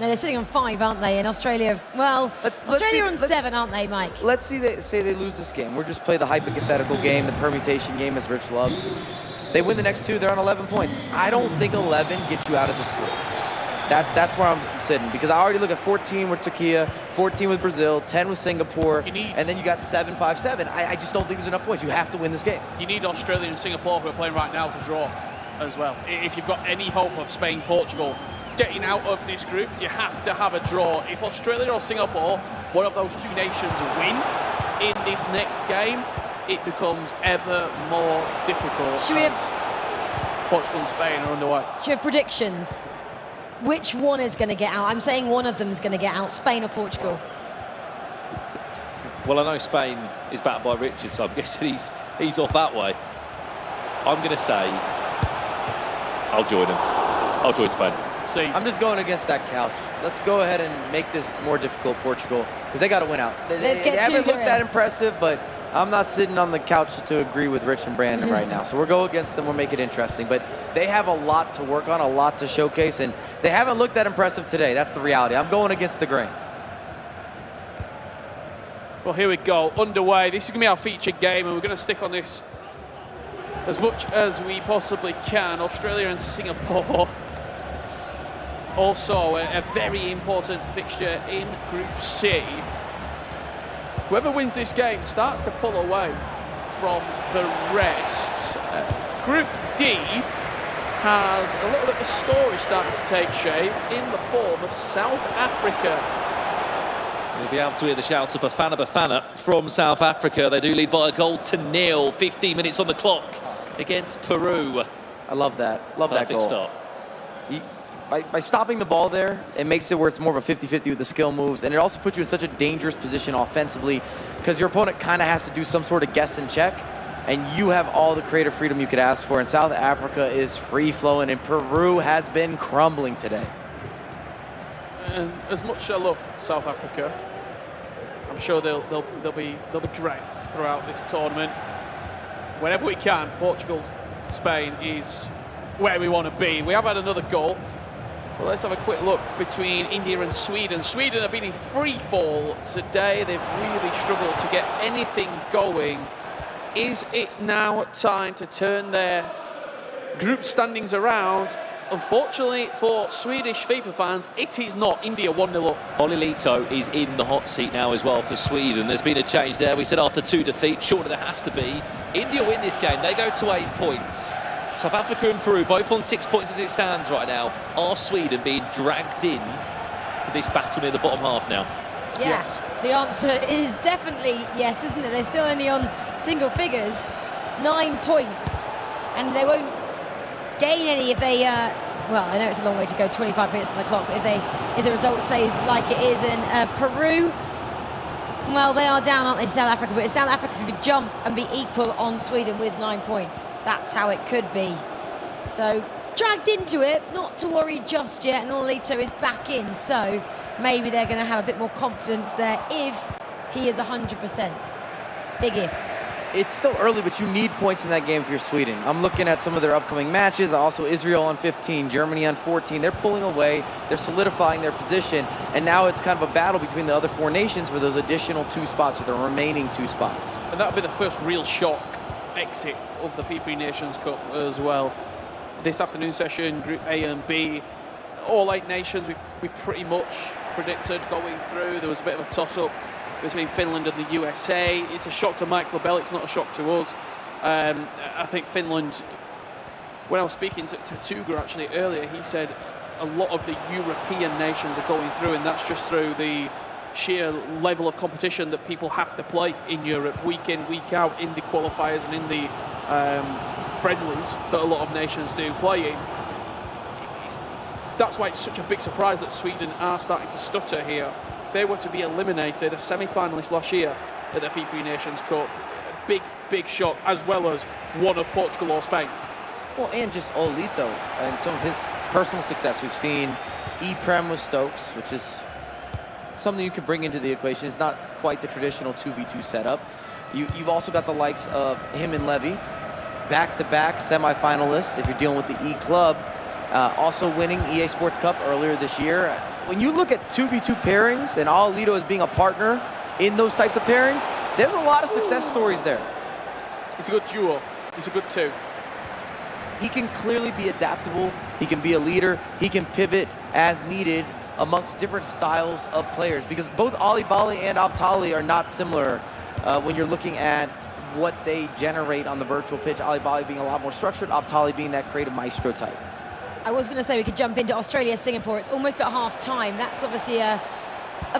No, they're sitting on 5, aren't they? And Australia, well, Australia are on 7, aren't they, Mike? Let's say they lose this game. We'll just play the hypothetical game, the permutation game, as Rich loves. They win the next 2, they're on 11 points. I don't think 11 gets you out of this group. That's where I'm sitting, because I already look at 14 with Türkiye, 14 with Brazil, 10 with Singapore, and then you got 7, 5, 7. I just don't think there's enough points. You have to win this game. You need Australia and Singapore, who are playing right now, to draw as well. If you've got any hope of Spain, Portugal getting out of this group, you have to have a draw. If Australia or Singapore, one of those 2 nations, win in this next game, it becomes ever more difficult. Should we have Portugal and Spain are underway. Do you have predictions? Which one is going to get out? I'm saying one of them is going to get out, Spain or Portugal. Well, I know Spain is backed by Richard, so I'm guessing he's off that way. I'm going to say I'll join him. I'll join Spain. See, I'm just going against that couch. Let's go ahead and make this more difficult, Portugal, because they got to win out. They haven't looked that impressive, but I'm not sitting on the couch to agree with Rich and Brandon right now. So we'll go against them. We'll make it interesting. But they have a lot to work on, a lot to showcase, and they haven't looked that impressive today. That's the reality. I'm going against the grain. Well, here we go, underway. This is going to be our featured game, and we're going to stick on this as much as we possibly can. Australia and Singapore. Also, a very important fixture in Group C. Whoever wins this game starts to pull away from the rest. Group D has a little bit of a story starting to take shape in the form of South Africa. We'll be able to hear the shouts of Bafana from South Africa. They do lead by a goal to 0. 15 minutes on the clock against Peru. I love that. Love that goal. Start. By stopping the ball there, it makes it where it's more of a 50-50 with the skill moves, and it also puts you in such a dangerous position offensively because your opponent kind of has to do some sort of guess and check, and you have all the creative freedom you could ask for, and South Africa is free-flowing, and Peru has been crumbling today. And as much as I love South Africa, I'm sure they'll be great throughout this tournament. Whenever we can, Portugal, Spain is where we want to be. We have had another goal. Well, let's have a quick look between India and Sweden. Sweden have been in free fall today. They've really struggled to get anything going. Is it now time to turn their group standings around? Unfortunately for Swedish FIFA fans, it is not. India 1-0 up. Olilito is in the hot seat now as well for Sweden. There's been a change there. We said after 2 defeats, surely there has to be. India win this game. They go to 8 points. South Africa and Peru both on 6 points as it stands right now. Are Sweden being dragged in to this battle near the bottom half now? Yes. The answer is definitely yes, isn't it? They're still only on single figures, 9 points, and they won't gain any if they. Well, I know it's a long way to go, 25 minutes on the clock. But if the result stays like it is, and Peru, well, they are down, aren't they, to South Africa? But if South Africa could jump and be equal on Sweden with 9 points, that's how it could be. So dragged into it, not to worry just yet. And Olilito is back in, so maybe they're going to have a bit more confidence there if he is 100%. Big if. It's still early, but you need points in that game if you're Sweden. I'm looking at some of their upcoming matches. Also, Israel on 15, Germany on 14. They're pulling away. They're solidifying their position. And now it's kind of a battle between the other 4 nations for those additional 2 spots, or the remaining 2 spots. And that'll be the first real shock exit of the FIFAe Nations Cup as well. This afternoon session, Group A and B, all 8 nations we pretty much predicted going through. There was a bit of a toss-up between Finland and the USA. It's a shock to Mike Labelle, it's not a shock to us. I think Finland, when I was speaking to Tuga actually earlier, he said a lot of the European nations are going through, and that's just through the sheer level of competition that people have to play in Europe, week in, week out, in the qualifiers and in the friendlies that a lot of nations do play in. That's why it's such a big surprise that Sweden are starting to stutter here. They were to be eliminated, a semi-finalist last year at the FIFAe Nations Cup. Big shock, as well as one of Portugal or Spain. Well, and just Olilito and some of his personal success. We've seen E-Prem with Stokes, which is something you can bring into the equation. It's not quite the traditional 2v2 setup. You've also got the likes of him and Levy, back-to-back semifinalists if you're dealing with the E-Club, also winning EA Sports Cup earlier this year. When you look at 2v2 pairings and Alito as being a partner in those types of pairings, there's a lot of success stories there. He's a good duo. He's a good two. He can clearly be adaptable. He can be a leader. He can pivot as needed amongst different styles of players, because both Ali Bali and Abtali are not similar when you're looking at what they generate on the virtual pitch. Ali Bali being a lot more structured, Abtali being that creative maestro type. I was going to say we could jump into Australia, Singapore. It's almost at half time. That's obviously a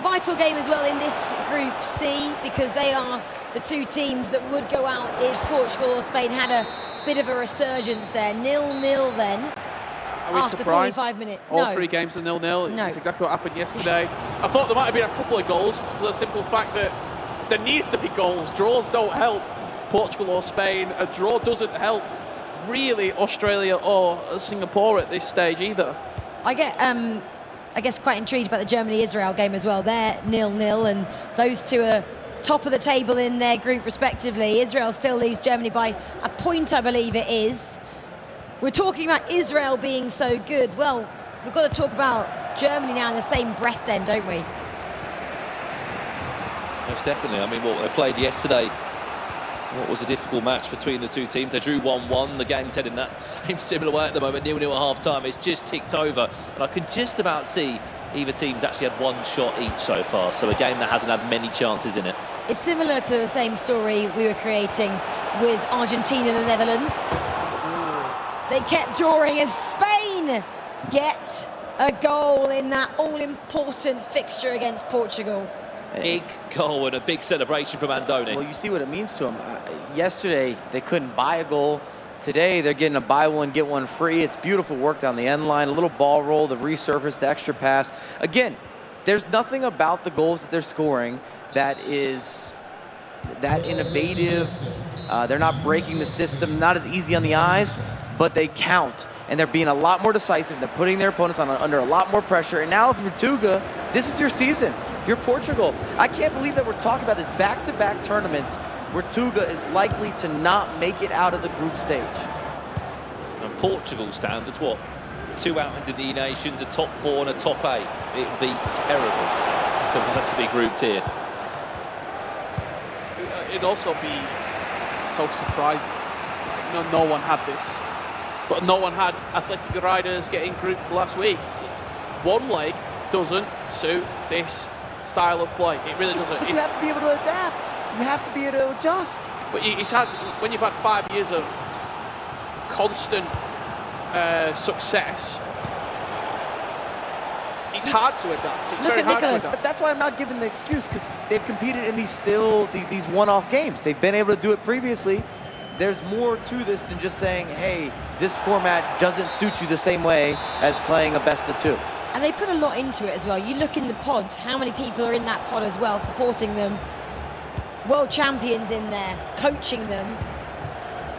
vital game as well in this Group C, because they are the two teams that would go out if Portugal or Spain had a bit of a resurgence there. 0-0 then. Are we after surprised? 45 minutes. All No. 3 games are 0-0. No. It's exactly what happened yesterday. I thought there might have been a couple of goals for the simple fact that there needs to be goals. Draws don't help Portugal or Spain. A draw doesn't help really Australia or Singapore at this stage either. I guess quite intrigued about the Germany-Israel game as well. They're 0-0, and those two are top of the table in their group respectively. Israel still leaves Germany by a point, I believe it is. We're talking about Israel being so good. Well, we've got to talk about Germany now in the same breath then, don't we? Most definitely. I mean, what they played yesterday, what was a difficult match between the two teams. They drew 1-1. The game's heading that same similar way at the moment, 0-0 at half-time. It's just ticked over. And I can just about see either team's actually had one shot each so far. So a game that hasn't had many chances in it. It's similar to the same story we were creating with Argentina and the Netherlands. They kept drawing, and Spain get a goal in that all-important fixture against Portugal. Big goal and a big celebration from Andoni. Well, you see what it means to them. Yesterday, they couldn't buy a goal. Today, they're getting a buy one, get one free. It's beautiful work down the end line, a little ball roll, the resurface, the extra pass. Again, there's nothing about the goals that they're scoring that is that innovative. They're not breaking the system, not as easy on the eyes, but they count. And they're being a lot more decisive. They're putting their opponents under a lot more pressure. And now for Portugal, this is your season. If you're Portugal, I can't believe that we're talking about this back-to-back tournaments where Portugal is likely to not make it out of the group stage. And Portugal standards, what? 2 outings in the E Nations, a top 4 and a top 8. It would be terrible if they were to be grouped here. It'd also be so surprising. Like, no one had this. But no one had Athletic Riders getting grouped last week. One leg doesn't suit this style of play. It really doesn't. But you have to be able to adapt. You have to be able to adjust. But when you've had 5 years of constant success, it's hard to adapt. It's very hard to adapt. That's why I'm not giving the excuse, because they've competed in these one-off games. They've been able to do it previously. There's more to this than just saying, hey, this format doesn't suit you the same way as playing a best-of-2. And they put a lot into it as well. You look in the pod, how many people are in that pod as well, supporting them. World champions in there, coaching them.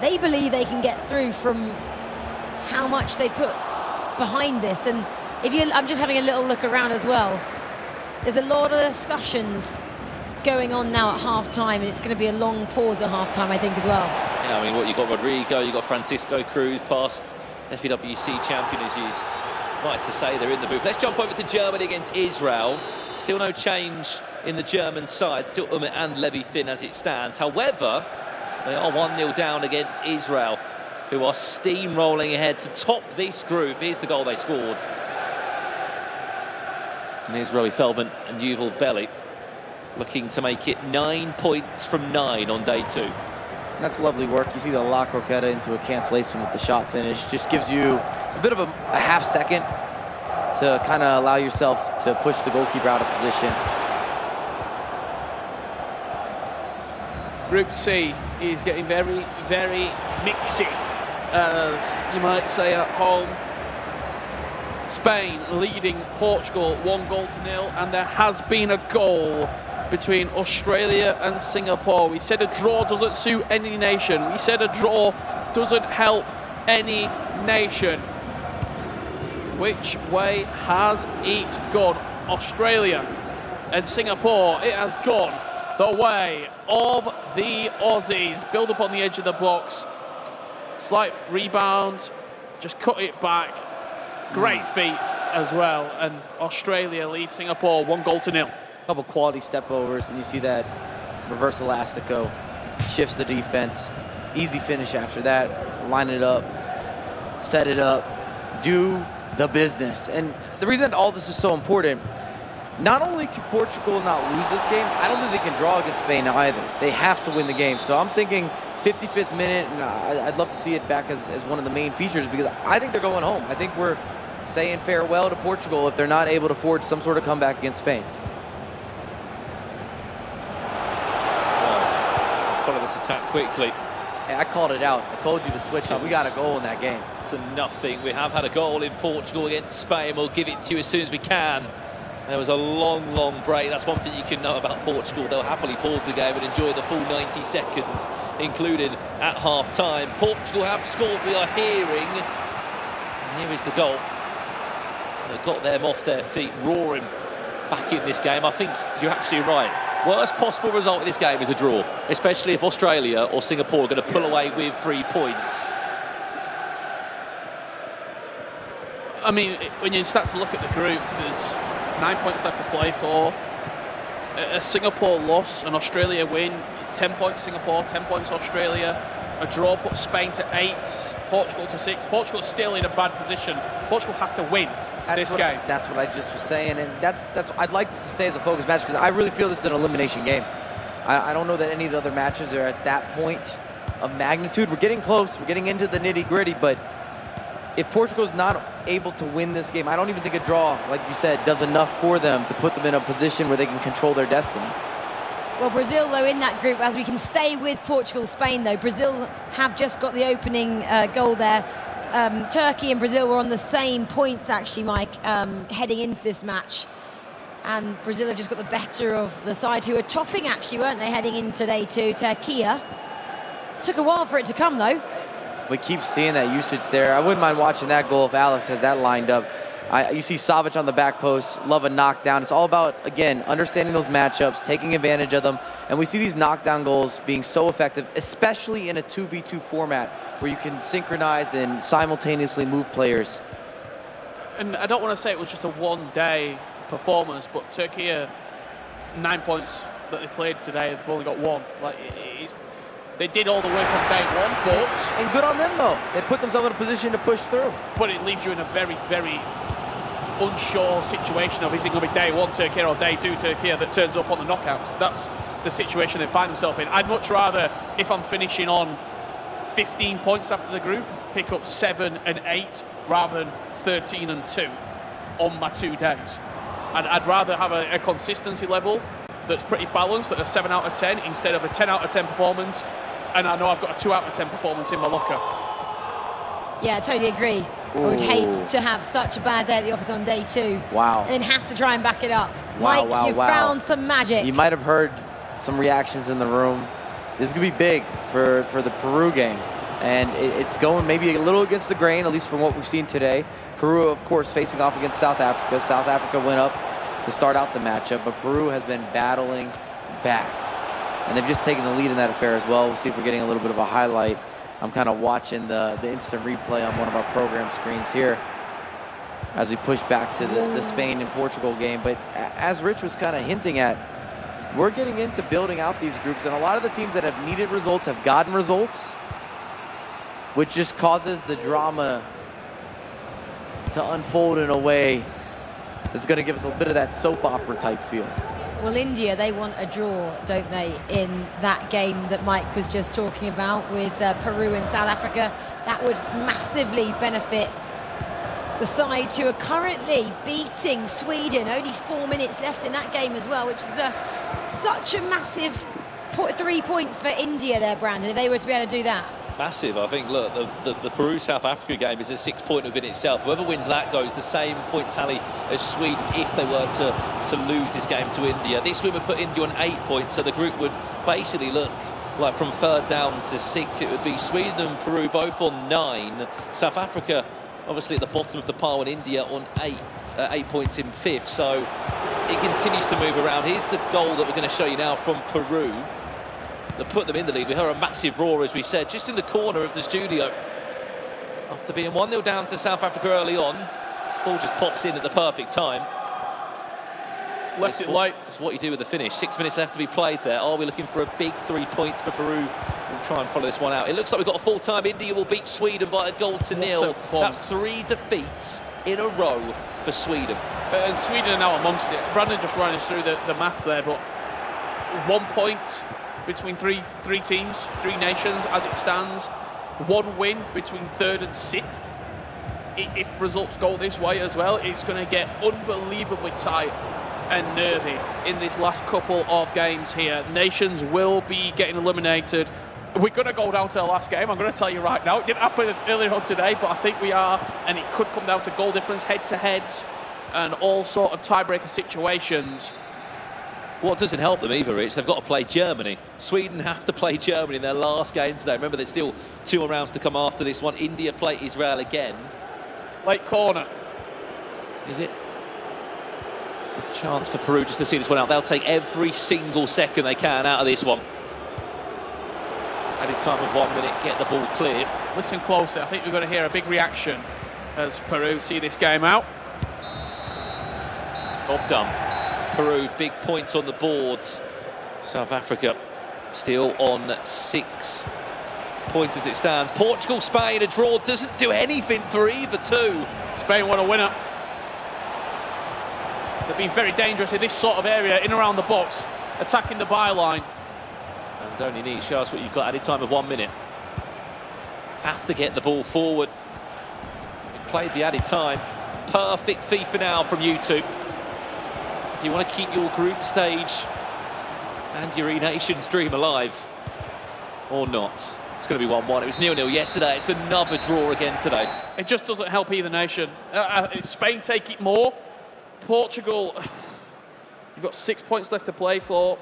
They believe they can get through from how much they put behind this. And I'm just having a little look around as well. There's a lot of discussions going on now at half-time, and it's going to be a long pause at half-time, I think, as well. Yeah, I mean, what, you've got Rodrigo, you've got Francisco Cruz, past FEWC champion, as you like to say, they're in the booth. Let's jump over to Germany against Israel. Still no change in the German side, still Umit and Levy Finn as it stands. However, they are 1-0 down against Israel, who are steamrolling ahead to top this group. Here's the goal they scored. And here's Roy Feldman and Yuval Belli looking to make it 9 points from 9 on day 2. That's lovely work. You see the La Croqueta into a cancellation with the shot finish. Just gives you a bit of a half second to kind of allow yourself to push the goalkeeper out of position. Group C is getting very, very mixy, as you might say at home. Spain leading Portugal 1-0, and there has been a goal between Australia and Singapore. We said a draw doesn't suit any nation. We said a draw doesn't help any nation. which way has it gone? Australia and Singapore. It has gone the way of the Aussies. Build up on the edge of the box. Slight rebound. Just cut it back. Great feet as well. And Australia lead Singapore 1-0. Couple quality step overs, and you see that reverse elastico. Shifts the defense. Easy finish after that. Line it up. Set it up. Do the business. And the reason all this is so important, not only can Portugal not lose this game, I don't think they can draw against Spain either. They have to win the game. So I'm thinking 55th minute, and I'd love to see it back as one of the main features, because I think they're going home. I think we're saying farewell to Portugal if they're not able to forge some sort of comeback against Spain. Follow this attack quickly. Hey, I called it out. I told you to switch it. We got a goal in that game. To nothing. We have had a goal in Portugal against Spain. We'll give it to you as soon as we can. There was a long, long break. That's one thing you can know about Portugal. They'll happily pause the game and enjoy the full 90 seconds, including at half-time. Portugal have scored, we are hearing. And here is the goal. They've got them off their feet, roaring back in this game. I think you're absolutely right. Worst possible result in this game is a draw, especially if Australia or Singapore are going to pull away with 3 points. I mean, when you start to look at the group, there's 9 points left to play for. A Singapore loss, an Australia win, 10 points Singapore, 10 points Australia. A draw puts Spain to 8, Portugal to 6. Portugal's still in a bad position. Portugal have to win this game. That's what I just was saying, and that's I'd like this to stay as a focus match, because I really feel this is an elimination game. I don't know that any of the other matches are at that point of magnitude. We're getting close. We're getting into the nitty-gritty, but if Portugal's not able to win this game, I don't even think a draw, like you said, does enough for them to put them in a position where they can control their destiny. Well, Brazil, though, in that group, as we can stay with Portugal, Spain, though, Brazil have just got the opening goal there. Turkey and Brazil were on the same points, actually, Mike, heading into this match. And Brazil have just got the better of the side who were topping, actually, weren't they, heading into day 2. Türkiye. Took a while for it to come, though. We keep seeing that usage there. I wouldn't mind watching that goal if Alex has that lined up. You see Savic on the back post, love a knockdown. It's all about, again, understanding those matchups, taking advantage of them. And we see these knockdown goals being so effective, especially in a 2v2 format where you can synchronize and simultaneously move players. And I don't want to say it was just a one-day performance, but Türkiye, 9 points that they played today, they've only got 1. Like, they did all the work on day 1, but... And good on them, though. They put themselves in a position to push through. But it leaves you in a very, very unsure situation of, is it going to be day 1 Türkiye or day 2 Türkiye that turns up on the knockouts? That's the situation they find themselves in. I'd much rather, if I'm finishing on 15 points after the group, pick up 7 and 8 rather than 13 and 2 on my 2 days. And I'd rather have a consistency level that's pretty balanced at a 7 out of 10 instead of a 10 out of 10 performance, and I know I've got a 2 out of 10 performance in my locker. Yeah, I totally agree. I would hate to have such a bad day at the office on day 2. Wow. And have to try and back it up. Wow, Mike, you've found some magic. You might have heard some reactions in the room. This is going to be big for the Peru game. And it's going maybe a little against the grain, at least from what we've seen today. Peru, of course, facing off against South Africa. South Africa went up to start out the matchup, but Peru has been battling back. And they've just taken the lead in that affair as well. We'll see if we're getting a little bit of a highlight. I'm kind of watching the instant replay on one of our program screens here as we push back to the Spain and Portugal game. But as Rich was kind of hinting at, we're getting into building out these groups, and a lot of the teams that have needed results have gotten results, which just causes the drama to unfold in a way that's going to give us a bit of that soap opera type feel. Well, India, they want a draw, don't they, in that game that Mike was just talking about with Peru and South Africa. That would massively benefit the side who are currently beating Sweden. Only 4 minutes left in that game as well, which is such a massive 3 points for India there, Brandon, if they were to be able to do that. Massive. I think, look, the Peru-South Africa game is a 6-point within itself. Whoever wins that goes the same point tally as Sweden if they were to lose this game to India. This would put India on 8 points, so the group would basically look like from 3rd down to 6th. It would be Sweden and Peru both on 9. South Africa obviously at the bottom of the pile, and India on 8 points in 5th. So it continues to move around. Here's the goal that we're going to show you now from Peru that put them in the lead. We heard a massive roar, as we said, just in the corner of the studio. After being 1-0 down to South Africa early on, ball just pops in at the perfect time. Left it light. It's what you do with the finish. 6 minutes left to be played there. Are we looking for a big 3 points for Peru? We'll try and follow this one out. It looks like we've got a full-time. India will beat Sweden by a goal to nil. That's 3 defeats in a row for Sweden. And Sweden are now amongst it. Brandon just ran us through the maths there, but 1 point between three teams, 3 nations as it stands. 1 win between 3rd and 6th. If results go this way as well, it's going to get unbelievably tight and nervy in this last couple of games here. Nations will be getting eliminated. We're going to go down to the last game, I'm going to tell you right now. It didn't happen earlier on today, but I think we are, and it could come down to goal difference, head-to-heads, and all sort of tiebreaker situations. What doesn't help them either, Rich, they've got to play Germany. Sweden have to play Germany in their last game today. Remember, there's still 2 more rounds to come after this one. India play Israel again. Late corner. Is it? A chance for Peru just to see this one out. They'll take every single second they can out of this one. Added time of 1 minute, get the ball clear. Listen closely, I think we're going to hear a big reaction as Peru see this game out. Job done. Peru, big points on the boards. South Africa still on 6 points as it stands. Portugal, Spain, a draw doesn't do anything for either two. Spain want a winner. They've been very dangerous in this sort of area, in around the box, attacking the byline. And only need show us what you've got. Added time of 1 minute. Have to get the ball forward. We've played the added time. Perfect FIFA now from you two. If you want to keep your group stage and your E-Nations dream alive, or not. It's going to be 1-1. It was 0-0 yesterday. It's another draw again today. It just doesn't help either nation. Spain take it more. Portugal, you've got 6 points left to play for.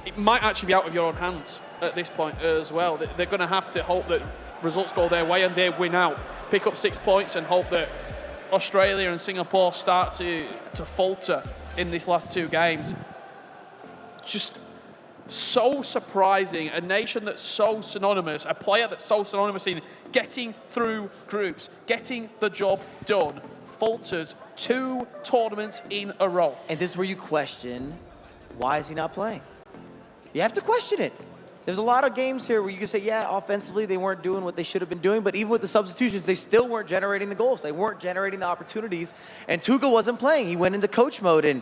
It might actually be out of your own hands at this point as well. They're going to have to hope that results go their way and they win out. Pick up 6 points and hope that Australia and Singapore start to falter in these last 2 games. Just so surprising. A nation that's so synonymous, a player that's so synonymous in getting through groups, getting the job done, falters 2 tournaments in a row. And this is where you question, why is he not playing? You have to question it. There's a lot of games here where you can say, yeah, offensively they weren't doing what they should have been doing, but even with the substitutions, they still weren't generating the goals. They weren't generating the opportunities, and Tuchel wasn't playing. He went into coach mode, and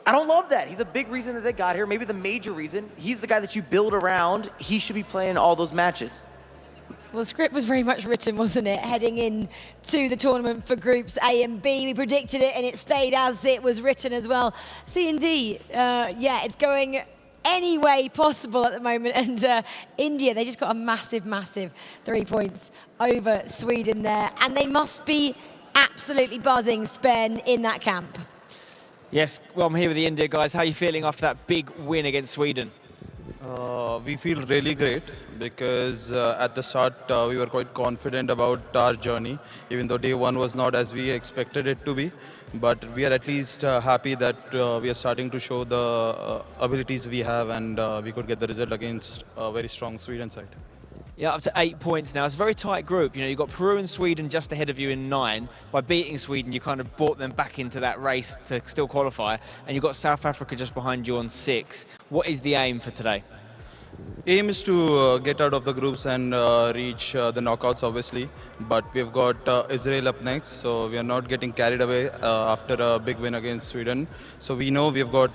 I don't love that. He's a big reason that they got here, maybe the major reason. He's the guy that you build around. He should be playing all those matches. Well, the script was very much written, wasn't it, heading into the tournament for groups A and B. We predicted it, and it stayed as it was written as well. C and D, yeah, it's going any way possible at the moment. And India, they just got a massive, massive 3 points over Sweden there. And they must be absolutely buzzing, Spen, in that camp. Yes, well, I'm here with the India guys. How are you feeling after that big win against Sweden? We feel really great because at the start we were quite confident about our journey, even though day one was not as we expected it to be. But we are at least happy that we are starting to show the abilities we have, and we could get the result against a very strong Sweden side. Yeah, up to 8 points now. It's a very tight group. You know, you've got Peru and Sweden just ahead of you in 9. By beating Sweden, you kind of brought them back into that race to still qualify. And you've got South Africa just behind you on 6. What is the aim for today? Aim is to get out of the groups and reach the knockouts, obviously. But we've got Israel up next, so we are not getting carried away after a big win against Sweden. So we know we've got,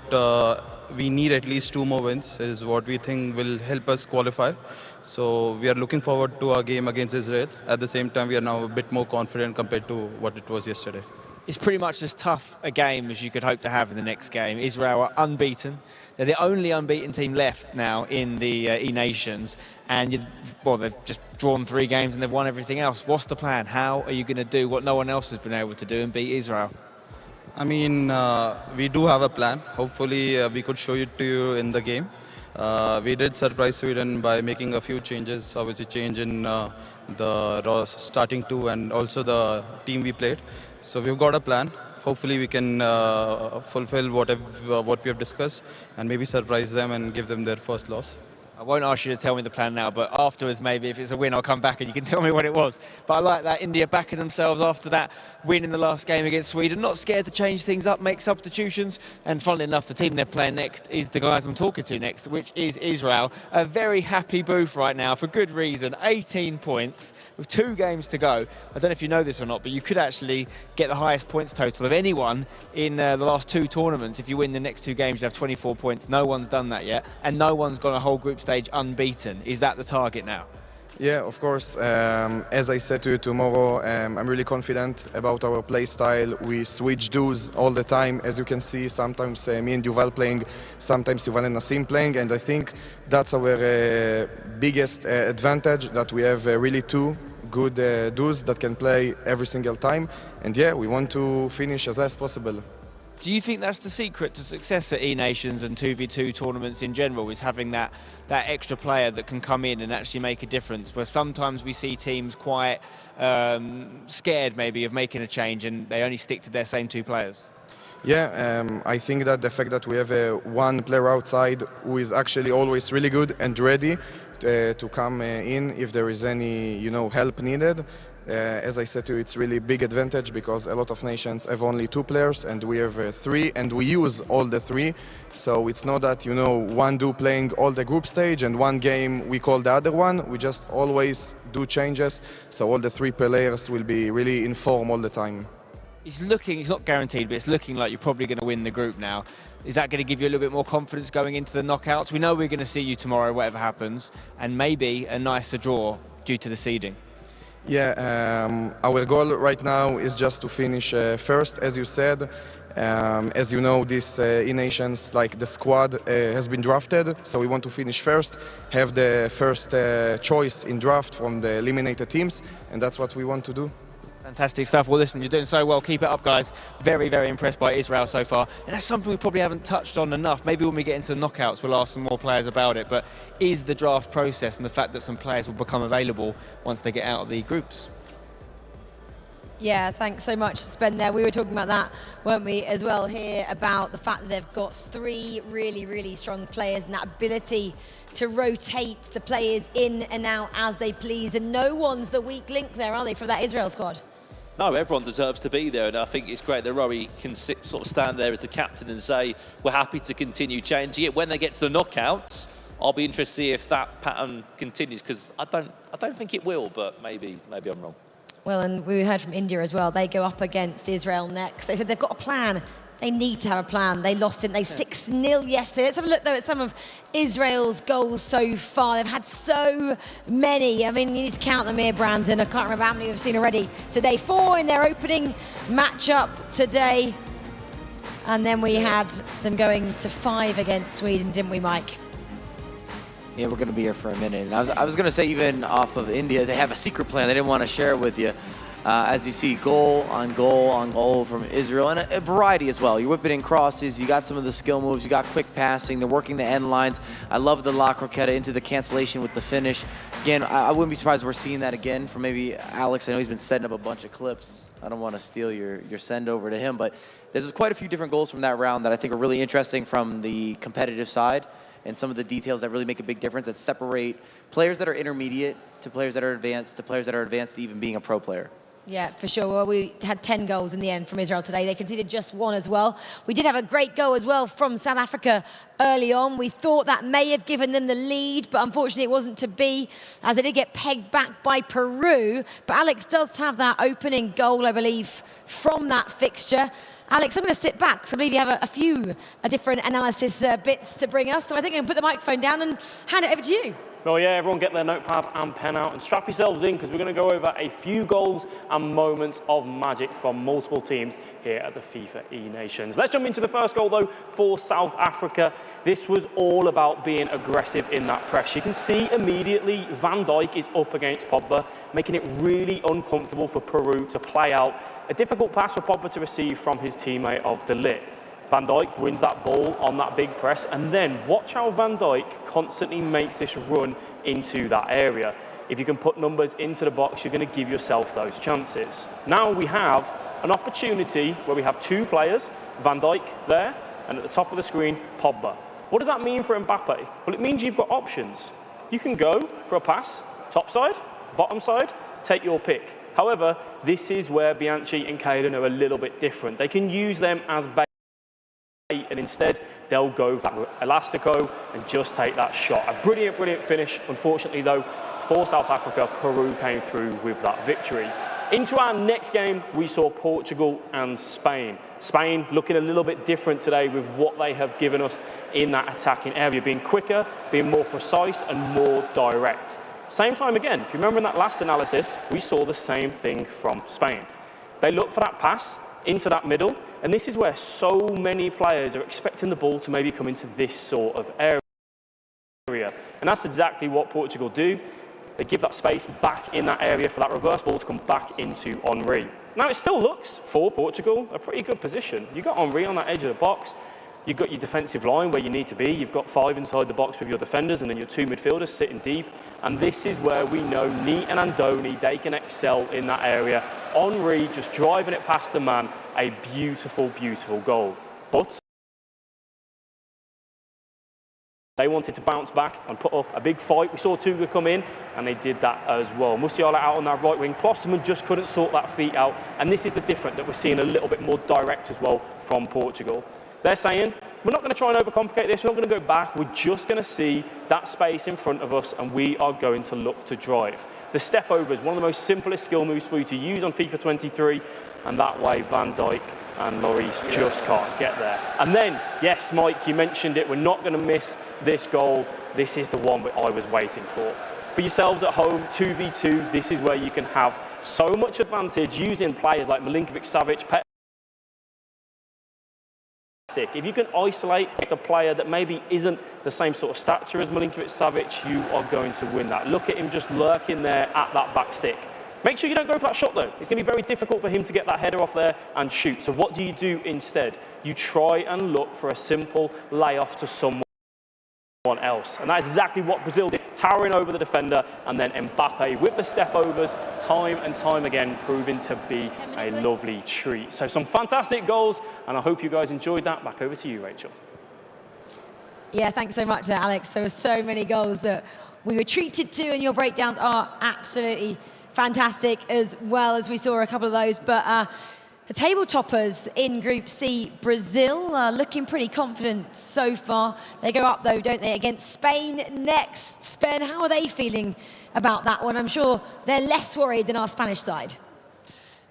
we need at least 2 more wins, is what we think will help us qualify. So we are looking forward to our game against Israel. At the same time, we are now a bit more confident compared to what it was yesterday. It's pretty much as tough a game as you could hope to have in the next game. Israel are unbeaten. They're the only unbeaten team left now in the E-Nations. And, well, they've just drawn 3 games and they've won everything else. What's the plan? How are you going to do what no one else has been able to do and beat Israel? I mean, we do have a plan. Hopefully, we could show it to you in the game. We did surprise Sweden by making a few changes, obviously change in the starting two and also the team we played. So we've got a plan. Hopefully we can fulfill what we have discussed and maybe surprise them and give them their first loss. I won't ask you to tell me the plan now, but afterwards maybe if it's a win I'll come back and you can tell me what it was. But I like that India backing themselves after that win in the last game against Sweden, not scared to change things up, make substitutions, and funnily enough the team they're playing next is the guys I'm talking to next, which is Israel. A very happy booth right now for good reason, 18 points with 2 games to go. I don't know if you know this or not, but you could actually get the highest points total of anyone in the last 2 tournaments. If you win the next 2 games you have 24 points. No one's done that yet, and no one's gone a whole group stage unbeaten. Is that the target now? Yeah, of course. As I said to you tomorrow, I'm really confident about our play style. We switch duos all the time. As you can see, sometimes me and Yuval playing, sometimes Yuval and Nassim playing, and I think that's our biggest advantage, that we have really 2 good duos that can play every single time. And yeah, we want to finish as high as possible. Do you think that's the secret to success at E-Nations and 2v2 tournaments in general, is having that extra player that can come in and actually make a difference, where sometimes we see teams quite scared maybe of making a change and they only stick to their same 2 players? Yeah, I think that the fact that we have one player outside who is actually always really good and ready to come in if there is any, help needed. As I said to you, it's really big advantage because a lot of nations have only 2 players and we have 3, and we use all the 3. So it's not that, one duo playing all the group stage and one game we call the other one. We just always do changes, so all the 3 players will be really in form all the time. It's not guaranteed, but it's looking like you're probably going to win the group now. Is that going to give you a little bit more confidence going into the knockouts? We know we're going to see you tomorrow, whatever happens, and maybe a nicer draw due to the seeding. Yeah, our goal right now is just to finish first, as you said. As you know, this E-Nations, like the squad, has been drafted, so we want to finish first, have the first choice in draft from the eliminated teams, and that's what we want to do. Fantastic stuff. Well, listen, you're doing so well. Keep it up, guys. Very, very impressed by Israel so far. And that's something we probably haven't touched on enough. Maybe when we get into the knockouts, we'll ask some more players about it. But is the draft process and the fact that some players will become available once they get out of the groups? Yeah, thanks so much, Spen, there. We were talking about that, weren't we, as well here, about the fact that they've got 3 really, really strong players and that ability to rotate the players in and out as they please. And no one's the weak link there, are they, for that Israel squad? No, everyone deserves to be there, and I think it's great that Rory can sort of stand there as the captain and say, we're happy to continue changing it. When they get to the knockouts, I'll be interested to see if that pattern continues, because I don't think it will, but maybe I'm wrong. Well, and we heard from India as well. They go up against Israel next. They said they've got a plan. They need to have a plan. They lost it. They 6-0 yesterday. Let's have a look, though, at some of Israel's goals so far. They've had so many. I mean, you need to count them here, Brandon. I can't remember how many we've seen already today. 4 in their opening matchup today. And then we had them going to 5 against Sweden, didn't we, Mike? Yeah, we're going to be here for a minute. And I was going to say, even off of India, they have a secret plan. They didn't want to share it with you. As you see, goal on goal on goal from Israel, and a variety as well. You're whipping in crosses, you got some of the skill moves, you got quick passing, they're working the end lines. I love the La Croqueta into the cancellation with the finish. Again, I wouldn't be surprised if we're seeing that again from maybe Alex. I know he's been setting up a bunch of clips. I don't want to steal your send over to him, but there's quite a few different goals from that round that I think are really interesting from the competitive side, and some of the details that really make a big difference, that separate players that are intermediate to players that are advanced to players that are advanced to even being a pro player. Yeah, for sure. Well, we had 10 goals in the end from Israel today. They conceded just 1 as well. We did have a great goal as well from South Africa early on. We thought that may have given them the lead, but unfortunately it wasn't to be, as they did get pegged back by Peru. But Alex does have that opening goal, I believe, from that fixture. Alex, I'm going to sit back, because I believe you have a few different analysis bits to bring us. So I think I can put the microphone down and hand it over to you. Well, yeah, everyone get their notepad and pen out and strap yourselves in, because we're going to go over a few goals and moments of magic from multiple teams here at the FIFA E-Nations. Let's jump into the first goal, though, for South Africa. This was all about being aggressive in that press. You can see immediately Van Dijk is up against Pogba, making it really uncomfortable for Peru to play out. A difficult pass for Pogba to receive from his teammate of De Ligt. Van Dijk wins that ball on that big press, and then watch how Van Dijk constantly makes this run into that area. If you can put numbers into the box, you're going to give yourself those chances. Now we have an opportunity where we have two players, Van Dijk there, and at the top of the screen, Pogba. What does that mean for Mbappe? Well, it means you've got options. You can go for a pass, top side, bottom side, take your pick. However, this is where Bianchi and Caden are a little bit different. They can use them as bait, and instead they'll go for Elastico and just take that shot. A brilliant, brilliant finish. Unfortunately though, for South Africa, Peru came through with that victory. Into our next game, we saw Portugal and Spain. Spain looking a little bit different today with what they have given us in that attacking area, being quicker, being more precise and more direct. Same time again, if you remember in that last analysis, we saw the same thing from Spain. They look for that pass into that middle, and this is where so many players are expecting the ball to maybe come into this sort of area. And that's exactly what Portugal do. They give that space back in that area for that reverse ball to come back into Henry. Now it still looks, for Portugal, a pretty good position. You've got Henry on that edge of the box. You've got your defensive line where you need to be. You've got 5 inside the box with your defenders and then your 2 midfielders sitting deep. And this is where we know Neat and Andoni, they can excel in that area. Henry just driving it past the man, a beautiful, beautiful goal. But they wanted to bounce back and put up a big fight. We saw Tuga come in and they did that as well. Musiala out on that right wing. Klosterman just couldn't sort that feet out. And this is the difference that we're seeing a little bit more direct as well from Portugal. They're saying, we're not going to try and overcomplicate this. We're not going to go back. We're just going to see that space in front of us and we are going to look to drive. The step over is one of the most simplest skill moves for you to use on FIFA 23. And that way Van Dijk and Lloris just can't get there. And then, yes, Mike, you mentioned it. We're not going to miss this goal. This is the one that I was waiting for. For yourselves at home, 2v2, this is where you can have so much advantage using players like Milinkovic-Savic, if you can isolate a player that maybe isn't the same sort of stature as Milinkovic-Savic, you are going to win that. Look at him just lurking there at that back stick. Make sure you don't go for that shot though. It's going to be very difficult for him to get that header off there and shoot. So what do you do instead? You try and look for a simple layoff to someone else. And that's exactly what Brazil did, towering over the defender, and then Mbappe with the step overs, time and time again, proving to be a lovely treat. So some fantastic goals, and I hope you guys enjoyed that. Back over to you, Rachel. Yeah, thanks so much there, Alex. There were so many goals that we were treated to, and your breakdowns are absolutely fantastic, as well as we saw a couple of those. But the table toppers in Group C, Brazil, are looking pretty confident so far. They go up, though, don't they, against Spain next. Spain, how are they feeling about that one? I'm sure they're less worried than our Spanish side.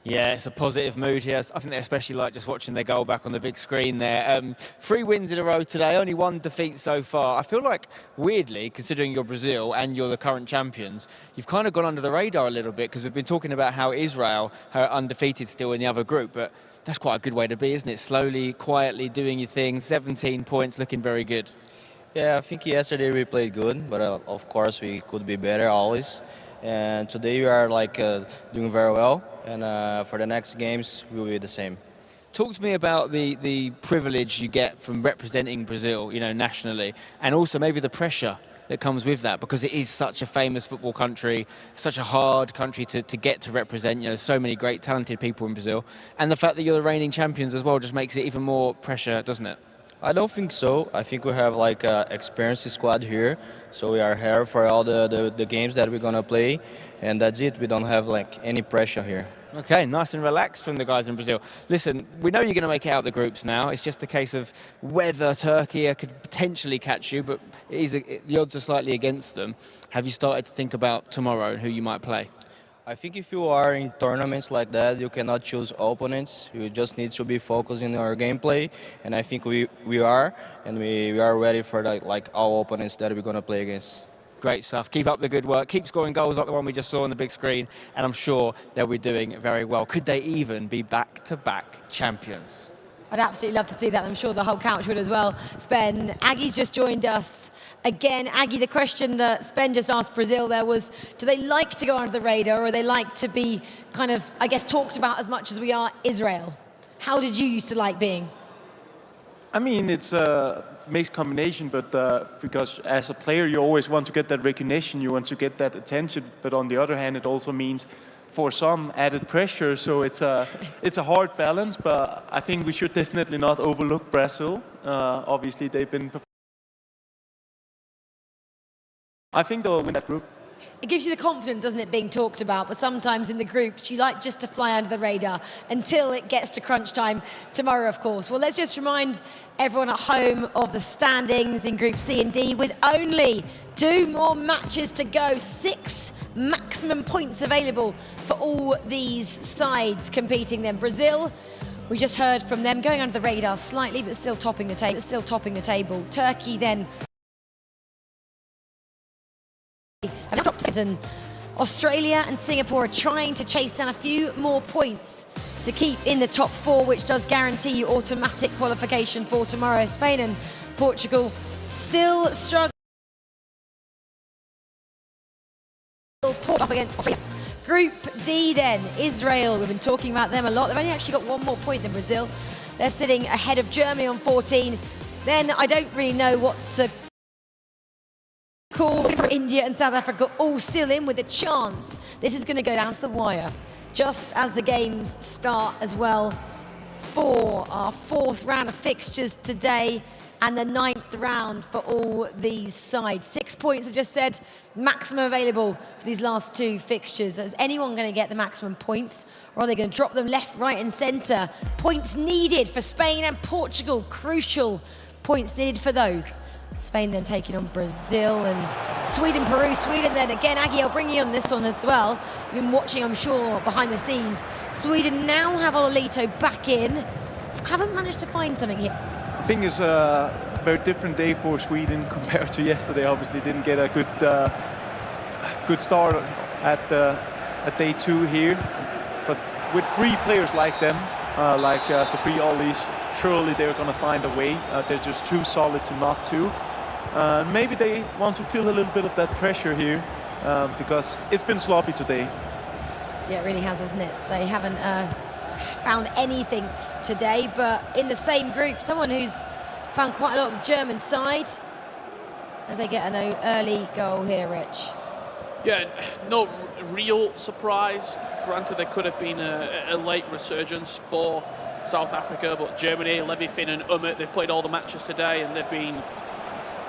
Yeah, it's a positive mood here. I think they especially like just watching their goal back on the big screen there. 3 wins in a row today, only 1 defeat so far. I feel like, weirdly, considering you're Brazil and you're the current champions, you've kind of gone under the radar a little bit, because we've been talking about how Israel are undefeated still in the other group, but that's quite a good way to be, isn't it? Slowly, quietly doing your thing, 17 points, looking very good. Yeah, I think yesterday we played good, but of course we could be better always. And today we are doing very well, and for the next games we'll be the same. Talk to me about the privilege you get from representing Brazil, you know, nationally, and also maybe the pressure that comes with that, because it is such a famous football country, such a hard country to get to represent. You know, so many great, talented people in Brazil, and the fact that you're the reigning champions as well just makes it even more pressure, doesn't it? I don't think so. I think we have an experienced squad here, so we are here for all the games that we're gonna play, and that's it. We don't have any pressure here. Okay, nice and relaxed from the guys in Brazil. Listen, we know you're going to make it out the groups now. It's just a case of whether Turkey could potentially catch you, but the odds are slightly against them. Have you started to think about tomorrow and who you might play? I think if you are in tournaments like that, you cannot choose opponents. You just need to be focused in our gameplay, and I think we are, and we are ready for our opponents that we're going to play against. Great stuff. Keep up the good work. Keep scoring goals like the one we just saw on the big screen, and I'm sure they'll be doing very well. Could they even be back-to-back champions? I'd absolutely love to see that. I'm sure the whole couch would as well. Spen, Aggie's just joined us again. Aggie, the question that Spen just asked Brazil there was, do they like to go under the radar, or they like to be kind of, I guess, talked about as much as we are Israel? How did you used to like being? I mean, it's a mixed combination, but because as a player, you always want to get that recognition, you want to get that attention, but on the other hand, it also means for some added pressure, so it's a hard balance, but I think we should definitely not overlook Brazil. Obviously, they've been... I think they'll win that group. It gives you the confidence, doesn't it, being talked about, but sometimes in the groups you like just to fly under the radar until it gets to crunch time tomorrow, of course. Well, let's just remind everyone at home of the standings in Group C and D with only 2 more matches to go. 6 maximum points available for all these sides competing then. Brazil, we just heard from them, going under the radar slightly, but still topping the table. Turkey then... And Australia and Singapore are trying to chase down a few more points to keep in the top 4, which does guarantee you automatic qualification for tomorrow. Spain and Portugal still struggle up against Australia. Group D then, Israel, we've been talking about them a lot. They've only actually got 1 more point than Brazil. They're sitting ahead of Germany on 14. Then I don't really know what to call for India and South Africa, all still in with a chance. This is going to go down to the wire, just as the games start as well for our 4th round of fixtures today and the 9th round for all these sides. 6 points, I've just said, maximum available for these last 2 fixtures. Is anyone going to get the maximum points, or are they going to drop them left, right and centre? Points needed for Spain and Portugal, crucial points needed for those. Spain then taking on Brazil and Sweden, Peru. Sweden then again, Aggie, I'll bring you on this one as well. You've been watching, I'm sure, behind the scenes. Sweden now have Ololito back in. Haven't managed to find something here. I think it's a very different day for Sweden compared to yesterday. Obviously didn't get a good start at day 2 here. But with 3 players like them, the 3 ollies, surely they're going to find a way. They're just too solid to not to. Maybe they want to feel a little bit of that pressure here because it's been sloppy today. Yeah, it really has, hasn't it? They haven't found anything today, but in the same group, someone who's found quite a lot of the German side as they get an early goal here, Rich. Yeah, no real surprise. Granted, there could have been a late resurgence for South Africa, but Germany, Levi, Finn and Ummet, they've played all the matches today and they've been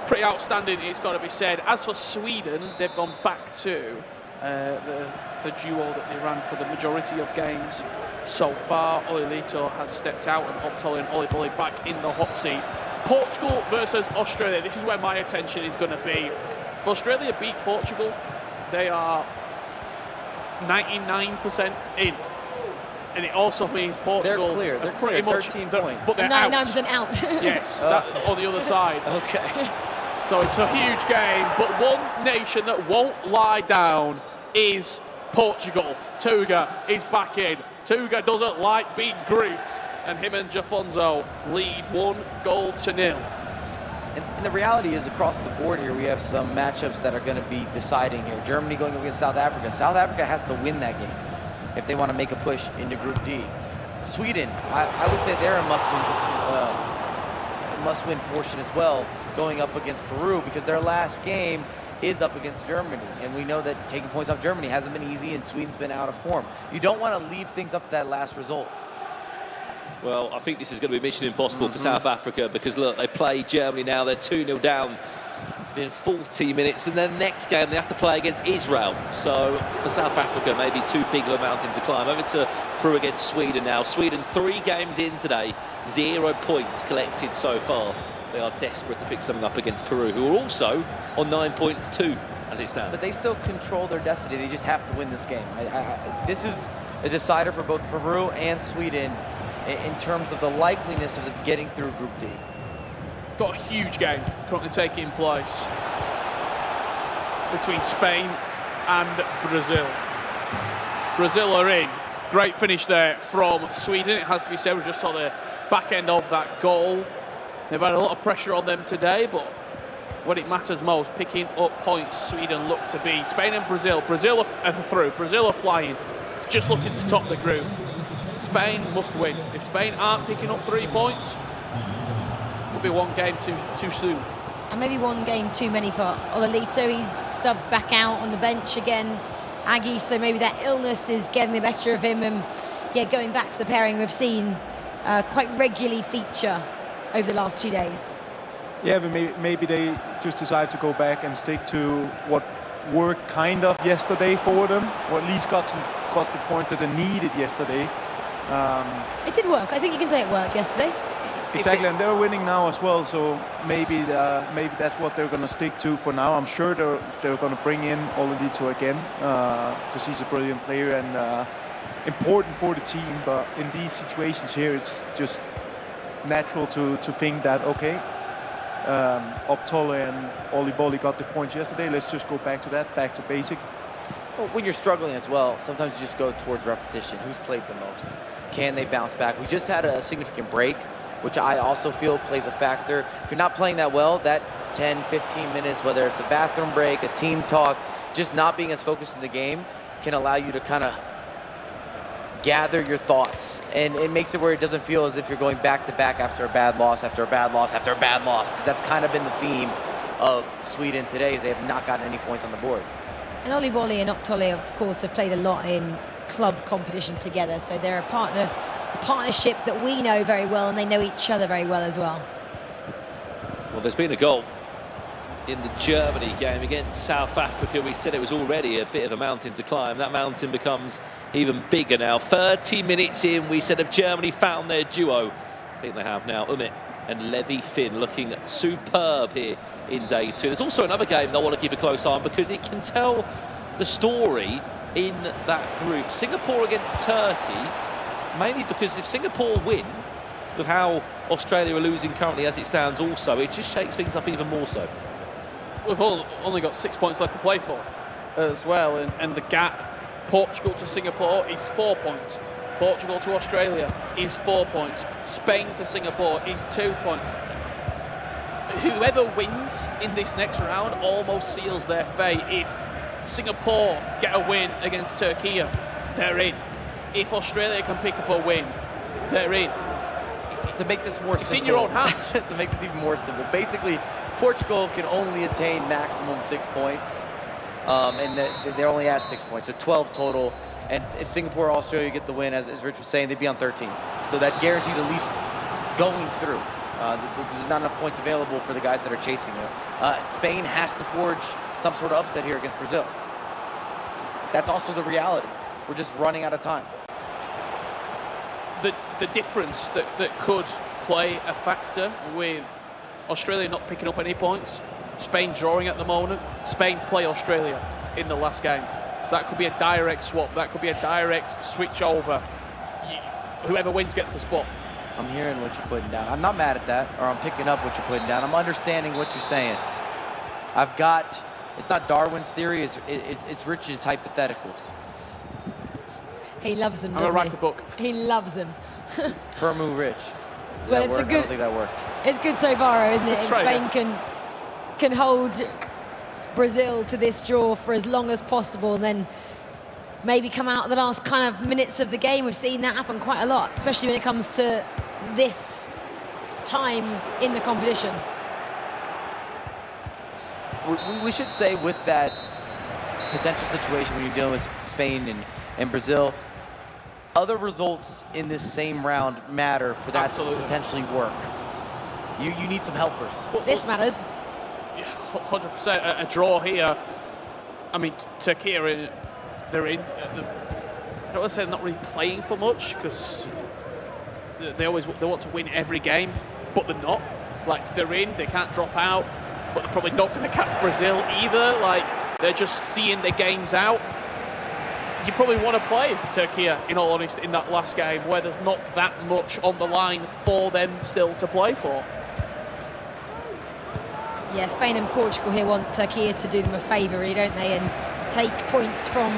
pretty outstanding, it's got to be said. As for Sweden, they've gone back to the duo that they ran for the majority of games so far. Ololito has stepped out and Optoli and Oliboli back in the hot seat. Portugal versus Australia, this is where my attention is going to be. If Australia beat Portugal, they are 99% in. And it also means Portugal... They're clear. They're pretty clear. much 13 points. But they're 99% out. Yes, that, on the other side. Okay. So it's a huge game, but one nation that won't lie down is Portugal. Tuga is back in. Tuga doesn't like being grouped, and him and Jafonso lead 1-0. And the reality is, across the board here, we have some matchups that are going to be deciding here. Germany going against South Africa. South Africa has to win that game if they want to make a push into Group D. Sweden, I would say they're a must-win portion as well, going up against Peru, because their last game is up against Germany, and we know that taking points off Germany hasn't been easy, and Sweden's been out of form. You don't want to leave things up to that last result. Well, I think this is going to be mission impossible for South Africa, because look, they play Germany now, they're 2-0 down in 40 minutes, and then next game they have to play against Israel. So for South Africa, maybe too big of a mountain to climb. Over to Peru against Sweden now. Sweden 3 games in today, 0 points collected so far. They are desperate to pick something up against Peru, who are also on 9 points too, as it stands. But they still control their destiny. They just have to win this game. This is a decider for both Peru and Sweden in terms of the likeliness of them getting through Group D. Got a huge game currently taking place between Spain and Brazil. Brazil are in. Great finish there from Sweden. It has to be said, we just saw the back end of that goal. They've had a lot of pressure on them today, but when it matters most, picking up points, Sweden look to be. Spain and Brazil. Brazil are through. Brazil are flying, just looking to top the group. Spain must win. If Spain aren't picking up 3 points, be one game too soon. And maybe one game too many for Ololito. He's subbed back out on the bench again, Aggie, so maybe that illness is getting the better of him. And yeah, going back to the pairing we've seen quite regularly feature over the last 2 days. Yeah, but maybe they just decide to go back and stick to what worked kind of yesterday for them, or at least got the points that they needed yesterday. It did work. I think you can say it worked yesterday. Exactly, and they're winning now as well, so maybe that's what they're going to stick to for now. I'm sure they're going to bring in Ololito again, because he's a brilliant player and important for the team. But in these situations here, it's just natural to think that, okay, Optole and Oliboli got the points yesterday. Let's just go back to that, back to basic. Well, when you're struggling as well, sometimes you just go towards repetition. Who's played the most? Can they bounce back? We just had a significant break, which I also feel plays a factor. If you're not playing that well, that 10, 15 minutes, whether it's a bathroom break, a team talk, just not being as focused in the game can allow you to kind of gather your thoughts. And it makes it where it doesn't feel as if you're going back to back after a bad loss, after a bad loss, after a bad loss, because that's kind of been the theme of Sweden today, is they have not gotten any points on the board. And Oliboli and Optole, of course, have played a lot in club competition together, so they're a partnership that we know very well, and they know each other very well as well. Well, there's been a goal in the Germany game against South Africa. We said it was already a bit of a mountain to climb. That mountain becomes even bigger now. 30 minutes in, we said, if Germany found their duo. I think they have now. Umit and Levi Finn looking superb here in day two. There's also another game that I want to keep a close eye on because it can tell the story in that group. Singapore against Turkey, mainly because if Singapore win, with how Australia are losing currently as it stands also, it just shakes things up even more so. We've only got 6 points left to play for as well, and the gap, Portugal to Singapore is 4 points. Portugal to Australia is 4 points. Spain to Singapore is 2 points. Whoever wins in this next round almost seals their fate. If Singapore get a win against Türkiye, they're in. If Australia can pick up a win, they're in. To make this more simple, it's in your own hands. To make this even more simple, basically, Portugal can only attain maximum 6 points, and they're only at 6 points, so 12 total. And if Singapore or Australia get the win, as Rich was saying, they'd be on 13. So that guarantees at least going through. There's not enough points available for the guys that are chasing you. Spain has to forge some sort of upset here against Brazil. That's also the reality. We're just running out of time. The difference that could play a factor with Australia not picking up any points, Spain drawing at the moment, Spain play Australia in the last game. So that could be a direct swap, that could be a direct switch over. Whoever wins gets the spot. I'm hearing what you're putting down. I'm not mad at that, or I'm picking up what you're putting down. I'm understanding what you're saying. It's not Darwin's theory, it's Rich's hypotheticals. He loves them, I'm doesn't gonna write a book. He loves them. Permu Rich. Well, it's I don't think that worked. It's good so far, isn't it? Let's try Spain can hold Brazil to this draw for as long as possible, and then maybe come out the last kind of minutes of the game. We've seen that happen quite a lot, especially when it comes to this time in the competition. We should say with that potential situation when you're dealing with Spain and Brazil, other results in this same round matter for that to potentially work. You need some helpers. This matters. 100%. A draw here. I mean, Türkiye, they're in. I don't want to say they're not really playing for much because they want to win every game, but they're not. Like, they're in, they can't drop out, but they're probably not going to catch Brazil either. Like, they're just seeing their games out. You probably want to play Türkiye, in all honesty, in that last game where there's not that much on the line for them still to play for. Yeah, Spain and Portugal here want Türkiye to do them a favour, really, don't they, and take points from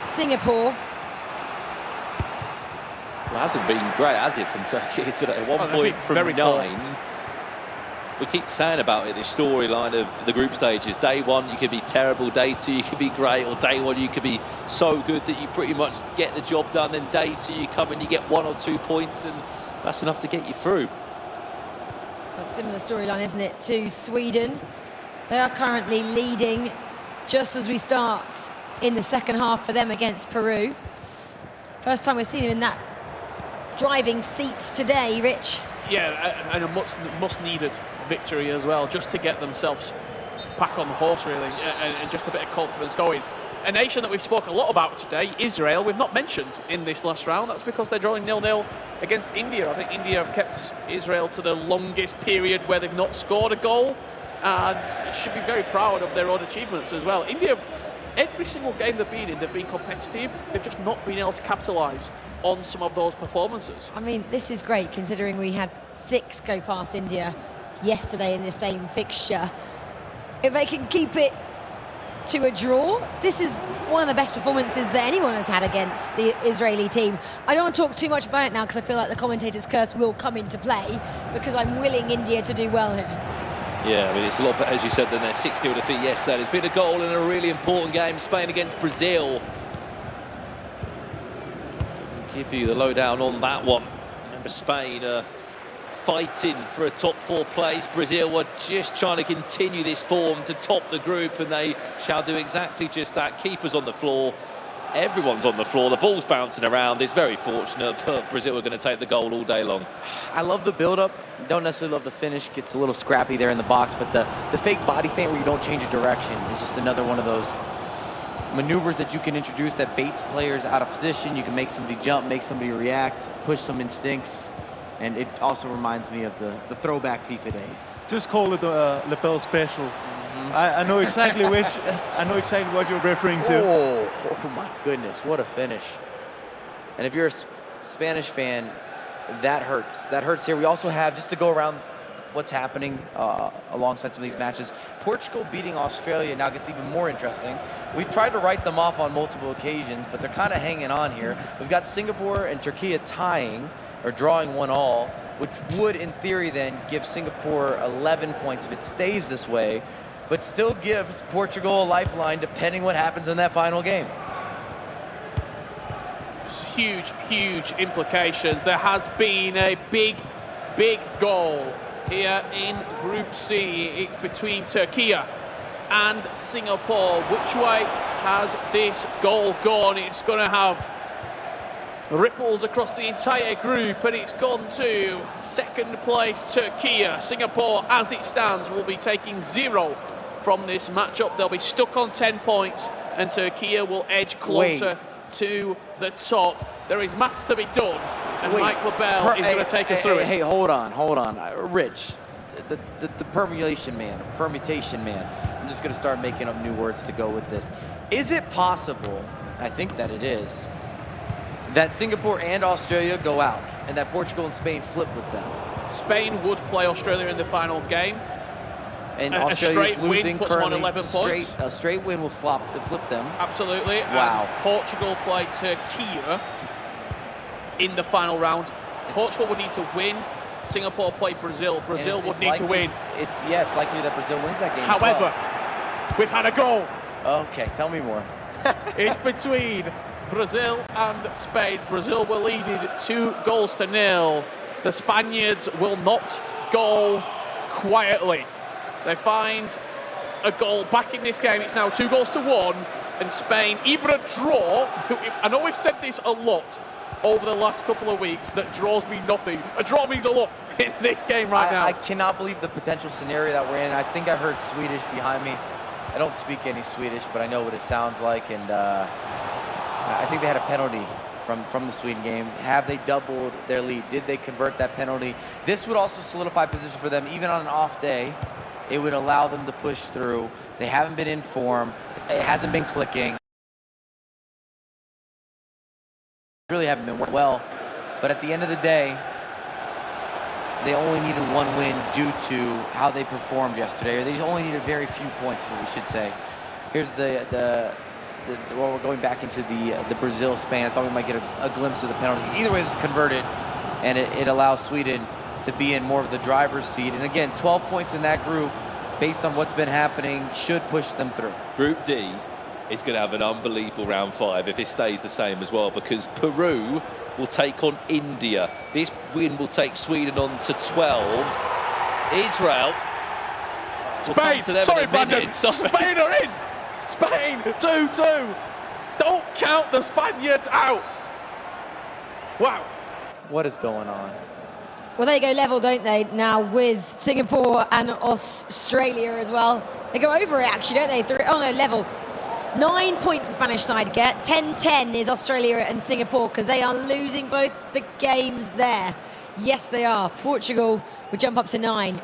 Singapore. Well, it hasn't been great, has it, from Türkiye today? 1 point from very 9. We keep saying about it, this storyline of the group stages. Day one, you could be terrible. Day two, you could be great. Or day one, you could be so good that you pretty much get the job done. Then day two, you come and you get 1 or 2 points, and that's enough to get you through. But similar storyline, isn't it, to Sweden? They are currently leading just as we start in the second half for them against Peru. First time we've seen them in that driving seat today, Rich. Yeah, and a much needed victory as well, just to get themselves back on the horse, really, and just a bit of confidence going. A nation that we've spoken a lot about today, Israel, we've not mentioned in this last round. That's because they're drawing 0-0 against India. I think India have kept Israel to the longest period where they've not scored a goal, and should be very proud of their own achievements as well. India, every single game they've been in, they've been competitive. They've just not been able to capitalise on some of those performances. I mean, this is great considering we had 6 go past India yesterday in the same fixture. If they can keep it to a draw, this is one of the best performances that anyone has had against the Israeli team. I don't want to talk too much about it now because I feel like the commentator's curse will come into play, because I'm willing India to do well here. Yeah, I mean, it's a lot, as you said, than their 6-0 defeat yesterday. There's been a goal in a really important game, Spain against Brazil. I'll give you the lowdown on that one. Remember, Spain fighting for a top 4 place. Brazil were just trying to continue this form to top the group, and they shall do exactly just that. Keepers on the floor, everyone's on the floor, the ball's bouncing around. It's very fortunate, but Brazil are going to take the goal all day long. I love the build-up. Don't necessarily love the finish. Gets a little scrappy there in the box, but the fake body feint where you don't change a direction is just another one of those maneuvers that you can introduce that baits players out of position. You can make somebody jump, make somebody react, push some instincts. And it also reminds me of the throwback FIFA days. Just call it a lapel special. I know exactly I know exactly what you're referring to. Oh my goodness, what a finish. And if you're a Spanish fan, that hurts. That hurts here. We also have, just to go around what's happening alongside some of these matches, Portugal beating Australia now gets even more interesting. We've tried to write them off on multiple occasions, but they're kind of hanging on here. We've got Singapore and Türkiye tying, or drawing 1-1, which would, in theory, then give Singapore 11 points if it stays this way, but still gives Portugal a lifeline depending what happens in that final game. It's huge implications. There has been a big goal here in Group C. It's between Türkiye and Singapore. Which way has this goal gone? It's going to have ripples across the entire group, and it's gone to second place Türkiye. Singapore, as it stands, will be taking 0 from this matchup. They'll be stuck on 10 points, and Türkiye will edge closer to the top. There is maths to be done, and Mike LaBelle is going to take us through it. Hey, hold on. Rich, the permutation man. I'm just going to start making up new words to go with this. Is it possible, I think that it is, that Singapore and Australia go out, and that Portugal and Spain flip with them? Spain would play Australia in the final game. And Australia's Australia's losing losing puts them on currently. 11 points. A straight win will flip them. Absolutely. Wow. And Portugal play Türkiye in the final round. Portugal would need to win. Singapore play Brazil. Brazil would need to win. It's likely that Brazil wins that game. However, we've had a goal. Okay, tell me more. It's between Brazil and Spain. Brazil were leading 2-0. The Spaniards will not go quietly. They find a goal back in this game. It's now 2-1, and Spain, even a draw. I know we've said this a lot over the last couple of weeks, that draws mean nothing. A draw means a lot in this game right now. I cannot believe the potential scenario that we're in. I think I heard Swedish behind me. I don't speak any Swedish, but I know what it sounds like, and I think they had a penalty from the Sweden game. Have they doubled their lead? Did they convert that penalty? This would also solidify position for them, even on an off day. It would allow them to push through. They haven't been in form. It hasn't been clicking. Really haven't been working well. But at the end of the day, they only needed 1 win due to how they performed yesterday, or they only needed very few points, we should say. Here's well, we're going back into the Brazil-Spain. I thought we might get a glimpse of the penalty. Either way, it was converted, and it allows Sweden to be in more of the driver's seat. And again, 12 points in that group, based on what's been happening, should push them through. Group D is going to have an unbelievable round 5 if it stays the same as well, because Peru will take on India. This win will take Sweden on to 12. Israel. Spain! Sorry, Brandon. Spain are in! Spain, 2-2. Don't count the Spaniards out. Wow. What is going on? Well, they go level, don't they, now with Singapore and Australia as well. They go over it, actually, don't they? Oh, no, level. 9 points the Spanish side get. 10-10 is Australia and Singapore because they are losing both the games there. Yes, they are. Portugal will jump up to 9.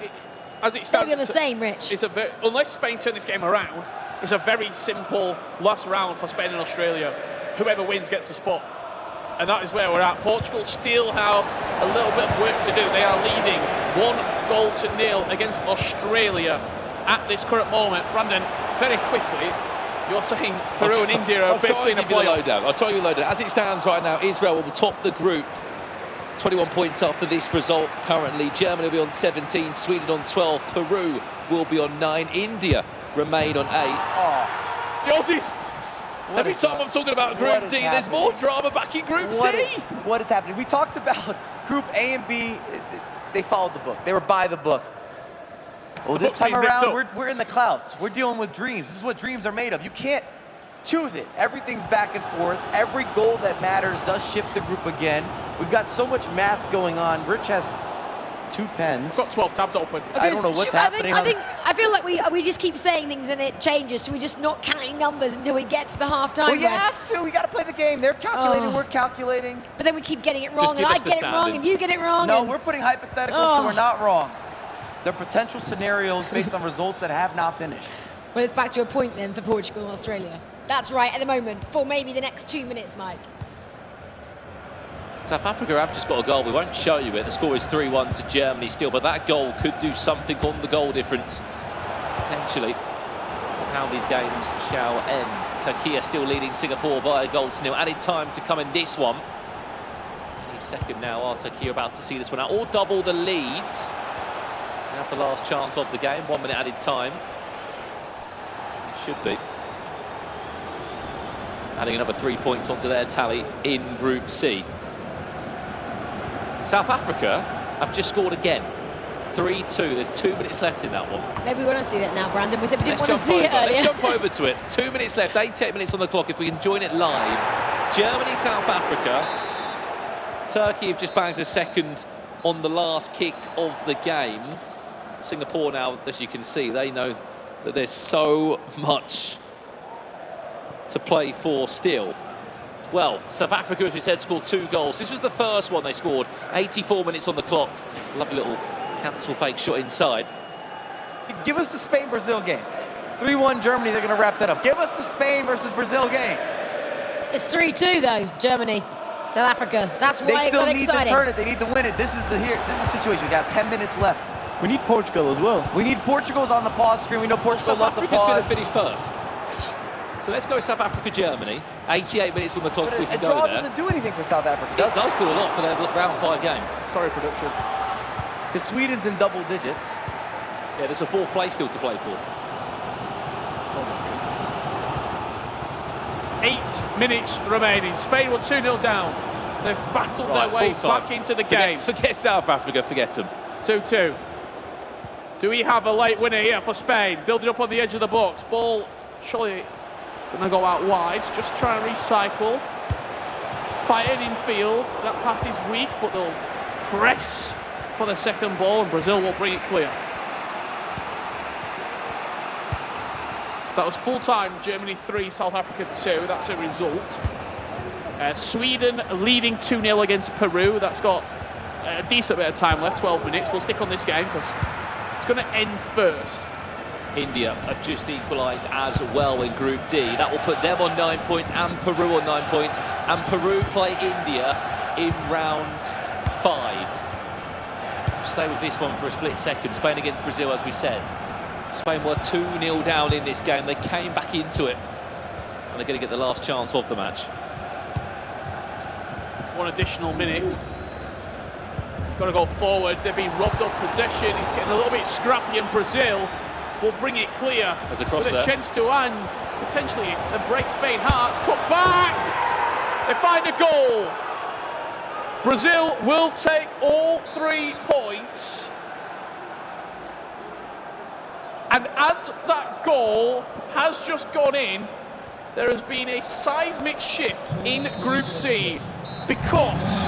As it stands, they'll be on the same, Rich. It's unless Spain turn this game around, it's a very simple last round for Spain and Australia. Whoever wins gets the spot. And that is where we're at. Portugal still have a little bit of work to do. They are leading 1-0 against Australia at this current moment. Brandon, very quickly, you're saying Peru and India are basically in a playoff. I'll tell you the lowdown. As it stands right now, Israel will top the group. 21 points after this result currently. Germany will be on 17, Sweden on 12, Peru will be on 9, India remain on 8. The Aussies! Every time I'm talking about Group D, there's more drama back in Group C. What is happening? We talked about Group A and B. They followed the book. They were by the book. Well, this time around, we're in the clouds. We're dealing with dreams. This is what dreams are made of. You can't choose it. Everything's back and forth. Every goal that matters does shift the group again. We've got so much math going on. Rich has 2 pens. Got 12 tabs open. I don't know what's happening. I feel like we just keep saying things and it changes, so we're just not counting numbers until we get to the half-time. Well, you have to. We got to play the game. They're calculating. We're calculating. But then we keep getting it wrong, and I get it wrong, and you get it wrong. No, we're putting hypotheticals, so we're not wrong. They're potential scenarios based on results that have not finished. Well, it's back to a point then for Portugal and Australia. That's right at the moment, for maybe the next 2 minutes, Mike. South Africa have just got a goal. We won't show you it. The score is 3-1 to Germany still, but that goal could do something on the goal difference, potentially, how these games shall end. Türkiye still leading Singapore by a goal to nil. Added time to come in this one. Any second now, are Türkiye about to see this one out, or double the leads. They have the last chance of the game. 1 minute added time. It should be. Adding another 3 points onto their tally in Group C. South Africa have just scored again. 3-2. There's 2 minutes left in that one. Maybe we want to see that now, Brandon. We said we didn't want to see it Let's earlier. jump over to it. 2 minutes left, 88 minutes on the clock if we can join it live. Germany, South Africa. Turkey have just banged a second on the last kick of the game. Singapore now, as you can see, they know that there's so much to play for still. Well, South Africa, as we said, scored 2 goals. This was the first one they scored. 84 minutes on the clock. Lovely little cancel fake shot inside. Give us the Spain-Brazil game. 3-1 Germany, they're going to wrap that up. Give us the Spain versus Brazil game. It's 3-2 though, Germany, South Africa. That's why they it got still need exciting. to turn it. They need to win it. This is the situation. We got 10 minutes left. We need Portugal as well. We need Portugal's on the pause screen. We know Portugal loves the South Africa's going pause. to finish first. So let's go South Africa, Germany. 88 minutes on the clock. But We a can go draw there. doesn't do anything for South Africa, It does does do a lot for their round 5 game. Sorry, production. Because Sweden's in double digits. Yeah, there's a 4th place still to play for. Oh my goodness. 8 minutes remaining. Spain were 2-0 down. They've battled their way back into the game. Forget South Africa, forget them. 2-2. Do we have a late winner here for Spain? Building up on the edge of the box. Ball surely going to go out wide. Just try and recycle. Firing in field. That pass is weak, but they'll press for the second ball, and Brazil will bring it clear. So that was full time. Germany 3, South Africa 2. That's a result. Sweden leading 2-0 against Peru. That's got a decent bit of time left, 12 minutes. We'll stick on this game because it's going to end first. India have just equalised as well in Group D. That will put them on 9 points and Peru on 9 points. And Peru play India in round 5. Stay with this one for a split second. Spain against Brazil, as we said. Spain were 2-0 down in this game. They came back into it. And they're going to get the last chance of the match. 1 additional minute. Got to go forward. They're being robbed of possession. It's getting a little bit scrappy, and Brazil will bring it clear. There's a cross with there. A chance to hand, potentially, the break Spain hearts. Cut back! They find a goal. Brazil will take all 3 points. And as that goal has just gone in, there has been a seismic shift in Group C because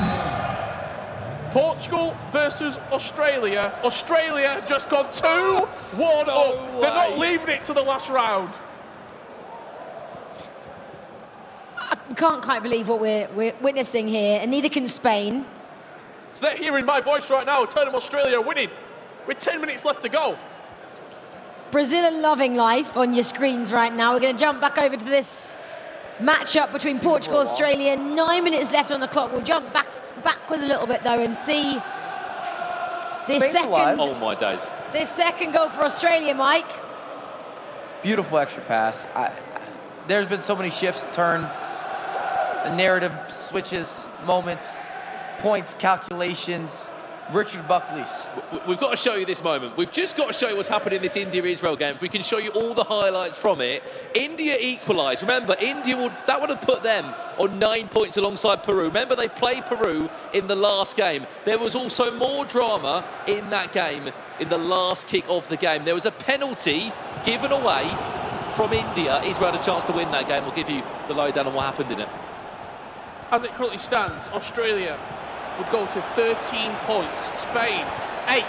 Portugal versus Australia. Australia just gone 2-1 up. They're not leaving it to the last round. I can't quite believe what we're witnessing here, and neither can Spain. So they're hearing my voice right now, telling them Australia are winning with 10 minutes left to go. Brazil are loving life on your screens right now. We're going to jump back over to this matchup between Portugal and Australia. 9 minutes left on the clock. We'll jump backwards a little bit though and see this Oh my days. This second goal for Australia, Mike. Beautiful extra pass. There's been so many shifts, turns, narrative switches, moments, points, calculations. Richard Buckley's. We've got to show you this moment. We've just got to show you what's happened in this India-Israel game. If we can show you all the highlights from it. India equalised. Remember, that would have put them on 9 points alongside Peru. Remember, they played Peru in the last game. There was also more drama in that game, in the last kick of the game. There was a penalty given away from India. Israel had a chance to win that game. We'll give you the lowdown on what happened in it. As it currently stands, Australia would go to 13 points. Spain, 8.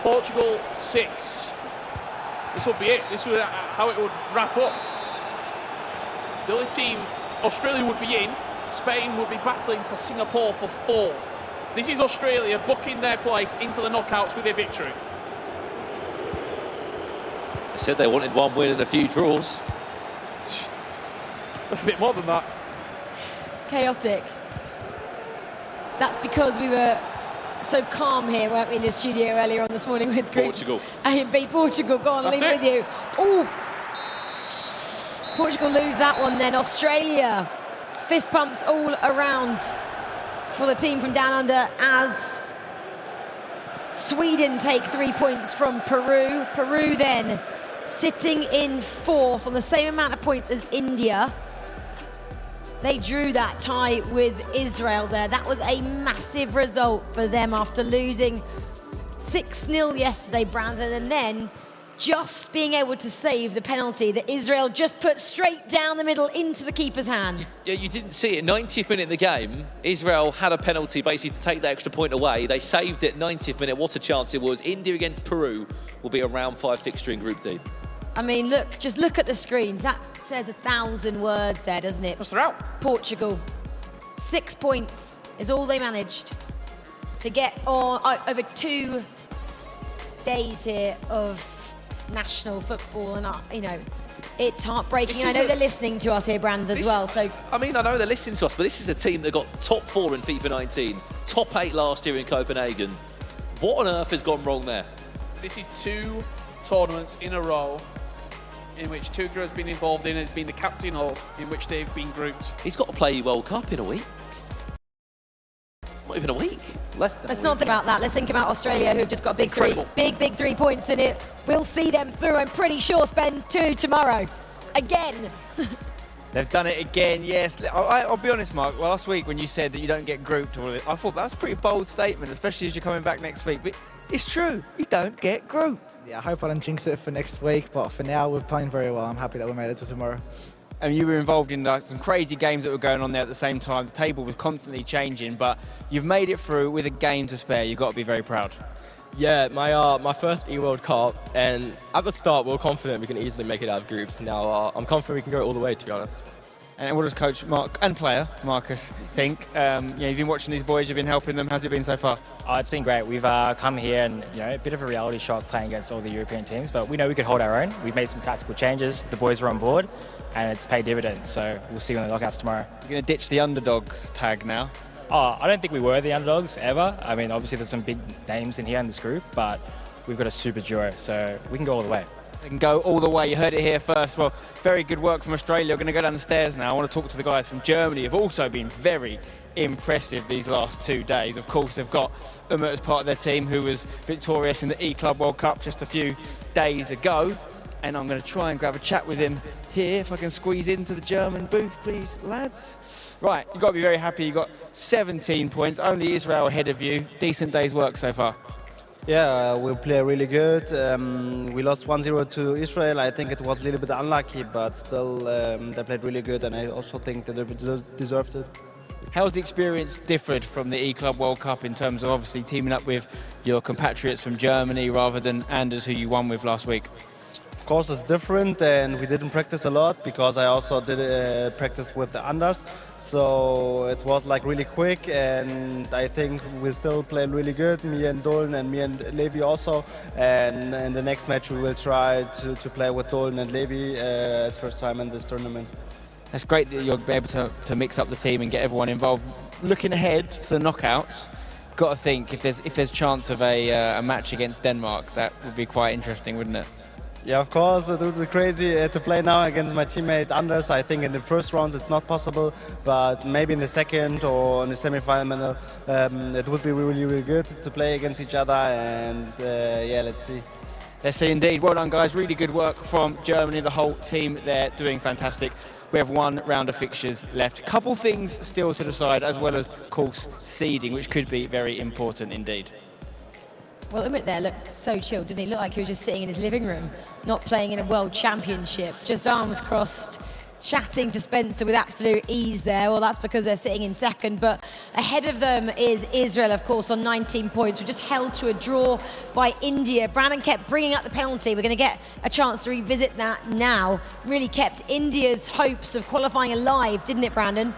Portugal, 6. This would be it. This would how it would wrap up. The only team, Australia would be in. Spain would be battling for Singapore for 4th. This is Australia booking their place into the knockouts with a victory. They said they wanted one win and a few draws. A bit more than that. Chaotic. That's because we were so calm here, weren't we, in the studio earlier on this morning with groups. Portugal. A and B, Portugal. Go on, That's leave it. with you. Oh, Portugal lose that one then. Australia, fist pumps all around for the team from down under as Sweden take 3 points from Peru. Peru then sitting in 4th on the same amount of points as India. They drew that tie with Israel there. That was a massive result for them after losing 6-0 yesterday, Brandon, and then just being able to save the penalty that Israel just put straight down the middle into the keeper's hands. Yeah, you didn't see it. 90th minute in the game, Israel had a penalty basically to take the extra point away. They saved it 90th minute. What a chance it was. India against Peru will be a round 5 fixture in Group D. I mean, just look at the screens. That says 1,000 words there, doesn't it? What's out? Portugal, 6 points is all they managed to get on over 2 days here of national football, and you know, it's heartbreaking. I know they're listening to us here, Brand, as well. So I mean, I know they're listening to us, but this is a team that got top 4 in FIFA 19, top 8 last year in Copenhagen. What on earth has gone wrong there? This is 2 tournaments in a row in which TÜRKIYE has been involved in. It's been the captain of, in which they've been grouped. He's got to play World Cup in a week. Not even a week. Less than let's not think about that. Let's think about Australia, who've just got big 3 points in it. We'll see them through. I'm pretty sure spend 2 tomorrow. Again. They've done it again, yes. I'll be honest, Mark, last week when you said that you don't get grouped, I thought that was a pretty bold statement, especially as you're coming back next week. But it's true, you don't get grouped. Yeah, I hope I don't jinx it for next week, but for now we're playing very well. I'm happy that we made it to tomorrow. And you were involved in some crazy games that were going on there at the same time. The table was constantly changing, but you've made it through with a game to spare. You've got to be very proud. Yeah, my first E-World Cup, and at the start we were confident we can easily make it out of groups. Now I'm confident we can go all the way, to be honest. And what does coach Mark and player Marcus think? You've been watching these boys, you've been helping them. How's it been so far? It's been great. We've come here and a bit of a reality shock playing against all the European teams, but we know we could hold our own. We've made some tactical changes. The boys are on board, and it's paid dividends. So we'll see you in the knockouts tomorrow. You're going to ditch the underdogs tag now? I don't think we were the underdogs ever. I mean, obviously there's some big names in here in this group, but we've got a super duo, so we can go all the way. They can go all the way. You heard it here first. Well, very good work from Australia. We're going to go down the stairs now. I want to talk to the guys from Germany, who've also been very impressive these last 2 days. Of course, they've got Umut as part of their team, who was victorious in the E-Club World Cup just a few days ago. And I'm going to try and grab a chat with him here, if I can squeeze into the German booth, please, lads. Right, you've got to be very happy. You've got 17 points, only Israel ahead of you. Decent day's work so far. Yeah, we play really good. We lost 1-0 to Israel. I think it was a little bit unlucky, but still they played really good, and I also think that they deserved it. How's the experience differed from the E-Club World Cup in terms of obviously teaming up with your compatriots from Germany rather than Anders, who you won with last week? Of course, it's different, and we didn't practice a lot because I also did practice with the Anders. So it was like really quick, and I think we still played really good. Me and Dolan and me and Levi also. And in the next match, we will try to play with Dolan and Levi as first time in this tournament. It's great that you'll be able to mix up the team and get everyone involved. Looking ahead to the knockouts, got to think if there's chance of a match against Denmark, that would be quite interesting, wouldn't it? Yeah, of course, it would be crazy to play now against my teammate Anders. I think in the first rounds it's not possible, but maybe in the second or in the semi-final it would be really, really good to play against each other, and yeah, let's see. Let's see indeed. Well done, guys. Really good work from Germany. The whole team there doing fantastic. We have one round of fixtures left. Couple things still to decide, as well as, of course, seeding, which could be very important indeed. Well, Umit there looked so chilled, didn't he? Looked like he was just sitting in his living room, not playing in a world championship, just arms crossed, chatting to Spencer with absolute ease there. Well, that's because they're sitting in second, but ahead of them is Israel, of course, on 19 points. We're just held to a draw by India. Brandon kept bringing up the penalty. We're going to get a chance to revisit that now. Really kept India's hopes of qualifying alive, didn't it, Brandon?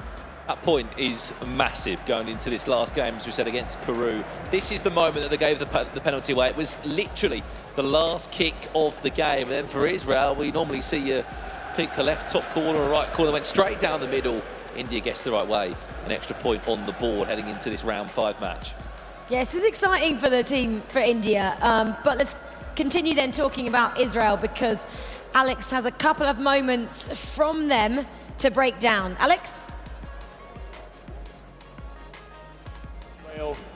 That point is massive going into this last game, as we said, against Peru. This is the moment that they gave the penalty away. It was literally the last kick of the game. And then for Israel, we normally see you pick a left top corner or right corner, went straight down the middle. India gets the right way. An extra point on the board heading into this round 5 match. Yes, this is exciting for the team, for India. But let's continue then talking about Israel, because Alex has a couple of moments from them to break down. Alex?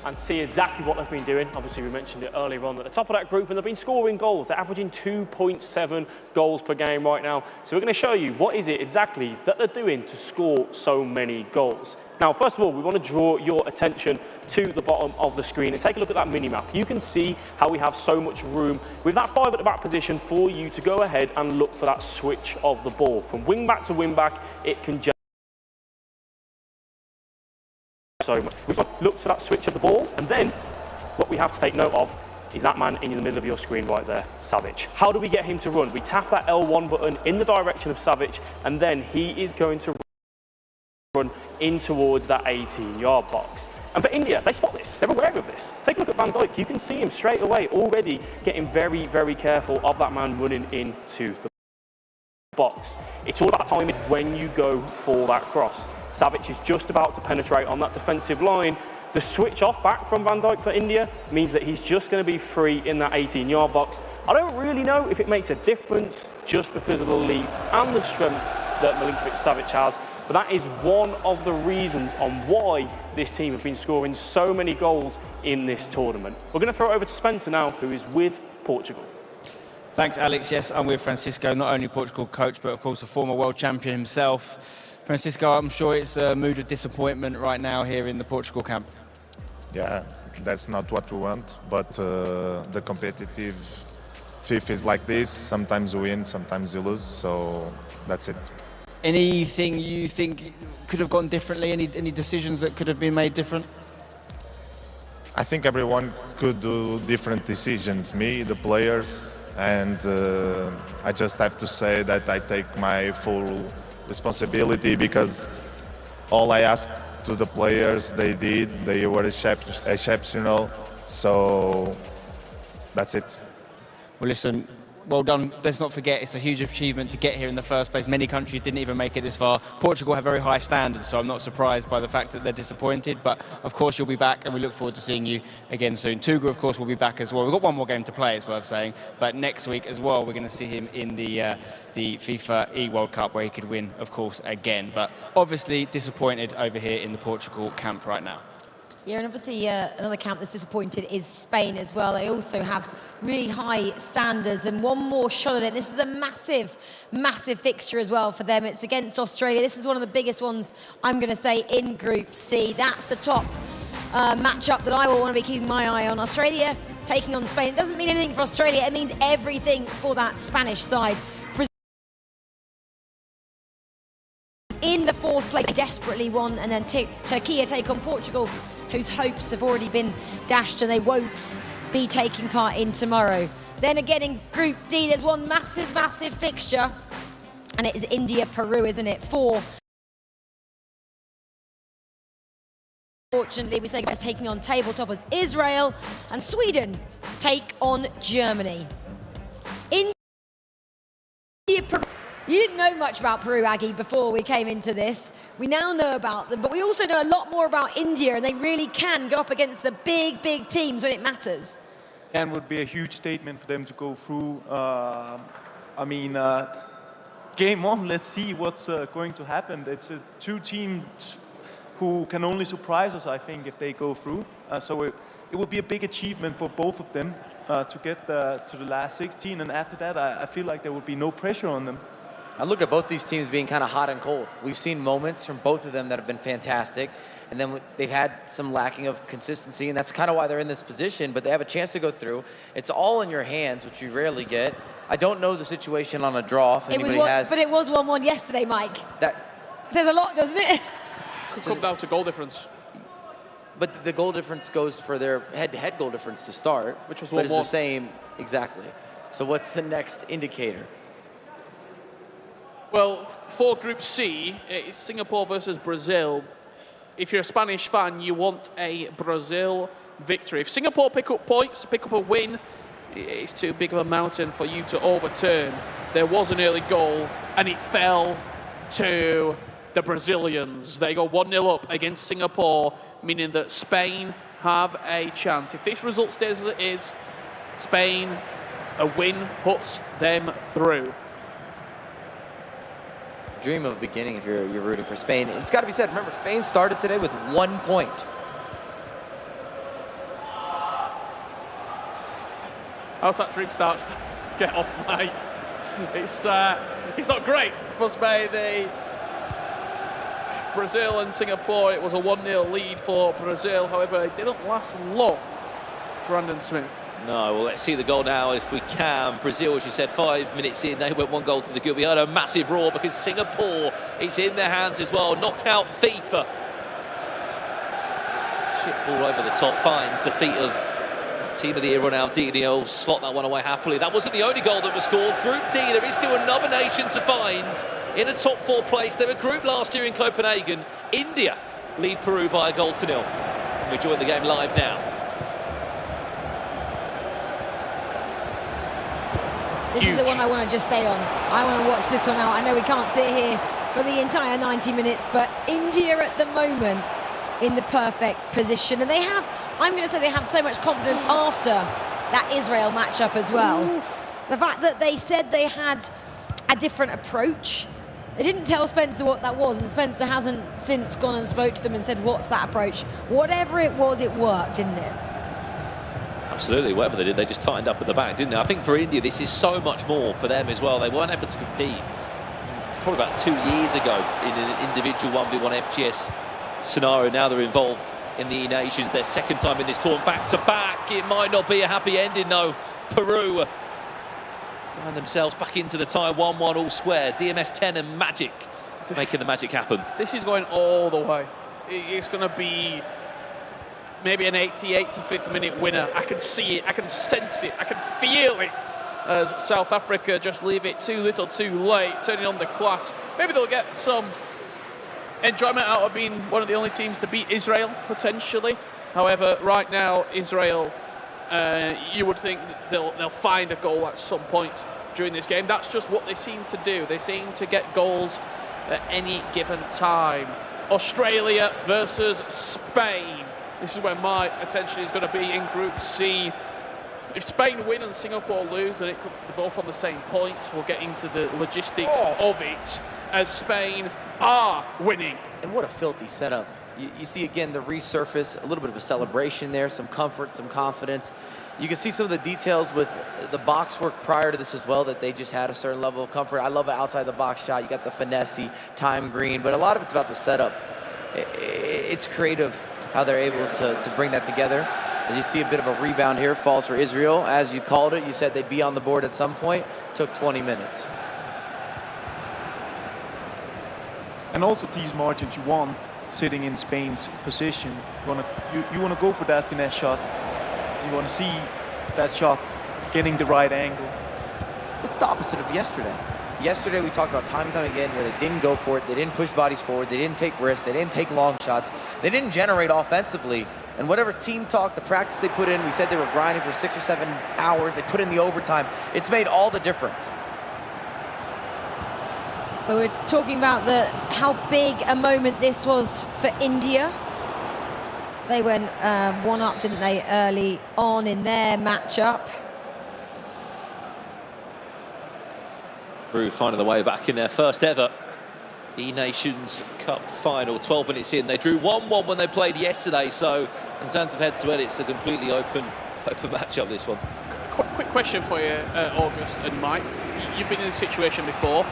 And see exactly what they've been doing. Obviously, we mentioned it earlier on at the top of that group, and they've been scoring goals. They're averaging 2.7 goals per game right now. So we're going to show you what is it exactly that they're doing to score so many goals. Now, first of all, we want to draw your attention to the bottom of the screen and take a look at that mini-map. You can see how we have so much room with that 5 at the back position for you to go ahead and look for that switch of the ball. From wing-back to wing-back, it can just so much. We look for that switch of the ball, and then what we have to take note of is that man in the middle of your screen right there, Savic. How do we get him to run? We tap that L1 button in the direction of Savic, and then he is going to run in towards that 18-yard box. And for India, they spot this. They're aware of this. Take a look at Van Dijk. You can see him straight away already getting very, very careful of that man running into the box. It's all about timing when you go for that cross. Savic is just about to penetrate on that defensive line. The switch off back from Van Dijk for India means that he's just going to be free in that 18-yard box. I don't really know if it makes a difference just because of the leap and the strength that Milinkovic-Savic has, but that is one of the reasons on why this team have been scoring so many goals in this tournament. We're going to throw it over to Spencer now, who is with Portugal. Thanks, Alex. Yes, I'm with Francisco, not only Portugal coach, but of course a former world champion himself. Francisco, I'm sure it's a mood of disappointment right now here in the Portugal camp. Yeah, that's not what we want, but the competitive FIFA is like this. Sometimes you win, sometimes you lose, so that's it. Anything you think could have gone differently? Any decisions that could have been made different? I think everyone could do different decisions, me, the players, and I just have to say that I take my full responsibility, because all I asked to the players, they did. They were exceptional, so that's it. Well, listen, well done. Let's not forget, it's a huge achievement to get here in the first place. Many countries didn't even make it this far. Portugal have very high standards, so I'm not surprised by the fact that they're disappointed. But of course, you'll be back, and we look forward to seeing you again soon. Tuga, of course, will be back as well. We've got one more game to play, it's worth saying. But next week as well, we're going to see him in the FIFA E-World Cup, where he could win, of course, again. But obviously disappointed over here in the Portugal camp right now. Yeah, and obviously another camp that's disappointed is Spain as well. They also have really high standards and one more shot at it. This is a massive, massive fixture as well for them. It's against Australia. This is one of the biggest ones, I'm going to say, in Group C. That's the top matchup that I will want to be keeping my eye on. Australia taking on Spain. It doesn't mean anything for Australia, it means everything for that Spanish side. In the fourth place, desperately won, and then Türkiye take on Portugal, whose hopes have already been dashed and they won't be taking part in tomorrow. Then again in Group D, there's one massive fixture, and it is India-Peru, isn't it? Fortunately, we say guys taking on table toppers Israel, and Sweden take on Germany. India-Peru. You didn't know much about Peru, Aggie, before we came into this. We now know about them, but we also know a lot more about India, and they really can go up against the big teams when it matters. And it would be a huge statement for them to go through. Game on, let's see what's going to happen. It's two teams who can only surprise us, I think, if they go through. So it will be a big achievement for both of them to get to the last 16, and after that, I feel like there will be no pressure on them. I look at both these teams being kind of hot and cold. We've seen moments from both of them that have been fantastic, and then they've had some lacking of consistency, and that's kind of why they're in this position, but they have a chance to go through. It's all in your hands, which you rarely get. I don't know the situation on a draw, if anybody has... But it was 1-1 yesterday, Mike. That says a lot, doesn't it? Could come down to goal difference. But the goal difference goes for their head-to-head goal difference to start, which was 1-1. But it's the same, exactly. So what's the next indicator? Well, for Group C, it's Singapore versus Brazil. If you're a Spanish fan, you want a Brazil victory. If Singapore pick up points, pick up a win, it's too big of a mountain for you to overturn. There was an early goal, and it fell to the Brazilians. They go 1-0 up against Singapore, meaning that Spain have a chance. If this result stays as it is, Spain, a win puts them through. Dream of a beginning if you're rooting for Spain. It's got to be said, remember, Spain started today with 1 point. How's that dream start? Get off, Mike. It's not great for Spain. Brazil and Singapore, it was a 1-0 lead for Brazil. However, it didn't last long. Brandon Smith. No, well, let's see the goal now if we can. Brazil, as you said, 5 minutes in, they went 1 goal to the good. We had a massive roar because Singapore, it's in their hands as well. Knockout FIFA. Shit ball over the top, finds the feet of team of the year Ronaldinho. Slot that one away happily. That wasn't the only goal that was scored. Group D, there is still another nation to find in a top 4 place. They were grouped last year in Copenhagen. India lead Peru by a goal to 0. And we join the game live now. This is the one I want to just stay on. I want to watch this one out. I know we can't sit here for the entire 90 minutes, but India at the moment in the perfect position. And they have, I'm going to say they have so much confidence after that Israel matchup as well. The fact that they said they had a different approach. They didn't tell Spencer what that was, and Spencer hasn't since gone and spoke to them and said, what's that approach? Whatever it was, it worked, didn't it? Absolutely, whatever they did, they just tightened up at the back, didn't they? I think for India, this is so much more for them as well. They weren't able to compete probably about 2 years ago in an individual 1v1 FGS scenario. Now they're involved in the Nations, their second time in this tournament, back-to-back. It might not be a happy ending, though. Peru find themselves back into the tie, 1-1 all square. DMS 10 and Magic making the magic happen. This is going all the way. It's going to be maybe an 85th minute winner. I can see it, I can sense it, I can feel it as South Africa just leave it too little too late, turning on the class. Maybe they'll get some enjoyment out of being one of the only teams to beat Israel, potentially. However, right now, Israel, you would think they'll find a goal at some point during this game. That's just what they seem to do. They seem to get goals at any given time. Australia versus Spain. This is where my attention is going to be in Group C. If Spain win and Singapore lose, then they're both on the same points. We'll get into the logistics of it as Spain are winning. And what a filthy setup. You see, again, the resurface, a little bit of a celebration there, some comfort, some confidence. You can see some of the details with the box work prior to this as well, that they just had a certain level of comfort. I love an outside the box shot. You got the finesse, time green, but a lot of it's about the setup. It's creative how they're able to bring that together. As you see a bit of a rebound here, falls for Israel. As you called it, you said they'd be on the board at some point. Took 20 minutes. And also these margins you want sitting in Spain's position. You want to go for that finesse shot. You want to see that shot getting the right angle. It's the opposite of yesterday. Yesterday we talked about time and time again where they didn't go for it, they didn't push bodies forward, they didn't take risks, they didn't take long shots, they didn't generate offensively. And whatever team talk, the practice they put in, we said they were grinding for 6 or 7 hours, they put in the overtime. It's made all the difference. But we're talking about how big a moment this was for India. They went 1-up, didn't they, early on in their matchup. Peru finding the way back in their first ever Nations Cup final. 12 minutes in, they drew 1-1 when they played yesterday. So in terms of head-to-head, it's a completely open matchup, this one. Quick question for you, August and Mike. You've been in this situation before.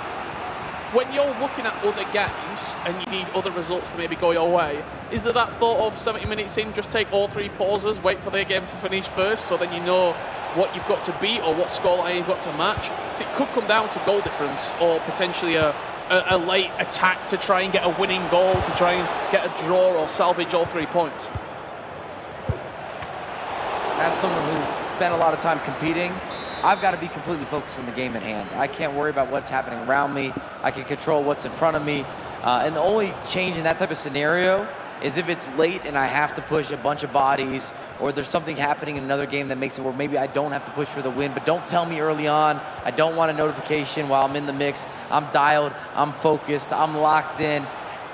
When you're looking at other games and you need other results to maybe go your way, is there that thought of 70 minutes in, just take all 3 pauses, wait for their game to finish first, so then you know what you've got to beat or what scoreline you've got to match? So it could come down to goal difference or potentially a late attack to try and get a winning goal, to try and get a draw or salvage all 3 points. As someone who spent a lot of time competing, I've got to be completely focused on the game at hand. I can't worry about what's happening around me. I can control what's in front of me. And the only change in that type of scenario is if it's late and I have to push a bunch of bodies, or there's something happening in another game that makes it where maybe I don't have to push for the win, but don't tell me early on. I don't want a notification while I'm in the mix. I'm dialed, I'm focused, I'm locked in.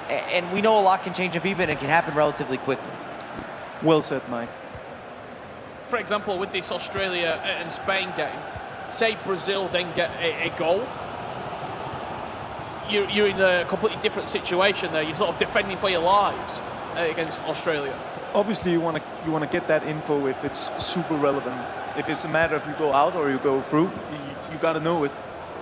And we know a lot can change in FIFA and it can happen relatively quickly. Well said, Mike. For example, with this Australia and Spain game, say Brazil then get a goal, you're in a completely different situation there. You're sort of defending for your lives against Australia. Obviously, you want to get that info if it's super relevant. If it's a matter if you go out or you go through, you got to know it.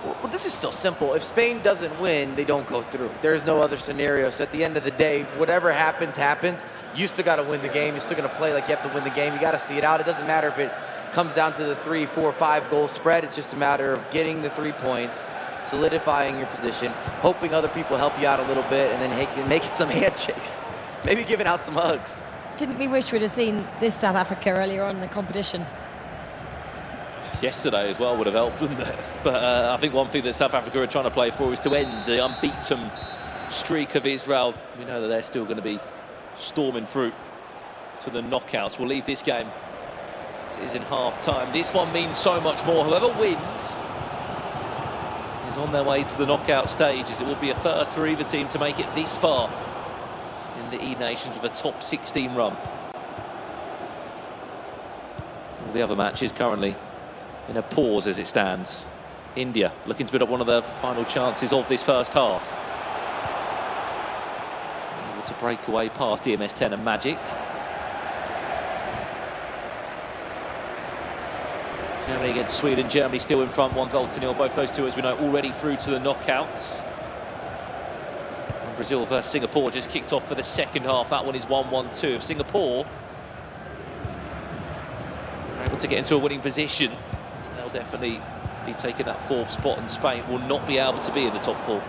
Well, this is still simple. If Spain doesn't win, they don't go through. There's no other scenario. So at the end of the day, whatever happens, happens. You still got to win the game. You're still going to play like you have to win the game. You got to see it out. It doesn't matter if it comes down to the 3, 4, 5 goal spread. It's just a matter of getting the 3 points, solidifying your position, hoping other people help you out a little bit, and then making some handshakes. Maybe giving out some hugs. Didn't we wish we'd have seen this South Africa earlier on in the competition? Yesterday as well would have helped, wouldn't it? But I think one thing that South Africa are trying to play for is to end the unbeaten streak of Israel. We know that they're still going to be storming through to the knockouts. We'll leave this game. It is in half-time. This one means so much more. Whoever wins is on their way to the knockout stages. It will be a first for either team to make it this far in the E-Nations with a top 16 run. All the other matches currently in a pause as it stands. India looking to build up one of their final chances of this first half. Able to break away past DMS10 and Magic. Germany against Sweden. Germany still in front, 1-0. Both those two, as we know, already through to the knockouts. And Brazil versus Singapore just kicked off for the second half. That one is 1-1-2. If Singapore are able to get into a winning position, they'll definitely be taking that 4th spot, and Spain will not be able to be in the top 4.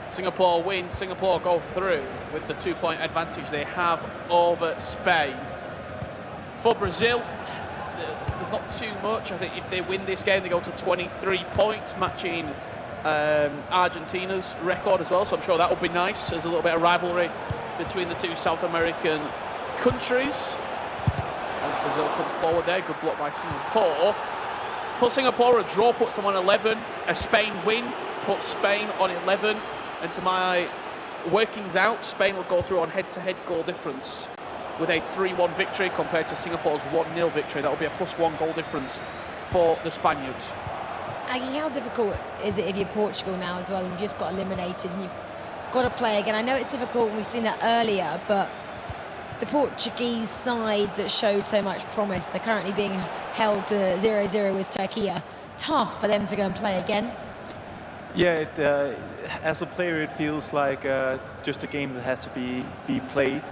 Singapore win, Singapore go through with the 2-point advantage they have over Spain. For Brazil, there's not too much. I think if they win this game, they go to 23 points, matching Argentina's record as well. So I'm sure that will be nice. There's a little bit of rivalry between the two South American countries. As Brazil come forward there, good block by Singapore. For Singapore, a draw puts them on 11. A Spain win puts Spain on 11. And to my workings out, Spain will go through on head-to-head goal difference with a 3-1 victory compared to Singapore's 1-0 victory. That will be a +1 goal difference for the Spaniards. Aggie, how difficult is it if you're Portugal now as well? You've just got eliminated and you've got to play again. I know it's difficult, and we've seen that earlier, but the Portuguese side that showed so much promise, they're currently being held to 0-0 with TÜRKIYE. Tough for them to go and play again. Yeah, as a player, it feels like just a game that has to be played.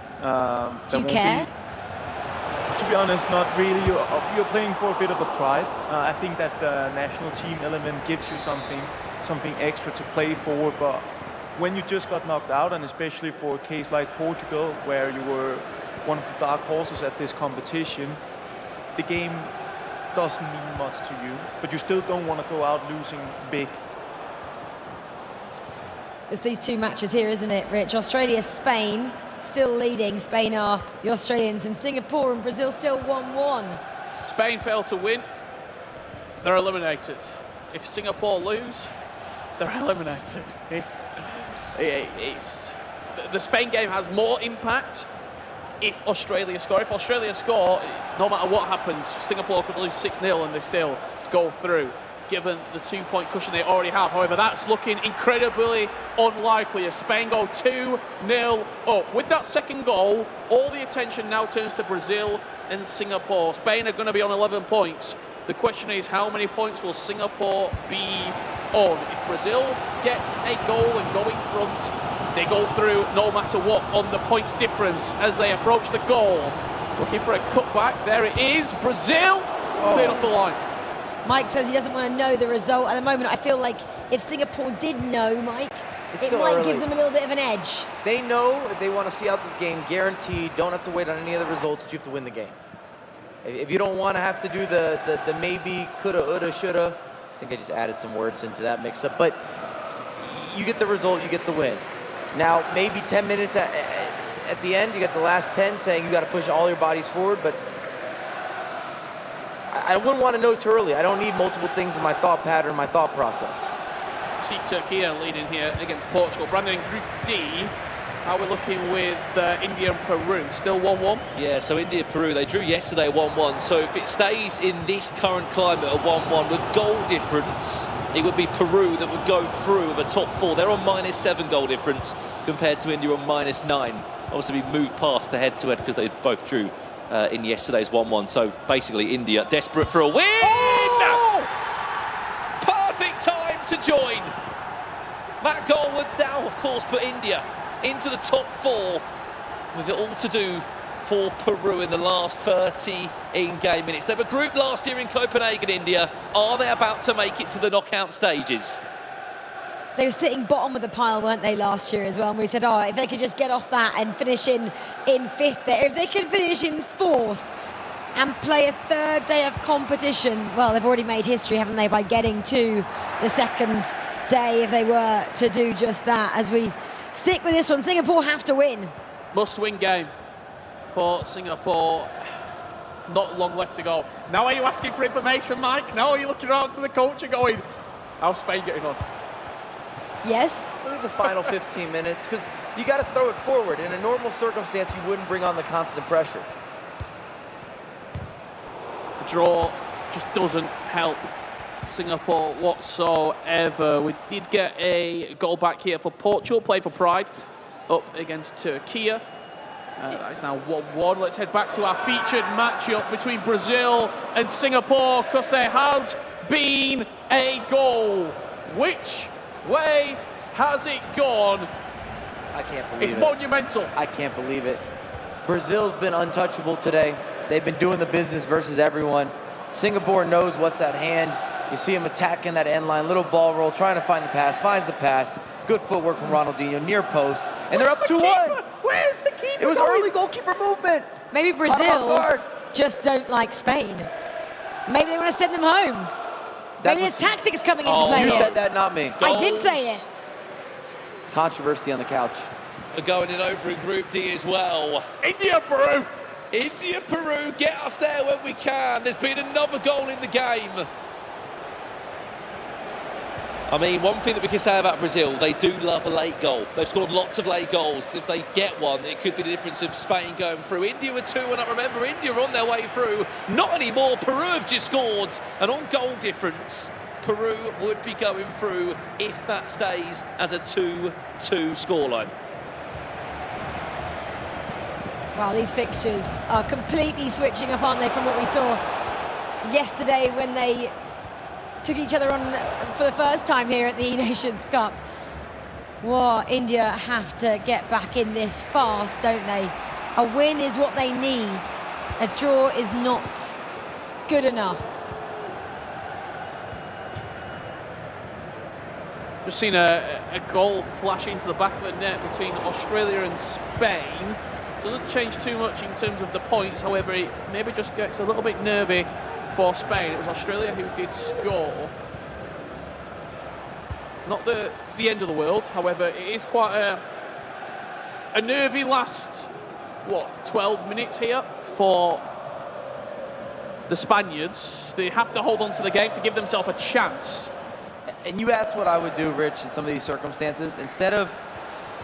Do you care? To be honest, not really. You're playing for a bit of a pride. I think that the national team element gives you something extra to play for. But when you just got knocked out, and especially for a case like Portugal, where you were one of the dark horses at this competition, the game doesn't mean much to you. But you still don't want to go out losing big. It's these two matches here, isn't it, Rich? Australia, Spain, still leading. Spain are the Australians, and Singapore and Brazil still 1-1. Spain fail to win, they're eliminated. If Singapore lose, they're eliminated. The Spain game has more impact if Australia score. If Australia score, no matter what happens, Singapore could lose 6-0 and they still go through, given the 2-point cushion they already have. However, that's looking incredibly unlikely as Spain go 2-0 up. With that second goal, all the attention now turns to Brazil and Singapore. Spain are going to be on 11 points. The question is, how many points will Singapore be on? If Brazil get a goal and go in front, they go through no matter what on the points difference as they approach the goal. Looking for a cutback. There it is. Brazil cleared off the line. Mike says he doesn't want to know the result. At the moment, I feel like if Singapore did know, Mike, it might give them a little bit of an edge. They know if they want to see out this game, guaranteed, don't have to wait on any of the results, but you have to win the game. If you don't want to have to do the maybe, coulda, woulda, shoulda, I think I just added some words into that mix-up, but you get the result, you get the win. Now, maybe 10 minutes at the end, you get the last 10 saying you got to push all your bodies forward, but I wouldn't want to know too early. I don't need multiple things in my thought pattern, my thought process. See Türkiye leading here against Portugal. Brandon, in Group D, how we're looking with India and Peru. Still 1-1? Yeah, so India-Peru, they drew yesterday 1-1. So if it stays in this current climate of 1-1 with goal difference, it would be Peru that would go through the top four. They're on -7 goal difference compared to India on -9. Obviously, we moved past the head-to-head because they both drew in yesterday's 1-1. So basically, India desperate for a win! Oh! Perfect time to join. That goal would now, of course, put India into the top four, with it all to do for Peru in the last 30 in-game minutes. They were grouped last year in Copenhagen, India. Are they about to make it to the knockout stages? They were sitting bottom of the pile, weren't they, last year as well? And we said, oh, if they could just get off that and finish in fifth there, if they could finish in fourth and play a third day of competition, well, they've already made history, haven't they, by getting to the second day if they were to do just that. As we stick with this one, Singapore have to win. Must-win game for Singapore. Not long left to go. Now are you asking for information, Mike? Now are you looking around to the coach and going, how's Spain getting on? Yes. Maybe the final 15 minutes, because you got to throw it forward. In a normal circumstance, you wouldn't bring on the constant pressure. The draw just doesn't help Singapore whatsoever. We did get a goal back here for Portugal, play for pride, up against Türkiye. That is now 1-1. Let's head back to our featured matchup between Brazil and Singapore, because there has been a goal. Which way has it gone? I can't believe it. It's monumental. I can't believe it. Brazil's been untouchable today. They've been doing the business versus everyone. Singapore knows what's at hand. You see him attacking that end line, little ball roll, trying to find the pass, finds the pass. Good footwork from Ronaldinho, near post. And they're up 2-1. Where's the keeper? It was early goalkeeper movement. Maybe Brazil just don't like Spain. Maybe they want to send them home. Maybe there's tactics coming into play. You said that, not me. I did say it. Controversy on the couch. Are going in over in Group D as well. India-Peru. India-Peru, get us there when we can. There's been another goal in the game. I mean, one thing that we can say about Brazil, they do love a late goal. They've scored lots of late goals. If they get one, it could be the difference of Spain going through. India were 2-1 up. Remember, India are on their way through. Not anymore. Peru have just scored. And on goal difference, Peru would be going through if that stays as a 2-2 scoreline. Well, these fixtures are completely switching up, aren't they, from what we saw yesterday when they took each other on for the first time here at the Nations Cup. Whoa, India have to get back in this fast, don't they? A win is what they need. A draw is not good enough. Just seen a goal flash into the back of the net between Australia and Spain. Doesn't change too much in terms of the points, however, it maybe just gets a little bit nervy for Spain. It was Australia who did score. It's not the end of the world, however, it is quite a nervy last, 12 minutes here for the Spaniards. They have to hold on to the game to give themselves a chance. And you asked what I would do, Rich, in some of these circumstances. Instead of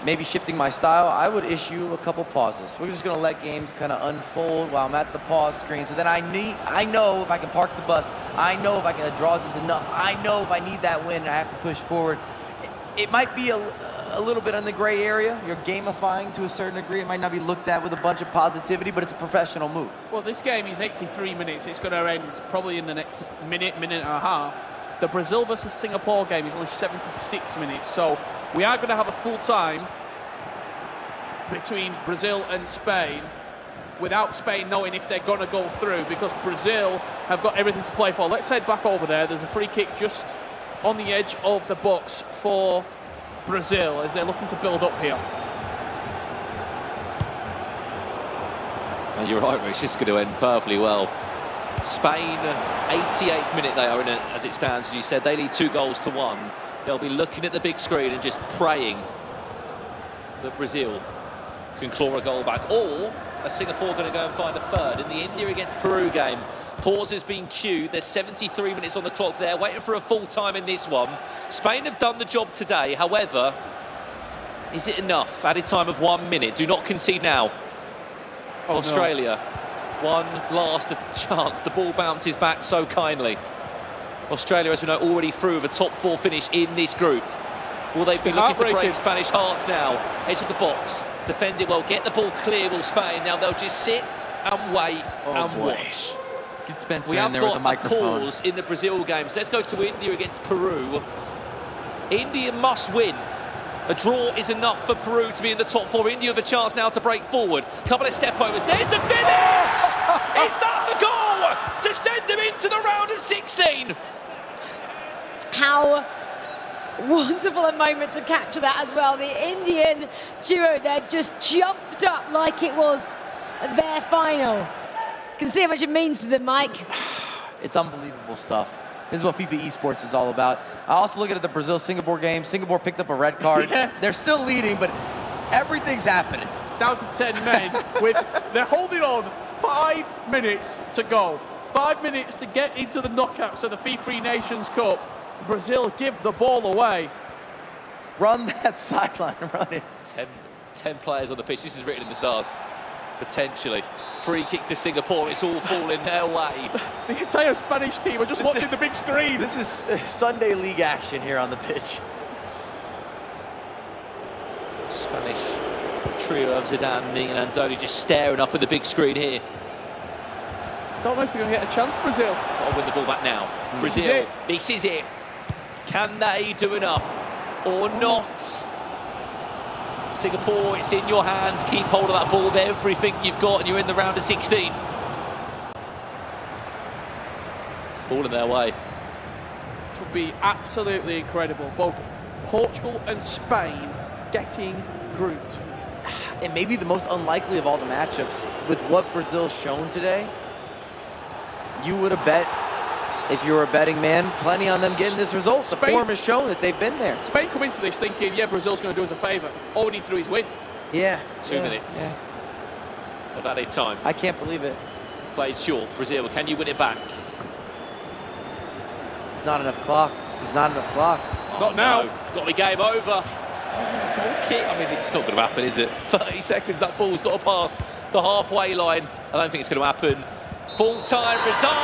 maybe shifting my style, I would issue a couple pauses. We're just going to let games kind of unfold while I'm at the pause screen. So then I know if I can park the bus. I know if I can draw just enough. I know if I need that win and I have to push forward. It might be a little bit in the gray area. You're gamifying to a certain degree. It might not be looked at with a bunch of positivity, but it's a professional move. Well, this game is 83 minutes. It's going to end probably in the next minute and a half. The Brazil versus Singapore game is only 76 minutes. So we are going to have a full time between Brazil and Spain without Spain knowing if they're going to go through, because Brazil have got everything to play for. Let's head back over there. There's a free kick just on the edge of the box for Brazil as they're looking to build up here. And you're right, Rich, this is going to end perfectly well. Spain, 88th minute they are in it as it stands. As you said, they lead 2-1. They'll be looking at the big screen and just praying that Brazil can claw a goal back, or are Singapore going to go and find a third? In the India against Peru game, pause has been cued. There's 73 minutes on the clock there, waiting for a full time in this one. Spain have done the job today. However, is it enough? Added time of 1 minute. Do not concede now. Oh, Australia, one last chance. The ball bounces back so kindly. Australia, as we know, already through with a top 4 finish in this group. Will they be looking to break Spanish hearts now? Edge of the box, defend it well, get the ball clear, will Spain. Now they'll just sit and wait and watch. Get Spencer We in have there with a got a microphone. pause in the Brazil games. Let's go to India against Peru. India must win. A draw is enough for Peru to be in the top 4. India have a chance now to break forward. Couple of step overs. There's the finish! Is that the goal to send them into the round of 16? How wonderful a moment to capture that as well. The Indian duo there just jumped up like it was their final. You can see how much it means to them, Mike. It's unbelievable stuff. This is what FIFA Esports is all about. I also look at the Brazil-Singapore game. Singapore picked up a red card. Yeah. They're still leading, but everything's happening. Down to 10 men. They're holding on. 5 minutes to go. 5 minutes to get into the knockouts of the FIFAe Nations Cup. Brazil give the ball away. Run that sideline, run it. 10 players on the pitch. This is written in the stars. Potentially. Free kick to Singapore. It's all falling their way. The entire Spanish team are just watching the big screen. This is Sunday league action here on the pitch. Spanish trio of Zidane, Ming and Andoni just staring up at the big screen here. Don't know if they're going to get a chance, Brazil. I'll win the ball back now. This is Brazil, it. this is it. Can they do enough or not? Singapore, it's in your hands. Keep hold of that ball with everything you've got, and you're in the round of 16. It's falling their way. Which would be absolutely incredible. Both Portugal and Spain getting grouped. It may be the most unlikely of all the matchups. With what Brazil's shown today, you would have bet, if you were a betting man, plenty on them getting this result. The form has shown that they've been there. Spain come into this thinking, yeah, Brazil's going to do us a favour. All we need to do is win. Yeah. 2 minutes of added time. I can't believe it. Played short. Brazil, can you win it back? It's not enough clock. There's not enough clock. Not now. No. Got to be game over. Oh, goal kick. I mean, it's not going to happen, is it? 30 seconds, that ball's got to pass the halfway line. I don't think it's going to happen. Full-time result.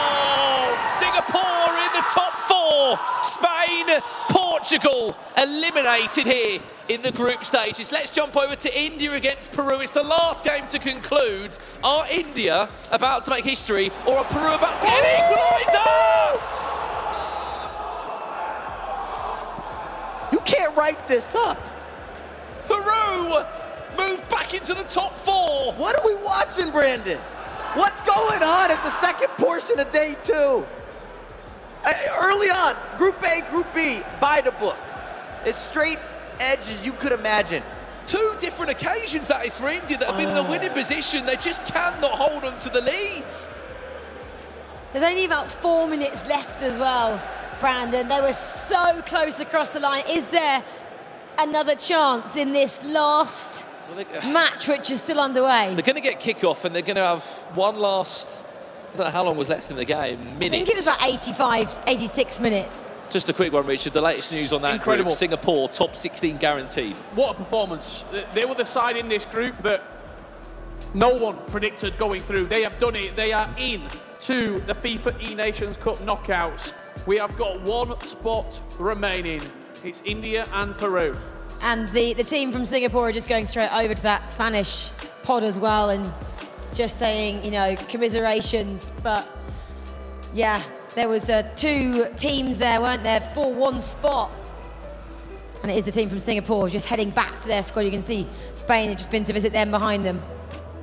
Singapore in the top 4. Spain, Portugal eliminated here in the group stages. Let's jump over to India against Peru. It's the last game to conclude. Are India about to make history, or are Peru about to get an equaliser? You can't write this up. Peru move back into the top 4. What are we watching, Brandon? What's going on at the second portion of day 2? Early on, Group A, Group B, by the book. As straight edge as you could imagine. 2 different occasions that is for India that have been in a winning position. They just cannot hold on to the leads. There's only about 4 minutes left as well, Brandon. They were so close across the line. Is there another chance in this last match, which is still underway? They're going to get kickoff and they're going to have one last, I don't know how long was left in the game, minutes. I think it was about 85, 86 minutes. Just a quick one, Richard. The latest news on that Incredible. group. Singapore, top 16 guaranteed. What a performance. They were the side in this group that no one predicted going through. They have done it. They are in to the FIFAe Nations Cup knockouts. We have got 1 spot remaining. It's India and Peru. And the team from Singapore are just going straight over to that Spanish pod as well and just saying, you know, commiserations. But yeah, there was 2 teams there, weren't there, for 1 spot. And it is the team from Singapore just heading back to their squad. You can see Spain have just been to visit them behind them.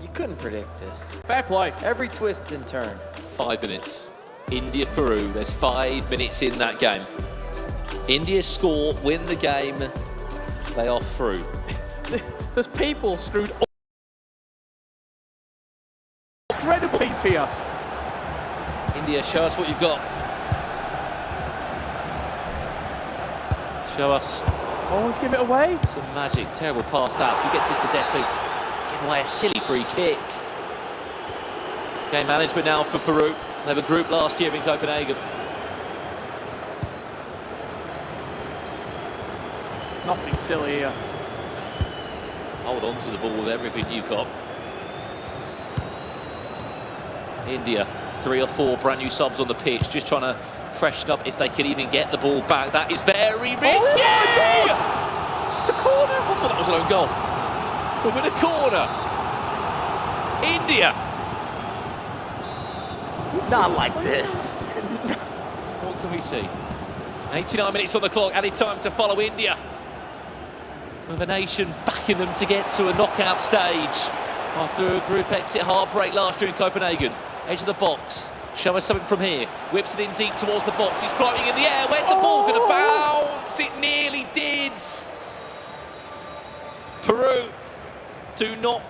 You couldn't predict this. Fair play. Every twist and turn. 5 minutes. India, Peru. There's 5 minutes in that game. India score, win the game. They are through. There's people screwed all incredible seats here. India, show us what you've got. Show us. Oh, let's give it away. Some magic. Terrible pass that. If he gets his possessed, they give away a silly free kick. Game management now for Peru. They were grouped last year in Copenhagen. Nothing silly here. Hold on to the ball with everything you've got. India, 3 or 4 brand new subs on the pitch, just trying to freshen up if they can even get the ball back. That is very risky! Oh, it's a corner! I thought that was an own goal. But with a corner. India. Not like this. What can we see? 89 minutes on the clock, added time to follow India. With a nation backing them to get to a knockout stage after a group exit heartbreak last year in Copenhagen. Edge of the box. Show us something from here. Whips it in deep towards the box. He's floating in the air. Where's the ball going to bounce? It nearly did. Peru, do not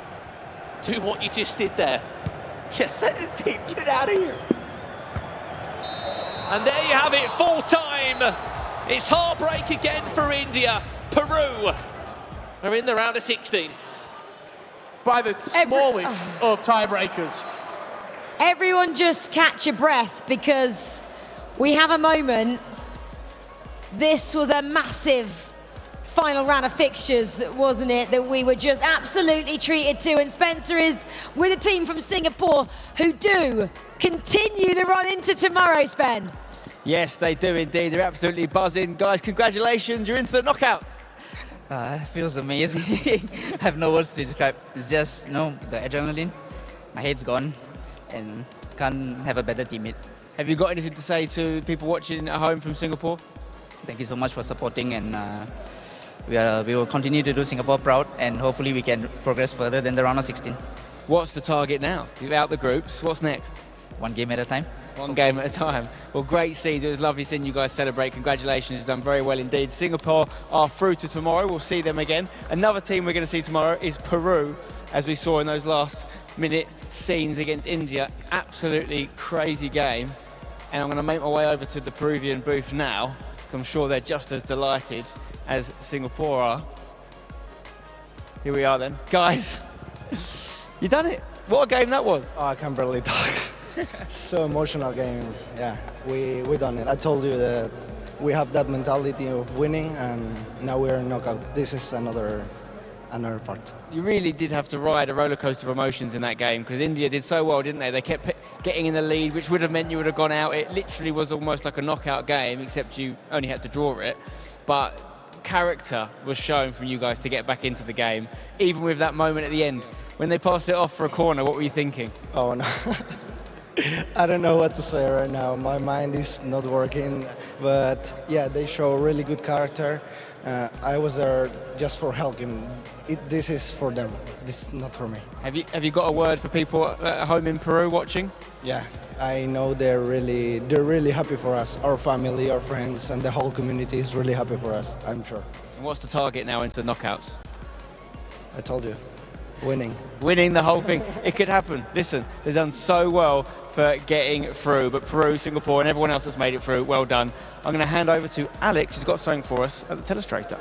do what you just did there. Yes, send it deep. Get it out of here. And there you have it, full time. It's heartbreak again for India. Peru are in the round of 16. By the smallest of tiebreakers. Everyone just catch your breath because we have a moment. This was a massive final round of fixtures, wasn't it, that we were just absolutely treated to. And Spencer is with a team from Singapore who do continue the run into tomorrow, Spen. Yes, they do indeed. They're absolutely buzzing. Guys, congratulations. You're into the knockouts. It feels amazing. I have no words to describe. It's just, you know, the adrenaline. My head's gone and can't have a better teammate. Have you got anything to say to people watching at home from Singapore? Thank you so much for supporting, and we will continue to do Singapore proud, and hopefully we can progress further than the round of 16. What's the target now? You're out the groups. What's next? One game at a time. One game at a time. Well, great season. It was lovely seeing you guys celebrate. Congratulations. You've done very well indeed. Singapore are through to tomorrow. We'll see them again. Another team we're going to see tomorrow is Peru, as we saw in those last minute scenes against India. Absolutely crazy game. And I'm going to make my way over to the Peruvian booth now, because I'm sure they're just as delighted as Singapore are. Here we are then. Guys, you done it. What a game that was. Oh, I can barely talk. So emotional game. Yeah, we done it. I told you that we have that mentality of winning, and now we're in knockout. This is another part. You really did have to ride a roller coaster of emotions in that game, because India did so well, didn't they? They kept getting in the lead, which would have meant you would have gone out. It literally was almost like a knockout game, except you only had to draw it. But character was shown from you guys to get back into the game, even with that moment at the end. When they passed it off for a corner, what were you thinking? Oh, no. I don't know what to say right now. My mind is not working, but yeah, they show really good character. I was there just for helping. This is for them. This is not for me. Have you got a word for people at home in Peru watching? Yeah, I know they're really happy for us. Our family, our friends, and the whole community is really happy for us, I'm sure. And what's the target now into the knockouts? I told you, winning. Winning the whole thing. It could happen. Listen, they've done so well for getting through, but Peru, Singapore, and everyone else that's made it through, well done. I'm going to hand over to Alex, who's got something for us at the telestrator.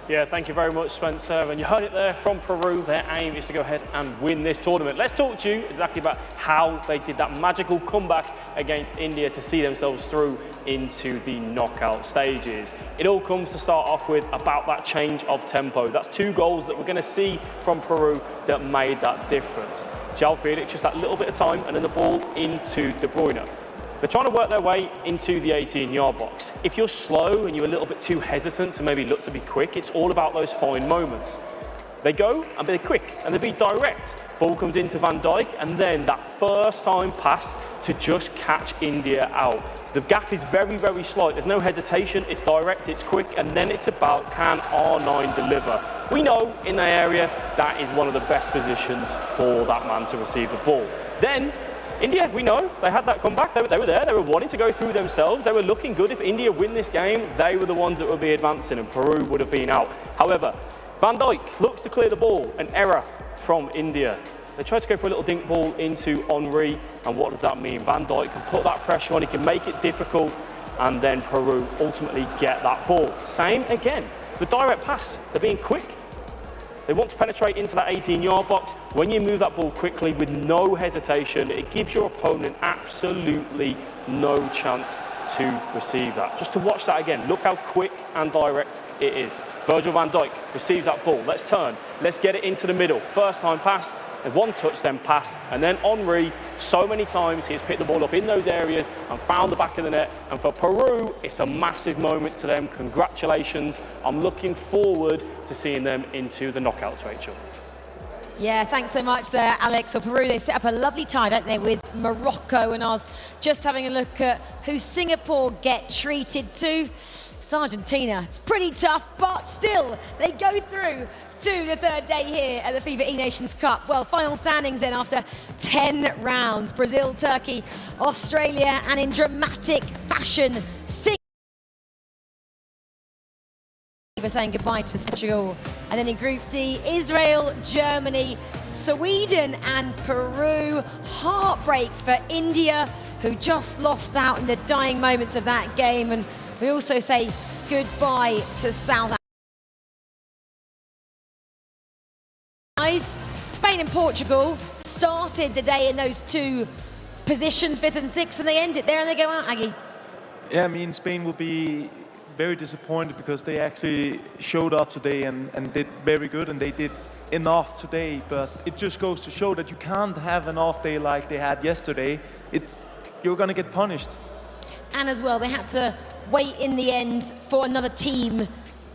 Yeah, thank you very much, Spencer. And you heard it there from Peru. Their aim is to go ahead and win this tournament. Let's talk to you exactly about how they did that magical comeback against India to see themselves through into the knockout stages. It all comes to start off with about that change of tempo. That's 2 goals that we're going to see from Peru that made that difference. João Felix, just that little bit of time, and then the ball into De Bruyne. They're trying to work their way into the 18-yard box. If you're slow and you're a little bit too hesitant to maybe look to be quick, it's all about those fine moments. They go and be quick and they be direct. Ball comes into Van Dijk, and then that first time pass to just catch India out. The gap is very, very slight. There's no hesitation. It's direct, it's quick, and then it's about can R9 deliver. We know in the area that is one of the best positions for that man to receive the ball. Then India, we know, they had that comeback. They were there. They were wanting to go through themselves. They were looking good. If India win this game, they were the ones that would be advancing and Peru would have been out. However, Van Dijk looks to clear the ball. An error from India. They tried to go for a little dink ball into Henry. And what does that mean? Van Dijk can put that pressure on. He can make it difficult. And then Peru ultimately get that ball. Same again. The direct pass. They're being quick. They want to penetrate into that 18-yard box. When you move that ball quickly with no hesitation, it gives your opponent absolutely no chance to receive that. Just to watch that again, look how quick and direct it is. Virgil van Dijk receives that ball. Let's turn. Let's get it into the middle. First time pass, and 1 touch, then pass. And then Henry, so many times he's picked the ball up in those areas and found the back of the net. And for Peru, it's a massive moment to them. Congratulations. I'm looking forward to seeing them into the knockouts, Rachel. Yeah, thanks so much there, Alex. Well, Peru, they set up a lovely tie, don't they, with Morocco. And I was just having a look at who Singapore get treated to. It's Argentina. It's pretty tough, but still, they go through to the 3rd day here at the FIFAe Nations Cup. Well, final standings then after 10 rounds. Brazil, Turkey, Australia, and in dramatic fashion, Singapore saying goodbye to Portugal. And then in Group D, Israel, Germany, Sweden and Peru. Heartbreak for India, who just lost out in the dying moments of that game. And we also say goodbye to South Africa. Spain and Portugal started the day in those 2 positions, 5th and 6th, and they end it there and they go out, Aggie. Yeah, I mean, Spain will be very disappointed because they actually showed up today and did very good, and they did enough today, but it just goes to show that you can't have an off day like they had yesterday. You're going to get punished. And as well, they had to wait in the end for another team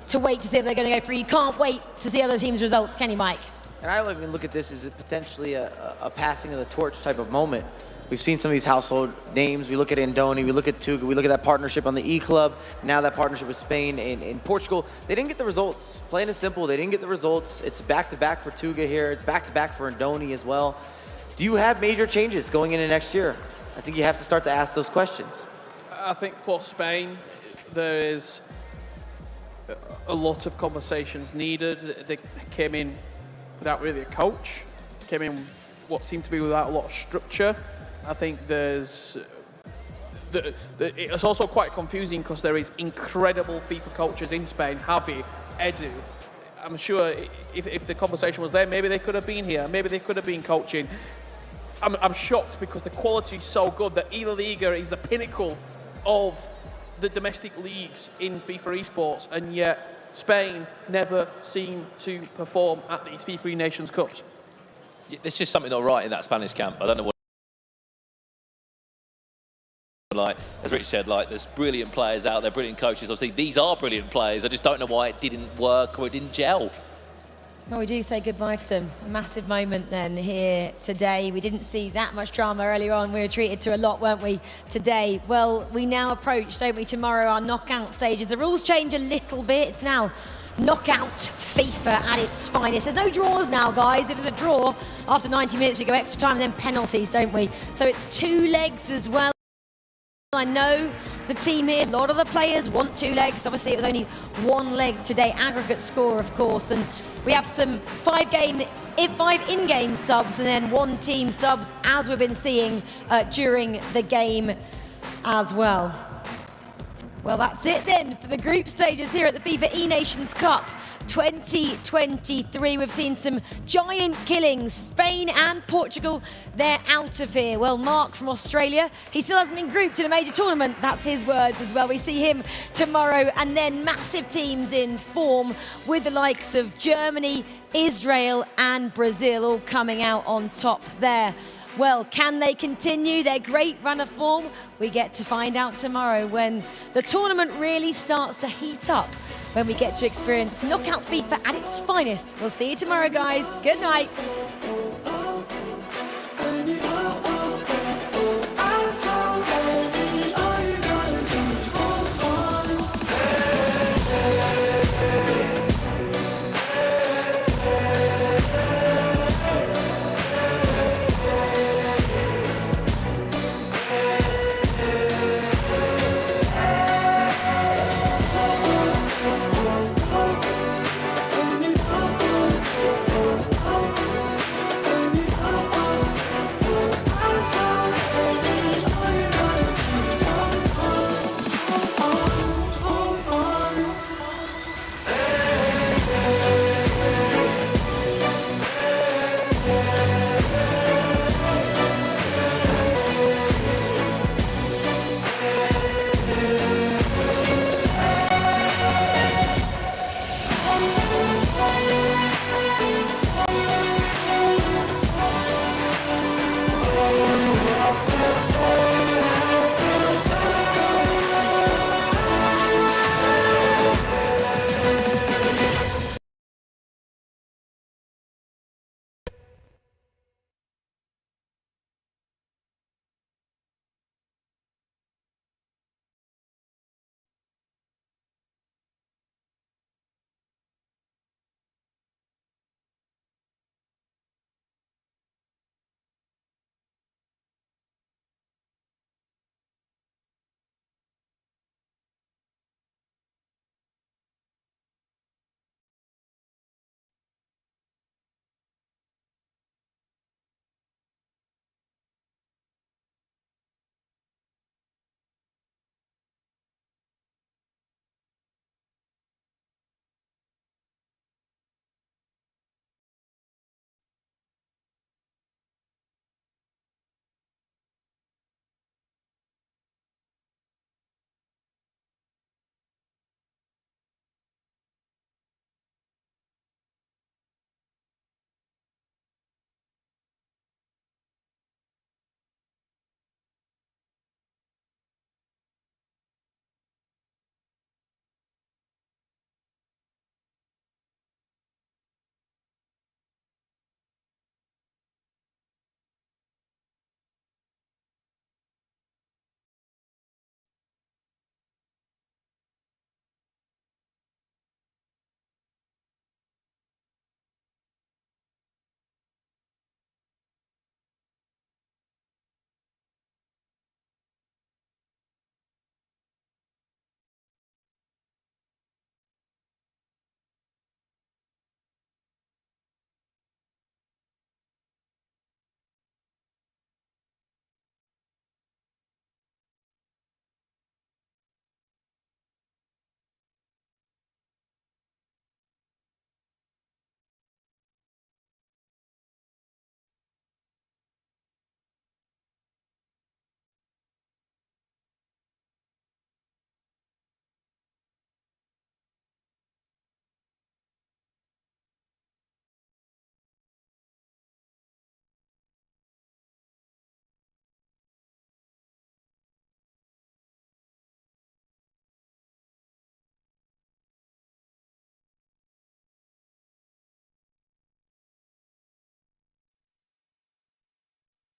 to wait to see if they're going to go through. You can't wait to see other teams' results, can you, Mike? And I even look at this as potentially a passing of the torch type of moment. We've seen some of these household names. We look at Andoni, we look at Tuga, we look at that partnership on the E Club, now that partnership with Spain and Portugal. They didn't get the results. Plain and simple, they didn't get the results. It's back-to-back for Tuga here. It's back-to-back for Andoni as well. Do you have major changes going into next year? I think you have to start to ask those questions. I think for Spain, there is a lot of conversations needed. They came in without really a coach, came in what seemed to be without a lot of structure. I think it's also quite confusing because there is incredible FIFA coaches in Spain, Javi, Edu. I'm sure if the conversation was there, maybe they could have been here, maybe they could have been coaching. I'm shocked because the quality is so good that La Liga is the pinnacle of the domestic leagues in FIFA Esports, and yet Spain never seem to perform at these FIFAe Nations Cups. There's just something not right in that Spanish camp. I don't know what. Like, as Rich said, like, there's brilliant players out there, brilliant coaches. Obviously, these are brilliant players. I just don't know why it didn't work or it didn't gel. Well, we do say goodbye to them. A massive moment then here today. We didn't see that much drama earlier on. We were treated to a lot, weren't we, today? Well, we now approach, don't we, tomorrow, our knockout stages. The rules change a little bit. It's now knockout FIFA at its finest. There's no draws now, guys. If there's a draw, after 90 minutes, we go extra time and then penalties, don't we? So it's 2 legs as well. I know the team here, a lot of the players want 2 legs. Obviously, it was only 1 leg today, aggregate score, of course. And we have some 5 in-game subs and then 1 team subs, as we've been seeing during the game as well. Well, that's it then for the group stages here at the FIFAe Nations Cup 2023. We've seen some giant killings. Spain and Portugal, they're out of here. Well, Mark from Australia, he still hasn't been grouped in a major tournament. That's his words as well. We see him tomorrow, and then massive teams in form with the likes of Germany, Israel and Brazil all coming out on top there. Well, can they continue their great run of form? We get to find out tomorrow when the tournament really starts to heat up, when we get to experience Knockout FIFA at its finest. We'll see you tomorrow, guys. Good night.